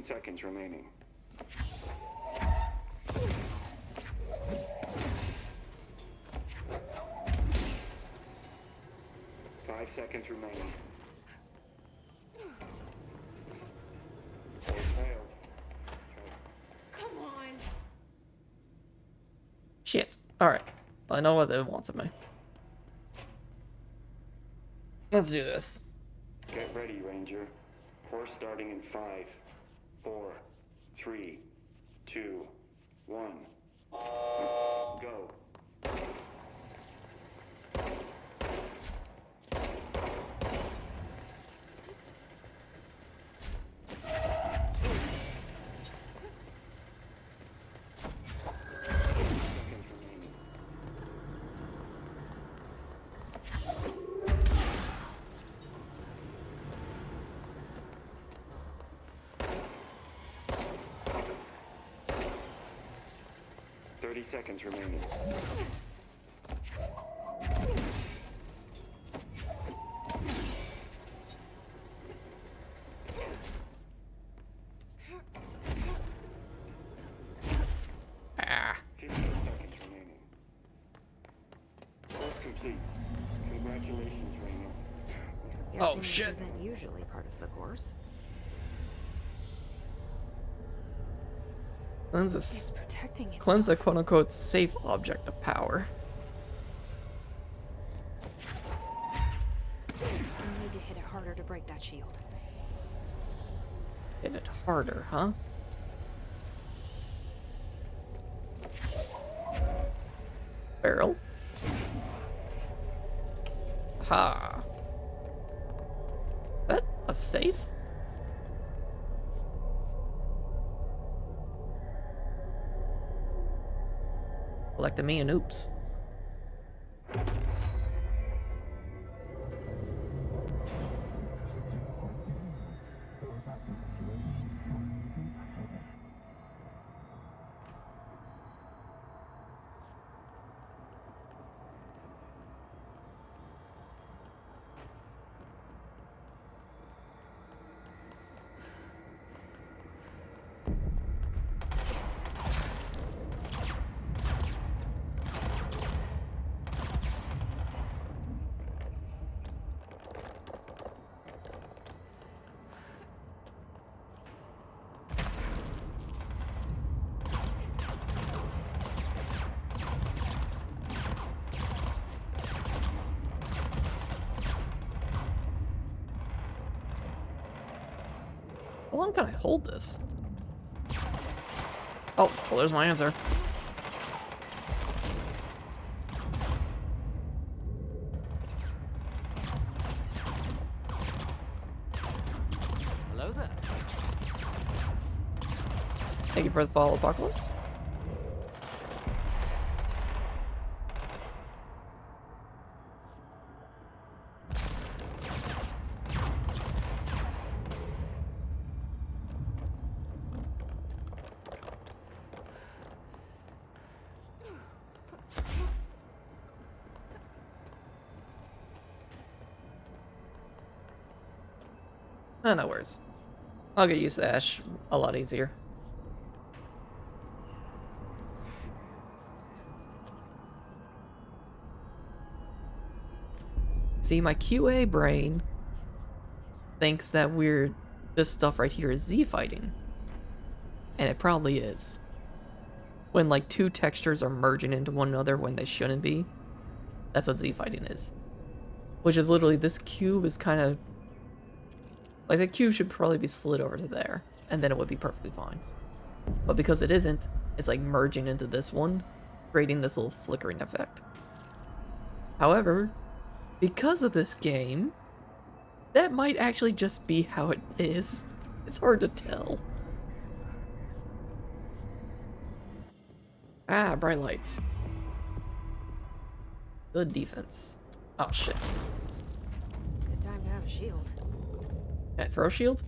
Seconds remaining. 5 seconds remaining. 4 failed. Come on. Shit. Alright. I know what it wants of me. Let's do this. Get ready, Ranger. Course starting in 5, 4, 3, 2, 1. Go. Seconds remaining. Ah. 15 seconds remaining. Course complete. Congratulations, Rainer. Oh shit! This isn't usually part of the course. Cleanse a quote-unquote safe object of power. You need to hit it harder to break that shield. Hit it harder, huh? Barrel. Ha. That a safe? Collected me and oops. How long can I hold this? Oh, well, there's my answer. Hello there. Thank you for the follow, Apocalypse. No worries. I'll get used to Ash a lot easier. See, my QA brain thinks that this stuff right here is Z fighting. And it probably is. When like two textures are merging into one another when they shouldn't be. That's what Z fighting is. Which is literally, this cube is kind of... Like, the cube should probably be slid over to there, and then it would be perfectly fine. But because it isn't, it's like merging into this one, creating this little flickering effect. However, because of this game, that might actually just be how it is. It's hard to tell. Ah, bright light. Good defense. Oh shit. Good time to have a shield. Can I throw a shield?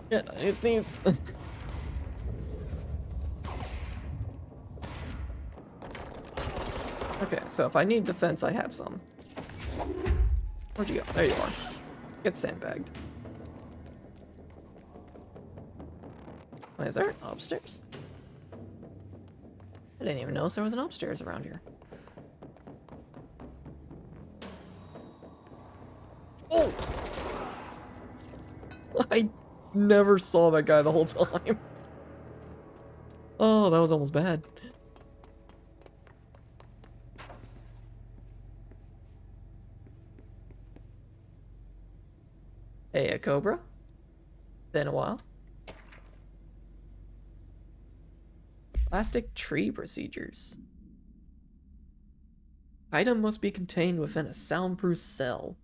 Yeah, I need to sneeze. Okay, so if I need defense, I have some. Where'd you go? There you are. Get sandbagged. Wait, is there an upstairs? I didn't even notice there was an upstairs around here. Oh! I never saw that guy the whole time. Oh, that was almost bad. Hey, a Cobra? Been a while. Plastic tree procedures. Item must be contained within a soundproof cell.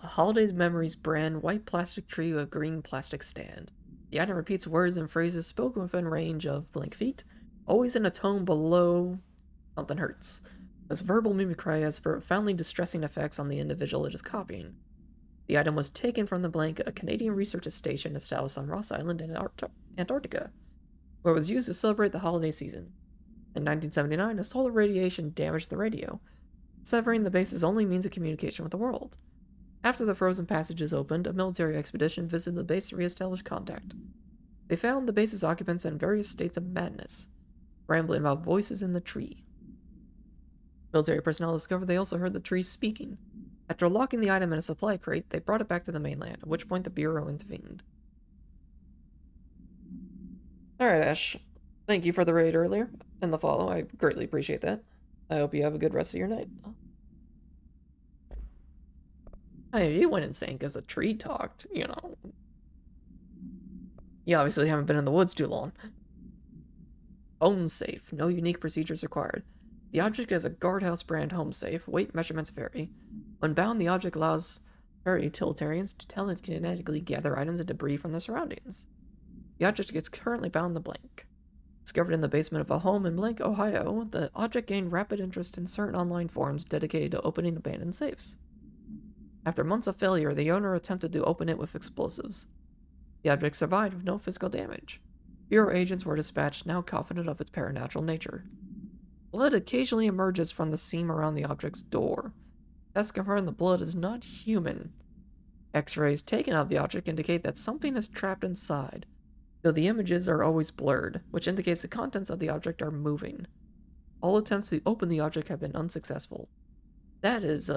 A Holidays Memories brand white plastic tree with a green plastic stand. The item repeats words and phrases spoken within range of blink feet, always in a tone below something hurts. This verbal mimicry has profoundly distressing effects on the individual it is copying. The item was taken from the blank, a Canadian research station established on Ross Island in Antarctica, where it was used to celebrate the holiday season. In 1979, a solar radiation damaged the radio, severing the base's only means of communication with the world. After the frozen passages opened, a military expedition visited the base to re-establish contact. They found the base's occupants in various states of madness, rambling about voices in the tree. Military personnel discovered they also heard the tree speaking. After locking the item in a supply crate, they brought it back to the mainland, at which point the Bureau intervened. Alright, Ash. Thank you for the raid earlier, and the follow. I greatly appreciate that. I hope you have a good rest of your night. Hey, you went insane because the tree talked, you know. You obviously haven't been in the woods too long. Home safe. No unique procedures required. The object is a guardhouse brand home safe. Weight measurements vary. When bound, the object allows utilitarians to telekinetically gather items and debris from their surroundings. The object gets currently bound in the blank. Discovered in the basement of a home in Blank, Ohio, the object gained rapid interest in certain online forums dedicated to opening abandoned safes. After months of failure, the owner attempted to open it with explosives. The object survived with no physical damage. Bureau agents were dispatched, now confident of its paranatural nature. Blood occasionally emerges from the seam around the object's door. Tests confirm the blood is not human. X-rays taken of the object indicate that something is trapped inside, though the images are always blurred, which indicates the contents of the object are moving. All attempts to open the object have been unsuccessful. That is,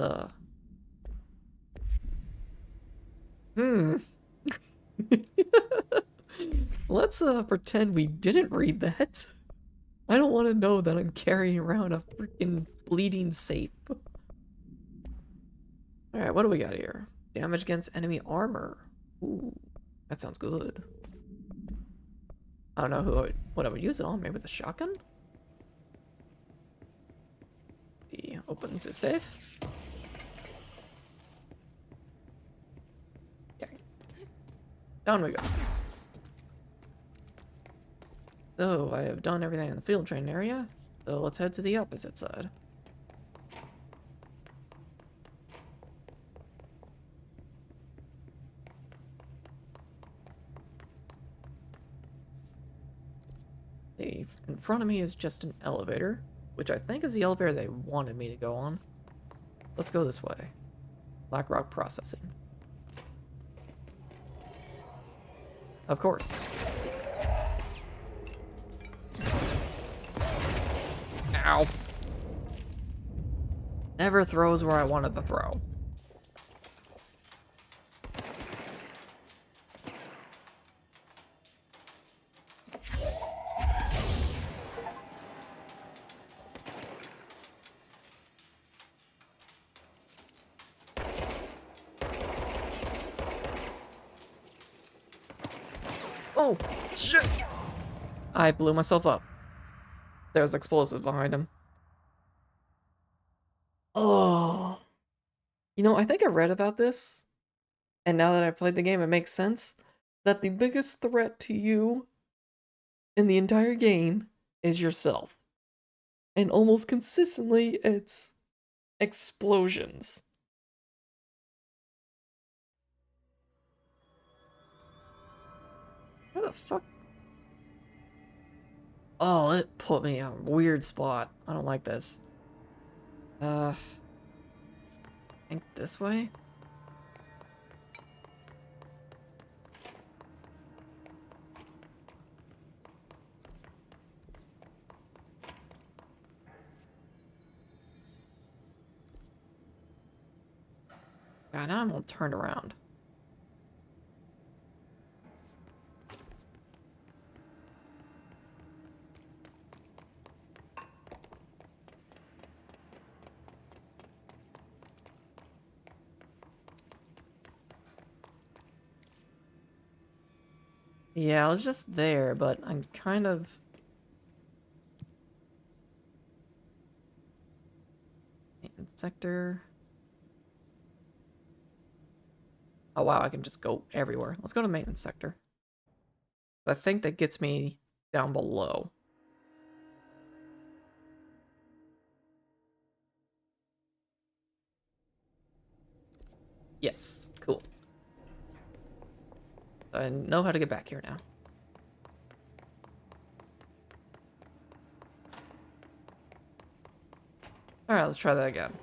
Let's, pretend we didn't read that. I don't want to know that I'm carrying around a freaking bleeding safe. Alright, what do we got here? Damage against enemy armor. Ooh, that sounds good. I don't know what I would use it on. Maybe the shotgun? He opens it safe. Yeah. Down we go. So, I have done everything in the field training area. So let's head to the opposite side. In front of me is just an elevator, which I think is the elevator they wanted me to go on. Let's go this way. Blackrock Processing. Of course. Ow. Never throws where I wanted to throw. Oh, shit! I blew myself up. There's explosives behind him. Oh. You know, I think I read about this, and now that I've played the game, it makes sense that the biggest threat to you in the entire game is yourself. And almost consistently, it's explosions. Where the fuck? Oh, it put me in a weird spot. I don't like this. I think this way? God, now I'm all turned around. Yeah, I was just there, but I'm kind of... Maintenance sector... Oh wow, I can just go everywhere. Let's go to maintenance sector. I think that gets me down below. Yes, cool. I know how to get back here now. Alright, let's try that again.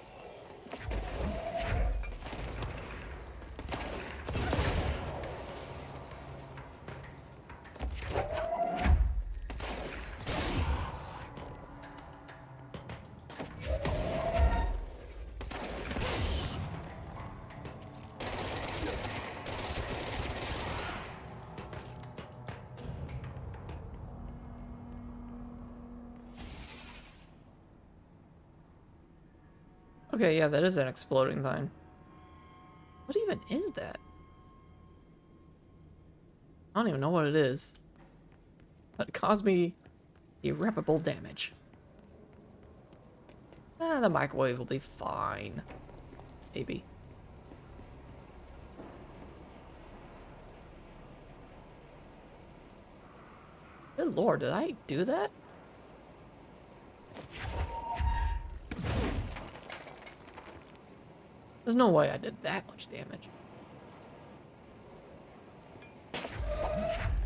Okay, yeah, that is an exploding thing. What even is that? I don't even know what it is. But it caused me irreparable damage. The microwave will be fine. Maybe. Good lord, did I do that? There's no way I did that much damage.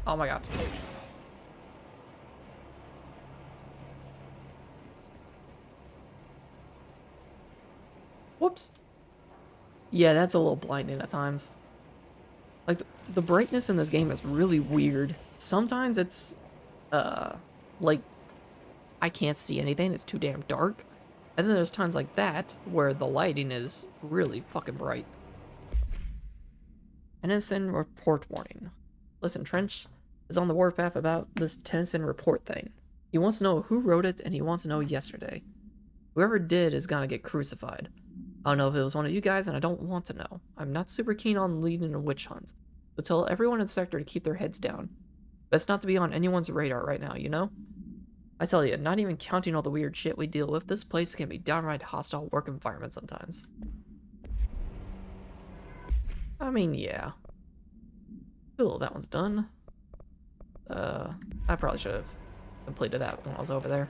Oh my god. Whoops. Yeah, that's a little blinding at times. Like, the brightness in this game is really weird. Sometimes it's, like, I can't see anything, it's too damn dark. And then there's times like that, where the lighting is really fucking bright. Tennyson report warning. Listen, Trench is on the warpath about this Tennyson report thing. He wants to know who wrote it, and he wants to know yesterday. Whoever did is gonna get crucified. I don't know if it was one of you guys, and I don't want to know. I'm not super keen on leading a witch hunt. So tell everyone in the sector to keep their heads down. Best not to be on anyone's radar right now, you know? I tell you, not even counting all the weird shit we deal with, this place can be downright hostile work environment sometimes. I mean, yeah. Cool, that one's done. I probably should have completed that when I was over there.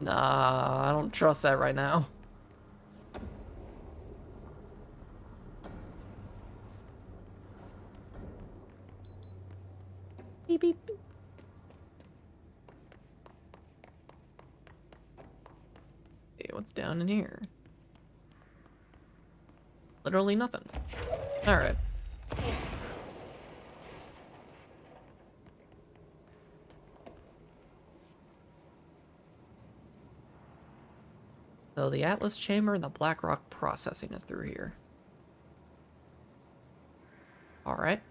Nah, I don't trust that right now. Beep, beep, beep. Okay, what's down in here? Literally nothing. Alright. So the Atlas Chamber and the Blackrock Processing is through here. Alright.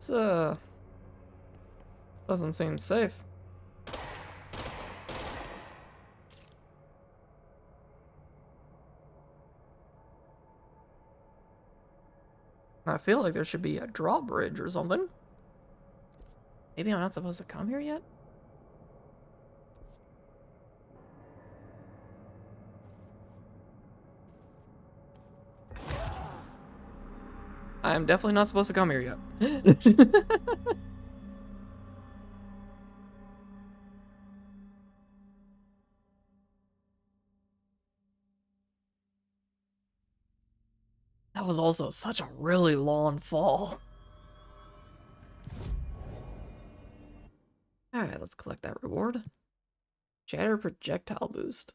This, doesn't seem safe. I feel like there should be a drawbridge or something. Maybe I'm not supposed to come here yet? I'm definitely not supposed to come here yet. That was also such a really long fall. Alright, let's collect that reward. Shatter projectile boost.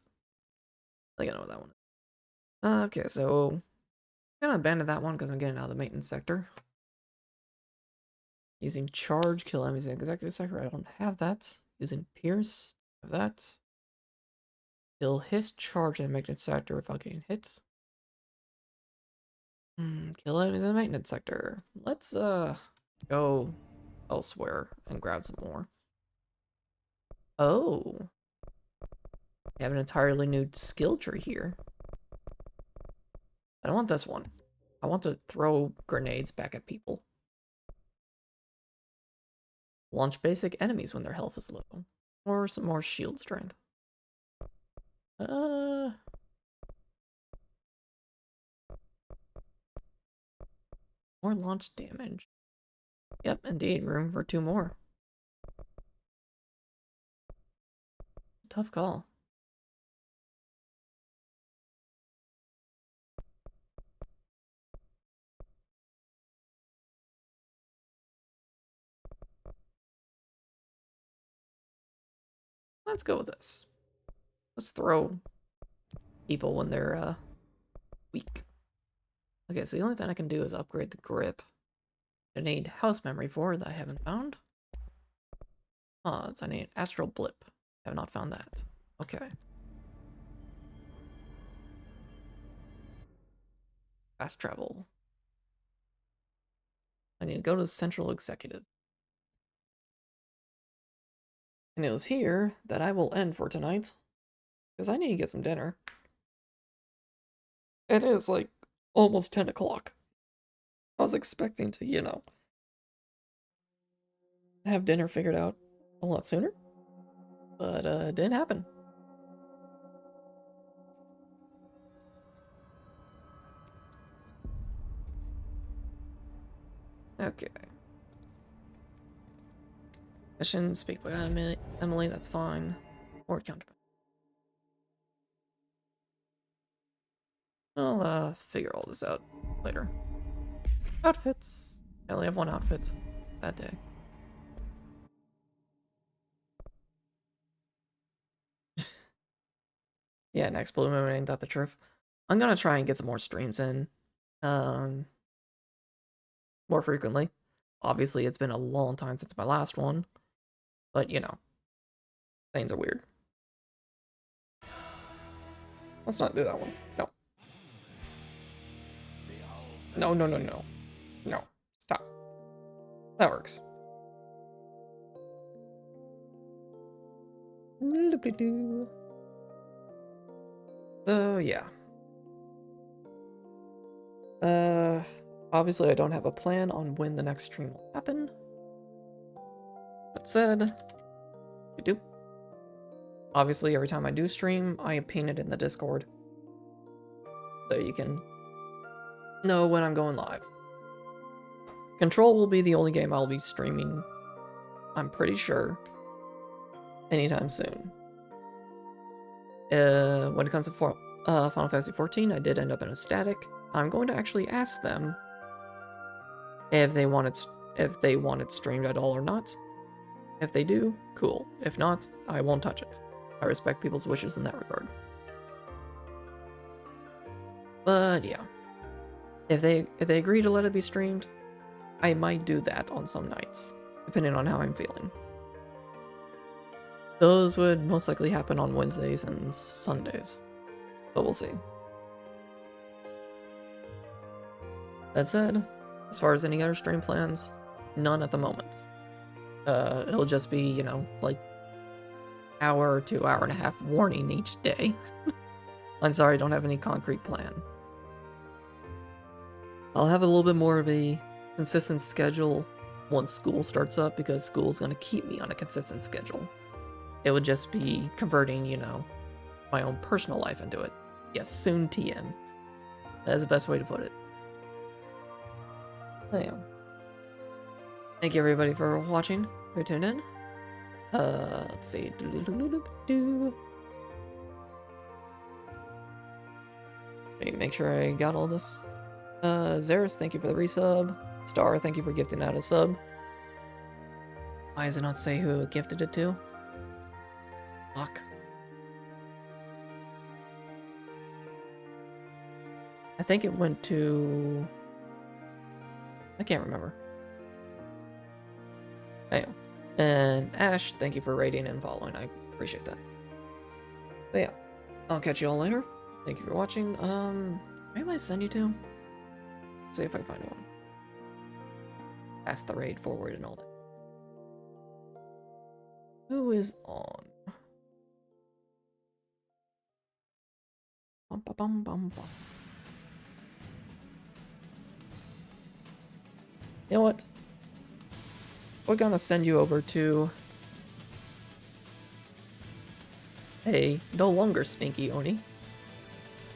I think I know what that one is. Okay, so I'm gonna abandon that one because I'm getting out of the maintenance sector. Using charge, kill enemies in the executive sector. I don't have that. Using pierce, I have that. Kill his charge in the maintenance sector without getting hits. Kill enemies in the maintenance sector. Let's go elsewhere and grab some more. Oh. We have an entirely new skill tree here. I don't want this one. I want to throw grenades back at people. Launch basic enemies when their health is low. Or some more shield strength. More launch damage. Yep, indeed, room for 2 more. Tough call. Let's go with this. Let's throw people when they're weak. Okay, so the only thing I can do is upgrade the grip. I need house memory for that I haven't found. I need astral blip. I have not found that. Okay. Fast travel. I need to go to the central executive. And it was here that I will end for tonight. Because I need to get some dinner. It is like almost 10 o'clock. I was expecting to, you know, have dinner figured out a lot sooner. But it didn't happen. Okay. Mission, speak by Emily, that's fine. Or counterpart. I'll figure all this out later. Outfits. I only have one outfit that day. Yeah, next Blue Moon, ain't that the truth? I'm gonna try and get some more streams in. More frequently. Obviously, it's been a long time since my last one. But, you know. Things are weird. Let's not do that one. No. No, no, no, no. No. Stop. That works. So, yeah. Obviously I don't have a plan on when the next stream will happen. That said, we do. Obviously, every time I do stream, I pin it in the Discord. So you can know when I'm going live. Control will be the only game I'll be streaming I'm pretty sure, anytime soon. When it comes to Final Fantasy XIV, I did end up in a static. I'm going to actually ask them if they want it streamed at all or not. If they do, cool. If not, I won't touch it. I respect people's wishes in that regard. But yeah, if they agree to let it be streamed, I might do that on some nights, depending on how I'm feeling. Those would most likely happen on Wednesdays and Sundays, but we'll see. That said, as far as any other stream plans, none at the moment. It'll just be, you know, like hour to hour and a half warning each day. I'm sorry, I don't have any concrete plan. I'll have a little bit more of a consistent schedule once school starts up, because school's going to keep me on a consistent schedule. It would just be converting, you know, my own personal life into it. Yes, soon TM. That's the best way to put it. Anyhow. Thank you everybody for watching, who tuned in. Let's see. Let me make sure I got all this. Zeris, thank you for the resub. Star, thank you for gifting out a sub. Why does it not say who it gifted it to? Fuck. I think it went to... I can't remember. Anyway. And Ash, thank you for rating and following. I appreciate that. But yeah, I'll catch you all later. Thank you for watching. Maybe I send you to? See if I find one. Pass the raid forward and all that. Who is on? Bum, ba, bum, bum, bum. You know what? We're gonna send you over to a no longer stinky Oni,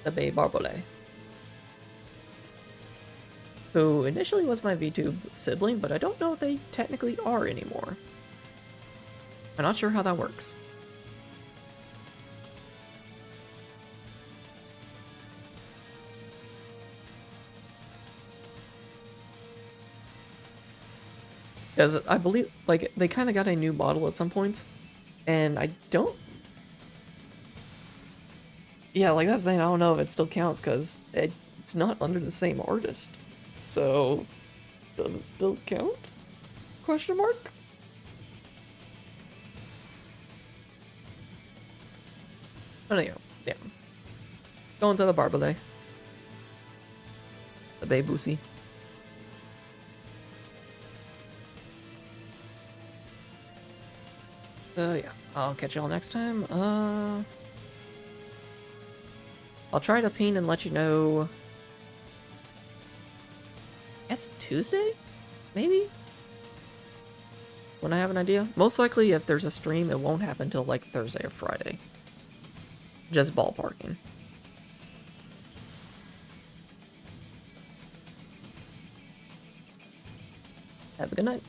the Bay Barbole, who initially was my VTube sibling, but I don't know if they technically are anymore. I'm not sure how that works. Because I believe, like, they kind of got a new model at some point, and I don't... Yeah, like, that's the thing, I don't know if it still counts, because it's not under the same artist. So, does it still count? Question mark? Anyhow, yeah. Going to the Barbale. The Bay Boosie. Yeah, I'll catch y'all next time. I'll try to ping and let you know. I guess Tuesday? Maybe? When I have an idea. Most likely, if there's a stream, it won't happen until like Thursday or Friday. Just ballparking. Have a good night.